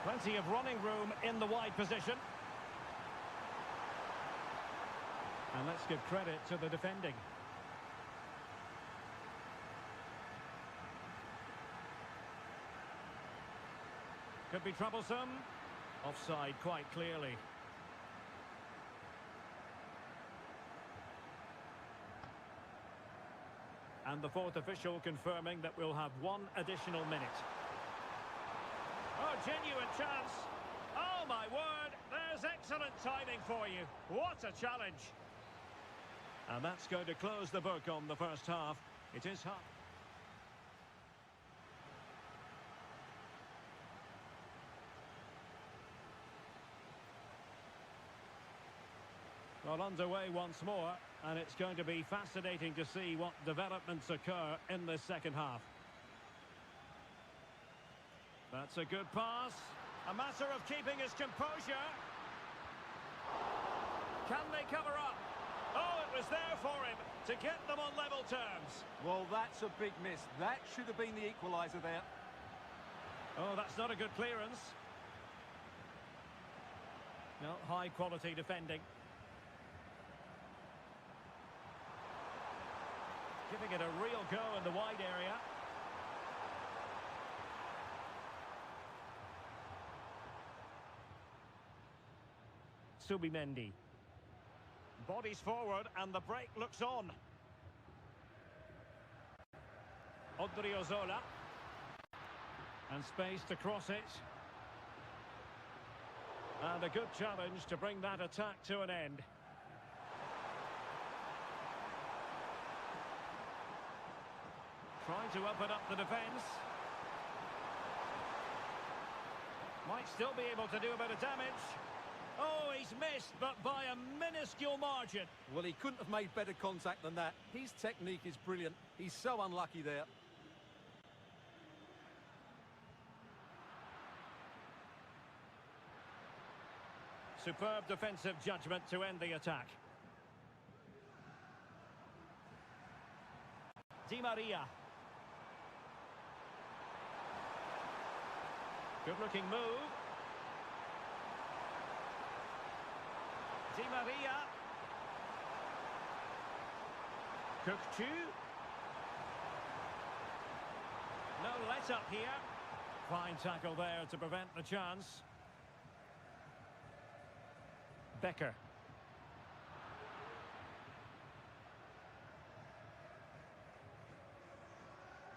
Plenty of running room in the wide position. And let's give credit to the defending. Could be troublesome. Offside quite clearly. And the fourth official confirming that we'll have one additional minute. Oh, genuine chance. Oh, my word. There's excellent timing for you. What a challenge. And that's going to close the book on the first half. It is half. Well, underway once more, and it's going to be fascinating to see what developments occur in the second half. That's a good pass. A matter of keeping his composure. Can they cover up? Oh, it was there for him to get them on level terms. Well, that's a big miss. That should have been the equaliser there. Oh, that's not a good clearance. No, high-quality defending. Giving it a real go in the wide area. Subimendi. Bodies forward and the break looks on. Odriozola. And space to cross it. And a good challenge to bring that attack to an end. Trying to open up the defence. Might still be able to do a bit of damage. Oh, he's missed, but by a minuscule margin. Well, he couldn't have made better contact than that. His technique is brilliant. He's so unlucky there. Superb defensive judgment to end the attack. Di Maria. Good-looking move. Di Maria. Kökçü. No let-up here. Fine tackle there to prevent the chance. Becker.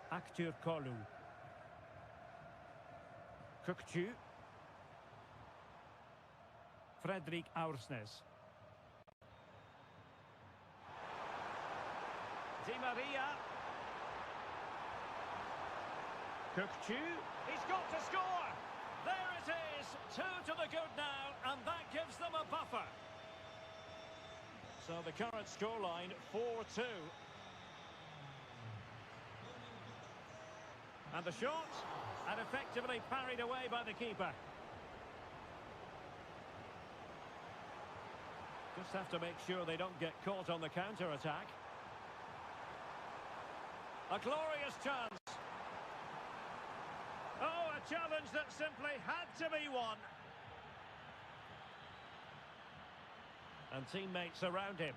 Aktürkoğlu. Kökçü. Fredrik Aursnes. Di Maria. Kökçü. He's got to score. There it is. 2 to the good now, and that gives them a buffer. So the current scoreline 4-2. And the shot, and effectively parried away by the keeper. Just have to make sure they don't get caught on the counter-attack. A glorious chance. Oh, a challenge that simply had to be won. And teammates around him.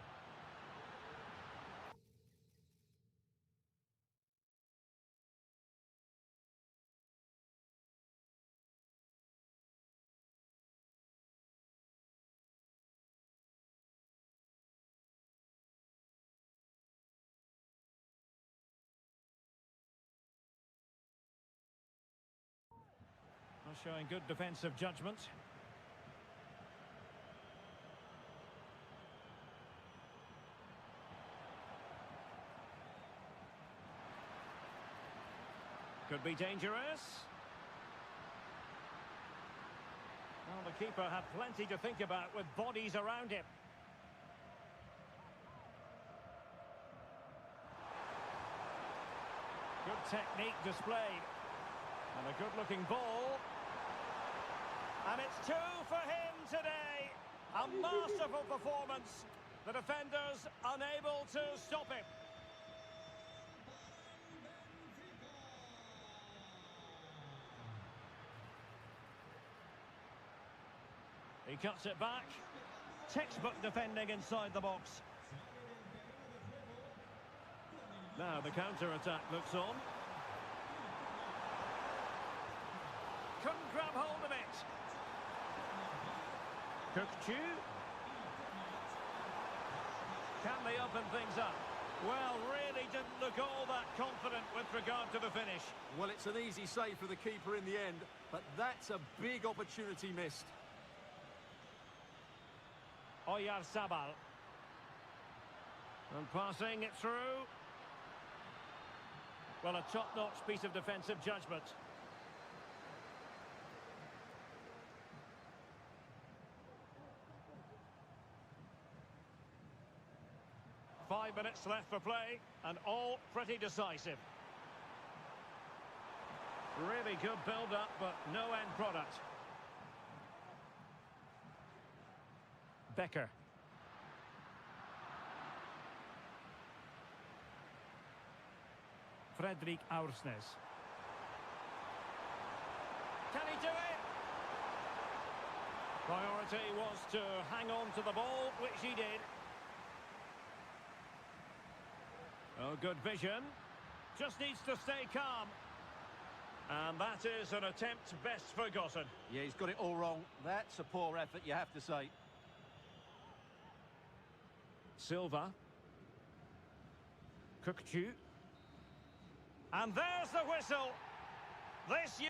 Showing good defensive judgment. Could be dangerous. Well, the keeper had plenty to think about with bodies around him. Good technique displayed. And a good-looking ball. And it's 2 for him today. A masterful performance. The defenders unable to stop him. He cuts it back. Textbook defending inside the box. Now the counter-attack looks on. Couldn't grab hold of it. Cook-Chu. Can they open things up? Well, really didn't look all that confident with regard to the finish. Well, it's an easy save for the keeper in the end, but that's a big opportunity missed. Oyarzabal. And passing it through. Well, a top-notch piece of defensive judgment. Five minutes left for play, and all pretty decisive. Really good build-up, but no end product. Becker. Fredrik Aursnes. Can he do it? Priority was to hang on to the ball, which he did. Oh, good vision. Just needs to stay calm. And that is an attempt best forgotten. Yeah, he's got it all wrong. That's a poor effort, you have to say. Silva. Cook-Chu. And there's the whistle. This...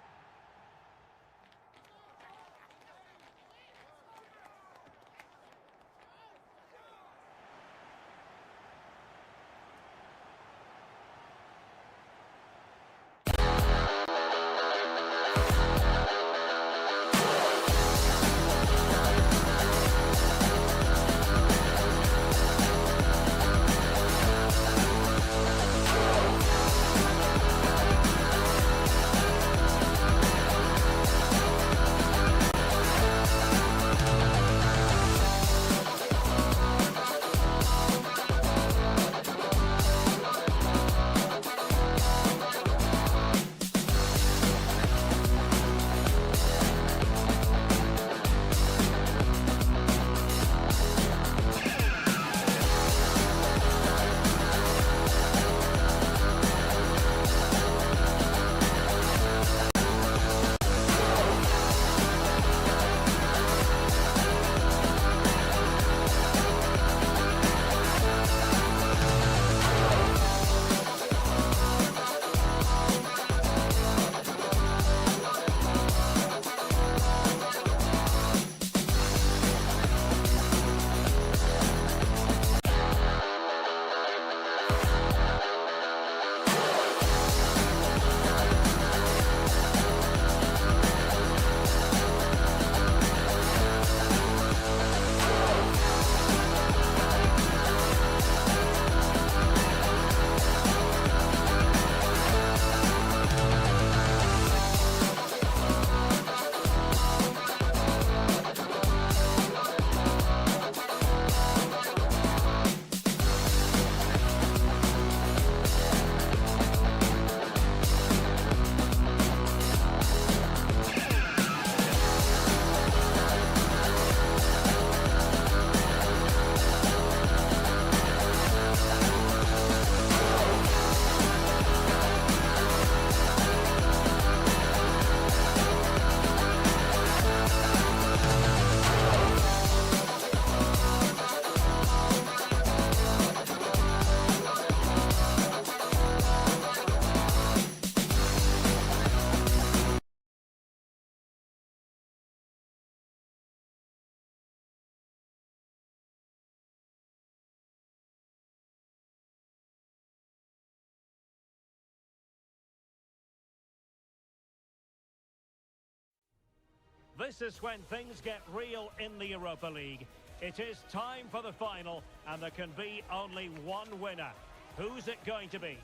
This is when things get real in the Europa League. It is time for the final, and there can be only one winner. Who's it going to be?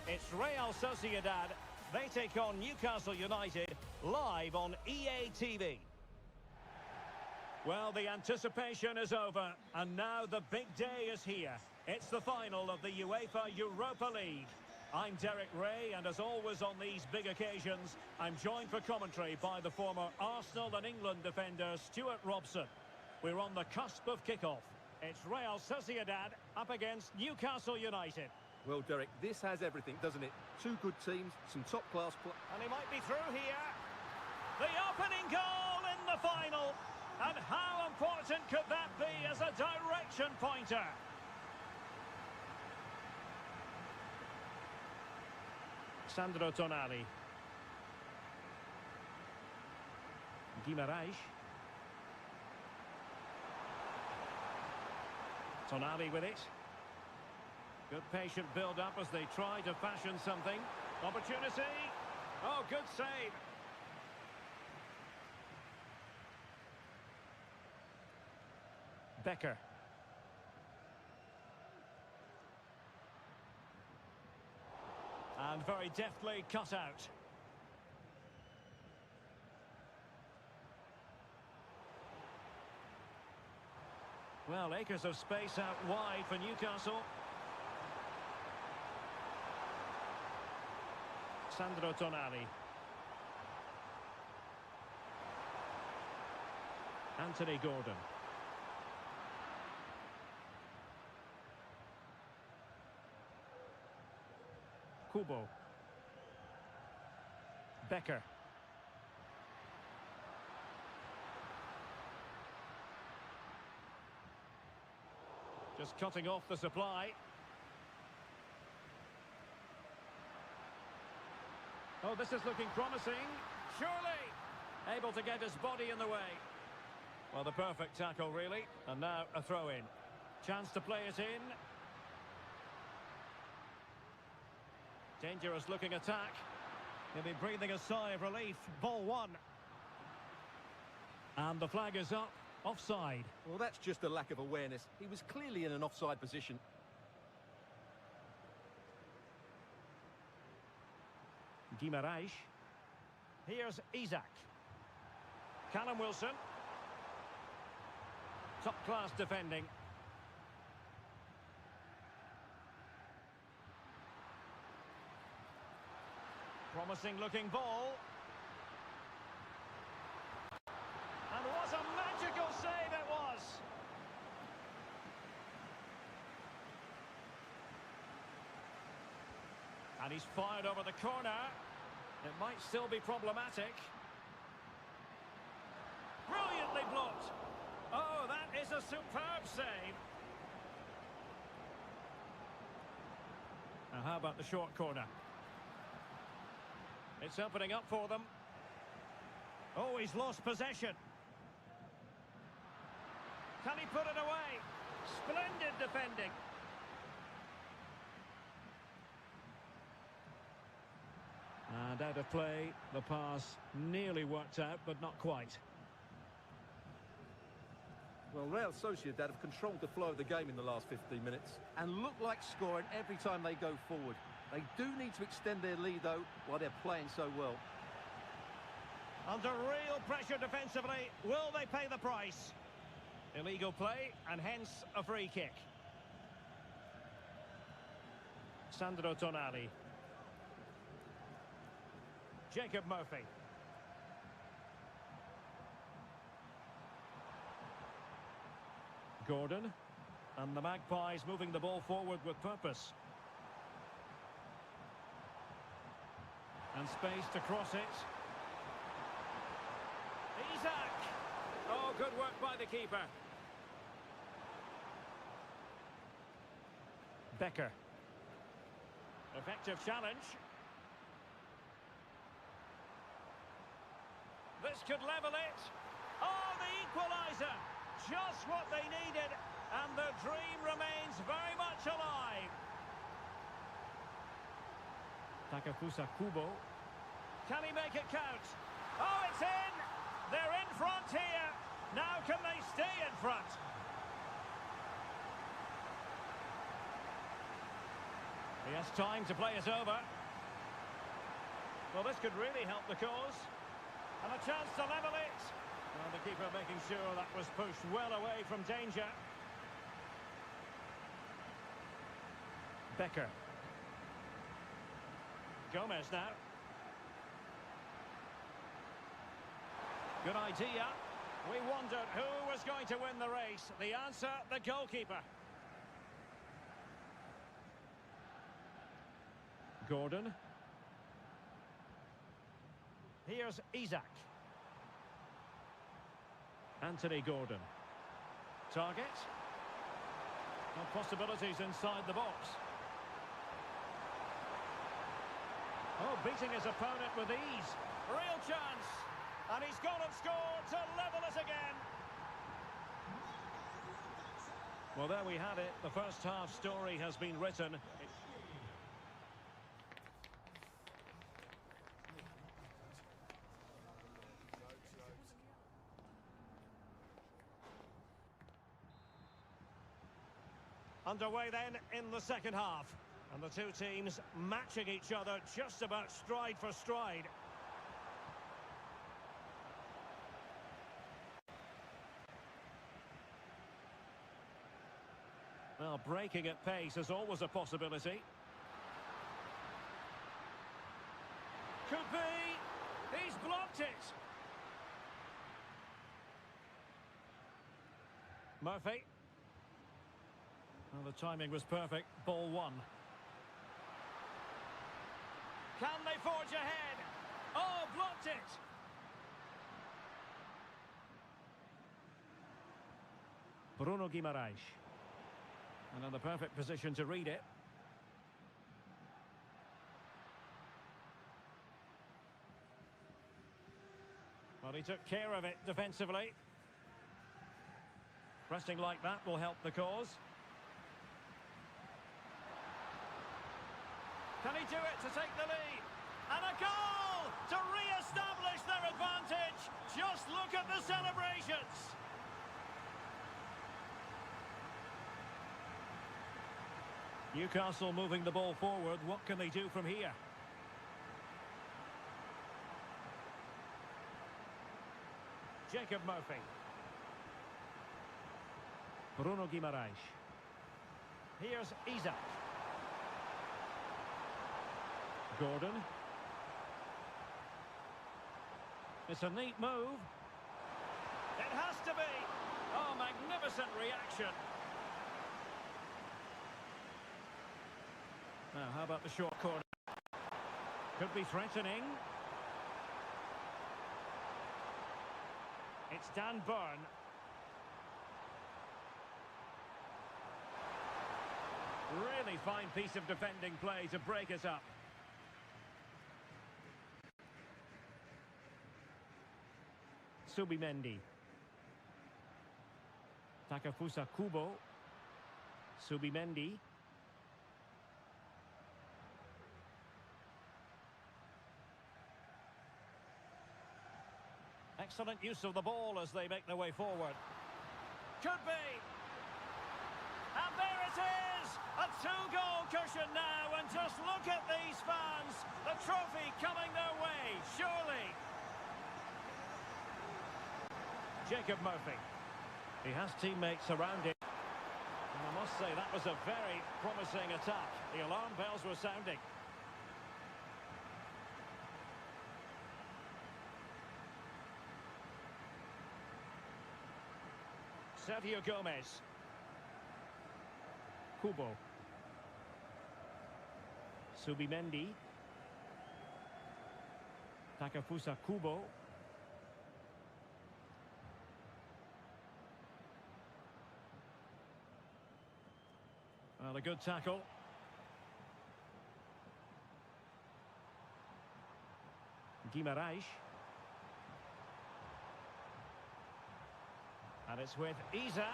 It's Real Sociedad. They take on Newcastle United live on EA TV. Well, the anticipation is over, and now the big day is here. It's the final of the UEFA Europa League. I'm Derek Ray, and as always on these big occasions, I'm joined for commentary by the former Arsenal and England defender Stuart Robson. We're on the cusp of kickoff. It's Real Sociedad up against Newcastle United. Well, Derek, this has everything, doesn't it? Two good teams, some top-class play. And he might be through here. The opening goal in the final. And how important could that be as a direction pointer? Sandro Tonali. Guimaraes. Tonali with it. Good patient build-up as they try to fashion something. Opportunity. Oh, good save. Becker. And very deftly cut out. Well, acres of space out wide for Newcastle. Sandro Tonali. Anthony Gordon. Kubo. Becker. Just cutting off the supply. Oh, this is looking promising. Surely able to get his body in the way. Well, the perfect tackle, really. And now a throw-in. Chance to play it in. Dangerous looking attack. He'll be breathing a sigh of relief. Ball one. And the flag is up. Offside. Well, that's just a lack of awareness. He was clearly in an offside position. Guimaraes. Here's Isaac. Callum Wilson. Top-class defending. Promising looking ball. And what a magical save it was! And he's fired over the corner. It might still be problematic. Brilliantly blocked. Oh, that is a superb save. Now how about the short corner? It's opening up for them. Oh, he's lost possession. Can he put it away? Splendid defending. And out of play, the pass nearly worked out, but not quite. Well, Real Sociedad have controlled the flow of the game in the last 15 minutes and look like scoring every time they go forward. They do need to extend their lead, though, while they're playing so well. Under real pressure defensively, will they pay the price? Illegal play, and hence a free kick. Sandro Tonali. Jacob Murphy. Gordon. And the Magpies moving the ball forward with purpose. And space to cross it. Isaac! Oh, good work by the keeper. Becker. Effective challenge. This could level it. Oh, the equaliser! Just what they needed, and the dream remains very much alive. Takafusa Kubo. Can he make it count? Oh, it's in! They're in front here. Now can they stay in front? He has time to play it over. Well, this could really help the cause. And a chance to level it. Well, the keeper making sure that was pushed well away from danger. Becker. Gomez now. Good idea. We wondered who was going to win the race. The answer, the goalkeeper. Gordon. Here's Isak. Anthony Gordon. Target. No possibilities inside the box. Oh, beating his opponent with ease. Real chance. And he's gone and scored to level it again. Well, there we had it. The first half story has been written. Underway then in the second half. And the two teams matching each other just about stride for stride. Well, breaking at pace is always a possibility. Could be. He's blocked it. Murphy. Well, the timing was perfect. Ball one. Can they forge ahead? Oh, blocked it. Bruno Guimaraes. Another perfect position to read it. Well, he took care of it defensively. Pressing like that will help the cause. Can he do it to take the lead? And a goal to re-establish their advantage. Just look at the celebrations. Newcastle moving the ball forward. What can they do from here? Jacob Murphy. Bruno Guimaraes. Here's Isak. Gordon. It's a neat move. It has to be. Oh, magnificent reaction. Now, how about the short corner? Could be threatening. It's Dan Burn. Really fine piece of defending play to break us up. Subimendi. Takefusa Kubo. Subimendi. Excellent use of the ball as they make their way forward. Could be. And there it is! A two-goal cushion now, and just look at these fans. The trophy coming their way, surely. Jacob Murphy. He has teammates around him. And I must say, that was a very promising attack. The alarm bells were sounding. Sergio Gomez. Kubo. Subimendi. Takefusa Kubo. Well, a good tackle. Guimaraes. And it's with Isak.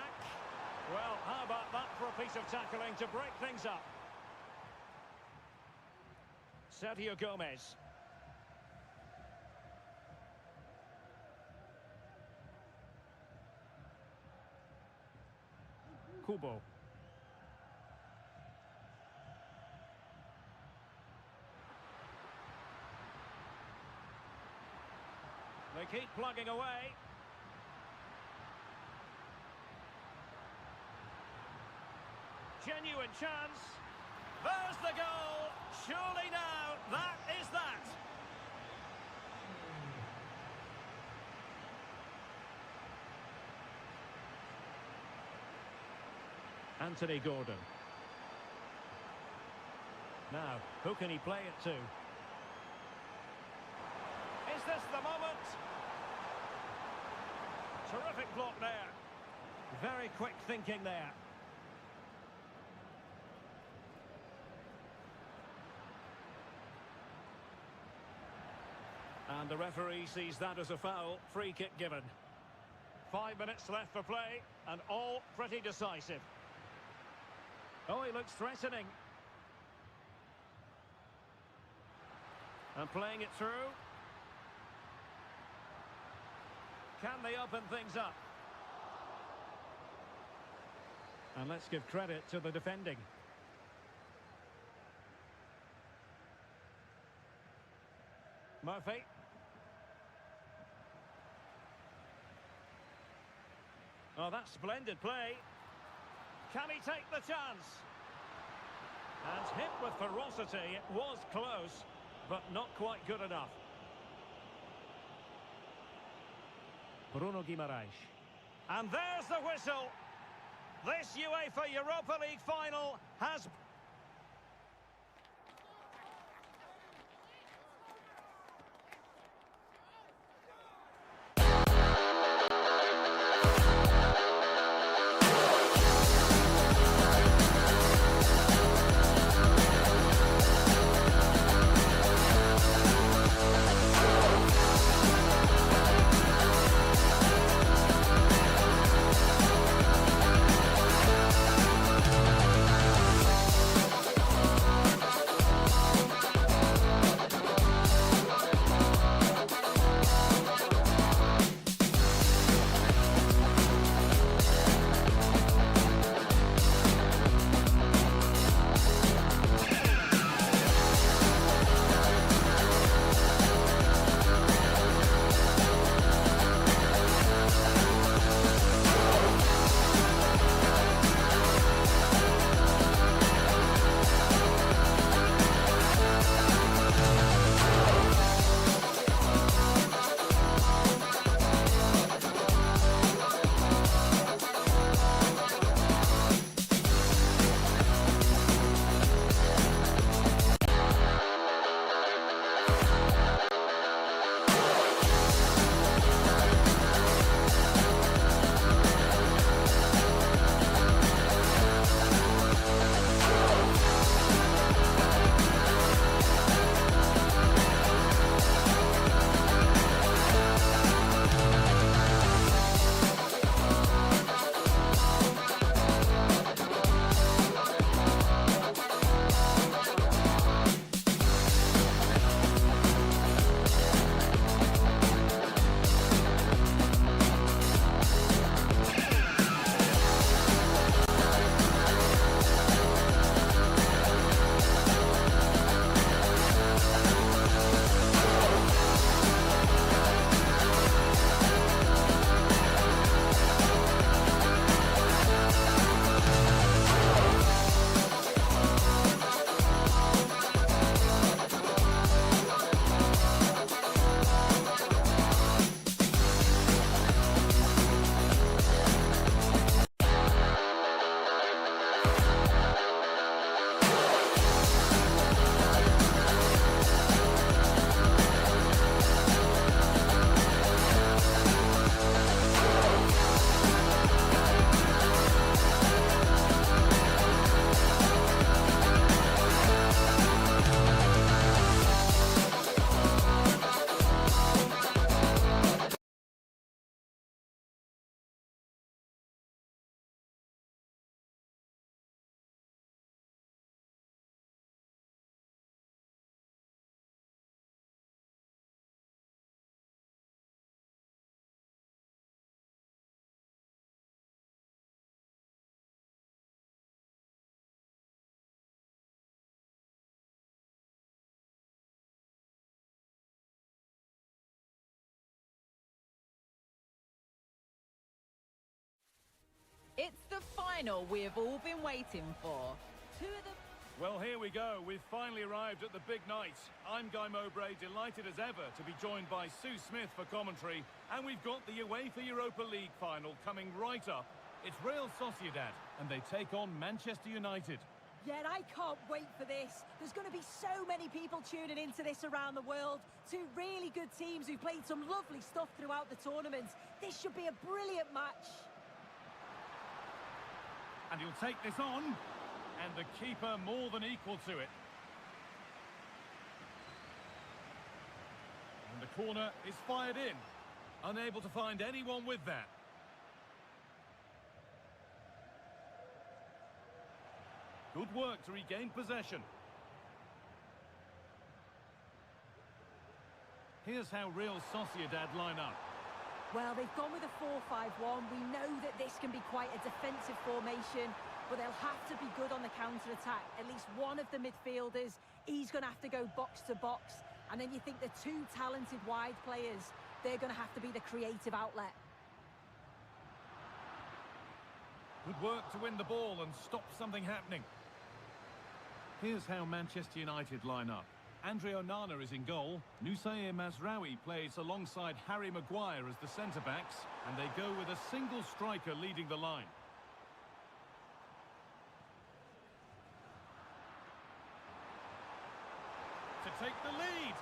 Well, how about that for a piece of tackling to break things up? Sergio Gomez. Kubo. They keep plugging away. Genuine chance. There's the goal. Surely now, that is that. Anthony Gordon. Now, who can he play it to? Is this the moment? Terrific block there. Very quick thinking there. And the referee sees that as a foul. Free kick given. 5 minutes left for play, and all pretty decisive. Oh, he looks threatening. And playing it through. Can they open things up? And let's give credit to the defending. Murphy. Oh, that's splendid play. Can he take the chance? And hit with ferocity. It was close, but not quite good enough. Bruno Guimaraes. And there's the whistle. This UEFA Europa League final has... It's the final we have all been waiting for. Two of the Well, here we go. We've finally arrived at the big night. I'm Guy Mowbray, delighted as ever to be joined by Sue Smith for commentary. And we've got the UEFA Europa League final coming right up. It's Real Sociedad, and they take on Manchester United. Yeah, and I can't wait for this. There's going to be so many people tuning into this around the world. Two really good teams who've played some lovely stuff throughout the tournament. This should be a brilliant match. And he'll take this on. And the keeper more than equal to it. And the corner is fired in. Unable to find anyone with that. Good work to regain possession. Here's how Real Sociedad line up. Well, they've gone with a 4-5-1. We know that this can be quite a defensive formation, but they'll have to be good on the counter-attack. At least one of the midfielders, he's going to have to go box to box. And then you think the two talented wide players, they're going to have to be the creative outlet. Good work to win the ball and stop something happening. Here's how Manchester United line up. Andre Onana is in goal. Nusayr Mazraoui plays alongside Harry Maguire as the centre-backs. And they go with a single striker leading the line. To take the lead.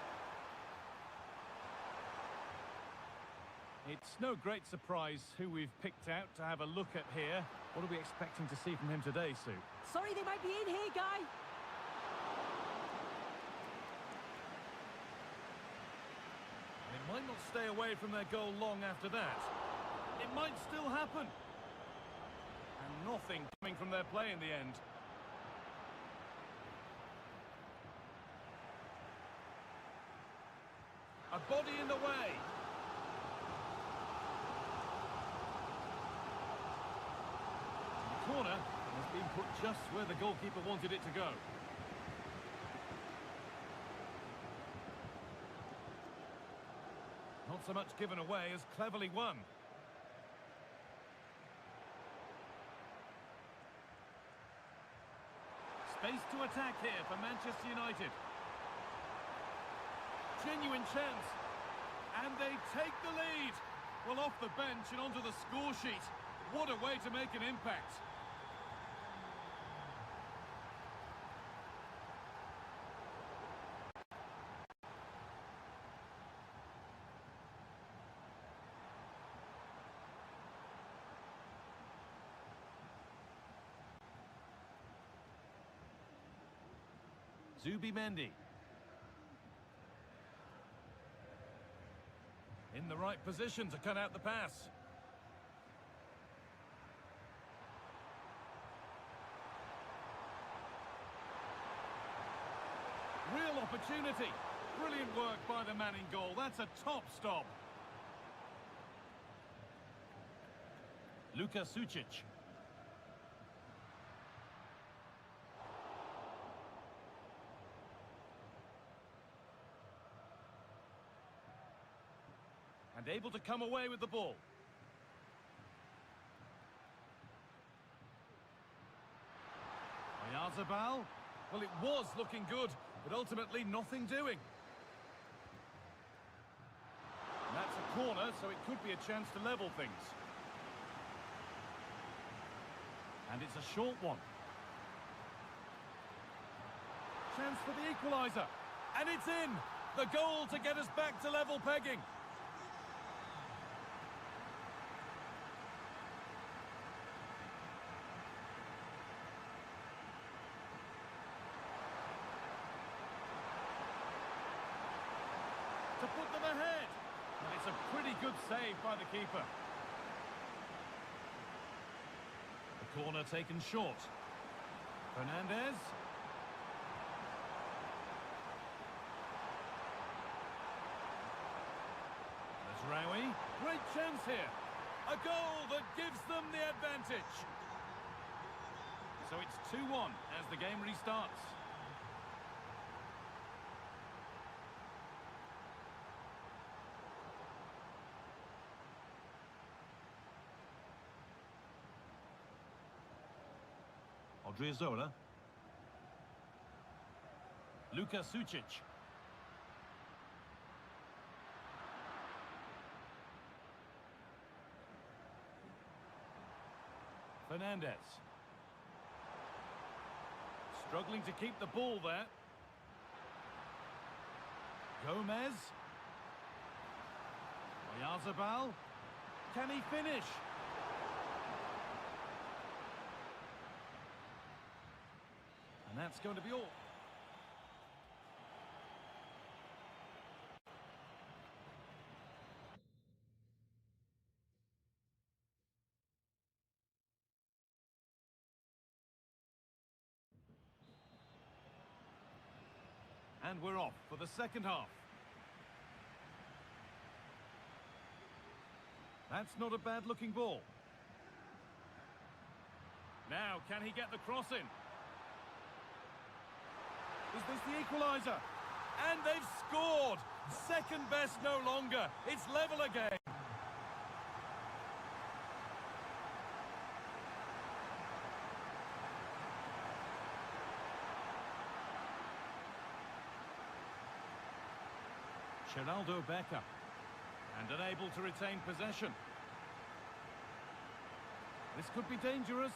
It's no great surprise who we've picked out to have a look at here. What are we expecting to see from him today, Sue? Sorry, they might be in here, Guy. It might not stay away from their goal long after that. It might still happen. And nothing coming from their play in the end. A body in the way. The corner has been put just where the goalkeeper wanted it to go. Not so much given away as cleverly won. Space to attack here for Manchester United. Genuine chance. And they take the lead. Well, off the bench and onto the score sheet. What a way to make an impact. Zubimendi. In the right position to cut out the pass. Real opportunity. Brilliant work by the man in goal. That's a top stop. Luka Sucic. And able to come away with the ball. Oyarzabal. Well, it was looking good, but ultimately nothing doing. And that's a corner, so it could be a chance to level things. And it's a short one. Chance for the equaliser. And it's in! The goal to get us back to level pegging. To put them ahead. And it's a pretty good save by the keeper. The corner taken short. Fernandez. Mazraoui. Great chance here. A goal that gives them the advantage. So it's 2-1 as the game restarts. Odriozola. Luka Sucic. Fernandez. Struggling to keep the ball there. Gomez. Oyarzabal. Can he finish? And that's going to be all. And we're off for the second half. That's not a bad-looking ball. Now, can he get the cross in? Is this the equaliser? And they've scored! Second best no longer. It's level again. Geraldo Becker. And unable to retain possession. This could be dangerous.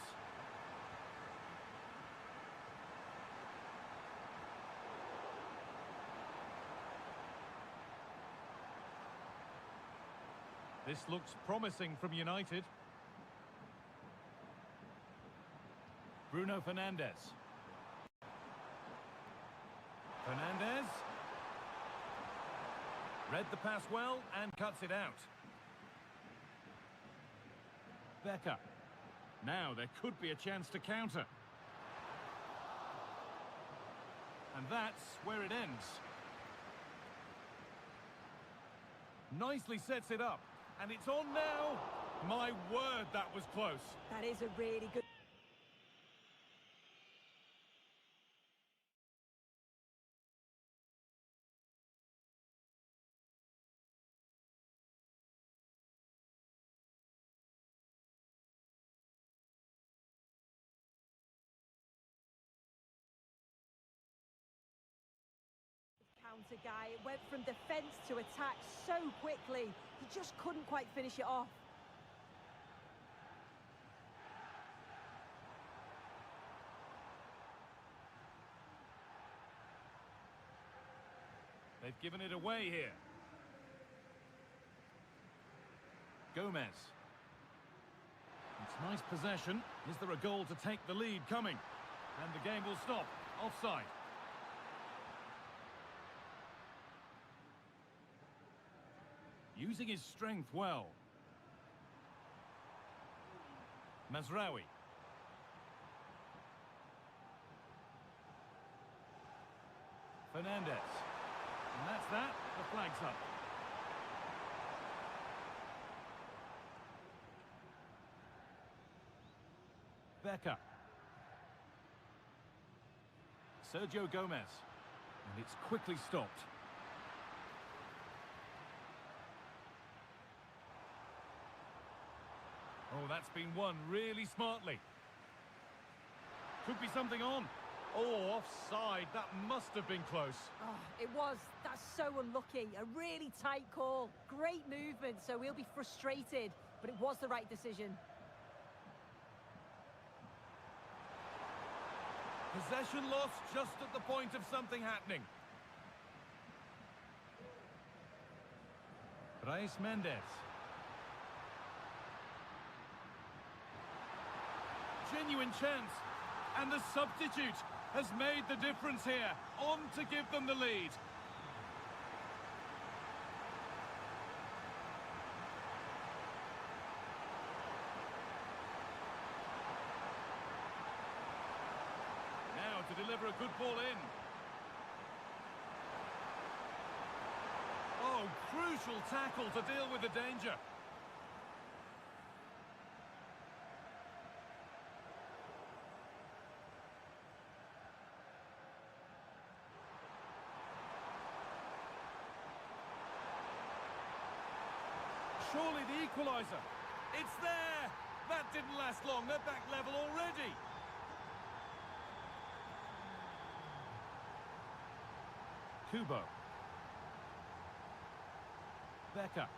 This looks promising from United. Bruno Fernandes. Fernandes. Read the pass well and cuts it out. Becker. Now there could be a chance to counter. And that's where it ends. Nicely sets it up. And it's on now. My word, that was close. That is a really good... counter guy. It went from defence to attack so quickly. He just couldn't quite finish it off. They've given it away here. Gomez. It's nice possession. Is there a goal to take the lead coming? And the game will stop. Offside. Using his strength well. Mazraoui. Fernandez. And that's that. The flag's up. Becker. Sergio Gomez. And it's quickly stopped. Oh, that's been won really smartly. Could be something on. Oh, offside. That must have been close. Oh, it was. That's so unlucky. A really tight call. Great movement, so we'll be frustrated. But it was the right decision. Possession lost just at the point of something happening. Brais Mendes. Genuine chance. And the substitute has made the difference here. On to give them the lead. Now to deliver a good ball in. Oh, crucial tackle to deal with the danger. Surely the equaliser. It's there. That didn't last long. They're back level already. Kubo. Becker.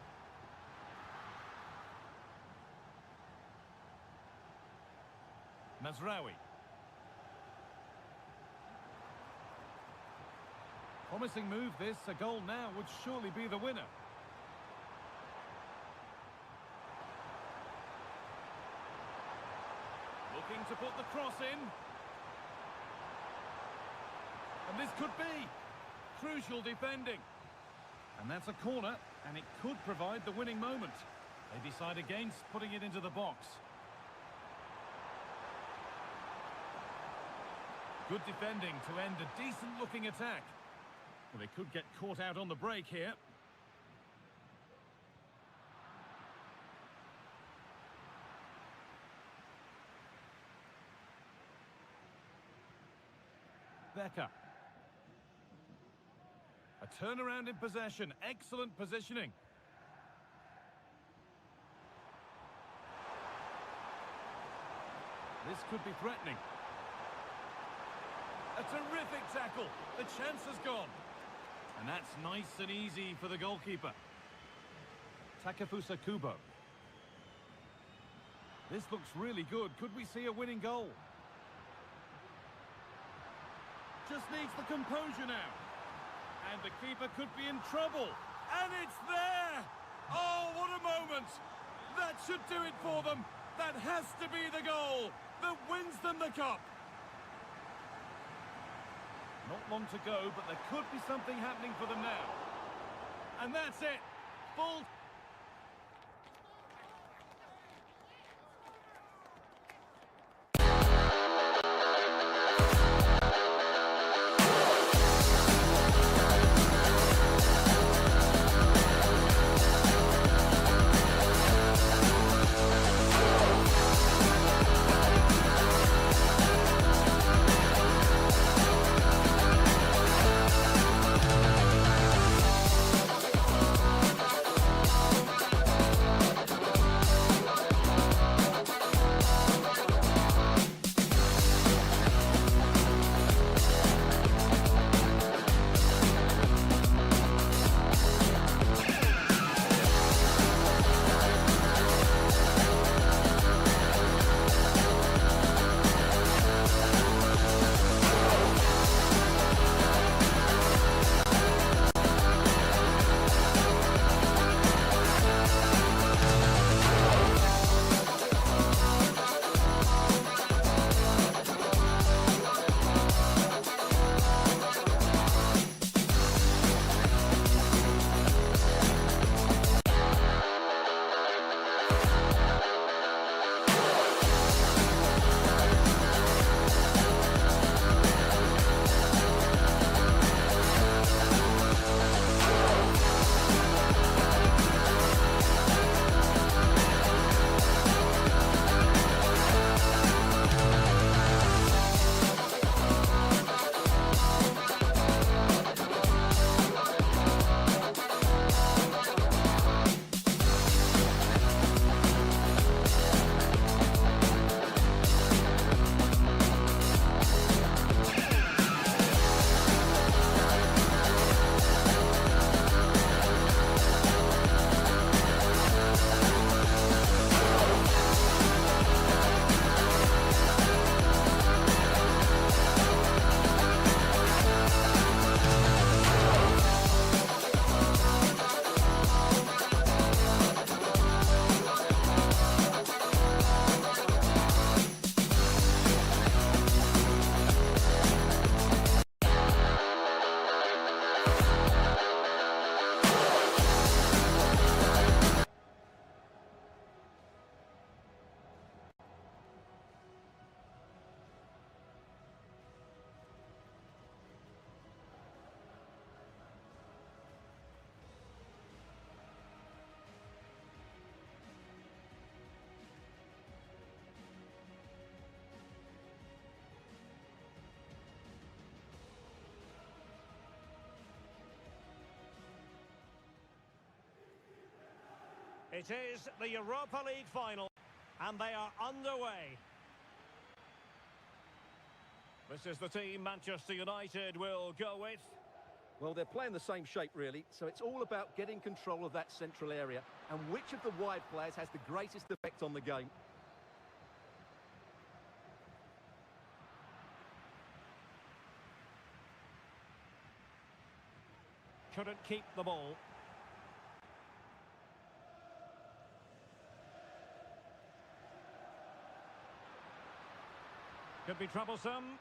Mazraoui. Promising move this, a goal now would surely be the winner. Looking to put the cross in. And this could be crucial defending. And that's a corner, and it could provide the winning moment. They decide against putting it into the box. Good defending to end a decent-looking attack. Well, they could get caught out on the break here. Becker. A turnaround in possession. Excellent positioning. This could be threatening. A terrific tackle. The chance has gone. And that's nice and easy for the goalkeeper. Takefusa Kubo. This looks really good. Could we see a winning goal? Just needs the composure now. And the keeper could be in trouble. And it's there! Oh, what a moment! That should do it for them. That has to be the goal that wins them the cup. Not long to go, but there could be something happening for them now. And that's it. Full... It is the Europa League final, and they are underway. This is the team Manchester United will go with. Well, they're playing the same shape, really, so it's all about getting control of that central area and which of the wide players has the greatest effect on the game. Couldn't keep the ball. Could be troublesome.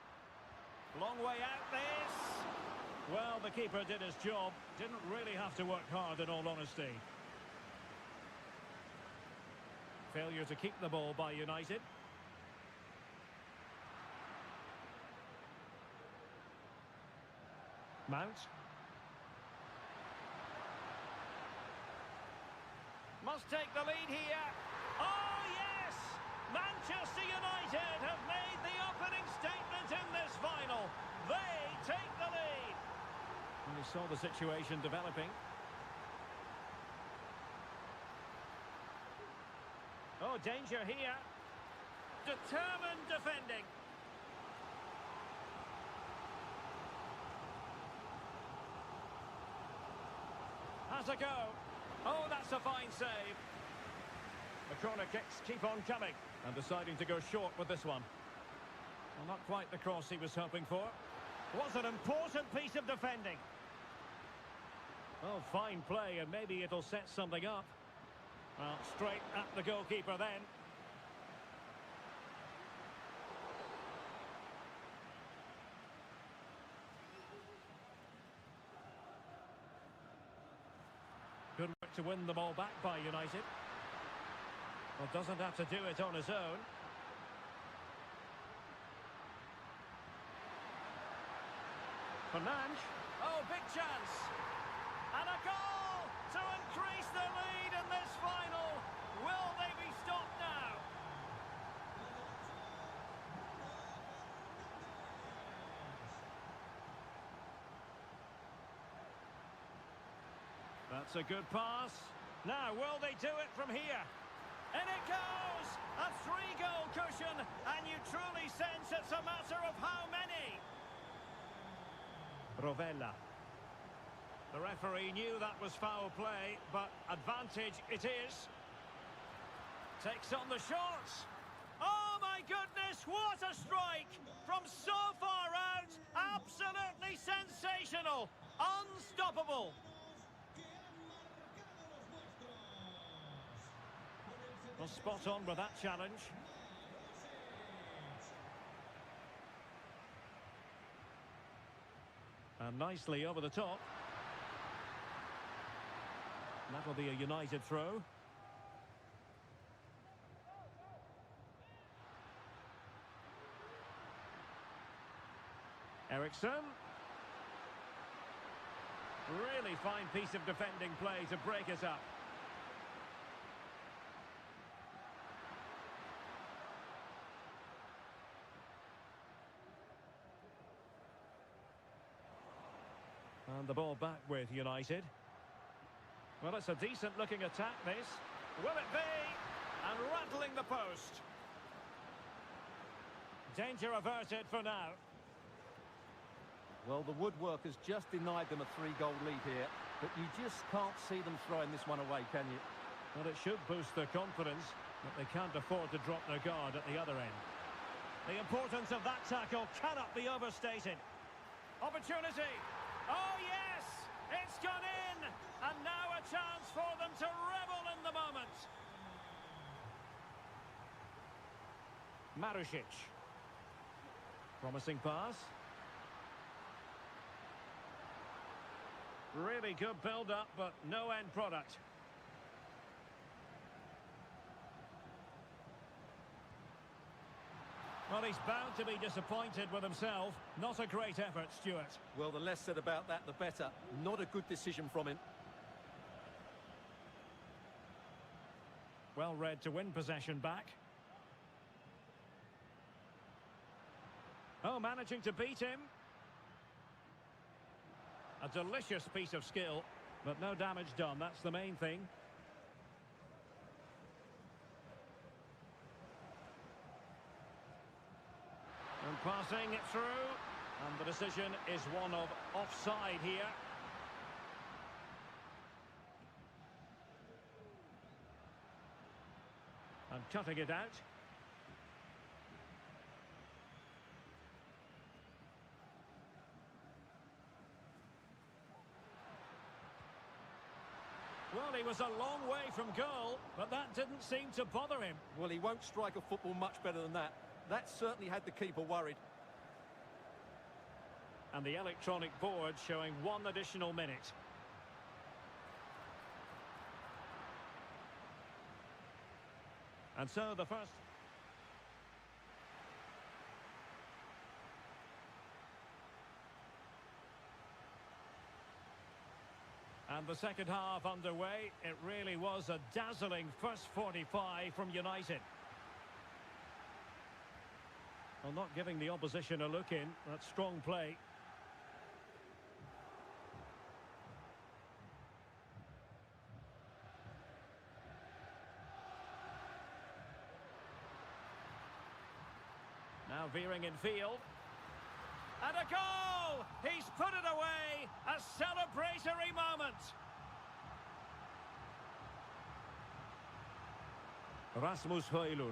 Long way out this. Well, the keeper did his job. Didn't really have to work hard, in all honesty. Failure to keep the ball by United. Mount. Must take the lead here. Oh, yes! Manchester United have made the opening statement in this final. They take the lead. And we saw the situation developing. Oh, danger here. Determined defending. Has a go. Oh, that's a fine save. The corner kicks keep on coming. And deciding to go short with this one. Well, not quite the cross he was hoping for. Was an important piece of defending. Oh, fine play, and maybe it'll set something up. Well, straight at the goalkeeper then. Good work to win the ball back by United. Well, doesn't have to do it on his own. Fernandes. Oh, big chance. And a goal to increase the lead in this final. Will they be stopped now? That's a good pass. Now, will they do it from here? And it goes! A 3-goal cushion, and you truly sense it's a matter of how many. Rovella. The referee knew that was foul play, but advantage it is. Takes on the shots. Oh my goodness, what a strike! From so far out, absolutely sensational, unstoppable. Well, spot on with that challenge. And nicely over the top. That'll be a United throw. Ericsson. Really fine piece of defending play to break it up. And the ball back with United. Well, it's a decent-looking attack, this. Will it be? And rattling the post. Danger averted for now. Well, the woodwork has just denied them a 3-goal lead here, but you just can't see them throwing this one away, can you? Well, it should boost their confidence, but they can't afford to drop their guard at the other end. The importance of that tackle cannot be overstated. Opportunity. Oh, yes! It's gone in! And now a chance for them to revel in the moment. Marusic. Promising pass. Really good build-up, but no end product. Well, he's bound to be disappointed with himself. Not a great effort, Stuart. Well, the less said about that, the better. Not a good decision from him. Well read to win possession back. Oh, managing to beat him. A delicious piece of skill, but no damage done. That's the main thing. And passing it through. And the decision is one of offside here. And cutting it out. Well, he was a long way from goal, but that didn't seem to bother him. Well, he won't strike a football much better than that. That certainly had the keeper worried. And the electronic board showing 1 additional minute. And so the first... And the second half underway. It really was a dazzling first 45 from United. Well, not giving the opposition a look in. That's strong play. Now veering in field. And a goal! He's put it away! A celebratory moment! Rasmus Højlund.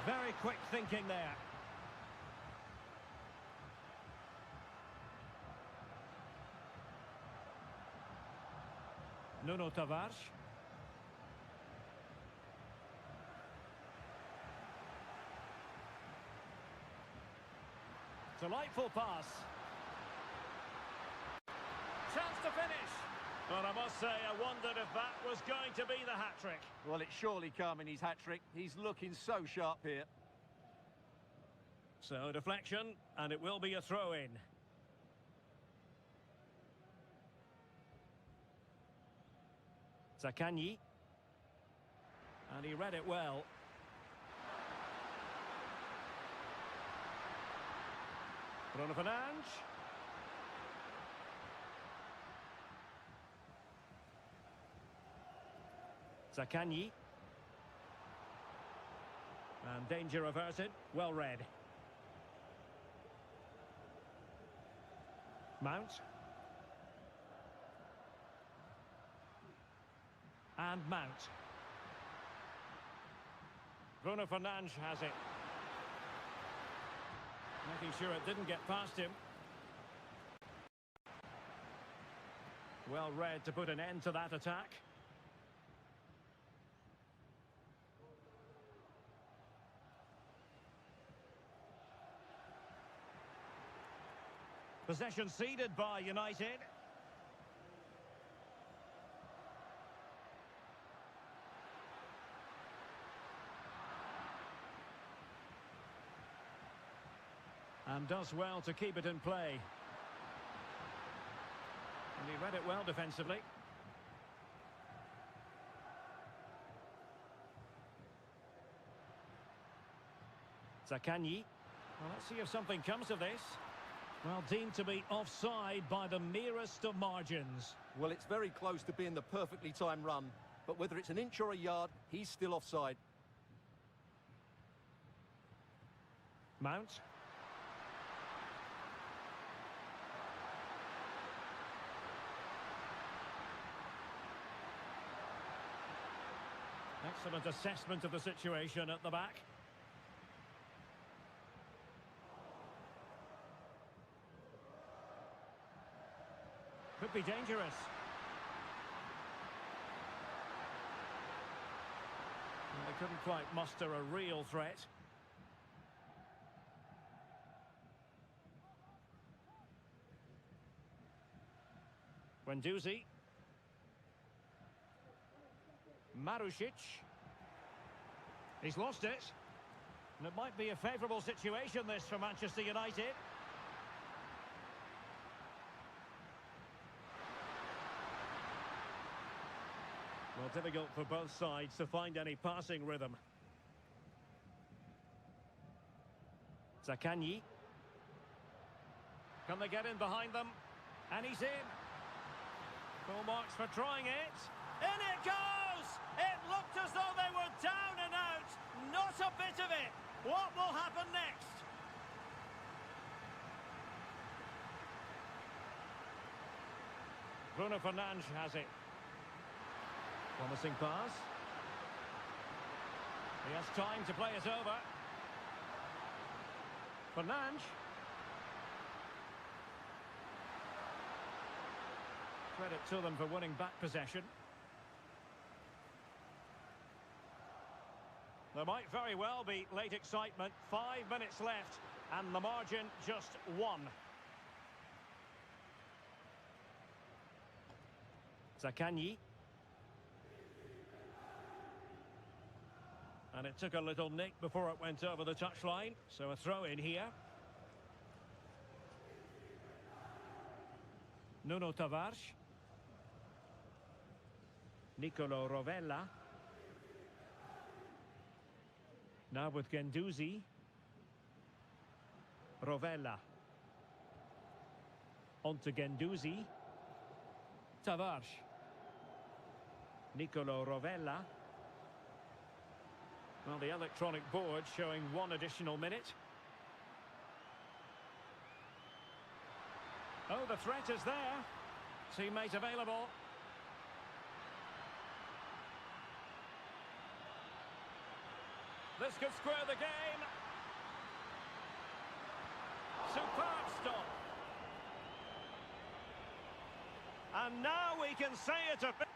Very quick thinking there. Nuno Tavares. Delightful pass. Chance to finish. Well, I must say, I wondered if that was going to be the hat-trick. Well, it's surely come in his hat-trick. He's looking so sharp here. So, deflection, and it will be a throw-in. Zakanyi. And he read it well. Bruno Fernandes. Zakanyi. And danger averted. Well read. Mount. And Mount. Bruno Fernandes has it. Making sure it didn't get past him. Well read to put an end to that attack. Possession ceded by United. And does well to keep it in play. And he read it well defensively. Zakanyi. Well, let's see if something comes of this. Well, deemed to be offside by the merest of margins. Well, it's very close to being the perfectly timed run. But whether it's an inch or a yard, he's still offside. Mount. Excellent assessment of the situation at the back. Could be dangerous. Well, they couldn't quite muster a real threat. Guendouzi. Marusic. He's lost it. And it might be a favourable situation, this, for Manchester United. Well, difficult for both sides to find any passing rhythm. Zakanyi. Can they get in behind them? And he's in. Full marks for trying it. In it goes! It looked as though they were down and out. Not a bit of it. What will happen next? Bruno Fernandes has it. Promising pass. He has time to play it over. Fernandes. Credit to them for winning back possession. There might very well be late excitement. 5 minutes left, and the margin just 1. Zaccagni. And it took a little nick before it went over the touchline, so a throw in here. Nuno Tavares. Nicolo Rovella. Now with Guendouzi. Rovella. On to Guendouzi. Tavares. Nicolo Rovella. Well, the electronic board showing 1 additional minute. Oh, the threat is there. Teammate available. This could square the game. Superb stop. And now we can say it a bit.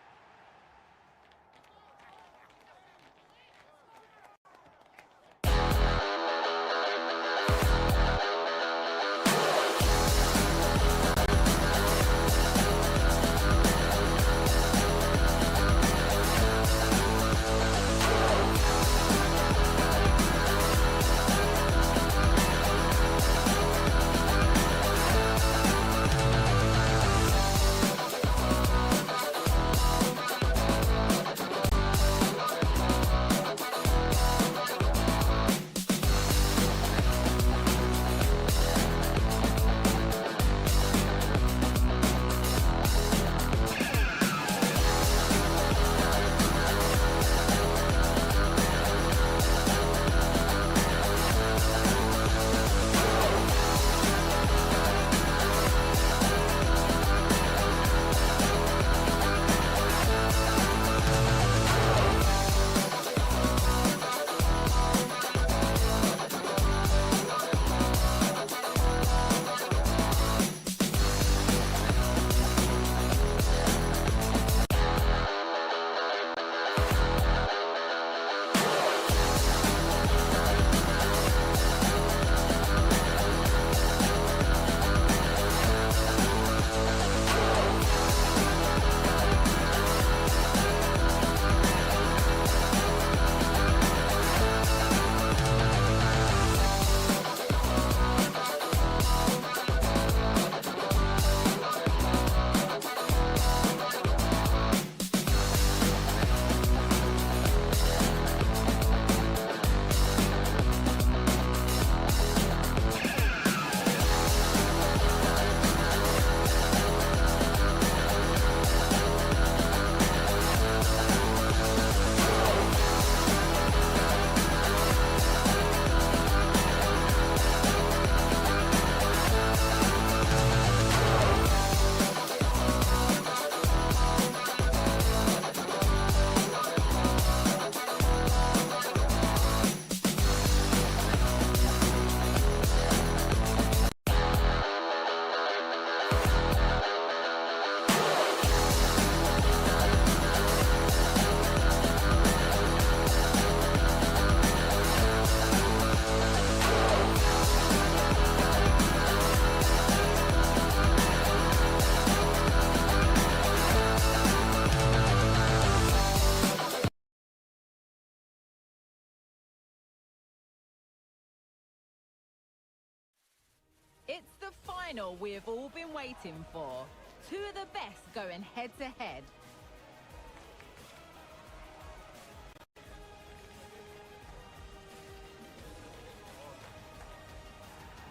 It's the final we've all been waiting for. Two of the best going head-to-head.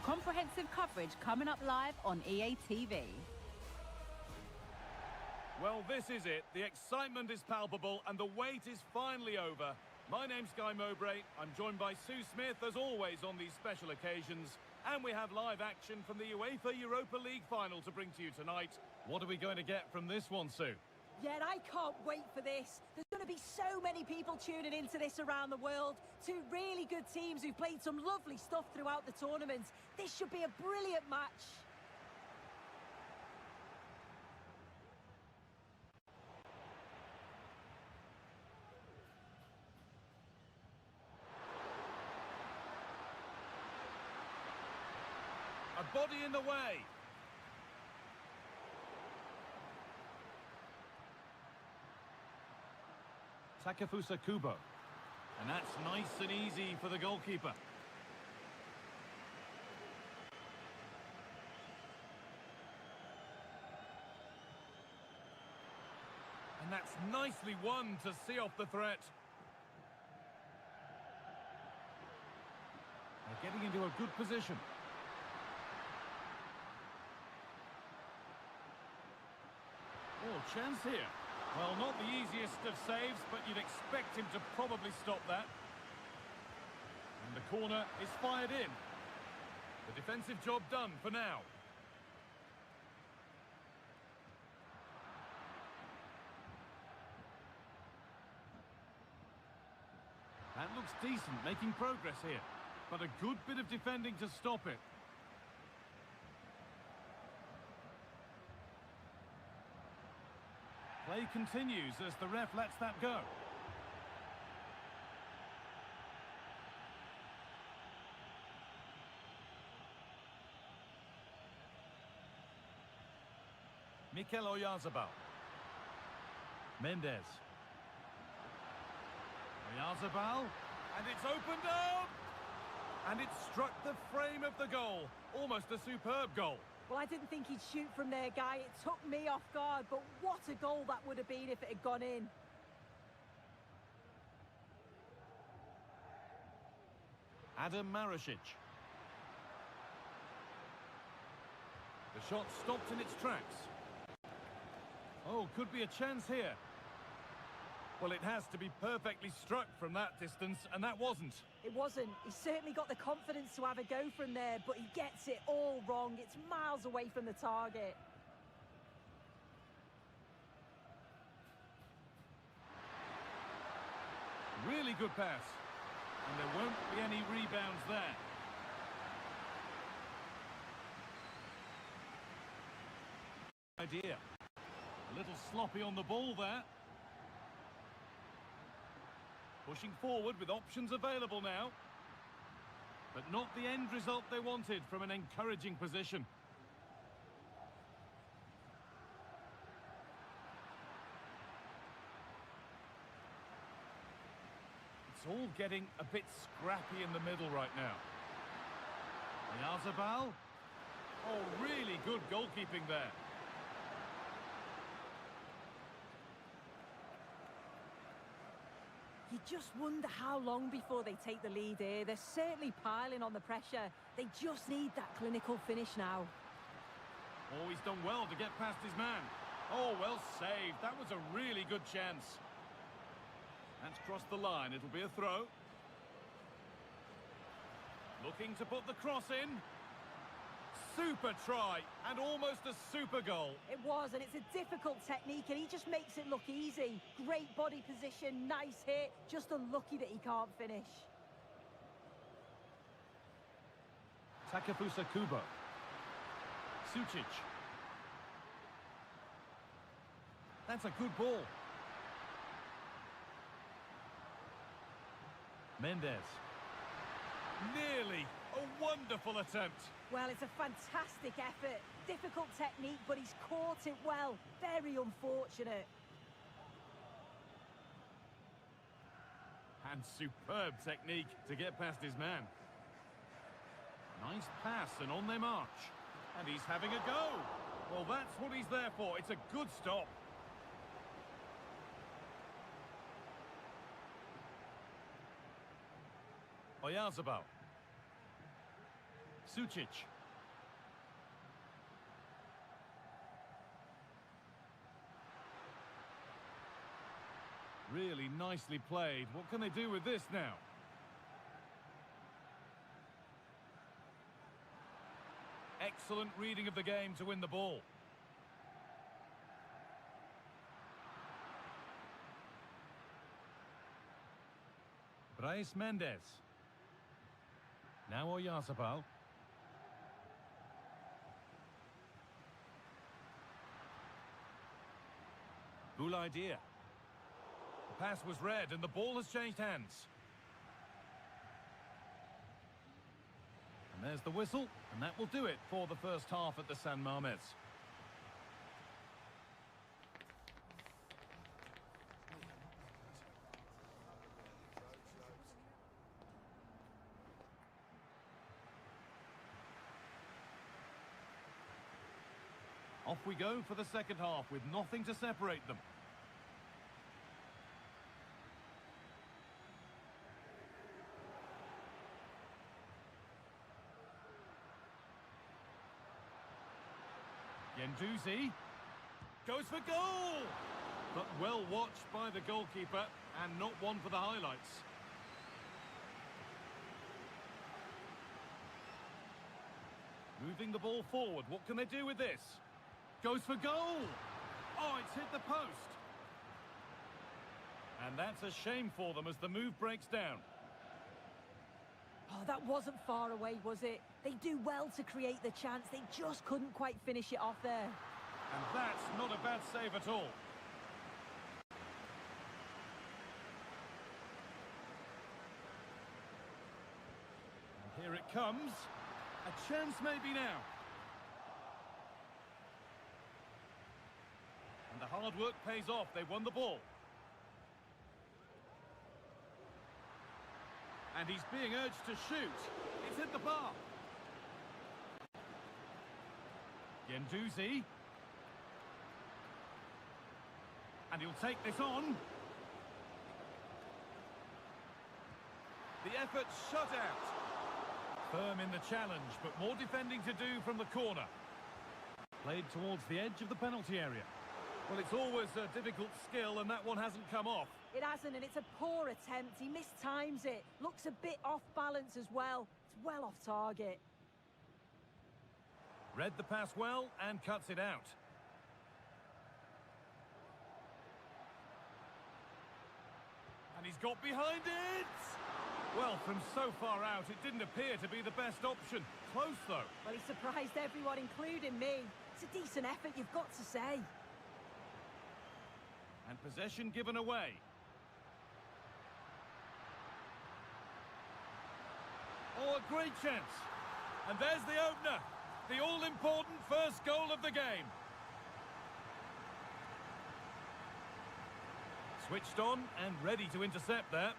Comprehensive coverage coming up live on EA TV. Well, this is it. The excitement is palpable and the wait is finally over. My name's Guy Mowbray. I'm joined by Sue Smith, as always, on these special occasions. And we have live action from the UEFA Europa League final to bring to you tonight. What are we going to get from this one, Sue? Yeah, I can't wait for this. There's going to be so many people tuning into this around the world. Two really good teams who've played some lovely stuff throughout the tournament. This should be a brilliant match. A body in the way. Takefusa Kubo. And that's nice and easy for the goalkeeper. And that's nicely won to see off the threat. They're getting into a good position. Oh, chance here. Well, not the easiest of saves, but you'd expect him to probably stop that. And the corner is fired in. The defensive job done for now. That looks decent, making progress here. But a good bit of defending to stop it. Play continues as the ref lets that go. Mikel Oyarzabal. Mendes. Oyarzabal. And it's opened up! And it struck the frame of the goal. Almost a superb goal. Well, I didn't think he'd shoot from there, Guy. It took me off guard, but what a goal that would have been if it had gone in. Adam Marasic. The shot stopped in its tracks. Oh, could be a chance here. Well, it has to be perfectly struck from that distance, and that wasn't. It wasn't. He's certainly got the confidence to have a go from there, but he gets it all wrong. It's miles away from the target. Really good pass. And there won't be any rebounds there. Idea. A little sloppy on the ball there. Pushing forward with options available now. But not the end result they wanted from an encouraging position. It's all getting a bit scrappy in the middle right now. Oyarzabal. Oh, really good goalkeeping there. You just wonder how long before they take the lead here. They're certainly piling on the pressure. They just need that clinical finish now. Oh, he's done well to get past his man. Oh, well saved. That was a really good chance. That's crossed the line. It'll be a throw. Looking to put the cross in. Super try and almost a super goal. It was, and it's a difficult technique, and he just makes it look easy. Great body position, nice hit, just unlucky that he can't finish. Takefusa Kubo. Sucic. That's a good ball. Mendes. Nearly. A wonderful attempt. Well, it's a fantastic effort. Difficult technique, but he's caught it well. Very unfortunate. And superb technique to get past his man. Nice pass and on their march. And he's having a go. Well, that's what he's there for. It's a good stop. Oyarzabal. Sucic. Really nicely played. What can they do with this now? Excellent reading of the game to win the ball. Reis Mendes. Now Oyarzabal. Boulaïdia. The pass was read and the ball has changed hands. And there's the whistle, and that will do it for the first half at the San Mamés. Off we go for the second half with nothing to separate them. Guendouzi goes for goal! But well watched by the goalkeeper and not one for the highlights. Moving the ball forward, what can they do with this? Goes for goal! Oh, it's hit the post! And that's a shame for them as the move breaks down. Oh, that wasn't far away, was it? They do well to create the chance. They just couldn't quite finish it off there. And that's not a bad save at all. And here it comes. A chance maybe now. And the hard work pays off. They won the ball. And he's being urged to shoot. It's hit the bar. Guendouzi. And he'll take this on. The effort shut out. Firm in the challenge, but more defending to do from the corner. Played towards the edge of the penalty area. Well, it's always a difficult skill, and that one hasn't come off. It hasn't, and it's a poor attempt. He mistimes it. Looks a bit off balance as well. It's well off target. Read the pass well and cuts it out. And he's got behind it! Well, from so far out, it didn't appear to be the best option. Close, though. Well, he surprised everyone, including me. It's a decent effort, you've got to say. And possession given away. Oh, a great chance. And there's the opener. The all-important first goal of the game. Switched on and ready to intercept there.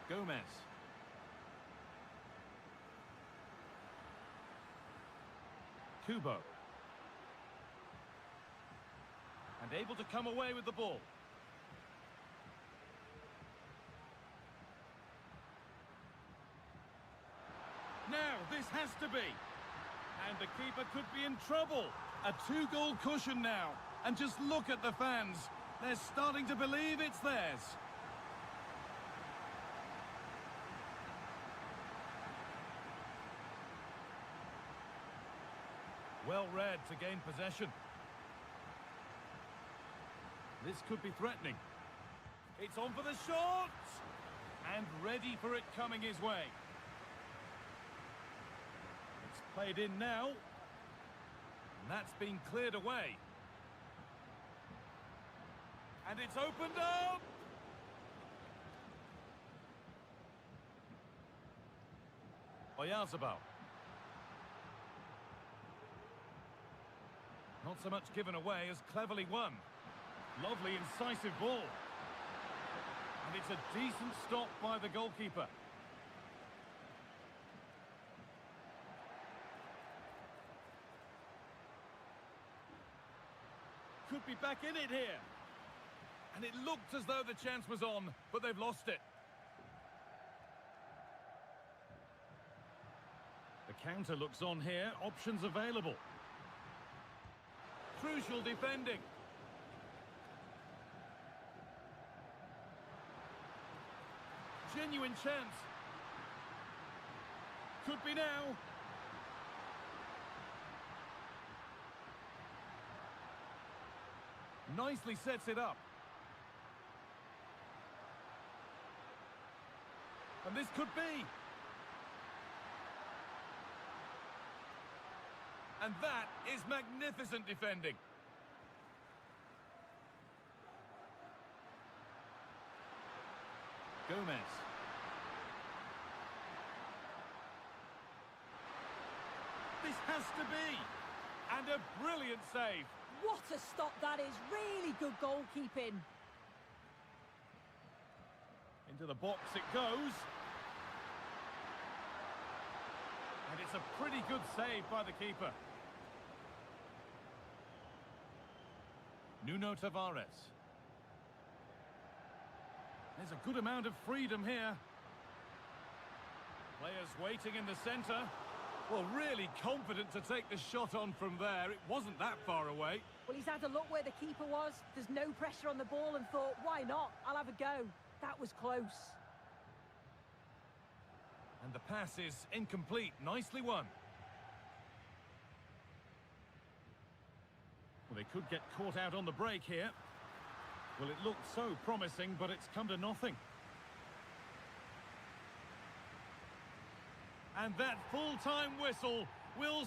Gomez. Kubo. And able to come away with the ball. Now, this has to be. And the keeper could be in trouble. A two-goal cushion now. And just look at the fans. They're starting to believe it's theirs. Well read to gain possession. This could be threatening. It's on for the shot! And ready for it coming his way. It's played in now. And that's been cleared away. And it's opened up! Oyarzabal. Not so much given away as cleverly won. Lovely, incisive ball. And it's a decent stop by the goalkeeper. Could be back in it here. And it looked as though the chance was on, but they've lost it. The counter looks on here. Options available. Crucial defending. Genuine chance. Could be now. Nicely sets it up. And this could be. And that is magnificent defending. Gomez. This has to be. And a brilliant save. What a stop that is. Really good goalkeeping. Into the box it goes. And it's a pretty good save by the keeper. Nuno Tavares. There's a good amount of freedom here. Players waiting in the centre. Well, really confident to take the shot on from there. It wasn't that far away. Well, he's had a look where the keeper was. There's no pressure on the ball and thought, why not? I'll have a go. That was close. And the pass is incomplete. Nicely won. Well, they could get caught out on the break here. Well, it looked so promising, but it's come to nothing. And that full-time whistle will...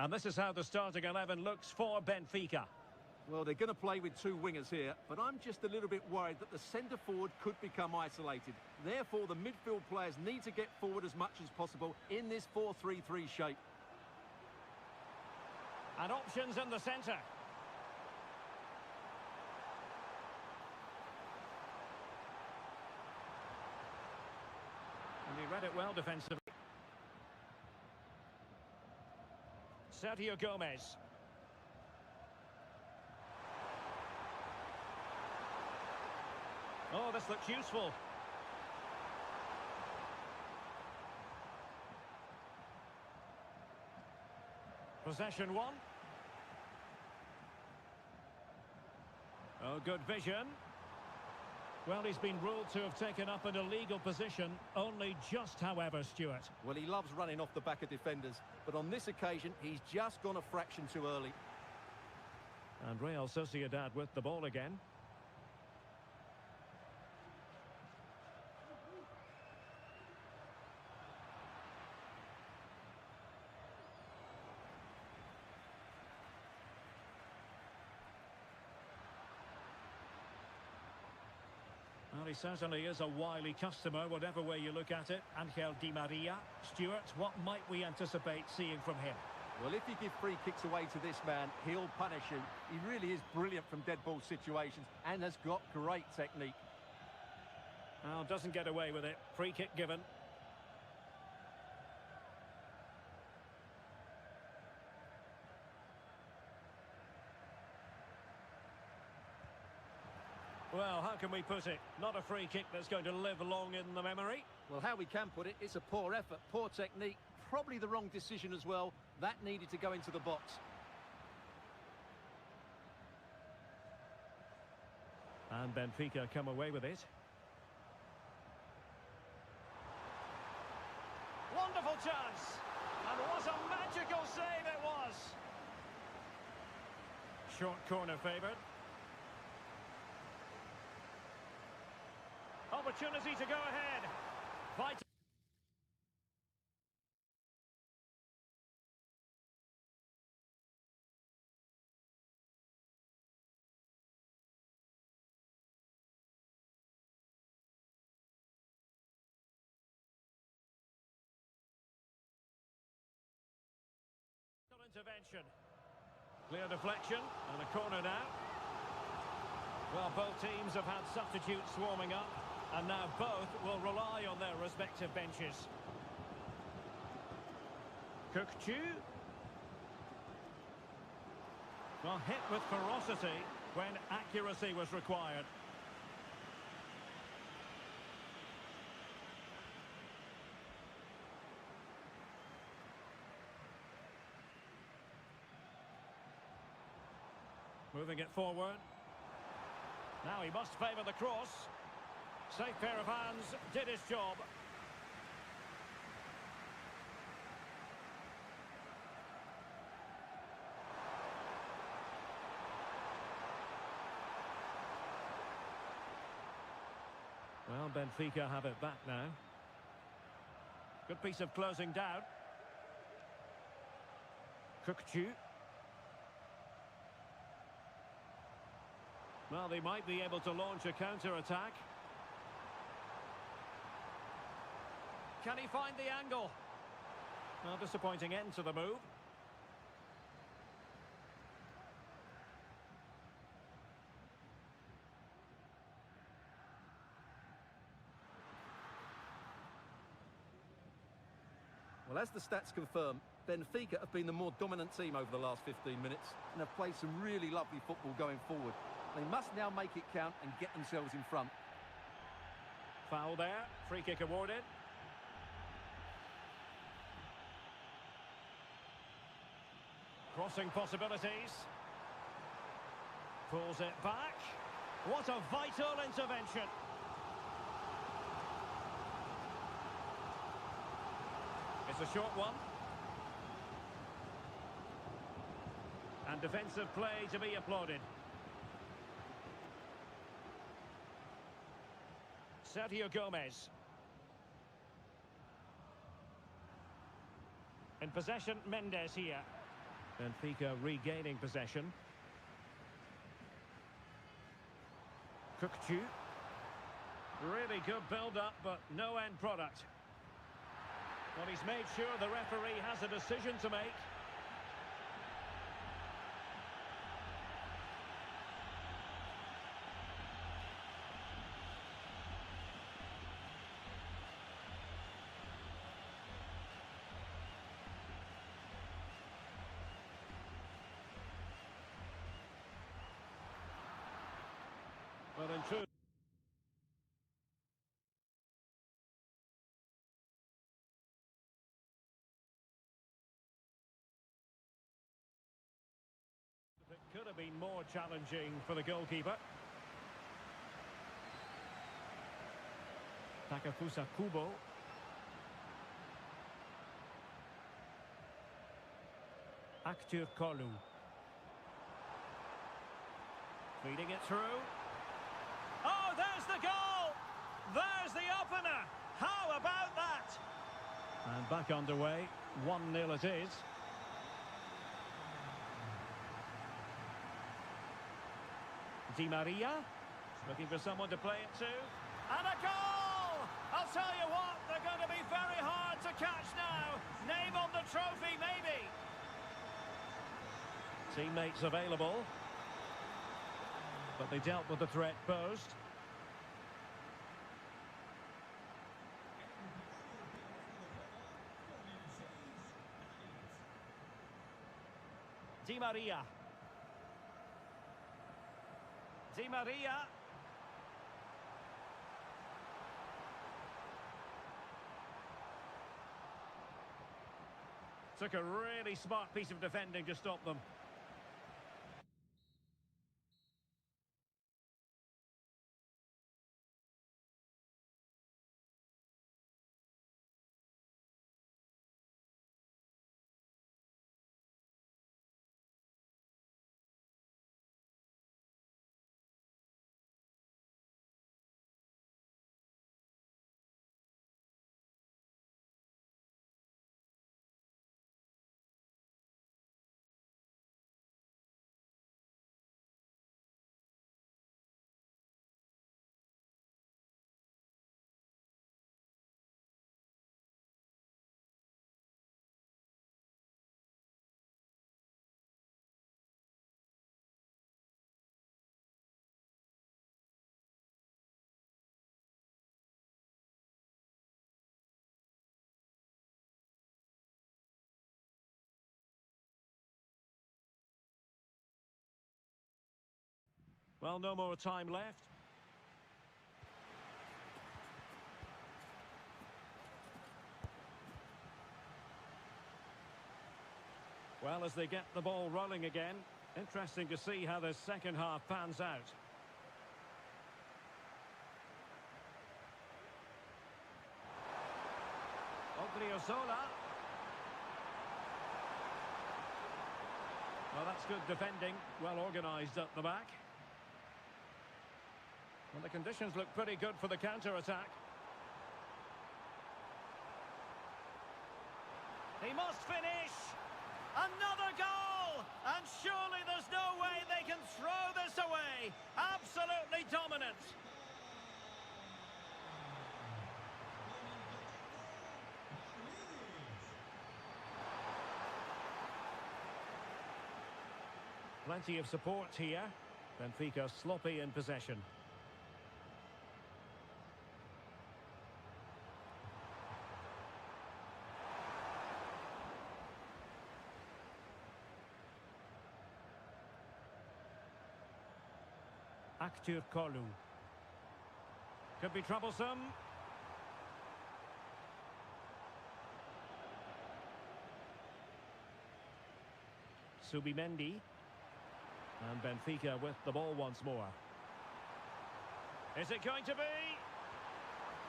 And this is how the starting 11 looks for Benfica. Well, they're going to play with two wingers here, but I'm just a little bit worried that the centre forward could become isolated. Therefore, the midfield players need to get forward as much as possible in this 4-3-3 shape. And options in the centre. And he read it well defensively. Sergio Gomez. Oh, this looks useful. Possession one. Oh, good vision. Well, he's been ruled to have taken up an illegal position, only just, however, Stuart. Well, he loves running off the back of defenders, but on this occasion, he's just gone a fraction too early. And Real Sociedad with the ball again. Well, he certainly is a wily customer, whatever way you look at it. Angel Di Maria. Stuart, what might we anticipate seeing from him? Well, if you give free kicks away to this man, he'll punish you. He really is brilliant from dead ball situations and has got great technique. Well, doesn't get away with it. Free kick given. Well, how can we put it? Not a free kick that's going to live long in the memory. Well, how we can put it, it's a poor effort, poor technique, probably the wrong decision as well. That needed to go into the box. And Benfica come away with it. Wonderful chance! And what a magical save it was! Short corner favoured. Opportunity to go ahead. Vital. Intervention. Clear deflection and a corner now. Well, both teams have had substitutes swarming up, and now both will rely on their respective benches. Cook-Chu. Well, hit with ferocity when accuracy was required. Moving it forward. Now he must favour the cross. Safe pair of hands, did his job. Well, Benfica have it back now. Good piece of closing down. Cook-Chu. Well, they might be able to launch a counter-attack. Can he find the angle? Well, disappointing end to the move. Well, as the stats confirm, Benfica have been the more dominant team over the last 15 minutes and have played some really lovely football going forward. They must now make it count and get themselves in front. Foul there. Free kick awarded. Crossing possibilities. Pulls it back. What a vital intervention. It's a short one. And defensive play to be applauded. Sergio Gomez. In possession, Mendes here. Benfica regaining possession. Cook-Chu. Really good build-up, but no end product. Well, he's made sure the referee has a decision to make. true. It could have been more challenging for the goalkeeper. Takafusa Kubo. Aktür Kolu. Feeding it through. Oh, there's the goal! There's the opener! How about that? And back underway. 1-0 it is. Di Maria. Looking for someone to play it to. And a goal! I'll tell you what, they're going to be very hard to catch now. Name on the trophy, maybe. Teammates available. But they dealt with the threat posed. Di Maria. Di Maria. Took a really smart piece of defending to stop them. Well, no more time left. Well, as they get the ball rolling again, interesting to see how the second half pans out. Odriozola. Well, that's good defending, well organised at the back. Well, the conditions look pretty good for the counter-attack. He must finish! Another goal! And surely there's no way they can throw this away! Absolutely dominant! Plenty of support here. Benfica sloppy in possession. Aktür Kolu. Could be troublesome. Subimendi. And Benfica with the ball once more. Is it going to be?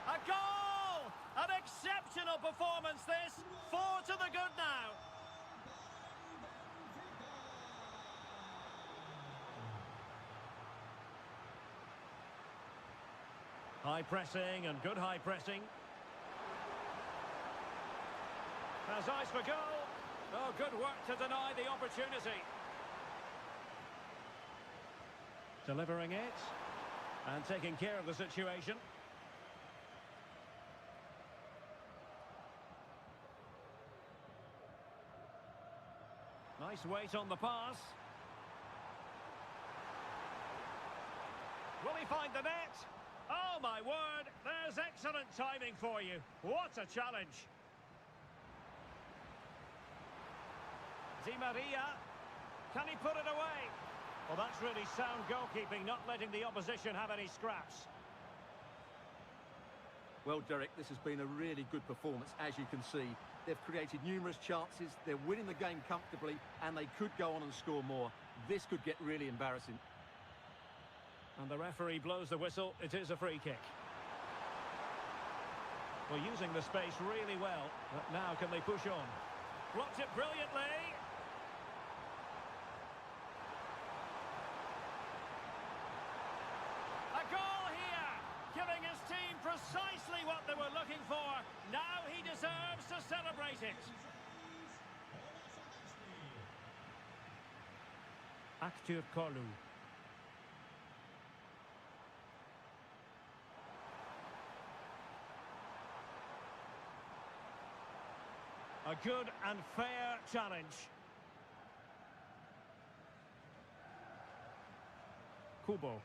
A goal! An exceptional performance this. 4 to the good now. High pressing and good high pressing. Has eyes for goal. Oh, good work to deny the opportunity. Delivering it. And taking care of the situation. Nice weight on the pass. Will he find the net? Oh, my word, there's excellent timing for you. What a challenge. Di Maria. Can he put it away? Well, that's really sound goalkeeping, not letting the opposition have any scraps. Well, Derek, this has been a really good performance, as you can see. They've created numerous chances, they're winning the game comfortably, and they could go on and score more. This could get really embarrassing. And the referee blows the whistle. It is a free kick. Well, using the space really well, but now can they push on? Blocked it brilliantly. A goal here, giving his team precisely what they were looking for. Now he deserves to celebrate it. Aktür Kolu. A good and fair challenge. Kubo.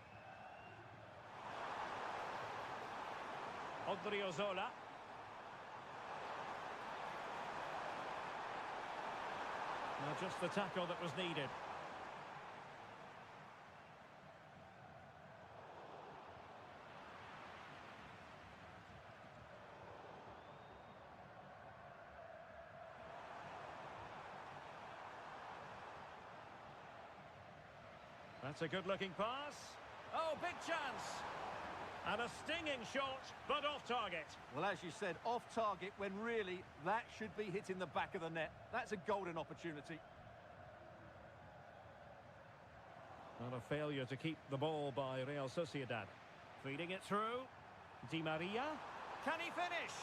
Odriozola. Now just the tackle that was needed. That's a good-looking pass. Oh, big chance. And a stinging shot, but off target. Well, as you said, off target when really that should be hitting the back of the net. That's a golden opportunity. Not a failure to keep the ball by Real Sociedad. Feeding it through. Di Maria. Can he finish?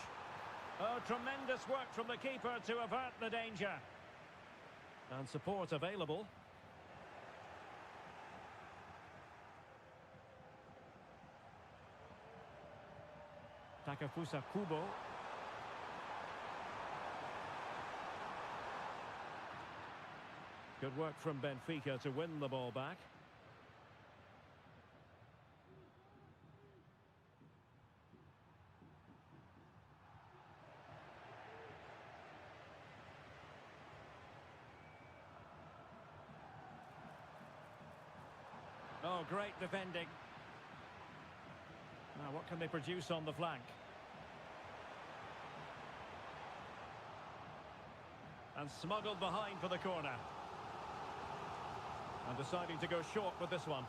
Oh, tremendous work from the keeper to avert the danger. And support available. Takafusa Kubo. Good work from Benfica to win the ball back. Oh, great defending. Now, what can they produce on the flank? And smuggled behind for the corner. And deciding to go short with this one.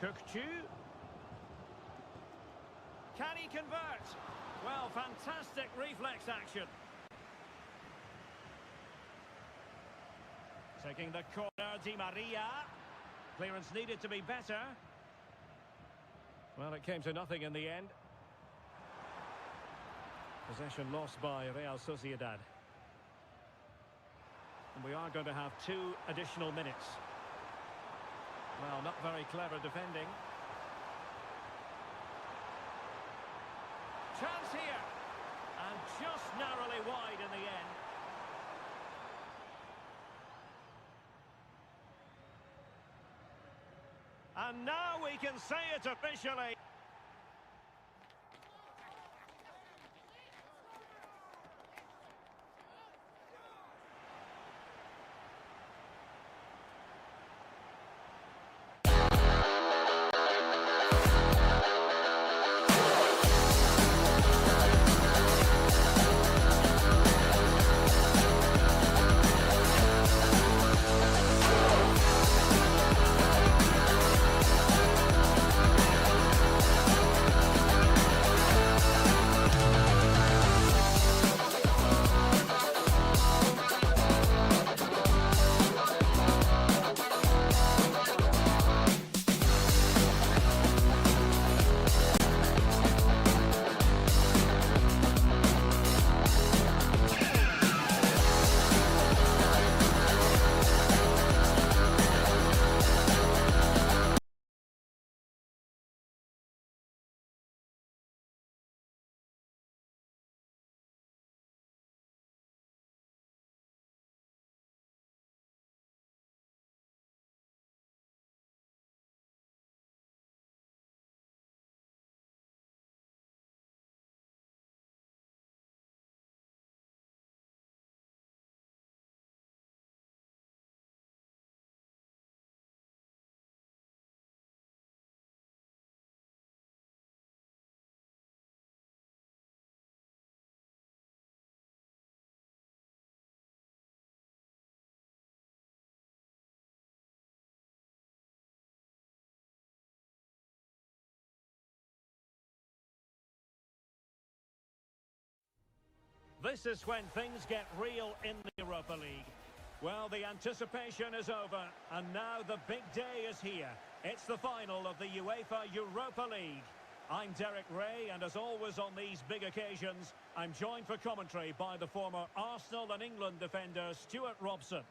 Kukçu. Can he convert? Well, fantastic reflex action. Taking the corner, Di Maria. Clearance needed to be better. Well, it came to nothing in the end. Possession lost by Real Sociedad. And we are going to have 2 additional minutes. Well, not very clever defending. Chance here. And just narrowly wide in the end. And now we can say it officially. This is when things get real in the Europa League. Well, the anticipation is over, and now the big day is here. It's the final of the UEFA Europa League. I'm Derek Ray, and as always on these big occasions, I'm joined for commentary by the former Arsenal and England defender Stuart Robson.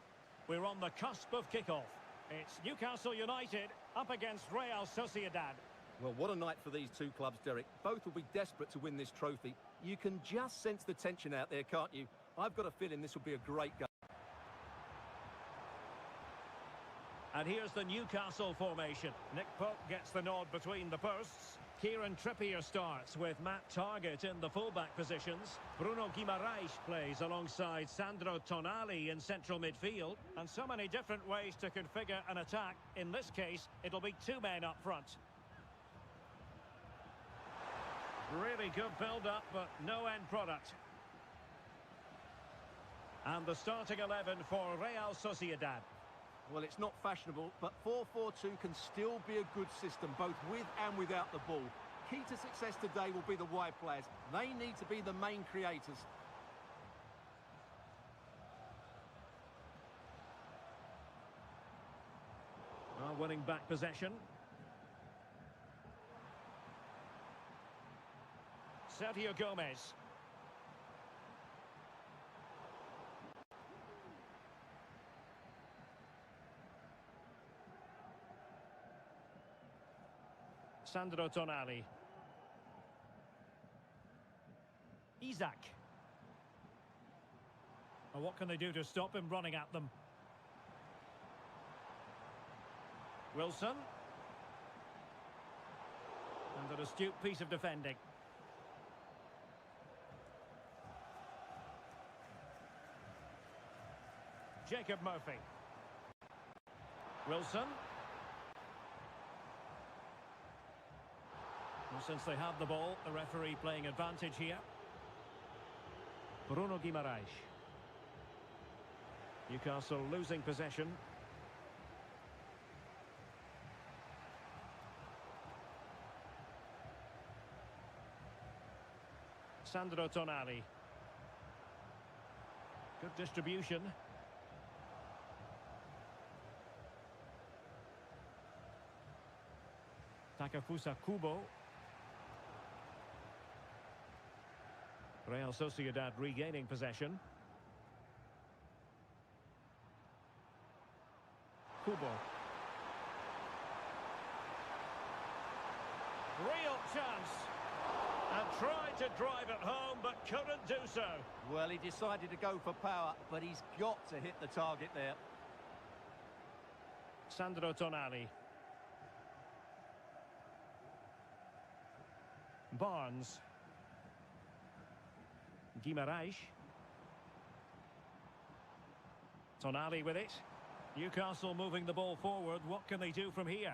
We're on the cusp of kickoff. It's Newcastle United up against Real Sociedad. Well, what a night for these two clubs, Derek. Both will be desperate to win this trophy. You can just sense the tension out there, can't you? I've got a feeling this will be a great game. And here's the Newcastle formation. Nick Pope gets the nod between the posts. Kieran Trippier starts with Matt Targett in the fullback positions. Bruno Guimaraes plays alongside Sandro Tonali in central midfield. And so many different ways to configure an attack. In this case, it'll be two men up front. Really good build-up, but no end product. And the starting 11 for Real Sociedad. Well, it's not fashionable, but 4-4-2 can still be a good system, both with and without the ball. Key to success today will be the wide players. They need to be the main creators. Well, winning back possession. Sergio Gomez. Sandro Tonali. Isaac. Well, what can they do to stop him running at them? Wilson. And an astute piece of defending. Jacob Murphy. Wilson. Well, since they have the ball, the referee playing advantage here. Bruno Guimaraes. Newcastle losing possession. Sandro Tonali. Good distribution. Takefusa Kubo. Real Sociedad regaining possession. Kubo. Real chance. And tried to drive it home, but couldn't do so. Well, he decided to go for power, but he's got to hit the target there. Sandro Tonali. Barnes. Guimaraes. Tonali with it. Newcastle moving the ball forward. What can they do from here?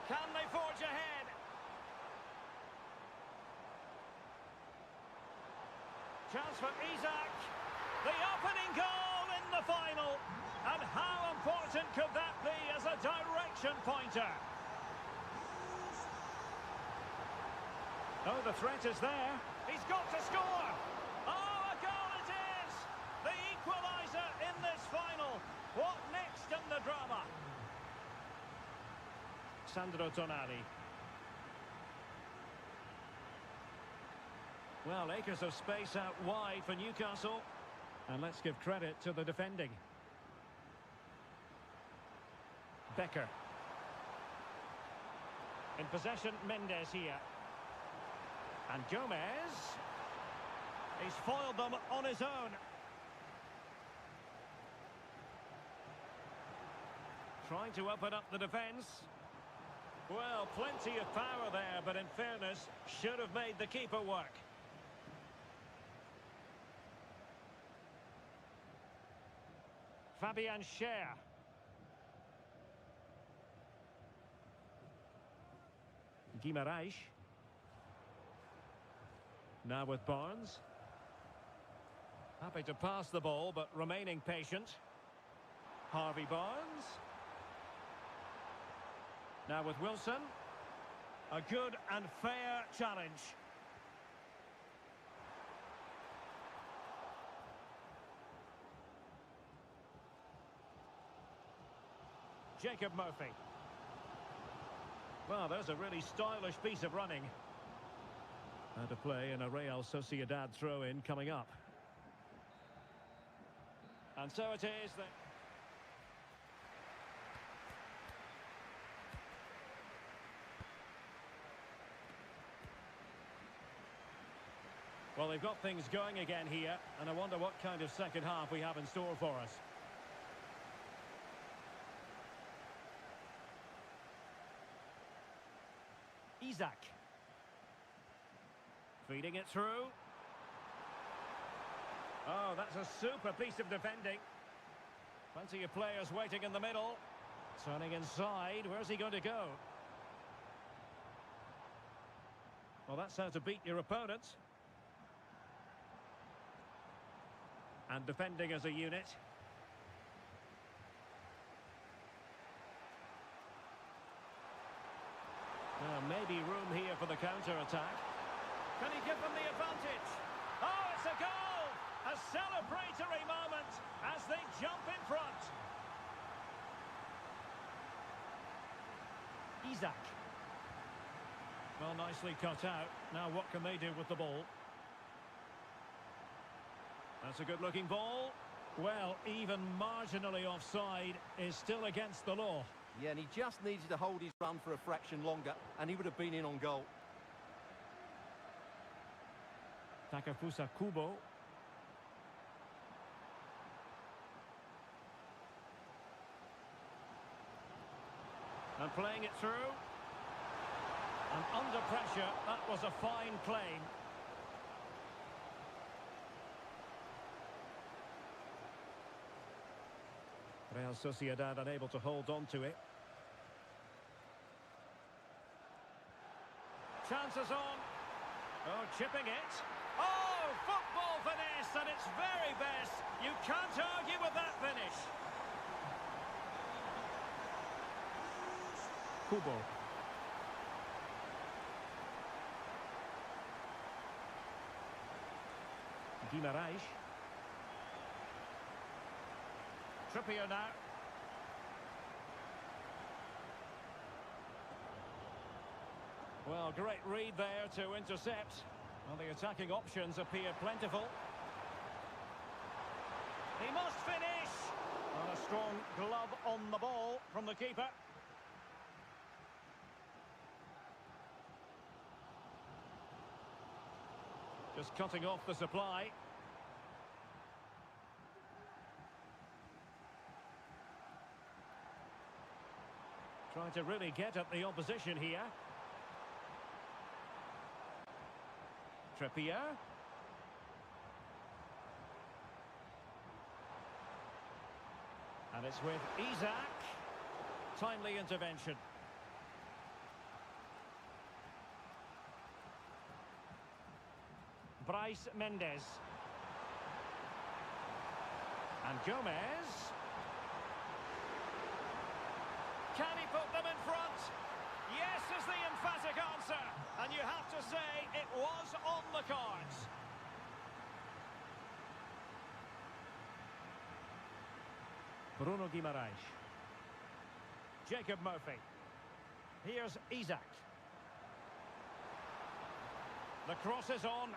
Can they forge ahead? Chance for Isaac. The opening goal in the final. And how important could that be as a direction pointer? Oh, the threat is there. He's got to score. Oh, a goal it is. The equaliser in this final. What next in the drama? Sandro Tonali. Well, acres of space out wide for Newcastle. And let's give credit to the defending. Becker. In possession, Mendes here. And Gomez. He's foiled them on his own. Trying to open up the defence. Well, plenty of power there, but in fairness, should have made the keeper work. Fabian Schär. Guimaraes. Now with Barnes. Happy to pass the ball, but remaining patient. Harvey Barnes. Now with Wilson. A good and fair challenge. Jacob Murphy. Well, there's a really stylish piece of running. And a play in a Real Sociedad throw-in coming up. And so it is that... Well, they've got things going again here, and I wonder what kind of second half we have in store for us. Isaac. Feeding it through. Oh, that's a super piece of defending. Plenty of players waiting in the middle. Turning inside. Where's he going to go? Well, that's how to beat your opponent. And defending as a unit. Now, maybe room here for the counter-attack. Can he give them the advantage? Oh, it's a goal! A celebratory moment as they jump in front. Isaac. Well, nicely cut out. Now, what can they do with the ball? That's a good-looking ball. Well, even marginally offside is still against the law. Yeah, and he just needed to hold his run for a fraction longer, and he would have been in on goal. Takafusa Kubo. And playing it through. And under pressure, that was a fine claim. Real Sociedad unable to hold on to it. Chances on. Oh, chipping it. Oh, football finesse at its very best. You can't argue with that finish. Kubo. Guimaraes. Trippier now. Well, great read there to intercept. Well, the attacking options appear plentiful. He must finish. And a strong glove on the ball from the keeper. Just cutting off the supply. Trying to really get at the opposition here. Trippier. And it's with Isaac. Timely intervention. Bryce Mendes. And Gomez. Can he put them in front? Yes is the emphatic answer. And you have to say it was on the cards. Bruno Guimaraes. Jacob Murphy. Here's Isaac. The cross is on.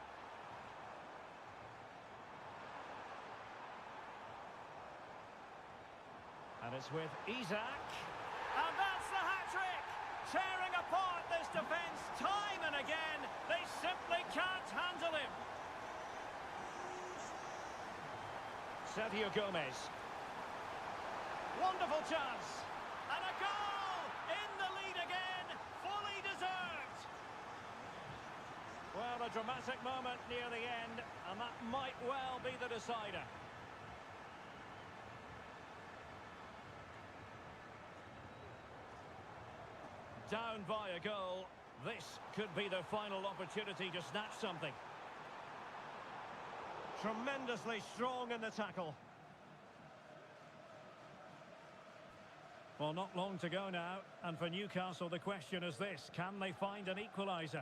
And it's with Isaac. And that's the hat-trick! Tearing apart this defence time and again. They simply can't handle him. Sergio Gomez. Wonderful chance. And a goal! In the lead again. Fully deserved. Well, a dramatic moment near the end. And that might well be the decider. Down by a goal, this could be their final opportunity to snatch something. Tremendously strong in the tackle. Well, not long to go now, and for Newcastle the question is this: can they find an equaliser?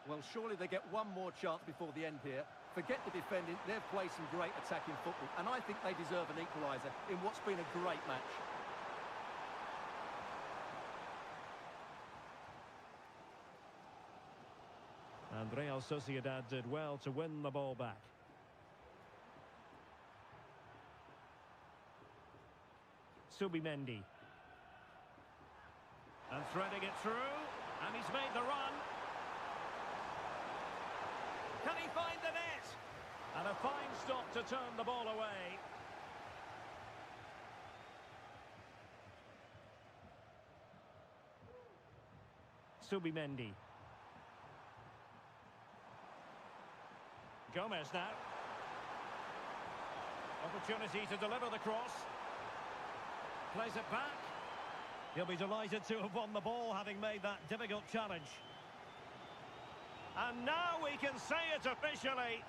Well, surely they get one more chance before the end here. Forget the defending, they've played some great attacking football, and I think they deserve an equaliser in what's been a great match. And Real Sociedad did well to win the ball back. Subimendi. And threading it through, and he's made the run. Can he find the net? And a fine stop to turn the ball away. Subimendi. Gomez now. Opportunity to deliver the cross. Plays it back. He'll be delighted to have won the ball, having made that difficult challenge. And now we can say it officially.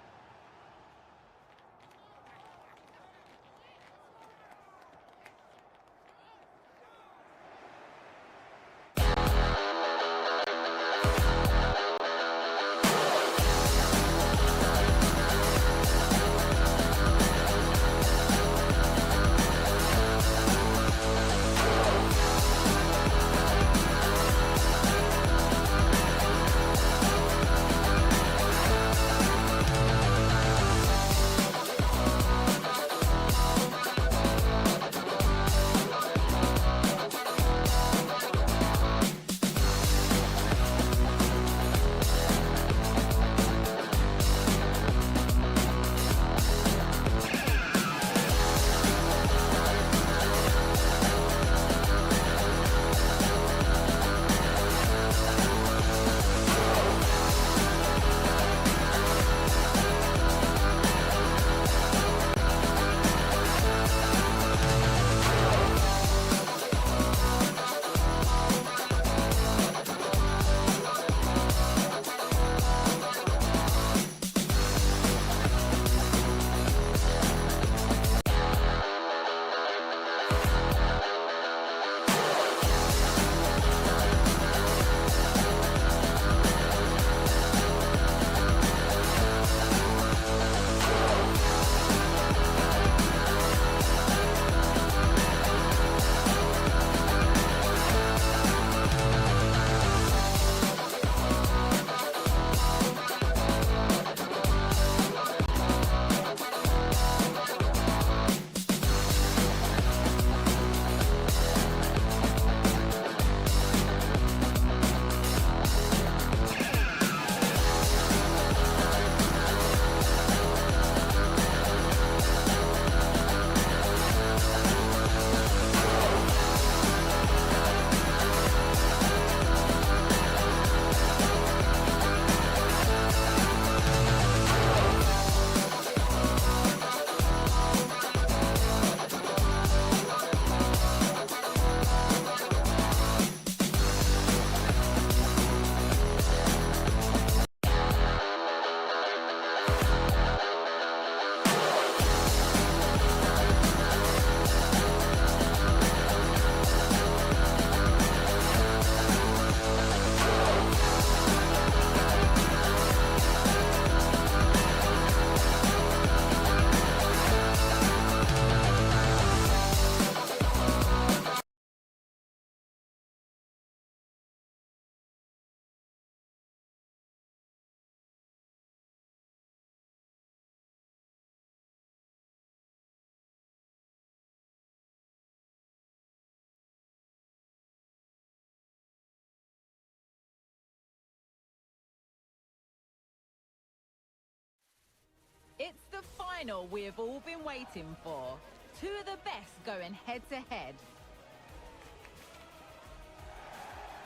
It's the final we have all been waiting for. Two of the best going head-to-head.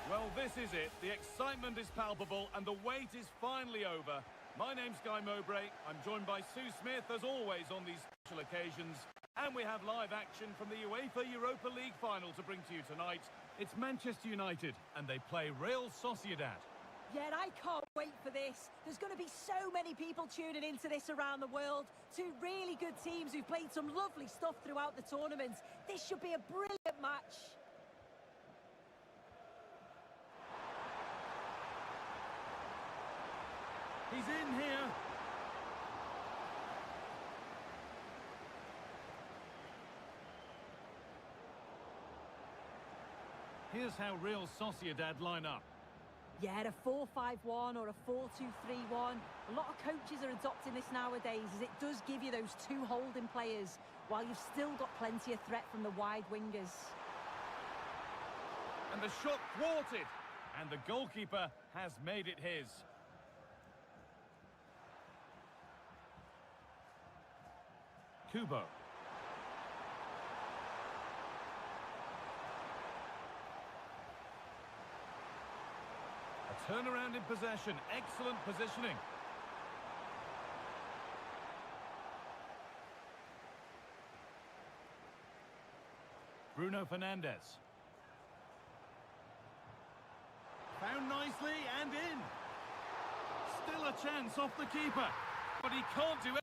Well, this is it. The excitement is palpable and the wait is finally over. My name's Guy Mowbray. I'm joined by Sue Smith, as always, on these special occasions. And we have live action from the UEFA Europa League final to bring to you tonight. It's Manchester United, and they play Real Sociedad. Yeah, and I can't wait for this. There's going to be so many people tuning into this around the world. Two really good teams who've played some lovely stuff throughout the tournament. This should be a brilliant match. He's in here. Here's how Real Sociedad line up. Yeah, a 4-5-1 or a 4-2-3-1. A lot of coaches are adopting this nowadays, as it does give you those two holding players, while you've still got plenty of threat from the wide wingers. And the shot thwarted. And the goalkeeper has made it his. Kubo. A turnaround in possession. Excellent positioning. Bruno Fernandes. Found nicely and in. Still a chance off the keeper, but he can't do it.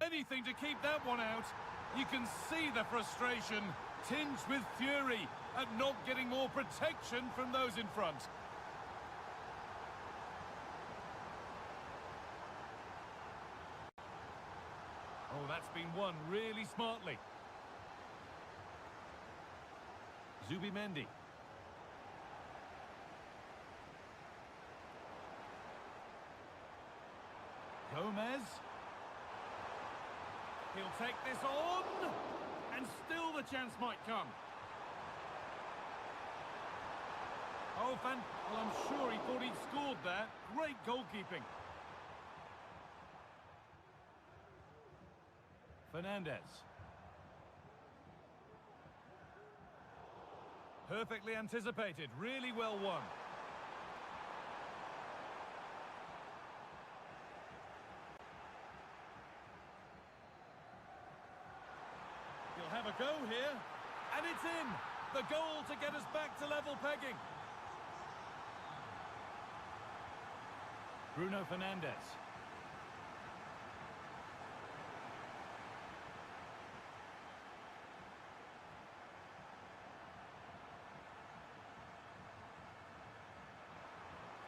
Anything to keep that one out. You can see the frustration, tinged with fury at not getting more protection from those in front. Oh, that's been won really smartly. Zubimendi. Gomez. He'll take this on, and still the chance might come. Oh, well, I'm sure he thought he'd scored there. Great goalkeeping. Fernandes. Perfectly anticipated, really well won. He'll have a go here, and it's in. The goal to get us back to level pegging. Bruno Fernandes.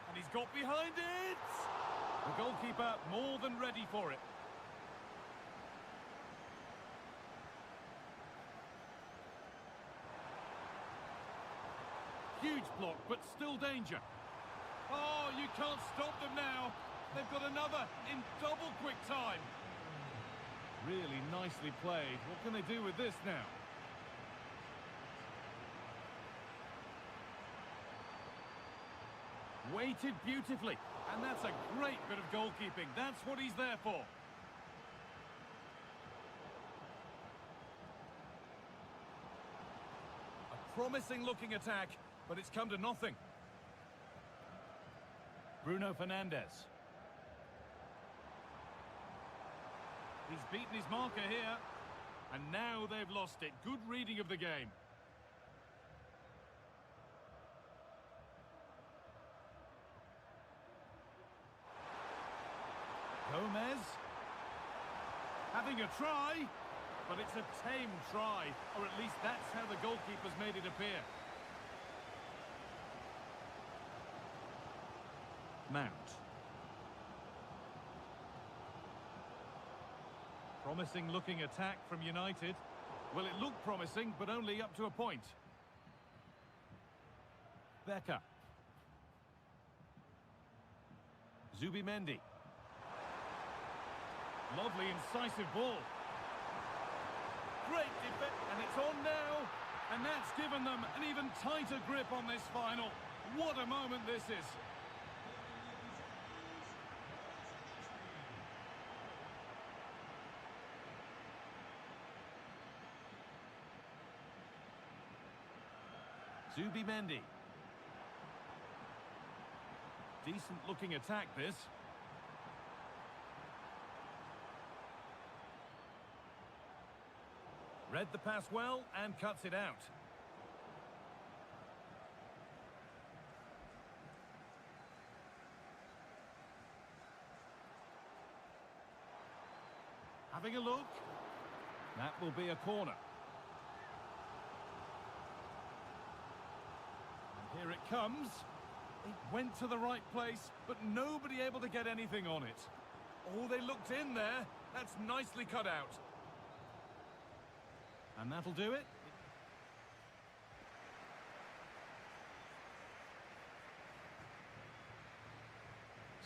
And he's got behind it! The goalkeeper more than ready for it. Huge block, but still danger. Oh, you can't stop them now. They've got another in double quick time. Really nicely played. What can they do with this now? Weighted beautifully, and that's a great bit of goalkeeping. That's what he's there for. A promising looking attack, but it's come to nothing. Bruno Fernandes. He's beaten his marker here, and now they've lost it. Good reading of the game. Gomez. Having a try, but it's a tame try, or at least that's how the goalkeeper's made it appear. Mount. Promising looking attack from United. Well, it looked promising, but only up to a point. Becker. Zubimendi. Lovely, incisive ball. Great defense, and it's on now. And that's given them an even tighter grip on this final. What a moment this is. Zubimendi. Decent looking attack this. Read the pass well and cuts it out. Having a look. That will be a corner. And here it comes. It went to the right place, but nobody able to get anything on it. Oh, they looked in there. That's nicely cut out. And that'll do it.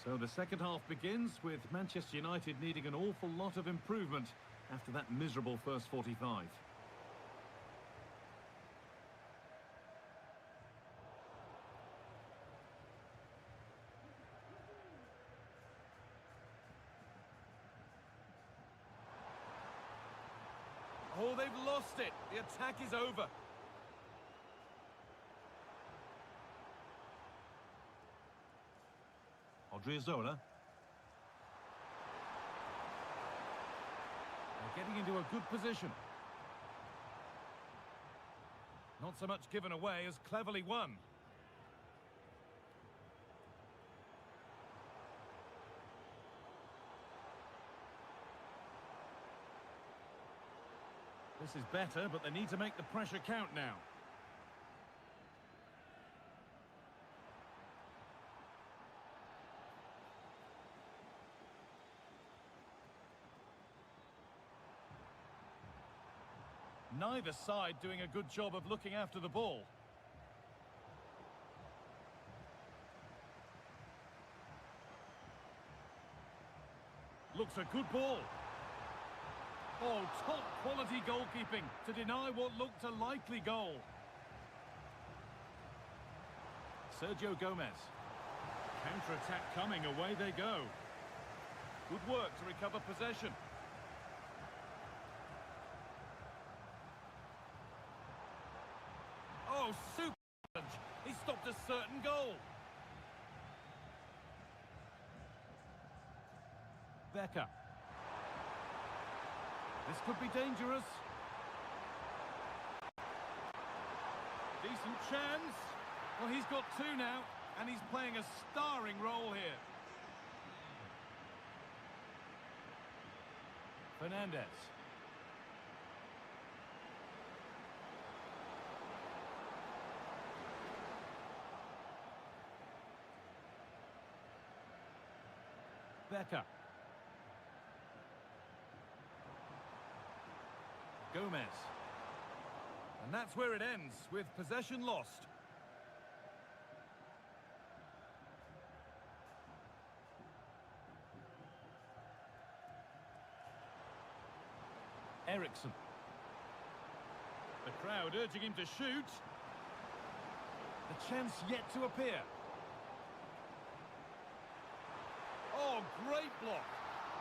So the second half begins with Manchester United needing an awful lot of improvement after that miserable first 45. Oh, they've lost it. The attack is over. Odriozola. They're getting into a good position. Not so much given away as cleverly won. This is better, but they need to make the pressure count now. Neither side doing a good job of looking after the ball. Looks a good ball. Oh, top quality goalkeeping to deny what looked a likely goal. Sergio Gomez. Counter-attack coming, away they go. Good work to recover possession. Oh, super challenge. He stopped a certain goal. Becker. This could be dangerous. Decent chance. Well, he's got two now, and he's playing a starring role here. Fernandez. Becker. Gomez. And that's where it ends, with possession lost. Eriksson. The crowd urging him to shoot. The chance yet to appear. Oh, great block.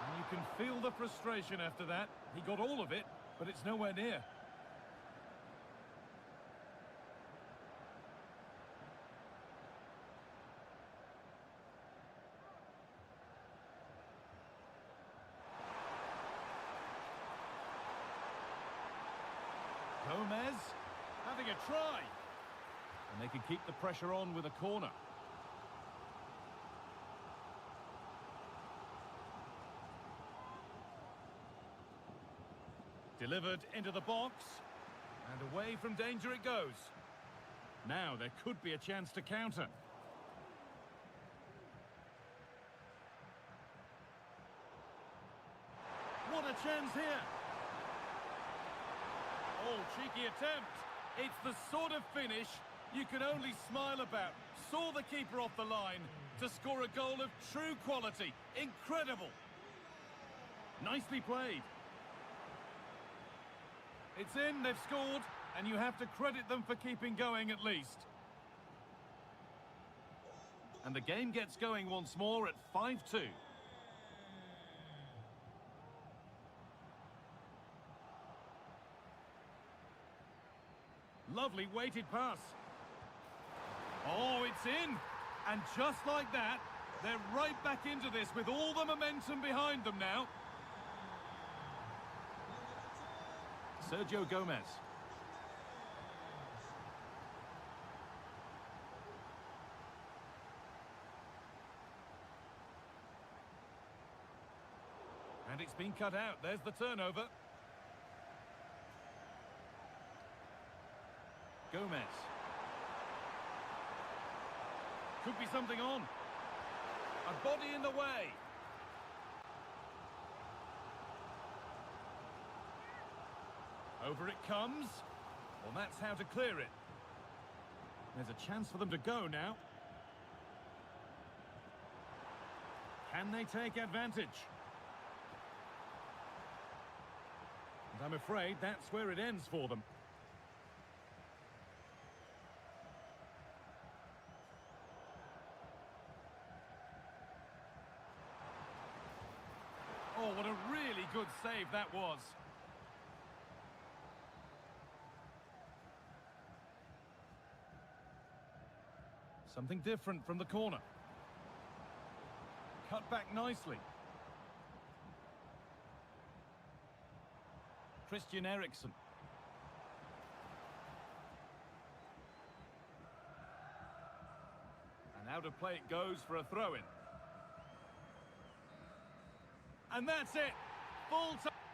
And you can feel the frustration after that. He got all of it, but it's nowhere near. Gomez having a try. And they can keep the pressure on with a corner. Delivered into the box. And away from danger it goes. Now there could be a chance to counter. What a chance here. Oh, cheeky attempt. It's the sort of finish you can only smile about. Saw the keeper off the line to score a goal of true quality. Incredible. Nicely played. It's in, they've scored, and you have to credit them for keeping going at least. And the game gets going once more at 5-2. Lovely weighted pass. Oh, it's in. And just like that, they're right back into this with all the momentum behind them now. Sergio Gomez. And it's been cut out. There's the turnover. Gomez. Could be something on. A body in the way. Over it comes. Well, that's how to clear it. There's a chance for them to go now. Can they take advantage? And I'm afraid that's where it ends for them. Oh, what a really good save that was. Something different from the corner. Cut back nicely. Christian Eriksen. And out of play it goes for a throw-in. And that's it. Full time.